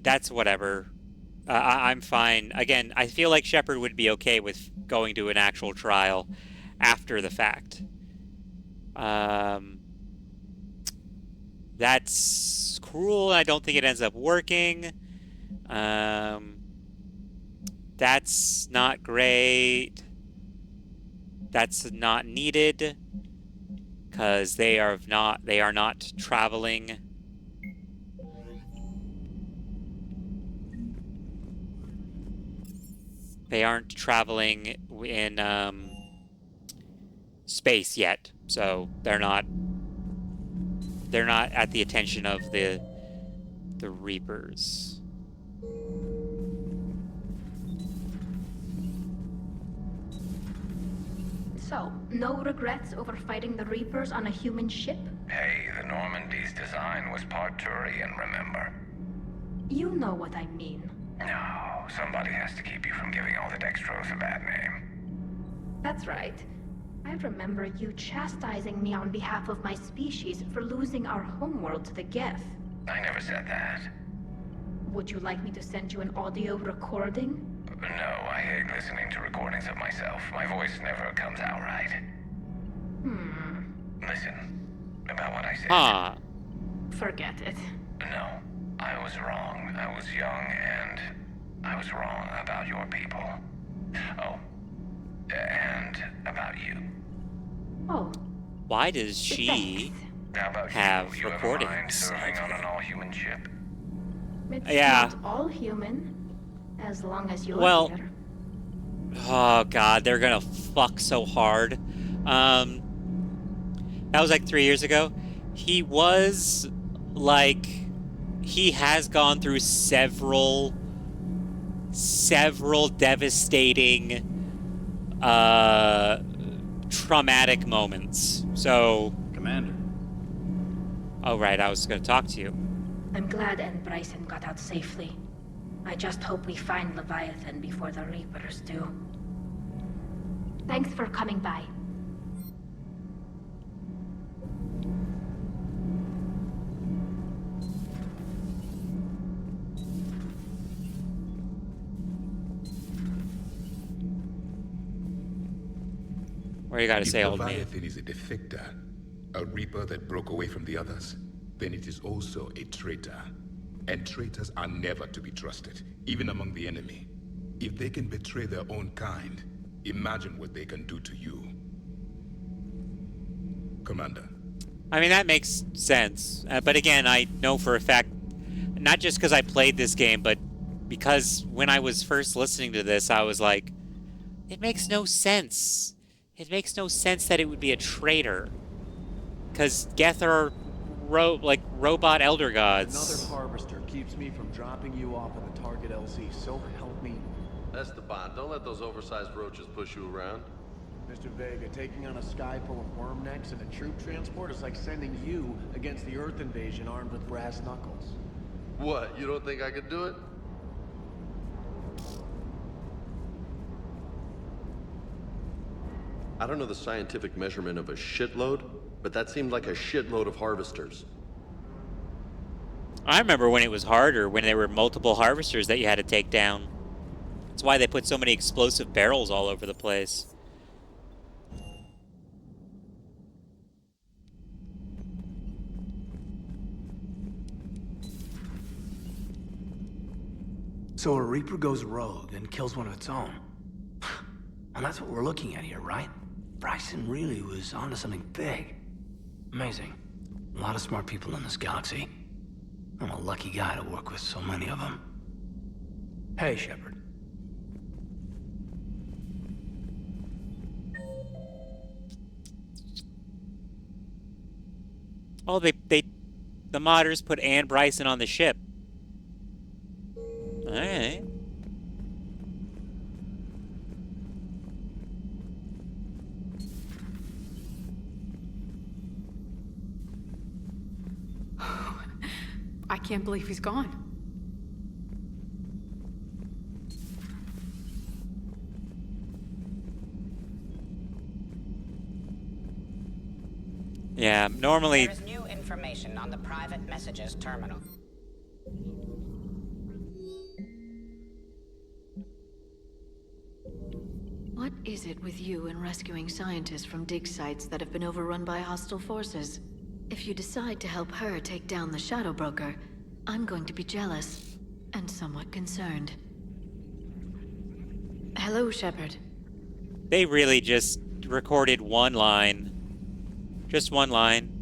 That's whatever. I'm fine. Again, I feel like Shepard would be okay with going to an actual trial after the fact. That's cruel. I don't think it ends up working. That's not great. That's not needed because they are not traveling. They aren't traveling in space yet, so they're not. they're not at the attention of the Reapers. So, no regrets over fighting the Reapers on a human ship? Hey, the Normandy's design was part Turian, remember? You know what I mean. No, somebody has to keep you from giving all the Dextros a bad name. That's right. I remember you chastising me on behalf of my species for losing our homeworld to the Geth. I never said that. Would you like me to send you an audio recording? No, I hate listening to recordings of myself. My voice never comes out right. Listen, about what I said. Forget it. No, I was wrong. I was young and I was wrong about your people. Oh, and about you. Oh. Why does she have You ever mind recordings? serving on an all-human ship? It's Yeah. not all human, as long as you're Well, here. oh god, they're gonna fuck so hard. That was like 3 years ago. He was like, he has gone through several devastating, traumatic moments. So, Commander. oh right, I was gonna talk to you. I'm glad Anne Bryson got out safely. I just hope we find Leviathan before the Reapers do. Thanks for coming by. What you gotta say, old man? Leviathan is a defector, a reaper that broke away from the others, then it is also a traitor. And traitors are never to be trusted, even among the enemy. If they can betray their own kind, imagine what they can do to you. Commander. I mean, that makes sense. But again, I know for a fact, not just because I played this game, but because when I was first listening to this, I was like, it makes no sense. It makes no sense that it would be a traitor. Because Geth are robot elder gods. Another harvester keeps me from dropping you off at the target LZ, so help me. That's the bond. Don't let those oversized roaches push you around. Mr. Vega, taking on a sky full of worm necks and a troop transport is like sending you against the Earth invasion armed with brass knuckles. What, you don't think I could do it? I don't know the scientific measurement of a shitload, but that seemed like a shitload of harvesters. I remember when it was harder, when there were multiple harvesters that you had to take down. That's why they put so many explosive barrels all over the place. So a Reaper goes rogue and kills one of its own. And that's what we're looking at here, right? Bryson really was onto something big. Amazing. A lot of smart people in this galaxy. I'm a lucky guy to work with so many of them. Hey, Shepard. Oh, the modders put Anne Bryson on the ship. Alright. I can't believe he's gone. Yeah, normally... There is new information on the private messages terminal. What is it with you and rescuing scientists from dig sites that have been overrun by hostile forces? If you decide to help her take down the Shadow Broker, I'm going to be jealous and somewhat concerned. Hello, Shepard. They really just recorded one line. Just one line.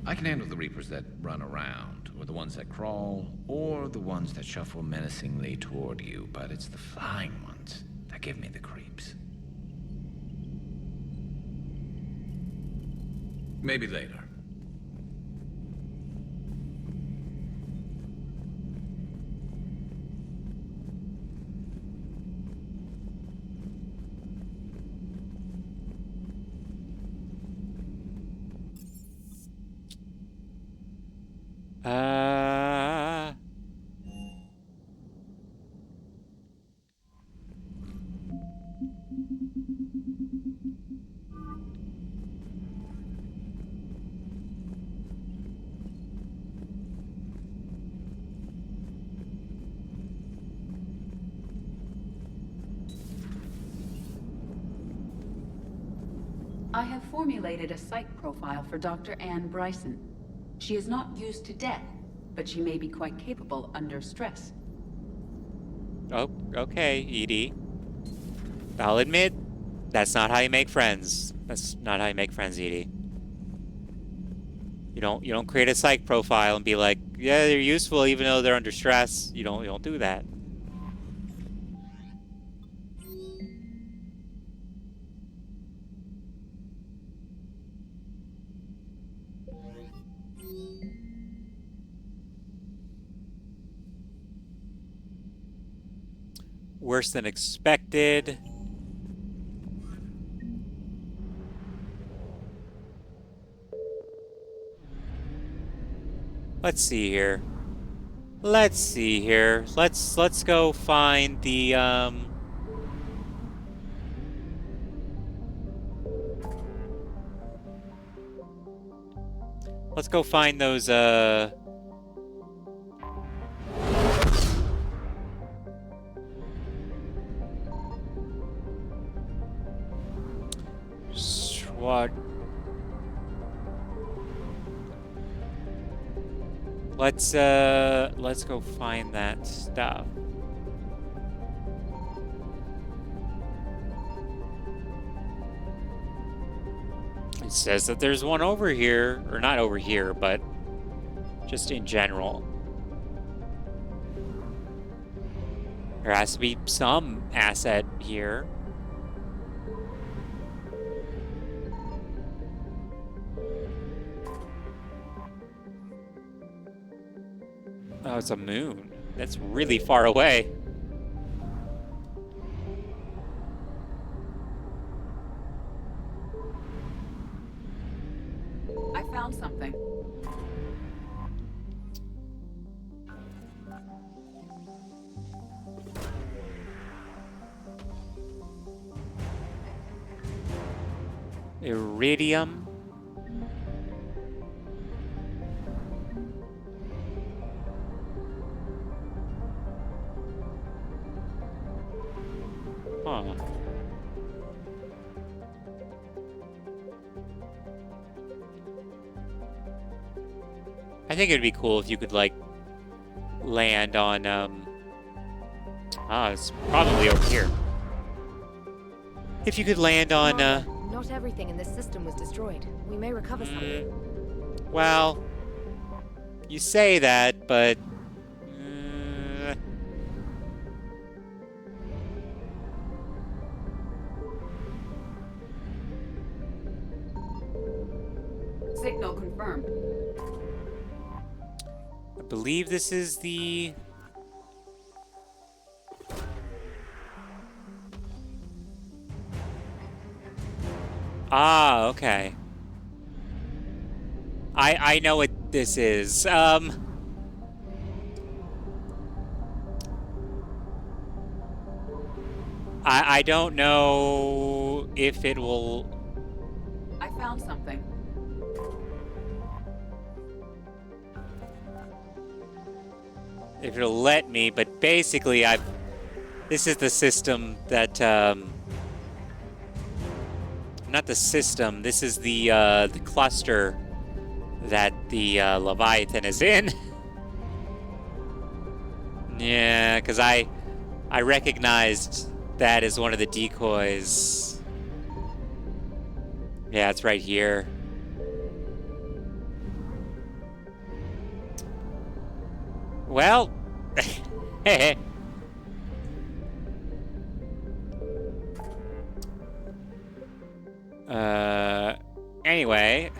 I can handle the Reapers that run around, or the ones that crawl, or the ones that shuffle menacingly toward you, but it's the flying ones that give me the creeps. Maybe later. I have formulated a psych profile for Dr. Ann Bryson. She is not used to death, but she may be quite capable under stress. Oh, okay, Edie. I'll admit, that's not how you make friends. That's not how you make friends, Edie. You don't create a psych profile and be like, yeah, they're useful even though they're under stress. You don't do that. Worse than expected. Let's see here. Let's go find the let's go find those SWAT. Let's go find that stuff. It says that there's one over here, or not over here, but just in general. There has to be some asset here. Oh, it's a moon. That's really far away. I found something. Iridium. Huh. I think it'd be cool if you could, like, land on, it's probably over here. If you could land on, Commander, not everything in this system was destroyed. We may recover something. Well, you say that, but... Signal confirmed. I believe this is the... Ah, okay. I know what this is. I don't know if it will... I found something. If it'll let me, but basically this is the system that, not the system, this is the cluster that the Leviathan is in. Yeah, because I recognized that as one of the decoys. Yeah, it's right here. Well, anyway.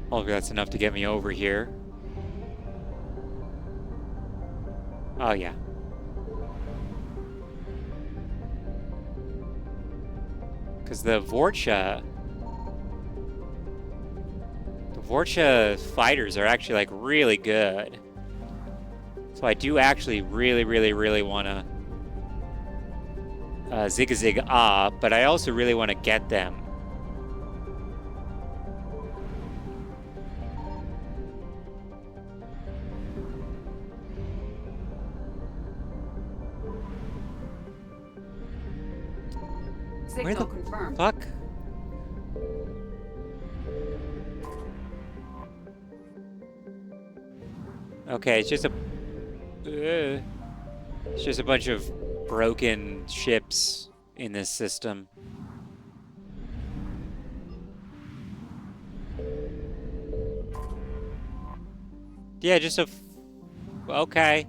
Hopefully that's enough to get me over here. Oh, yeah. Because the Vorcha fighters are actually, like, really good. So I do actually really want to zig ah, but I also really want to get them. Where the fuck? Okay, it's just a bunch of broken ships in this system. Yeah, just a okay.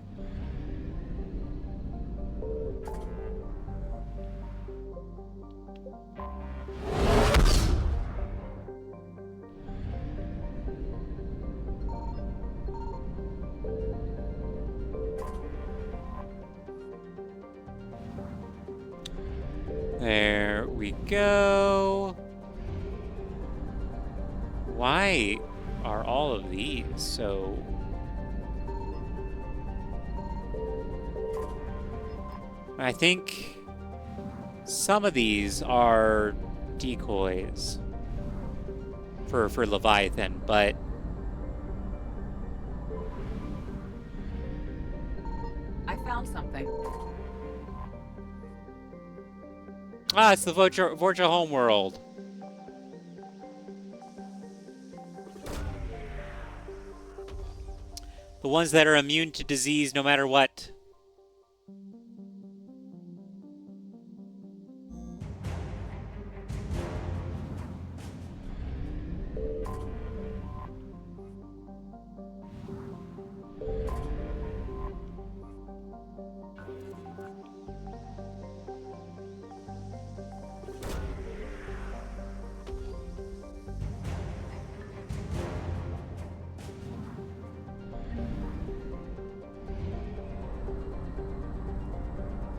There we go. Why are all of these so... I think some of these are decoys for Leviathan, but I found something. ah, it's the Vorcha homeworld. The ones that are immune to disease no matter what.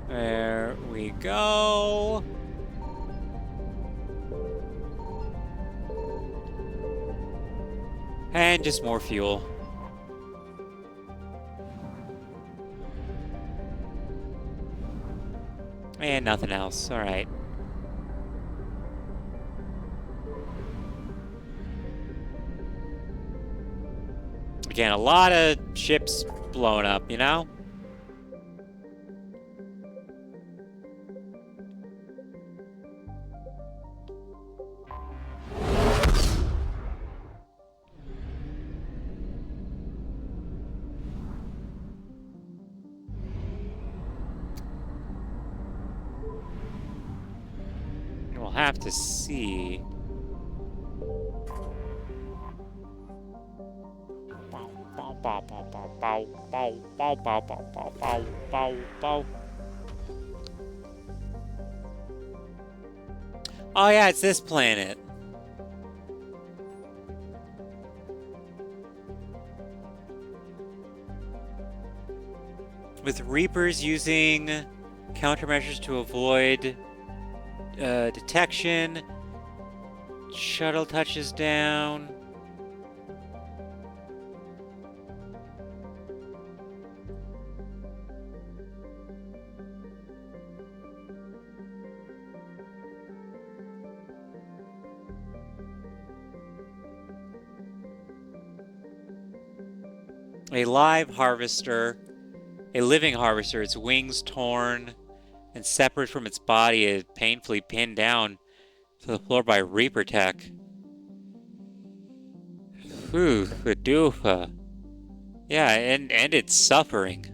There we go. And just more fuel. And nothing else. All right. Again, a lot of ships blowing up, you know? We'll have to see. Oh yeah, it's this planet. With Reapers using countermeasures to avoid detection. Shuttle touches down. A live harvester, a living harvester, its wings torn and separate from its body, is painfully pinned down to the floor by Reaper tech. Whew, the doofa. Yeah, and it's suffering.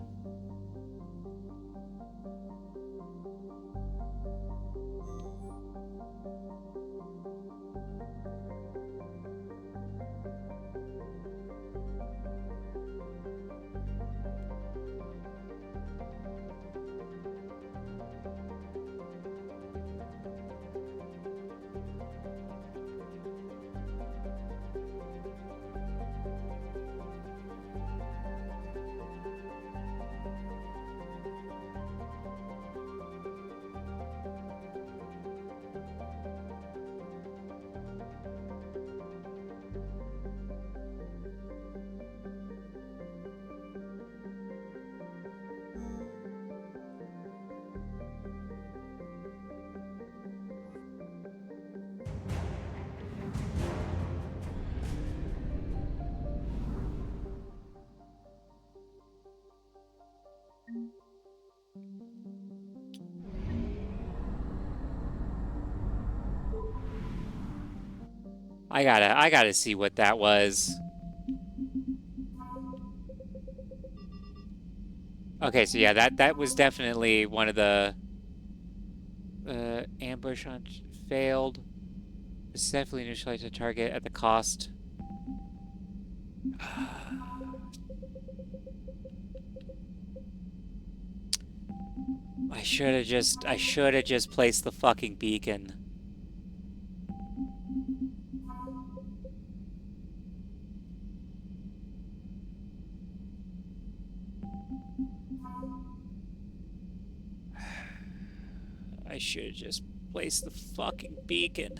I gotta see what that was. Okay, so yeah, that was definitely one of the ambush on failed. Successfully neutralize the target at the cost. I should have just placed the fucking beacon. I should have just placed the fucking beacon.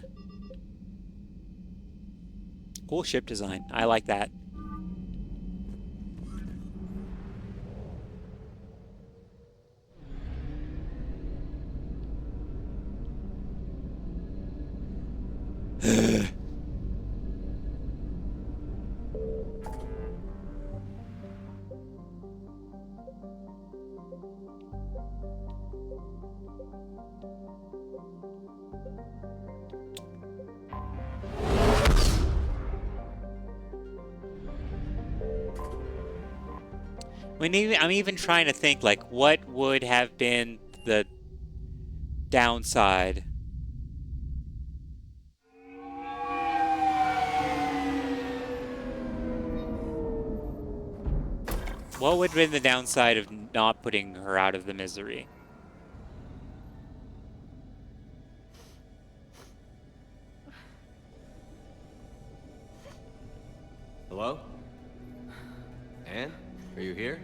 Cool ship design. I like that. I'm even trying to think, like, what would have been the downside? What would have been the downside of not putting her out of the misery? Hello? Anne? Are you here?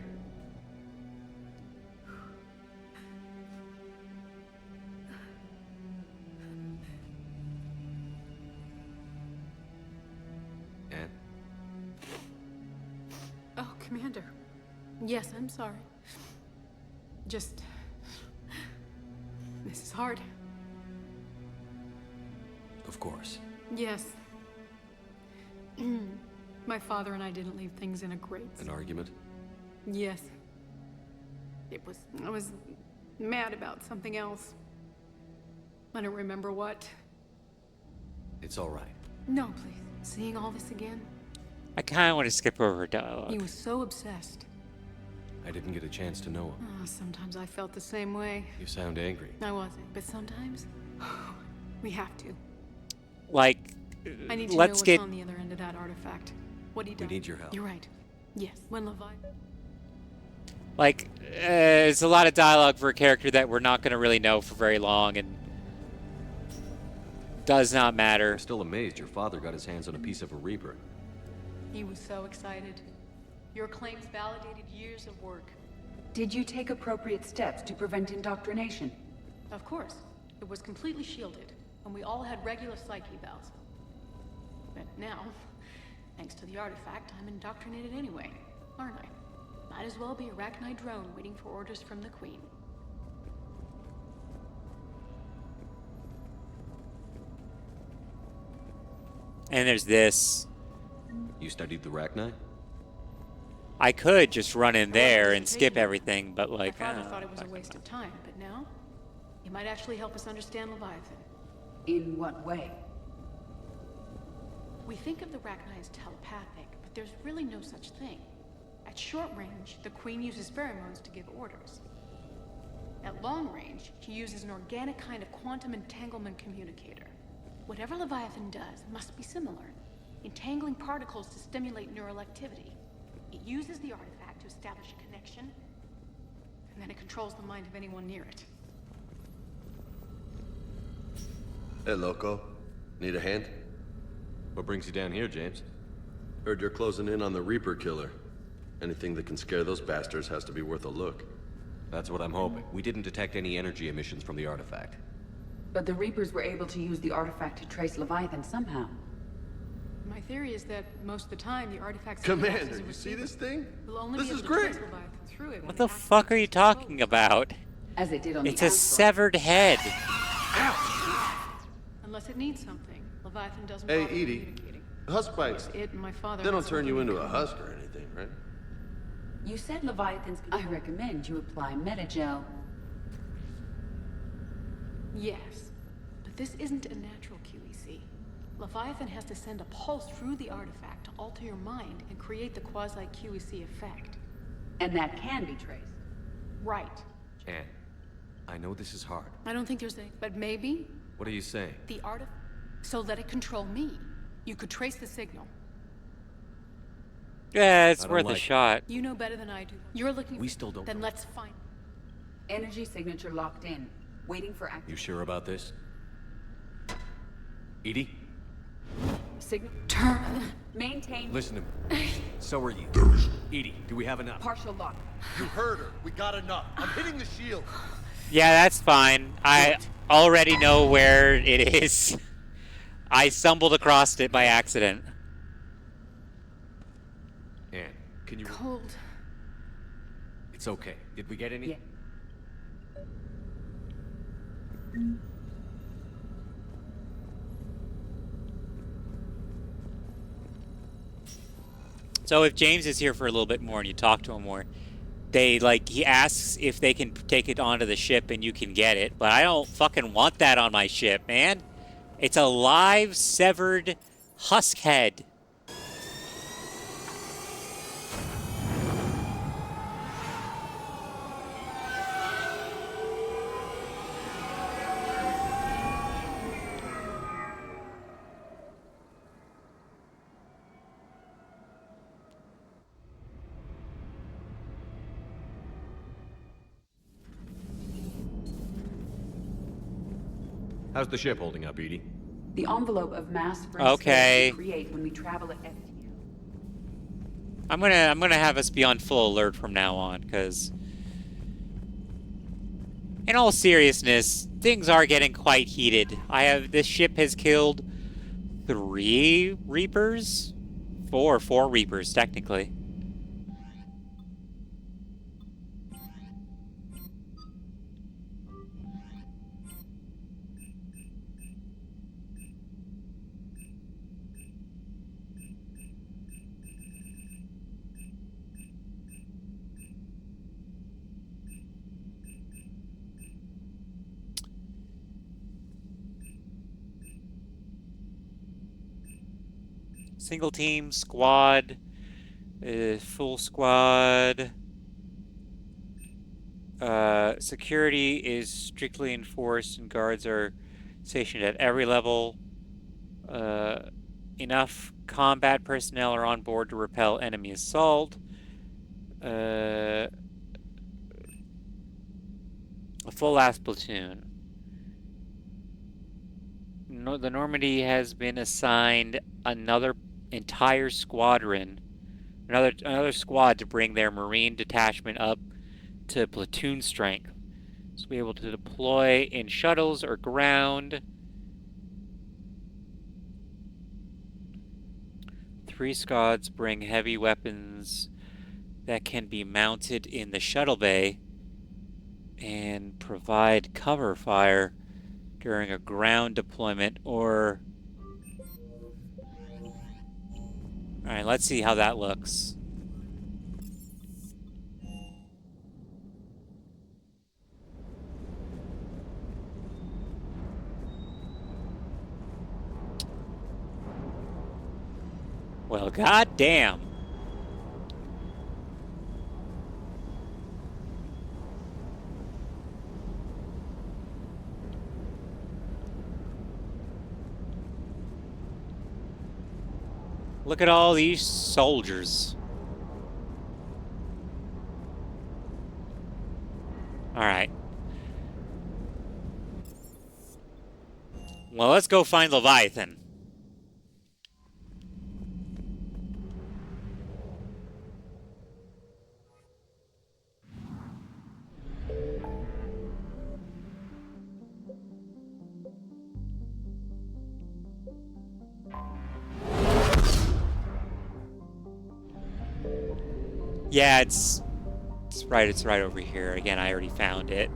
Anne? Oh, Commander. Yes, I'm sorry. Just... This is hard. Of course. Yes. My father and I didn't leave things in a great... An argument? Yes. I was mad about something else. I don't remember what. It's all right. No, please. Seeing all this again? I kind of want to skip over dialogue. He was so obsessed. I didn't get a chance to know him. Oh, sometimes I felt the same way. You sound angry. I wasn't, but sometimes we have to. Like, I need to let's know what's get on the other end of that artifact. What he We done. need your help. You're right. Yes. When Leviathan. like it's a lot of dialogue for a character that we're not going to really know for very long, and does not matter. I'm still amazed your father got his hands on a piece of a Reaper. He was so excited. Your claims validated years of work. Did you take appropriate steps to prevent indoctrination? Of course. It was completely shielded, and we all had regular psyche evals. But now, thanks to the artifact, I'm indoctrinated anyway, aren't I? Might as well be a Arachnite drone waiting for orders from the Queen. And there's this. You studied the Arachnite? I could just run in there and skip everything, but like... My father thought it was a waste of time, but now, he might actually help us understand Leviathan. In what way? We think of the Arachnite as telepathic, but there's really no such thing. At short range, the Queen uses pheromones to give orders. At long range, she uses an organic kind of quantum entanglement communicator. Whatever Leviathan does must be similar, entangling particles to stimulate neural activity. It uses the artifact to establish a connection, and then it controls the mind of anyone near it. Hey, Loco. Need a hand? What brings you down here, James? Heard you're closing in on the Reaper killer. Anything that can scare those bastards has to be worth a look. That's what I'm hoping. We didn't detect any energy emissions from the artifact. But the Reapers were able to use the artifact to trace Leviathan somehow. My theory is that most of the time the artifact's Commander, you see this thing? will only This be is able to great. trace Leviathan through it. What the fuck are you talking about? As it did on It's the a severed head. Unless it needs something, Leviathan doesn't Hey, bother Edie. communicating. Husk bites. It and my father. They don't had turn you something into in a common. husk or anything, right? You said Leviathan's... I recommend you apply Metagel. Yes, but this isn't a natural QEC. Leviathan has to send a pulse through the artifact to alter your mind and create the quasi-QEC effect. And that can be traced. Right. Anne, I know this is hard. I don't think there's a... But maybe What are you saying? the artifact... So let it control me. You could trace the signal. Yeah, it's I don't worth like a it. shot. You know better than I do. You're looking... We still don't Then know. let's find... Energy signature locked in. Waiting for activation. You sure about this? Edie? Signal... Turn. Maintain... Listen to me. So are you. Edie, do we have enough? Partial lock. You heard her. We got enough. I'm hitting the shield. Yeah, that's fine. I already know where it is. I stumbled across it by accident. Anne, can you... Cold. It's okay. Did we get any? Yeah. So if James is here for a little bit more and you talk to him more, he asks if they can take it onto the ship and you can get it, but I don't fucking want that on my ship, man. It's a live, severed husk head. How's the ship holding up, Edie? The envelope of mass free Okay. space we create when we travel at FTL. I'm gonna have us be on full alert from now on, because in all seriousness, things are getting quite heated. This ship has killed 3 Reapers? 4 Reapers, technically. Single team, squad, full squad. Security is strictly enforced and guards are stationed at every level. Enough combat personnel are on board to repel enemy assault. A full-ass platoon. The Normandy has been assigned another entire squadron, another squad to bring their Marine detachment up to platoon strength. So be able to deploy in shuttles or ground. 3 squads bring heavy weapons that can be mounted in the shuttle bay and provide cover fire during a ground deployment or... Alright, let's see how that looks. Well, goddamn. Look at all these soldiers. Alright. Well, let's go find Leviathan. Yeah, it's right over here. Again, I already found it.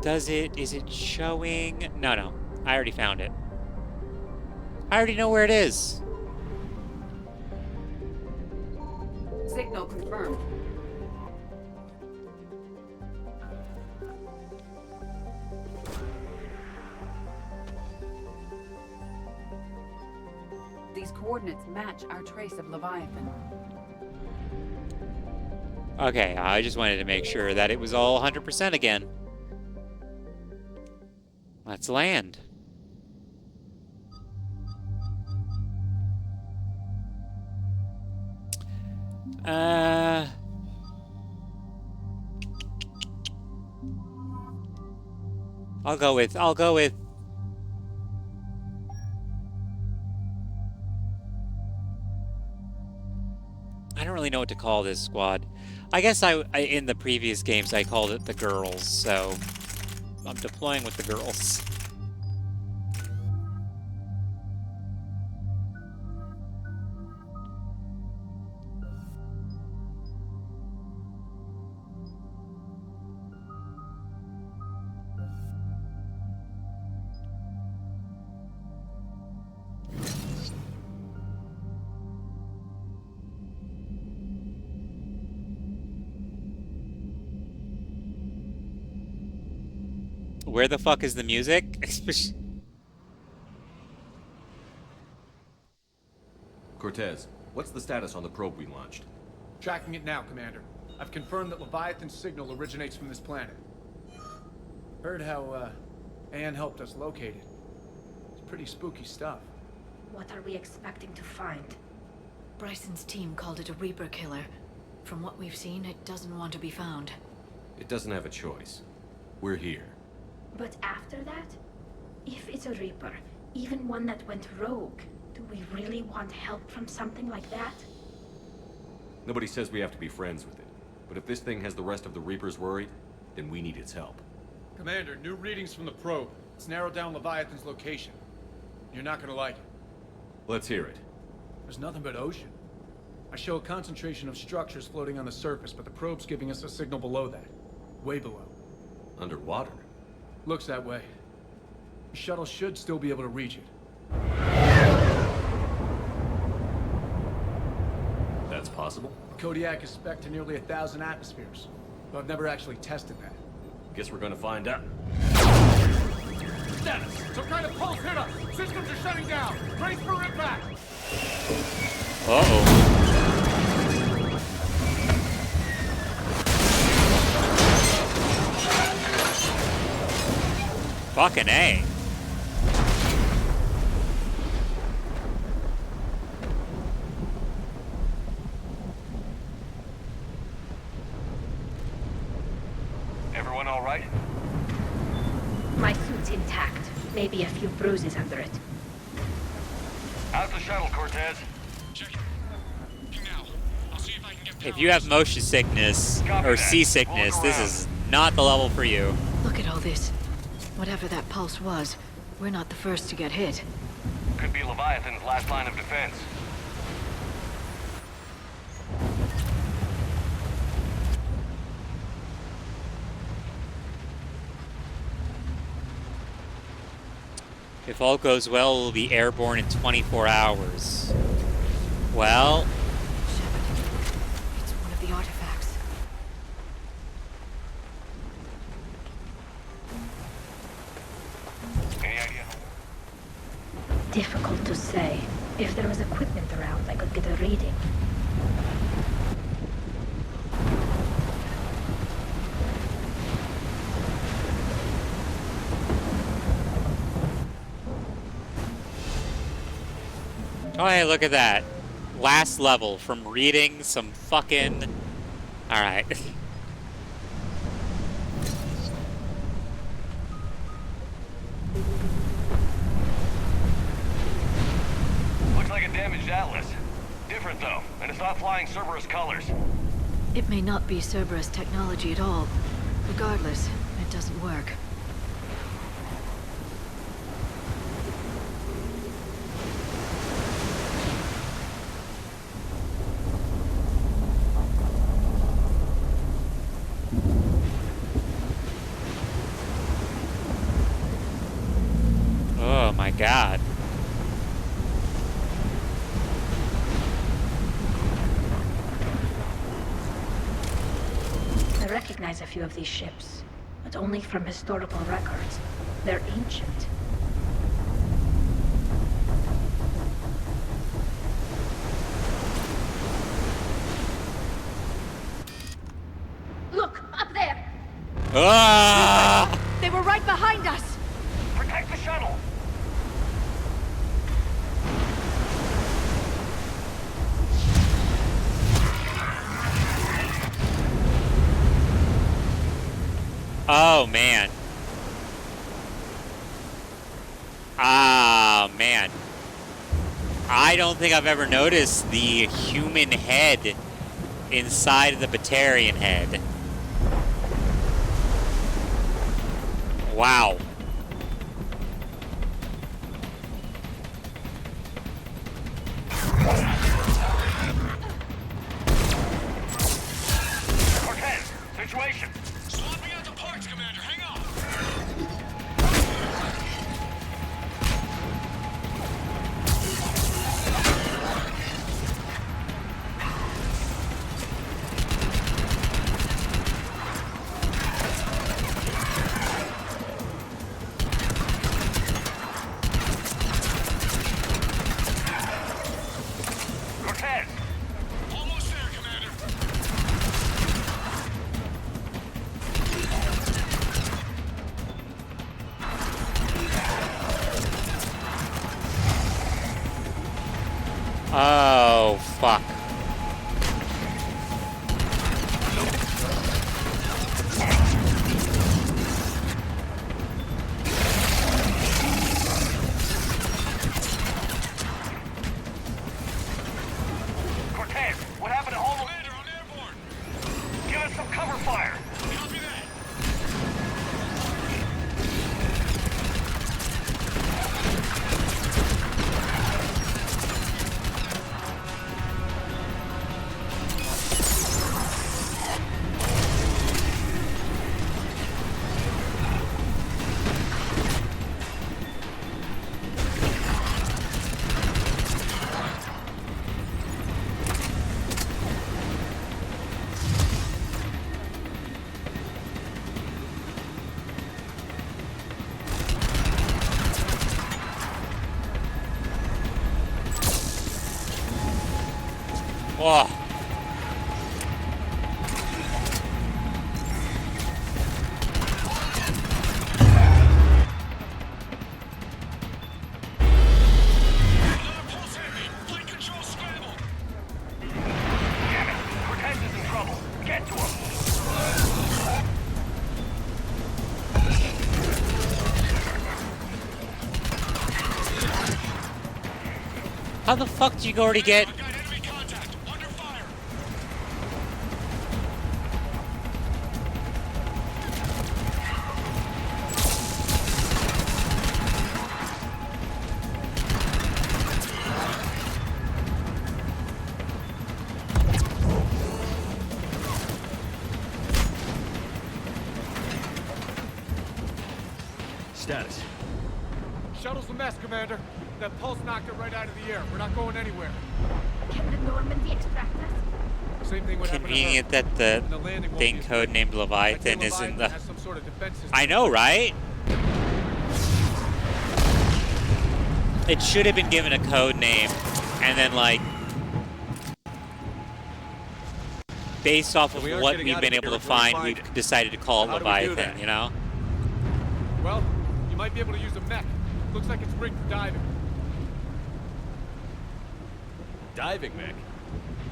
Is it showing? No. I already found it. I already know where it is. Signal confirmed. These coordinates match our trace of Leviathan. Okay, I just wanted to make sure that it was all 100% again. Let's land. I'll go with I don't really know what to call this squad. I guess I in the previous games I called it the girls, so I'm deploying with the girls. Where the fuck is the music? Cortez, what's the status on the probe we launched? Tracking it now, Commander. I've confirmed that Leviathan's signal originates from this planet. Heard how, Anne helped us locate it. It's pretty spooky stuff. What are we expecting to find? Bryson's team called it a Reaper killer. From what we've seen, it doesn't want to be found. It doesn't have a choice. We're here. But after that? If it's a Reaper, even one that went rogue, do we really want help from something like that? Nobody says we have to be friends with it. But if this thing has the rest of the Reapers worried, then we need its help. Commander, new readings from the probe. It's narrowed down Leviathan's location. You're not gonna like it. Let's hear it. There's nothing but ocean. I show a concentration of structures floating on the surface, but the probe's giving us a signal below that. Way below. Underwater? Looks that way. The shuttle should still be able to reach it. That's possible? Kodiak is spec'd to nearly 1,000 atmospheres, but I've never actually tested that. Guess we're gonna find out. Status! Some kind of pulse hit us! Systems are shutting down! Brace for impact! Uh-oh. Fucking A. Everyone all right? My suit's intact. Maybe a few bruises under it. How's the shuttle, Cortez? If you have motion sickness or seasickness, this is not the level for you. Look at all this. Whatever that pulse was, we're not the first to get hit. Could be Leviathan's last line of defense. If all goes well, we'll be airborne in 24 hours. Well... It's one of the artifacts. Any idea? Difficult to say. If there was equipment around, I could get a reading. Oh, hey, look at that. Last level from reading some fucking... Alright. Looks like a damaged Atlas. Different though, and it's not flying Cerberus colors. It may not be Cerberus technology at all. Regardless, it doesn't work. Oh my god. I recognize a few of these ships, but only from historical records. They're ancient. Look, up there! Ah! They were right behind us! Protect the shuttle! Oh, man. Ah, man. I don't think I've ever noticed the human head inside of the Batarian head. Wow. Cortez, situation! Swapping out the parts, Commander. Hang on. Cortez! Almost there, Commander. Oh, fuck. Cortez, what happened to all the... Commander, on airborne! Give us some cover fire! Copy that. Oh. Another pulse enemy. Flight control scrambled. Damn it! Cortez is in trouble. Get to him! How the fuck do you already get... I got enemy contact. Under fire. Status. Shuttle's a mess, Commander. That pulse knocked it right out of the air. We're not going anywhere. Can the Normandy extract us? Same thing would happen to her. Convenient that the And the landing won't thing be code named Leviathan is in the... has some sort of defense system. I know, right? It should have been given a code name, and then, like, based off of We aren't what getting we've out been of able here to if we find, find we've it. decided to call it How do we do Leviathan, that? you know? Well, you might be able to use a mech. Looks like it's rigged for diving. diving mech?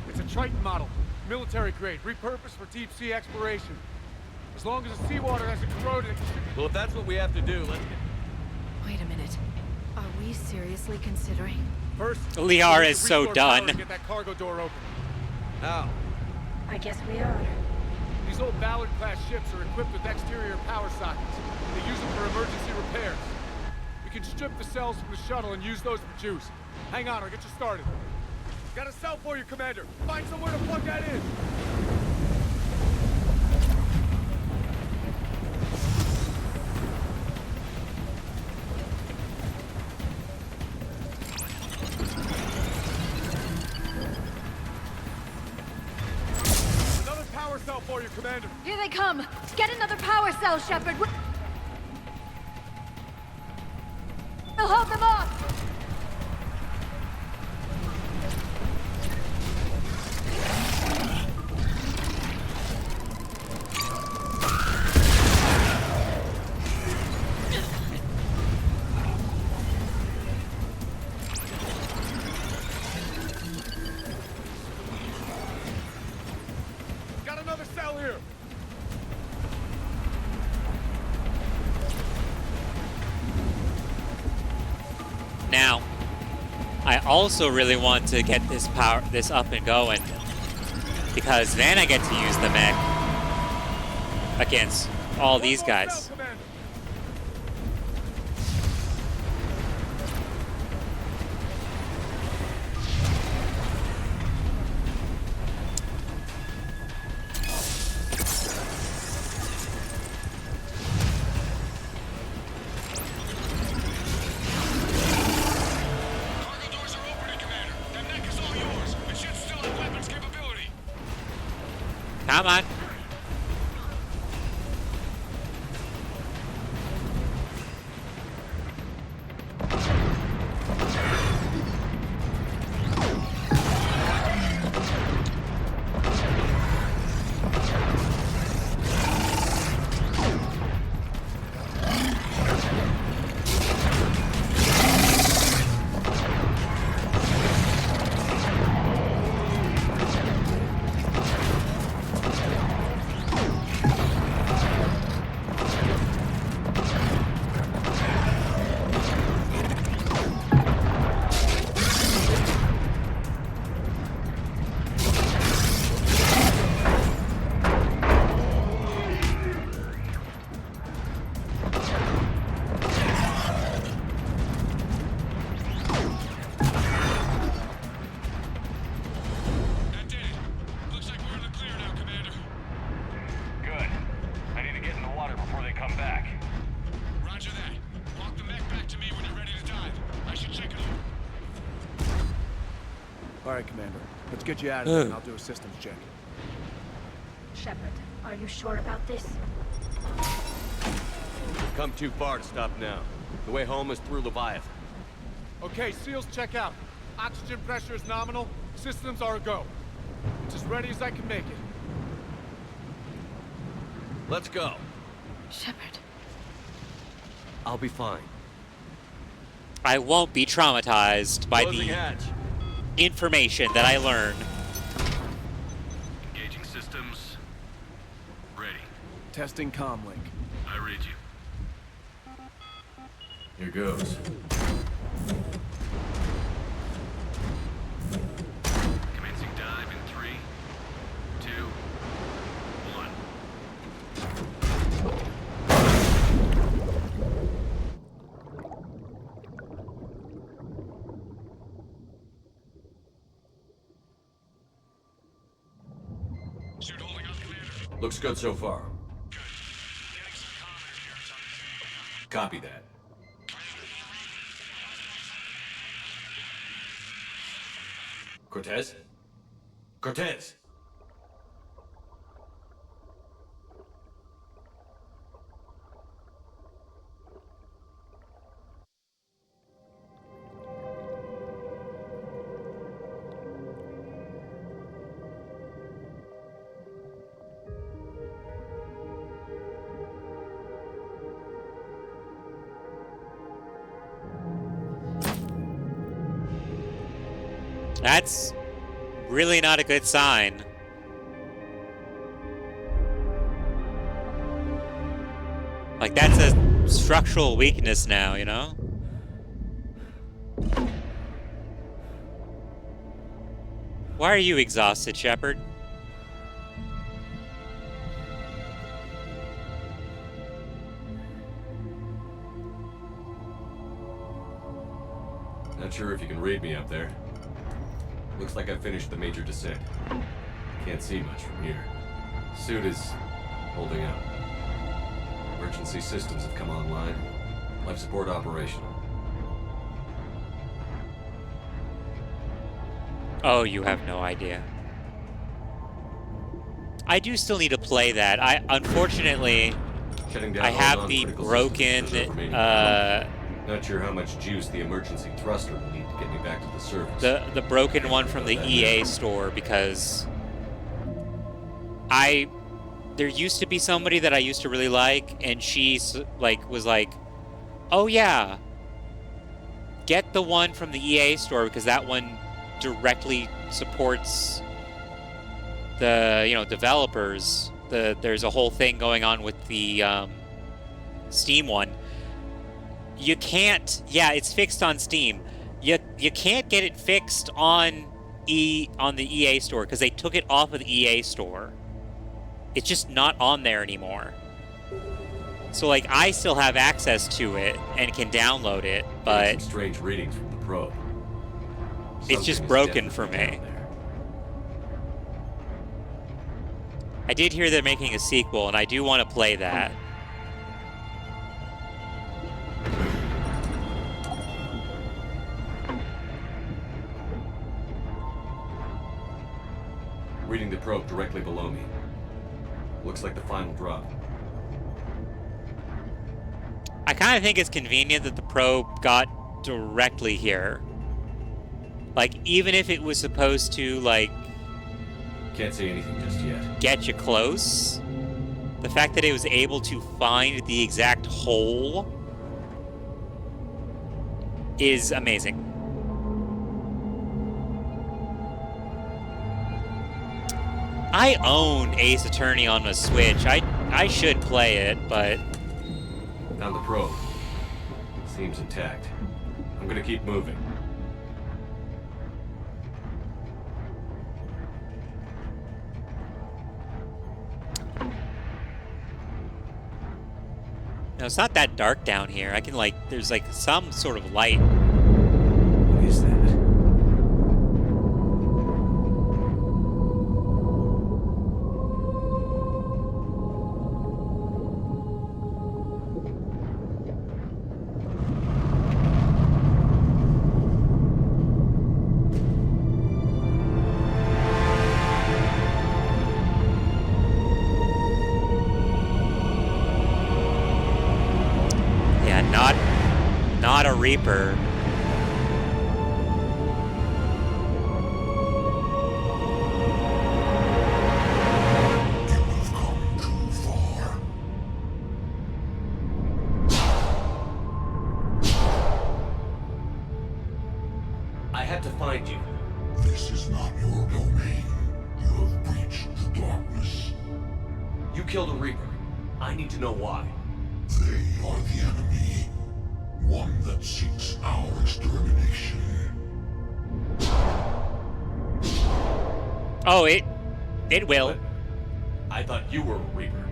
It's a Triton model. Military grade, repurposed for deep sea exploration. As long as the seawater hasn't corroded, it can... Well, if that's what we have to do, let's get... Wait a minute. Are we seriously considering? First, Liara is so done. Get that cargo door open. How? I guess we are. These old Ballard-class ships are equipped with exterior power sockets. They use them for emergency repairs. We can strip the cells from the shuttle and use those for juice. Hang on, I'll get you started. Got a cell for you, Commander. Find somewhere to plug that in. Another power cell for you, Commander. Here they come! Get another power cell, Shepard! We'll hold them off! Got another cell here. Now, I also really want to get this up and going, because then I get to use the mech against all these guys. Come on. All right, Commander. Let's get you out of here and I'll do a systems check. Shepard, are you sure about this? We've come too far to stop now. The way home is through Leviathan. Okay, SEALs check out. Oxygen pressure is nominal. Systems are a go. It's as ready as I can make it. Let's go. Shepard. I'll be fine. I won't be traumatized by Closing the hatch. information that I learn. Engaging systems. Ready. Testing comm link. I read you. Here goes. Commencing dive in 3, 2, 1. Suit holding up, Commander. Looks good so far. Copy that. Cortez? Cortez! That's really not a good sign. Like, that's a structural weakness now, you know? Why are you exhausted, Shepard? Not sure if you can read me up there. Looks like I finished the major descent. Can't see much from here. Suit is holding up. Emergency systems have come online. Life support operational. Oh, you have no idea. I do still need to play that. Unfortunately, I have the broken, Not sure how much juice the emergency thruster will need to get me back to the surface. the broken one from the EA store, because there used to be somebody that I used to really like, and she was like, oh yeah, get the one from the EA store because that one directly supports the developers. There's a whole thing going on with the Steam one. You can't. Yeah, it's fixed on Steam. You can't get it fixed on the EA store because they took it off of the EA store. It's just not on there anymore. So like, I still have access to it and can download it, but some strange readings from the probe. It's just broken for me. I did hear they're making a sequel, and I do want to play that. Reading the probe directly below me. Looks like the final drop. I kind of think it's convenient that the probe got directly here. Like, even if it was supposed to, like... Can't see anything just yet. Get you close, the fact that it was able to find the exact hole is amazing. I own Ace Attorney on my Switch. I should play it, but... Found the probe. Seems intact. I'm gonna keep moving. No, it's not that dark down here. I can, like, there's, like, some sort of light. What is that? Not a Reaper. I had to find you. This is not your domain. You have breached the darkness. You killed a Reaper. I need to know why. They are the enemy. One that seeks our extermination. Oh, it will. What? I thought you were a Reaper.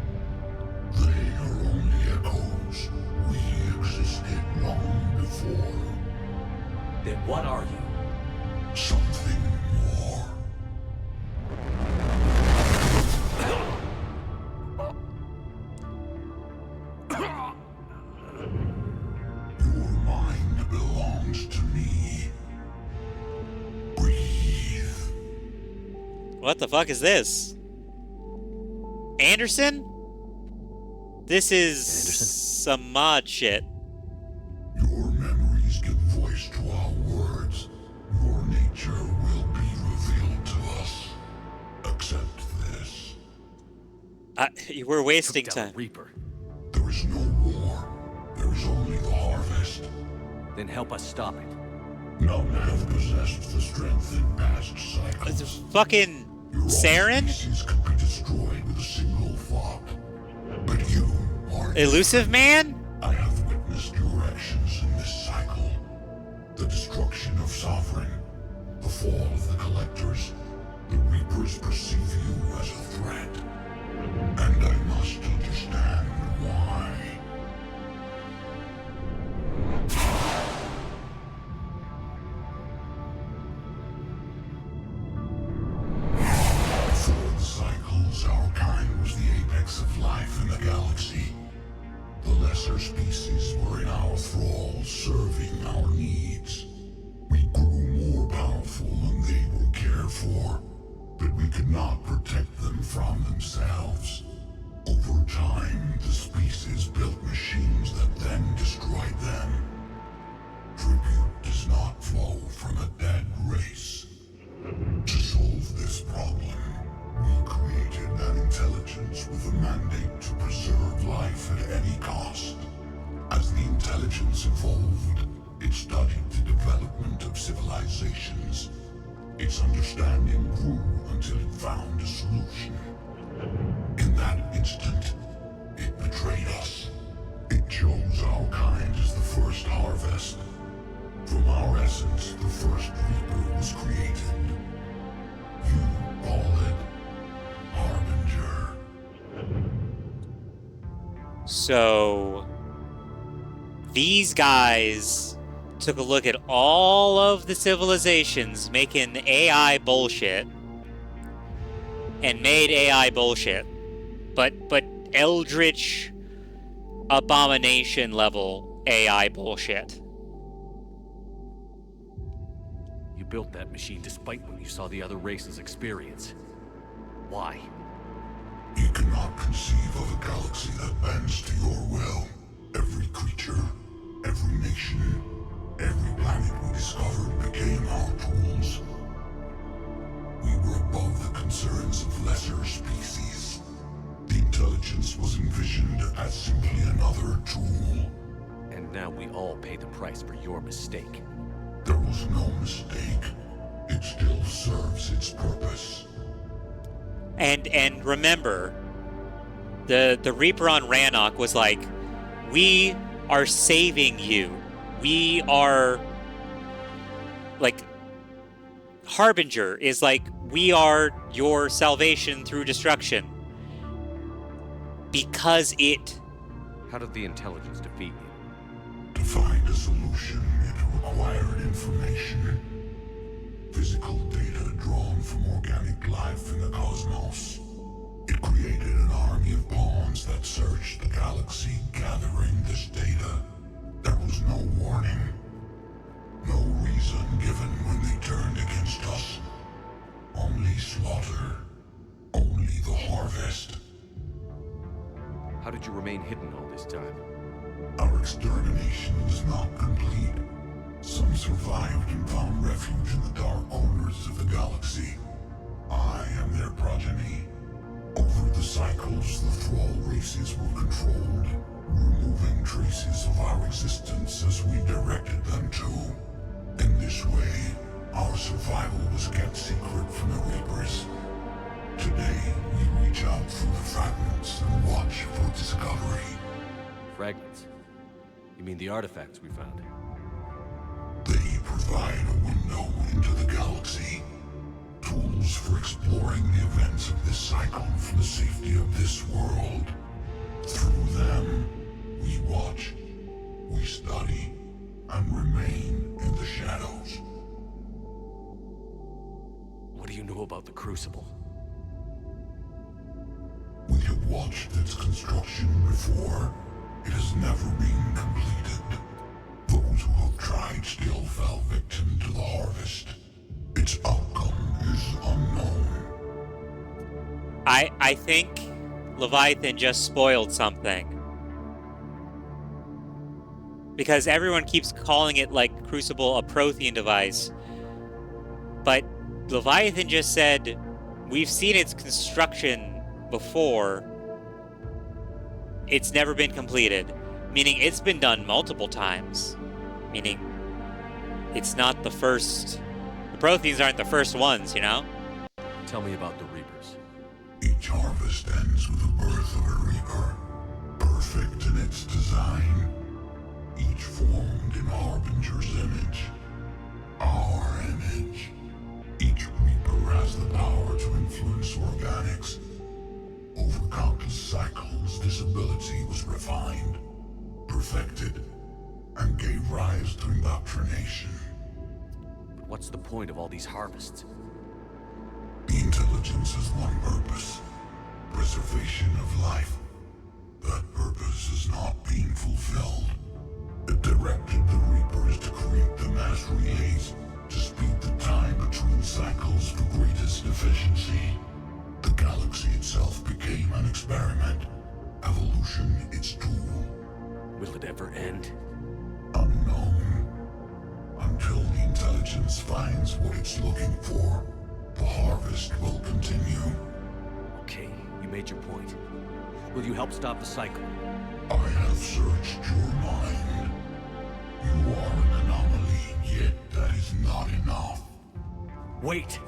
They are only echoes. We existed long before. Then what are you? Something more. Your mind belongs to me. Breathe. What the fuck is this? Anderson? This is some mod shit. Your memories give voice to our words. Your nature will be revealed to us. Accept this. We're wasting time. Reaper. There is no war. There is only the harvest. Then help us stop it. None have possessed the strength in past cycles. It's fucking Saren? Species could be destroyed with a single thought. But you are Elusive Man? I have witnessed your actions in this cycle. The destruction of Sovereign, the fall of the Collectors. The Reapers perceive you as a threat. And I must understand why. Before the cycles, our kind was the apex of life in the galaxy. The lesser species were in our thrall, serving our needs. We grew more powerful than they were cared for, but we could not protect them from themselves. Over time, the species built machines that then destroyed them. Tribute does not flow from a dead race. To solve this problem, we created an intelligence with a mandate to preserve life at any cost. As the intelligence evolved, it studied the development of civilizations. Its understanding grew until it found a solution. In that instant, it betrayed us. It chose our kind as the first harvest. From our essence, the first Reaper was created. You call it Harbinger. So these guys took a look at all of the civilizations making AI bullshit and made AI bullshit, but eldritch abomination level AI bullshit. You built that machine despite what you saw the other races experience. Why? You cannot conceive of a galaxy that bends to your will. Every creature, every nation, every planet we discovered became our tools. We were above the concerns of lesser species. The intelligence was envisioned as simply another tool. And now we all pay the price for your mistake. There was no mistake. It still serves its purpose. And remember, the Reaper on Rannoch was like, we are saving you. We are, like, Harbinger is like, we are your salvation through destruction. Because it... How did the intelligence defeat you? To find a solution, it required information. Physical data drawn from organic life in the cosmos. It created an army of pawns that searched the galaxy, gathering this data. There was no warning. No reason given when they turned against us. Only slaughter. Only the harvest. How did you remain hidden all this time? Our extermination was not complete. Some survived and found refuge in the dark corners of the galaxy. I am their progeny. Over the cycles, the thrall races were controlled, removing traces of our existence as we directed them to. In this way, our survival was kept secret from the Reapers. Today, we reach out through the fragments and watch for discovery. Fragments? You mean the artifacts we found? They provide a window into the galaxy. Tools for exploring the events of this cycle from the safety of this world. Through them, we watch, we study, and remain in the shadows. What do you know about the Crucible? We have watched its construction before. It has never been completed. Those who have tried still fell victim to the harvest. Its outcome is unknown. I think Leviathan just spoiled something. Because everyone keeps calling it, like, Crucible a Prothean device. But Leviathan just said, we've seen its construction before. It's never been completed. Meaning it's been done multiple times. Meaning it's not the first. The Protheans aren't the first ones, you know? Tell me about the Reapers. Each harvest ends with the birth of a Reaper, perfect in its design, each formed in Harbinger's image, our image. Each Reaper has the power to influence organics. Over countless cycles, this ability was refined, perfected, and gave rise to indoctrination. What's the point of all these harvests? The intelligence has one purpose: preservation of life. That purpose is not being fulfilled. It directed the Reapers to create the mass relays to speed the time between cycles for greatest efficiency. The galaxy itself became an experiment. Evolution its tool. Will it ever end? Unknown. Until the intelligence finds what it's looking for, the harvest will continue. Okay, you made your point. Will you help stop the cycle? I have searched your mind. You are an anomaly, yet that is not enough. Wait!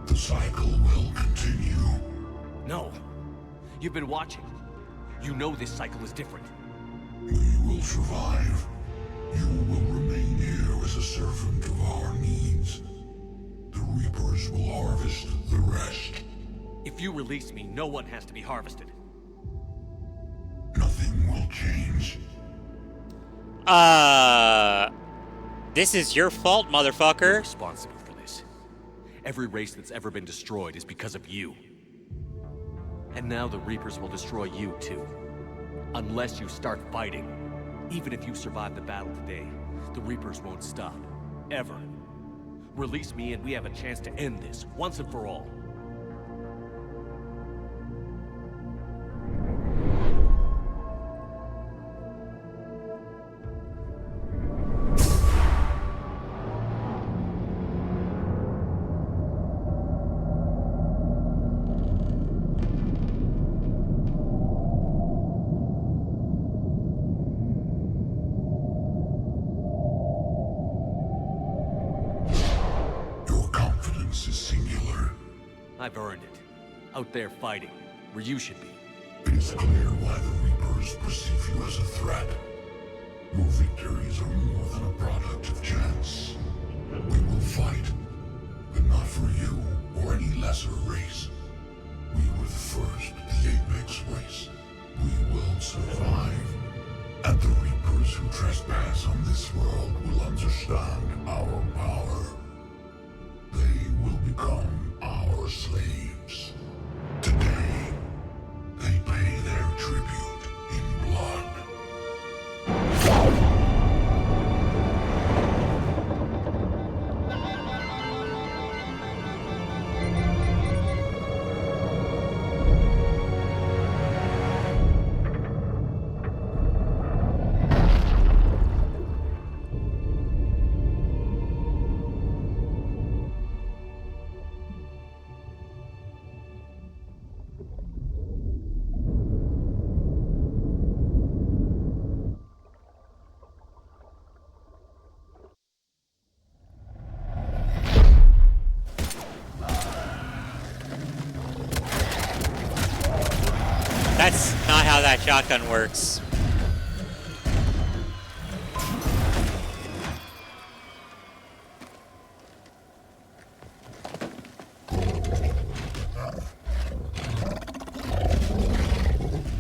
The cycle will continue. No. You've been watching. You know this cycle is different. We will survive. You will remain here as a servant of our needs. The Reapers will harvest the rest. If you release me, no one has to be harvested. Nothing will change. This is your fault, motherfucker. You're responsible for this. Every race that's ever been destroyed is because of you. And now the Reapers will destroy you too. Unless you start fighting. Even if you survive the battle today, the Reapers won't stop. Ever. Release me and we have a chance to end this, once and for all. I've earned it. Out there fighting, where you should be. It is clear why the Reapers perceive you as a threat. Your victories are more than a product of chance. We will fight, but not for you or any lesser race. We were the first, the Apex race. We will survive. And the Reapers who trespass on this world will understand our power. They will become our slaves. Today, they pay their tribute in blood. That's not how that shotgun works.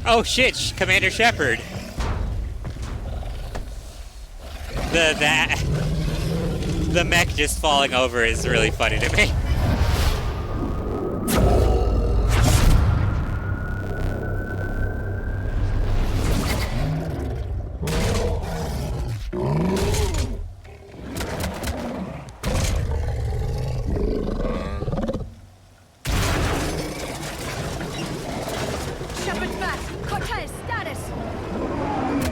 Oh shit, Commander Shepard. The mech just falling over is really funny to me. Shepard's back. Cortez, status.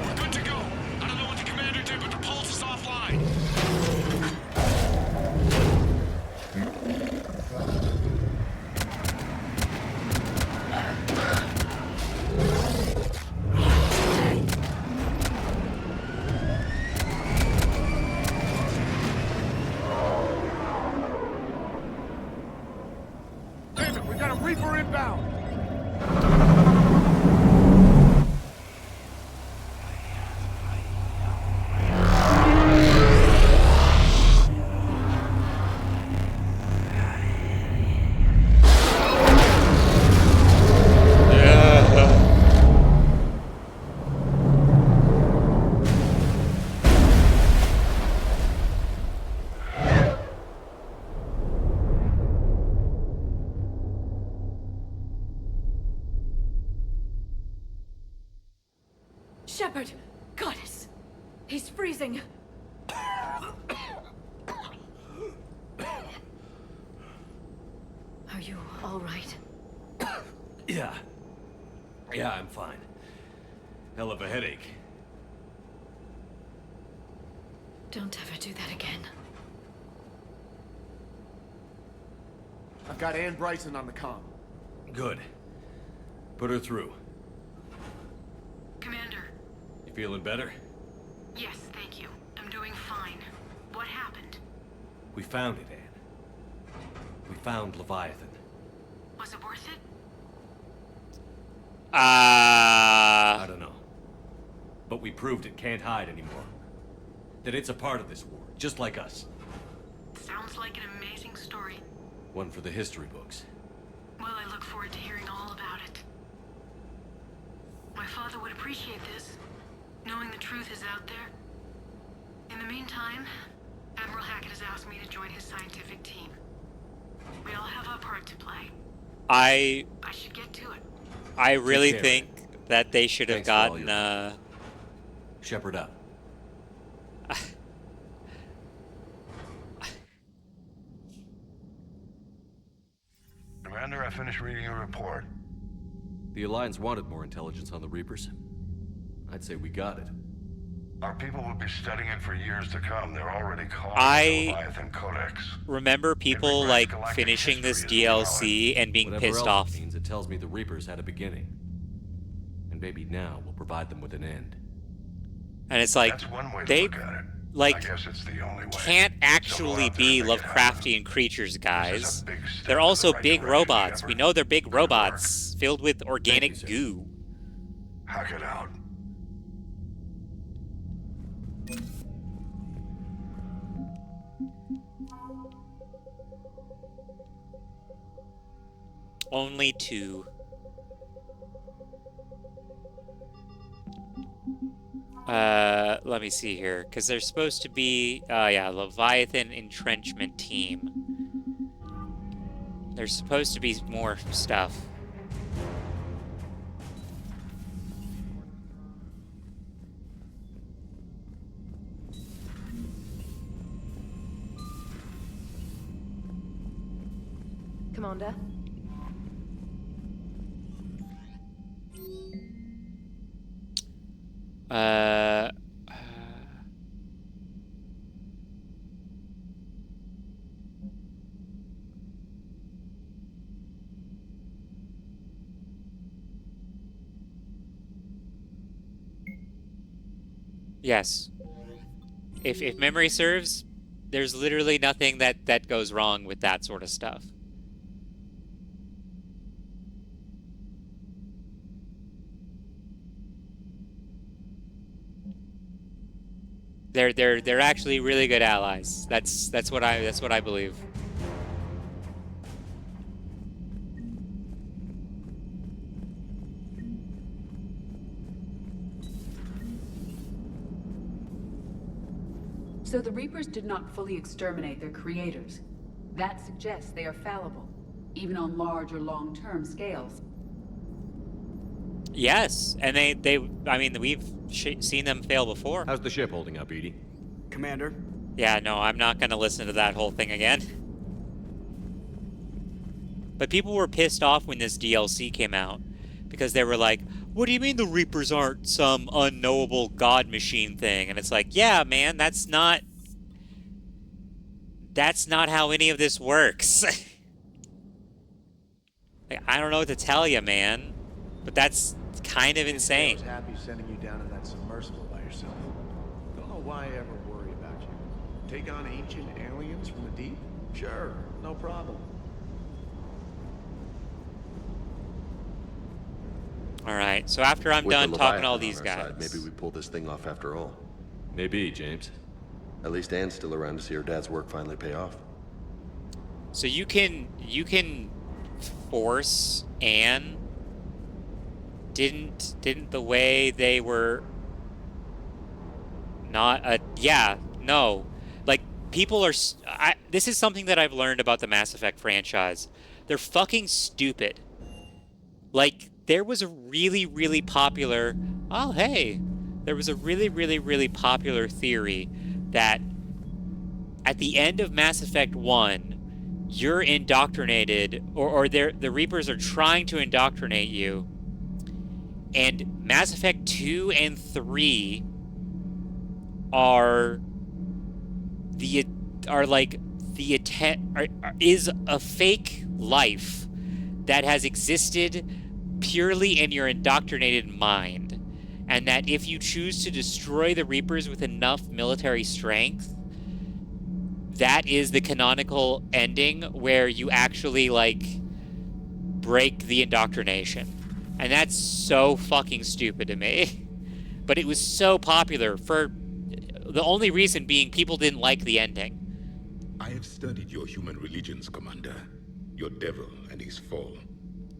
We're good to go. I don't know what the commander did, but the pulse is offline. Reaper inbound! Shepard! Goddess! He's freezing! Are you all right? Yeah. Yeah, I'm fine. Hell of a headache. Don't ever do that again. I've got Ann Bryson on the comm. Good. Put her through. Commander. You feeling better? Yes, thank you. I'm doing fine. What happened? We found it, Anne. We found Leviathan. Was it worth it? I don't know. But we proved it can't hide anymore. That it's a part of this war, just like us. Sounds like an amazing story. One for the history books. Well, I look forward to hearing all about it. My father would appreciate this, knowing the truth is out there. In the meantime, Admiral Hackett has asked me to join his scientific team. We all have our part to play. I should get to it. I really think that they should have gotten Shepard up. Commander, I finished reading your report. The Alliance wanted more intelligence on the Reapers. I'd say we got it. Our people will be studying it for years to come. They're already calling it the Leviathan Codex. remember people like finishing this DLC and being Whatever pissed else off. it means, it tells me the Reapers had a beginning. And maybe now we'll provide them with an end. And it's like, That's one way to they look at it. like I guess it's the only way. can't actually be Lovecraftian creatures, guys. They're also big robots. We know they're big robots filled with organic goo. Hack it out. Only two. Let me see here, because there's supposed to be, yeah, Leviathan entrenchment team. There's supposed to be more stuff. Commander? Yes. If memory serves, there's literally nothing that goes wrong with that sort of stuff. They're actually really good allies. That's what I believe. So the Reapers did not fully exterminate their creators. That suggests they are fallible, even on large or long-term scales. Yes, and I mean, we've seen them fail before. How's the ship holding up, Edie? Commander? Yeah, no, I'm not going to listen to that whole thing again. But people were pissed off when this DLC came out, because they were like, what do you mean the Reapers aren't some unknowable god machine thing? And it's like, yeah, man, that's not how any of this works. Like, I don't know what to tell you, man, but that's kind of insane. I was happy sending you down in that submersible by yourself. Don't know why I ever worry about you. Take on ancient aliens from the deep? Sure, no problem. Alright, so after I'm With done the talking to Leviathan all on these our guys... side, maybe we pull this thing off after all. Maybe, James. At least Anne's still around to see her dad's work finally pay off. So you can force Anne. Didn't the way they were not a no. Like people are this is something that I've learned about the Mass Effect franchise. They're fucking stupid. Like there was a really popular there was a really popular theory that at the end of Mass Effect 1, you're indoctrinated, or the Reapers are trying to indoctrinate you, and Mass Effect 2 and 3 is a fake life that has existed purely in your indoctrinated mind, and that if you choose to destroy the Reapers with enough military strength, that is the canonical ending where you actually, like, break the indoctrination. And that's so fucking stupid to me. But it was so popular for the only reason being people didn't like the ending. I have studied your human religions, Commander. Your devil and his fall.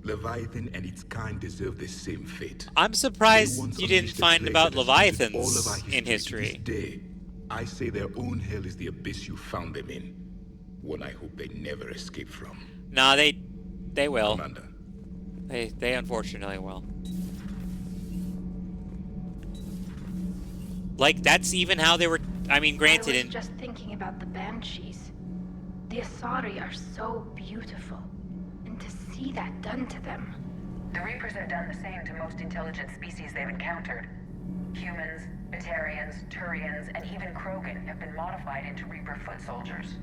Leviathan and its kind deserve the same fate. I'm surprised you didn't find about Leviathans in history. To this day, I say their own hell is the abyss you found them in. One I hope they never escape from. Nah, they will. Commander. They unfortunately will. Like, that's even how they were... I mean, granted... I was just thinking about the Banshees. The Asari are so beautiful. And to see that done to them... The Reapers have done the same to most intelligent species they've encountered. Humans, Batarians, Turians, and even Krogan have been modified into Reaper foot soldiers.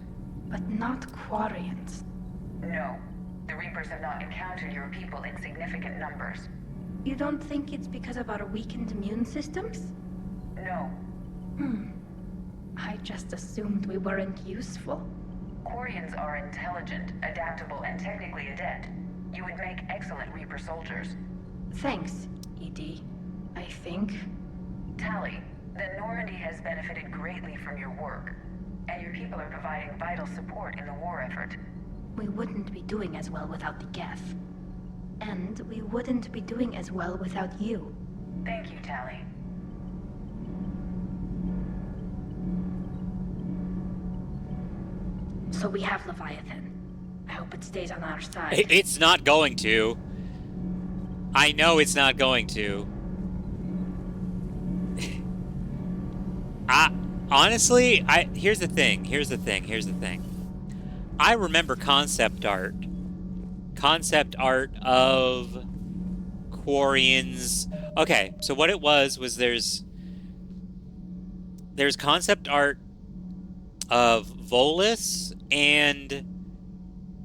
But not Quarians. No. The Reapers have not encountered your people in significant numbers. You don't think it's because of our weakened immune systems? No. I just assumed we weren't useful. Quarians are intelligent, adaptable, and technically adept. You would make excellent Reaper soldiers. Thanks, ED. I think. Tali, the Normandy has benefited greatly from your work, and your people are providing vital support in the war effort. We wouldn't be doing as well without the Geth. And we wouldn't be doing as well without you. Thank you, Tali. So we have Leviathan. I hope it stays on our side. It's not going to. I know it's not going to. Honestly, here's the thing. I remember concept art of Quarians. Okay, so what it was there's concept art of Volus and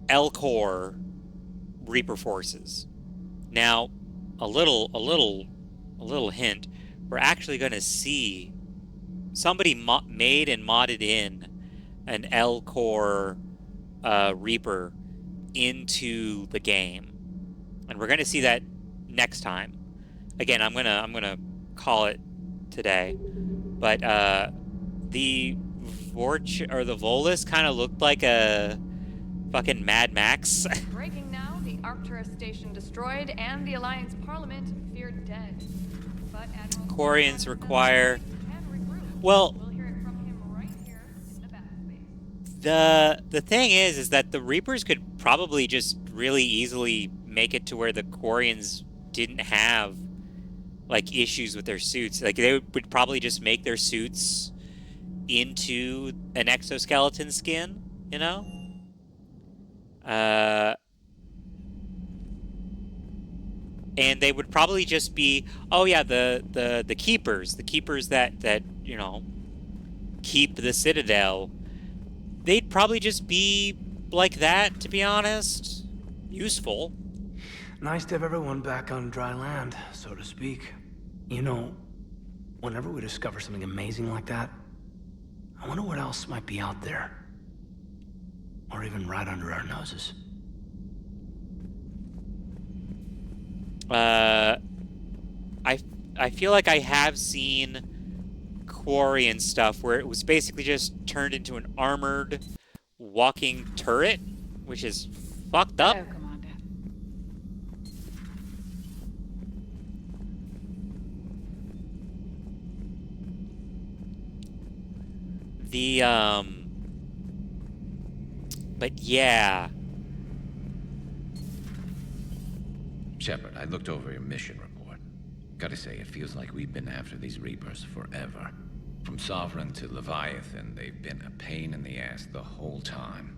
Elcor Reaper forces. Now, a little hint. We're actually going to see somebody made and modded in an Elcor Reaper into the game, and we're going to see that next time. Again, I'm gonna call it today, but the Volus kind of looked like a fucking Mad Max. Breaking now, the Arcturus station destroyed and the Alliance Parliament feared dead. But Admiral Quarians require... Well, we'll hear it from him right here in the backspace. the thing is that the Reapers could probably just really easily make it to where the Quarians didn't have, like, issues with their suits. Like, they would probably just make their suits into an exoskeleton skin, you know? And they would probably just be, oh yeah, the keepers that you know, keep the Citadel. They'd probably just be like that, to be honest. Useful. Nice to have everyone back on dry land, so to speak. You know, whenever we discover something amazing like that, I wonder what else might be out there. Or even right under our noses. I feel like I have seen Quarry and stuff where it was basically just turned into an armored walking turret, which is fucked up. Hello, Commander. But yeah. Shepard, I looked over your mission report. Gotta say, it feels like we've been after these Reapers forever. From Sovereign to Leviathan, they've been a pain in the ass the whole time.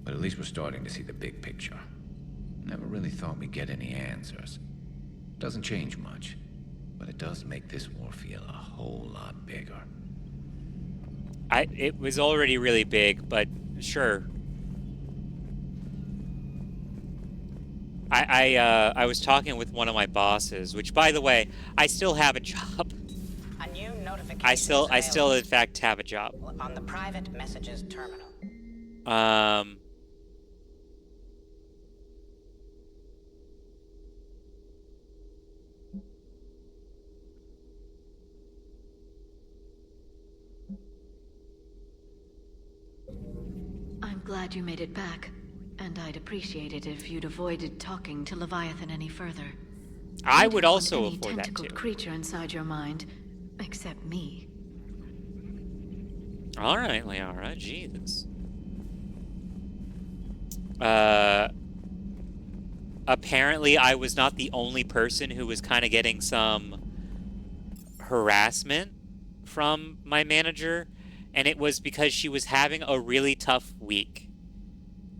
But at least we're starting to see the big picture. Never really thought we'd get any answers. Doesn't change much, but it does make this war feel a whole lot bigger. It was already really big, but sure. I was talking with one of my bosses, which, by the way, I still have a job. A new notification I still in fact have a job. on the private messages terminal. I'm glad you made it back, and I'd appreciate it if you'd avoided talking to Leviathan any further. I would didn't also want any avoid that tentacled too. creature inside your mind, except me. All right, Liara, Jesus. Apparently I was not the only person who was kind of getting some harassment from my manager, and it was because she was having a really tough week.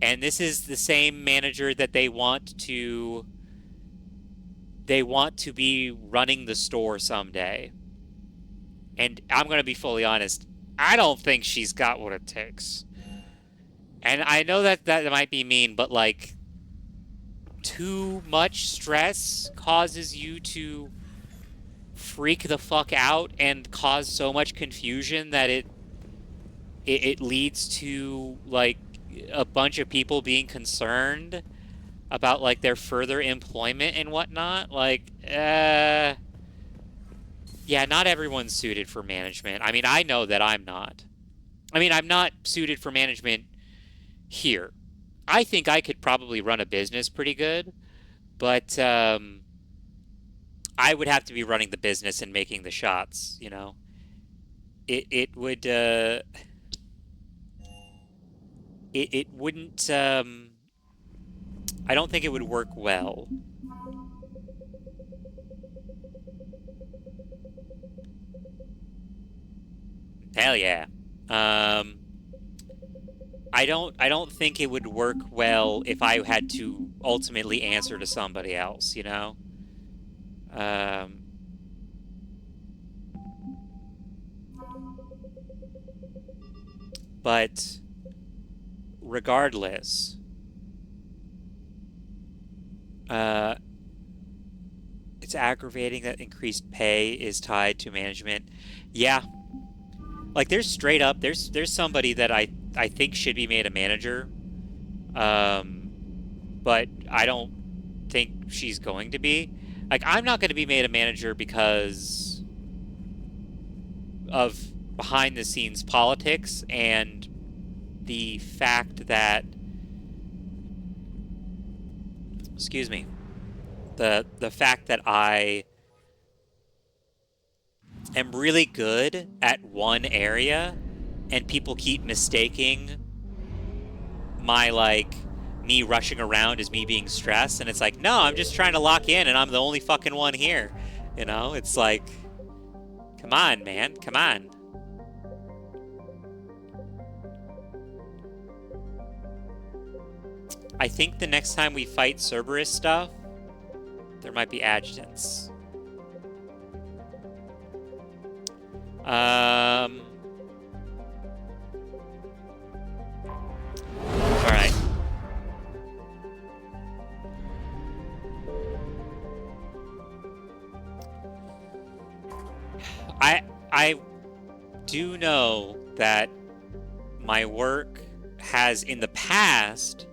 And this is the same manager that they want to be running the store someday. And I'm going to be fully honest, I don't think she's got what it takes. And I know that might be mean, but like, too much stress causes you to freak the fuck out and cause so much confusion that it leads to like a bunch of people being concerned about like their further employment and whatnot. Like, yeah, not everyone's suited for management. I mean, I know that I'm not. I mean, I'm not suited for management here. I think I could probably run a business pretty good, but I would have to be running the business and making the shots, you know. It would it wouldn't I don't think it would work well. Hell yeah. I don't think it would work well if I had to ultimately answer to somebody else, you know? But regardless, it's aggravating that increased pay is tied to management. Yeah. Like, there's straight up, there's somebody that I think should be made a manager. But I don't think she's going to be. Like, I'm not going to be made a manager because of behind-the-scenes politics and the fact that, excuse me, the fact that I am really good at one area and people keep mistaking my, like, me rushing around as me being stressed, and it's like, no, I'm just trying to lock in and I'm the only fucking one here. You know, it's like, come on, man, come on. I think the next time we fight Cerberus stuff, there might be adjutants. Alright. I do know that my work has in the past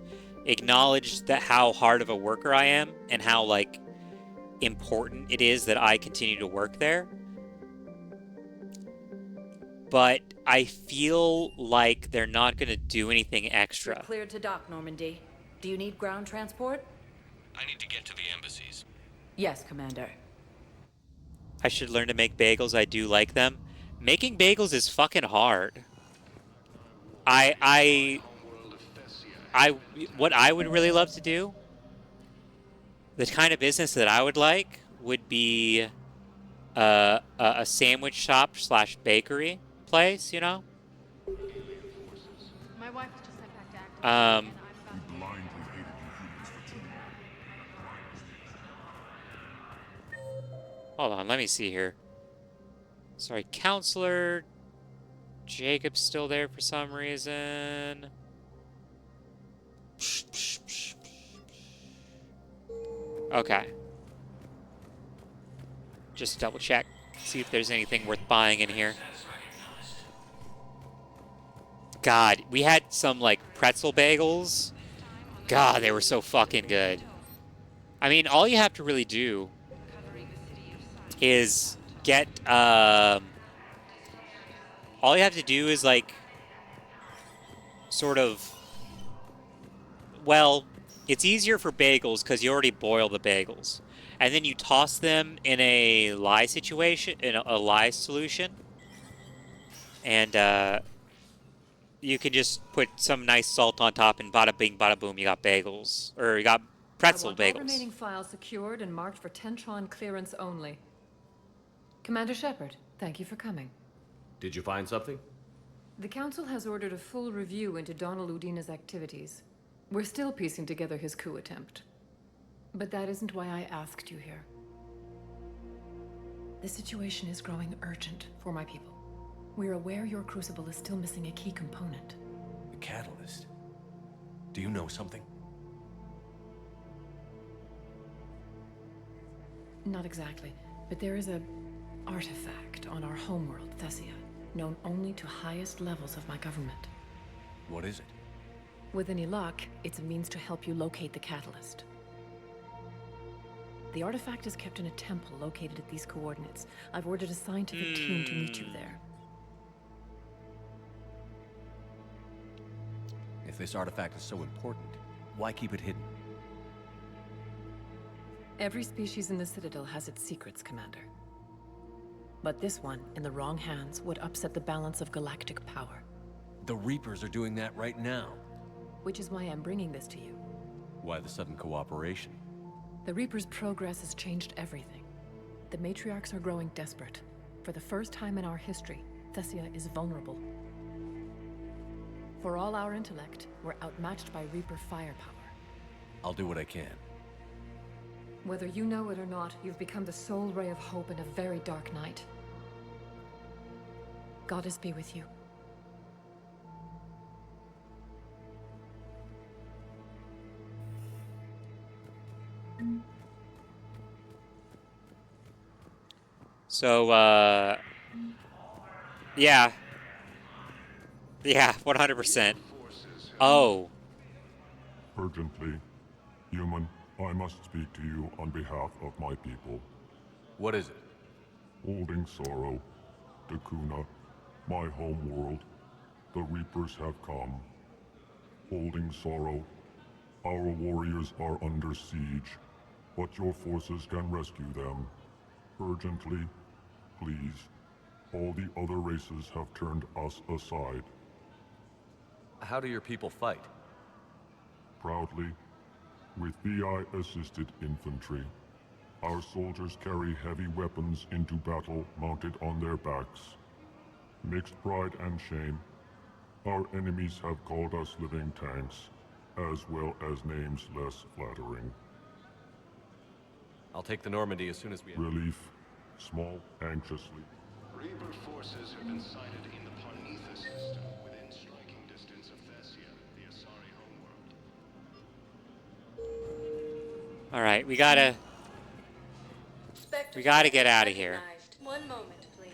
acknowledged that how hard of a worker I am and how, like, important it is that I continue to work there. But I feel like they're not going to do anything You're extra. cleared to dock, Normandy. Do you need ground transport? I need to get to the embassies. Yes, Commander. I should learn to make bagels. I do like them. Making bagels is fucking hard. What I would really love to do, the kind of business that I would like would be a sandwich shop slash bakery place, you know? My wife has just sent back to Acton. Um, hold on, let me see here. Sorry, counselor. Jacob's still there for some reason. Okay. Just double check. See if there's anything worth buying in here. God, we had some, like, pretzel bagels. God, they were so fucking good. I mean, all you have to really do is get, all you have to do is, like, sort of, well, it's easier for bagels because you already boil the bagels. And then you toss them in a lye situation, in a lye solution. And, you can just put some nice salt on top and bada bing, bada boom, you got bagels. Or you got pretzel I want bagels. all remaining files secured and marked for Tentron clearance only. Commander Shepard, thank you for coming. Did you find something? The Council has ordered a full review into Donald Udina's activities. We're still piecing together his coup attempt. But that isn't why I asked you here. The situation is growing urgent for my people. We're aware your crucible is still missing a key component. The catalyst. Do you know something? Not exactly, but there is a artifact on our homeworld, Thessia, known only to highest levels of my government. What is it? With any luck, it's a means to help you locate the catalyst. The artifact is kept in a temple located at these coordinates. I've ordered a scientific team to meet you there. If this artifact is so important, why keep it hidden? Every species in the Citadel has its secrets, Commander. But this one, in the wrong hands, would upset the balance of galactic power. The Reapers are doing that right now. Which is why I'm bringing this to you. Why the sudden cooperation? The Reapers' progress has changed everything. The matriarchs are growing desperate. For the first time in our history, Thessia is vulnerable. For all our intellect, we're outmatched by Reaper firepower. I'll do what I can. Whether you know it or not, you've become the sole ray of hope in a very dark night. Goddess be with you. So, yeah. Yeah, 100%. Oh. Urgently, human, I must speak to you on behalf of my people. What is it? Holding sorrow, Dakuna, my home world, the Reapers have come. Holding sorrow, our warriors are under siege, but your forces can rescue them. Urgently, please. All the other races have turned us aside. How do your people fight? Proudly, with VI-assisted infantry. Our soldiers carry heavy weapons into battle mounted on their backs. Mixed pride and shame, our enemies have called us living tanks, as well as names less flattering. I'll take the Normandy as soon as we... Relief, small, anxiously. Reaper forces have been sighted in the Parnitha system, within striking distance of Thessia, the Asari homeworld. Alright, we gotta get out of here. One moment, please.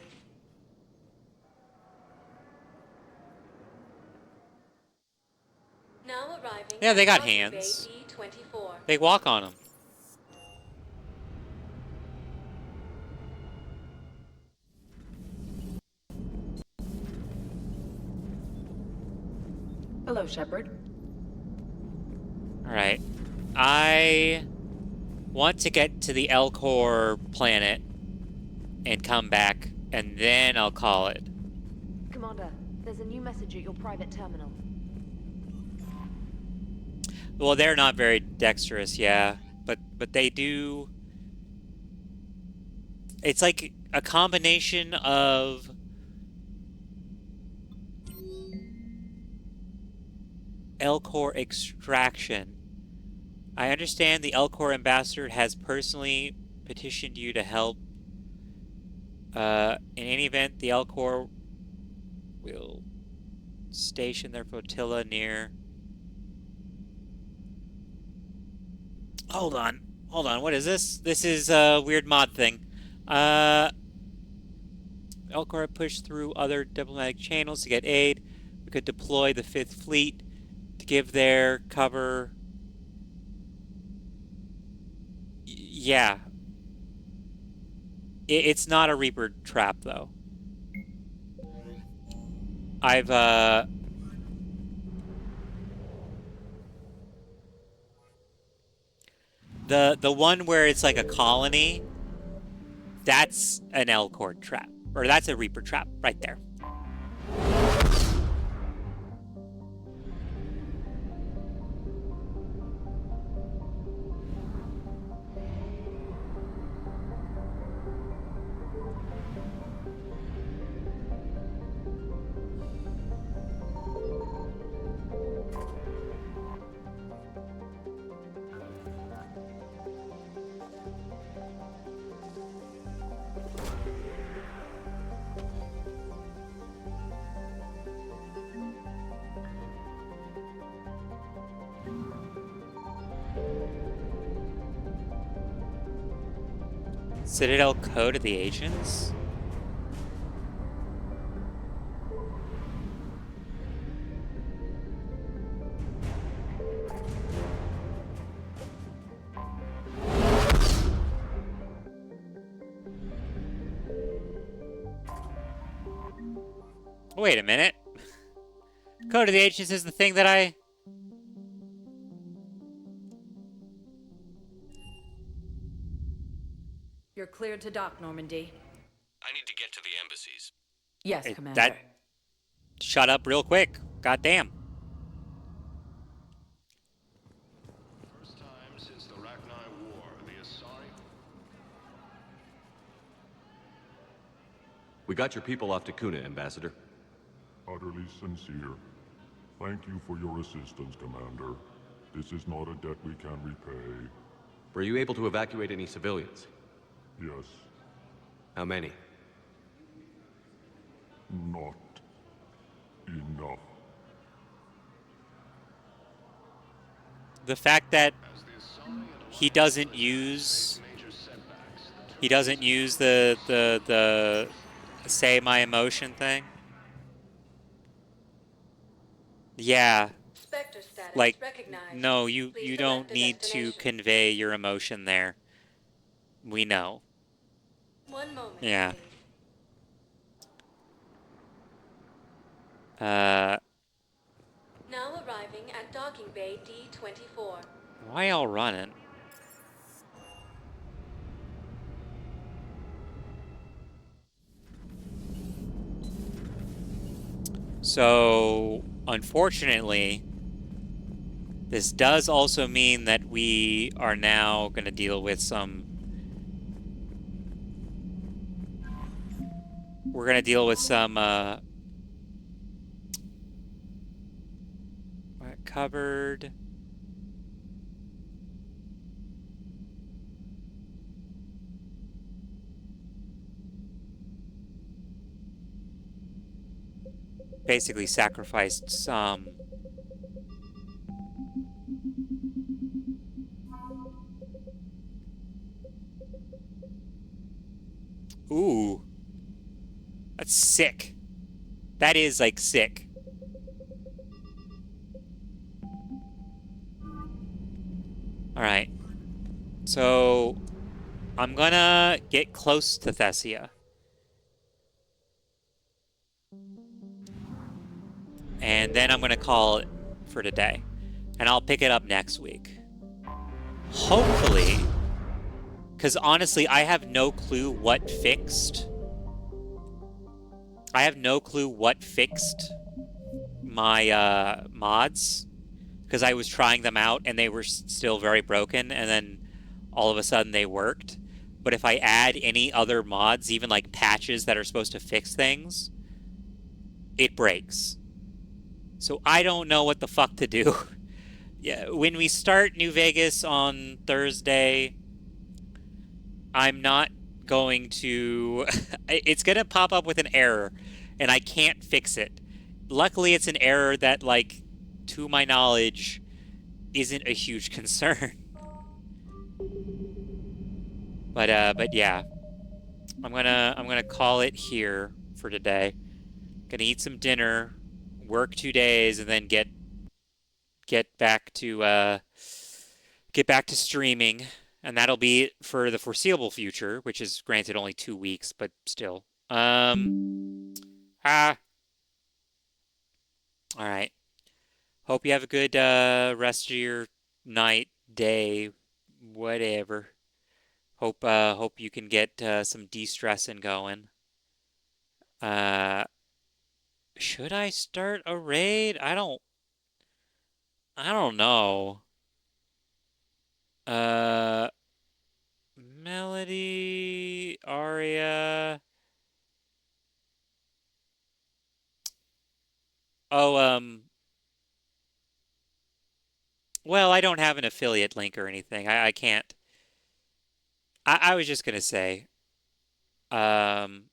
Now arriving. Yeah, they got at Bay hands. B-24. They walk on them. Hello, Shepard. Alright. I want to get to the Elcor planet and come back, and then I'll call it. Commander, there's a new message at your private terminal. Well, they're not very dexterous, yeah. But they do... It's like a combination of... Elcor extraction. I understand the Elcor ambassador has personally petitioned you to help. In any event, the Elcor will station their flotilla near... Hold on, what is this? This is a weird mod thing. Elcor pushed through other diplomatic channels to get aid. We could deploy the 5th Fleet to give their cover... Yeah. It's not a Reaper trap, though. I've, The one where it's like a colony, that's an Elcor trap. Or that's a Reaper trap, right there. Citadel Code of the Agents? Wait a minute. Code of the Agents is the thing that I... You're cleared to dock, Normandy. I need to get to the embassies. Yes, Hey, Commander. that... Shut up real quick. Goddamn. First time since the Rachni War, the Asari... We got your people off to Kuna, Ambassador. Utterly sincere. Thank you for your assistance, Commander. This is not a debt we can repay. Were you able to evacuate any civilians? Yes. How many? Not enough. The fact that he doesn't use the say my emotion thing. Yeah. Spectre status Like, recognized. no, you Please don't select a need to destination. convey your emotion there. We know. 1 moment. Yeah. Please. Now arriving at docking bay D24. Why y'all running? So, unfortunately, this does also mean that we are now going to deal with some... We're going to deal with some, covered... Basically sacrificed some... Ooh. That's sick. That is, like, sick. Alright. So, I'm gonna get close to Thessia. And then I'm gonna call for today. And I'll pick it up next week. Hopefully, because honestly, I have no clue what fixed. I have no clue what fixed my mods, because I was trying them out and they were still very broken, and then all of a sudden they worked. But if I add any other mods, even like patches that are supposed to fix things, it breaks. So I don't know what the fuck to do. Yeah, when we start New Vegas on Thursday, I'm not going to... It's going to pop up with an error, and I can't fix it. Luckily, it's an error that, like, to my knowledge, isn't a huge concern. But yeah, I'm gonna call it here for today. Gonna eat some dinner, work 2 days, and then get back to streaming, and that'll be for the foreseeable future, which is granted only 2 weeks, but still. All right. Hope you have a good rest of your night, day, whatever. Hope you can get some de-stressing going. Should I start a raid? I don't know. Melody, Aria. Oh, well, I don't have an affiliate link or anything. I can't. I was just gonna say, um,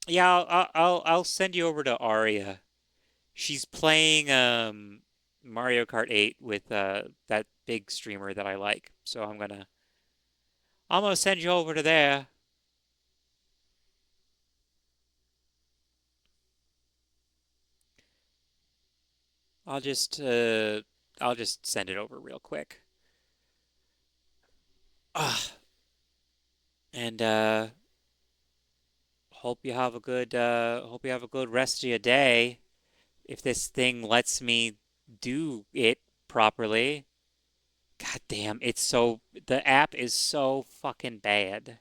yeah, I'll send you over to Aria. She's playing Mario Kart 8 with that big streamer that I like. So I'm gonna send you over to there. I'll just send it over real quick. And hope you have a good rest of your day. If this thing lets me do it properly. God damn, the app is so fucking bad.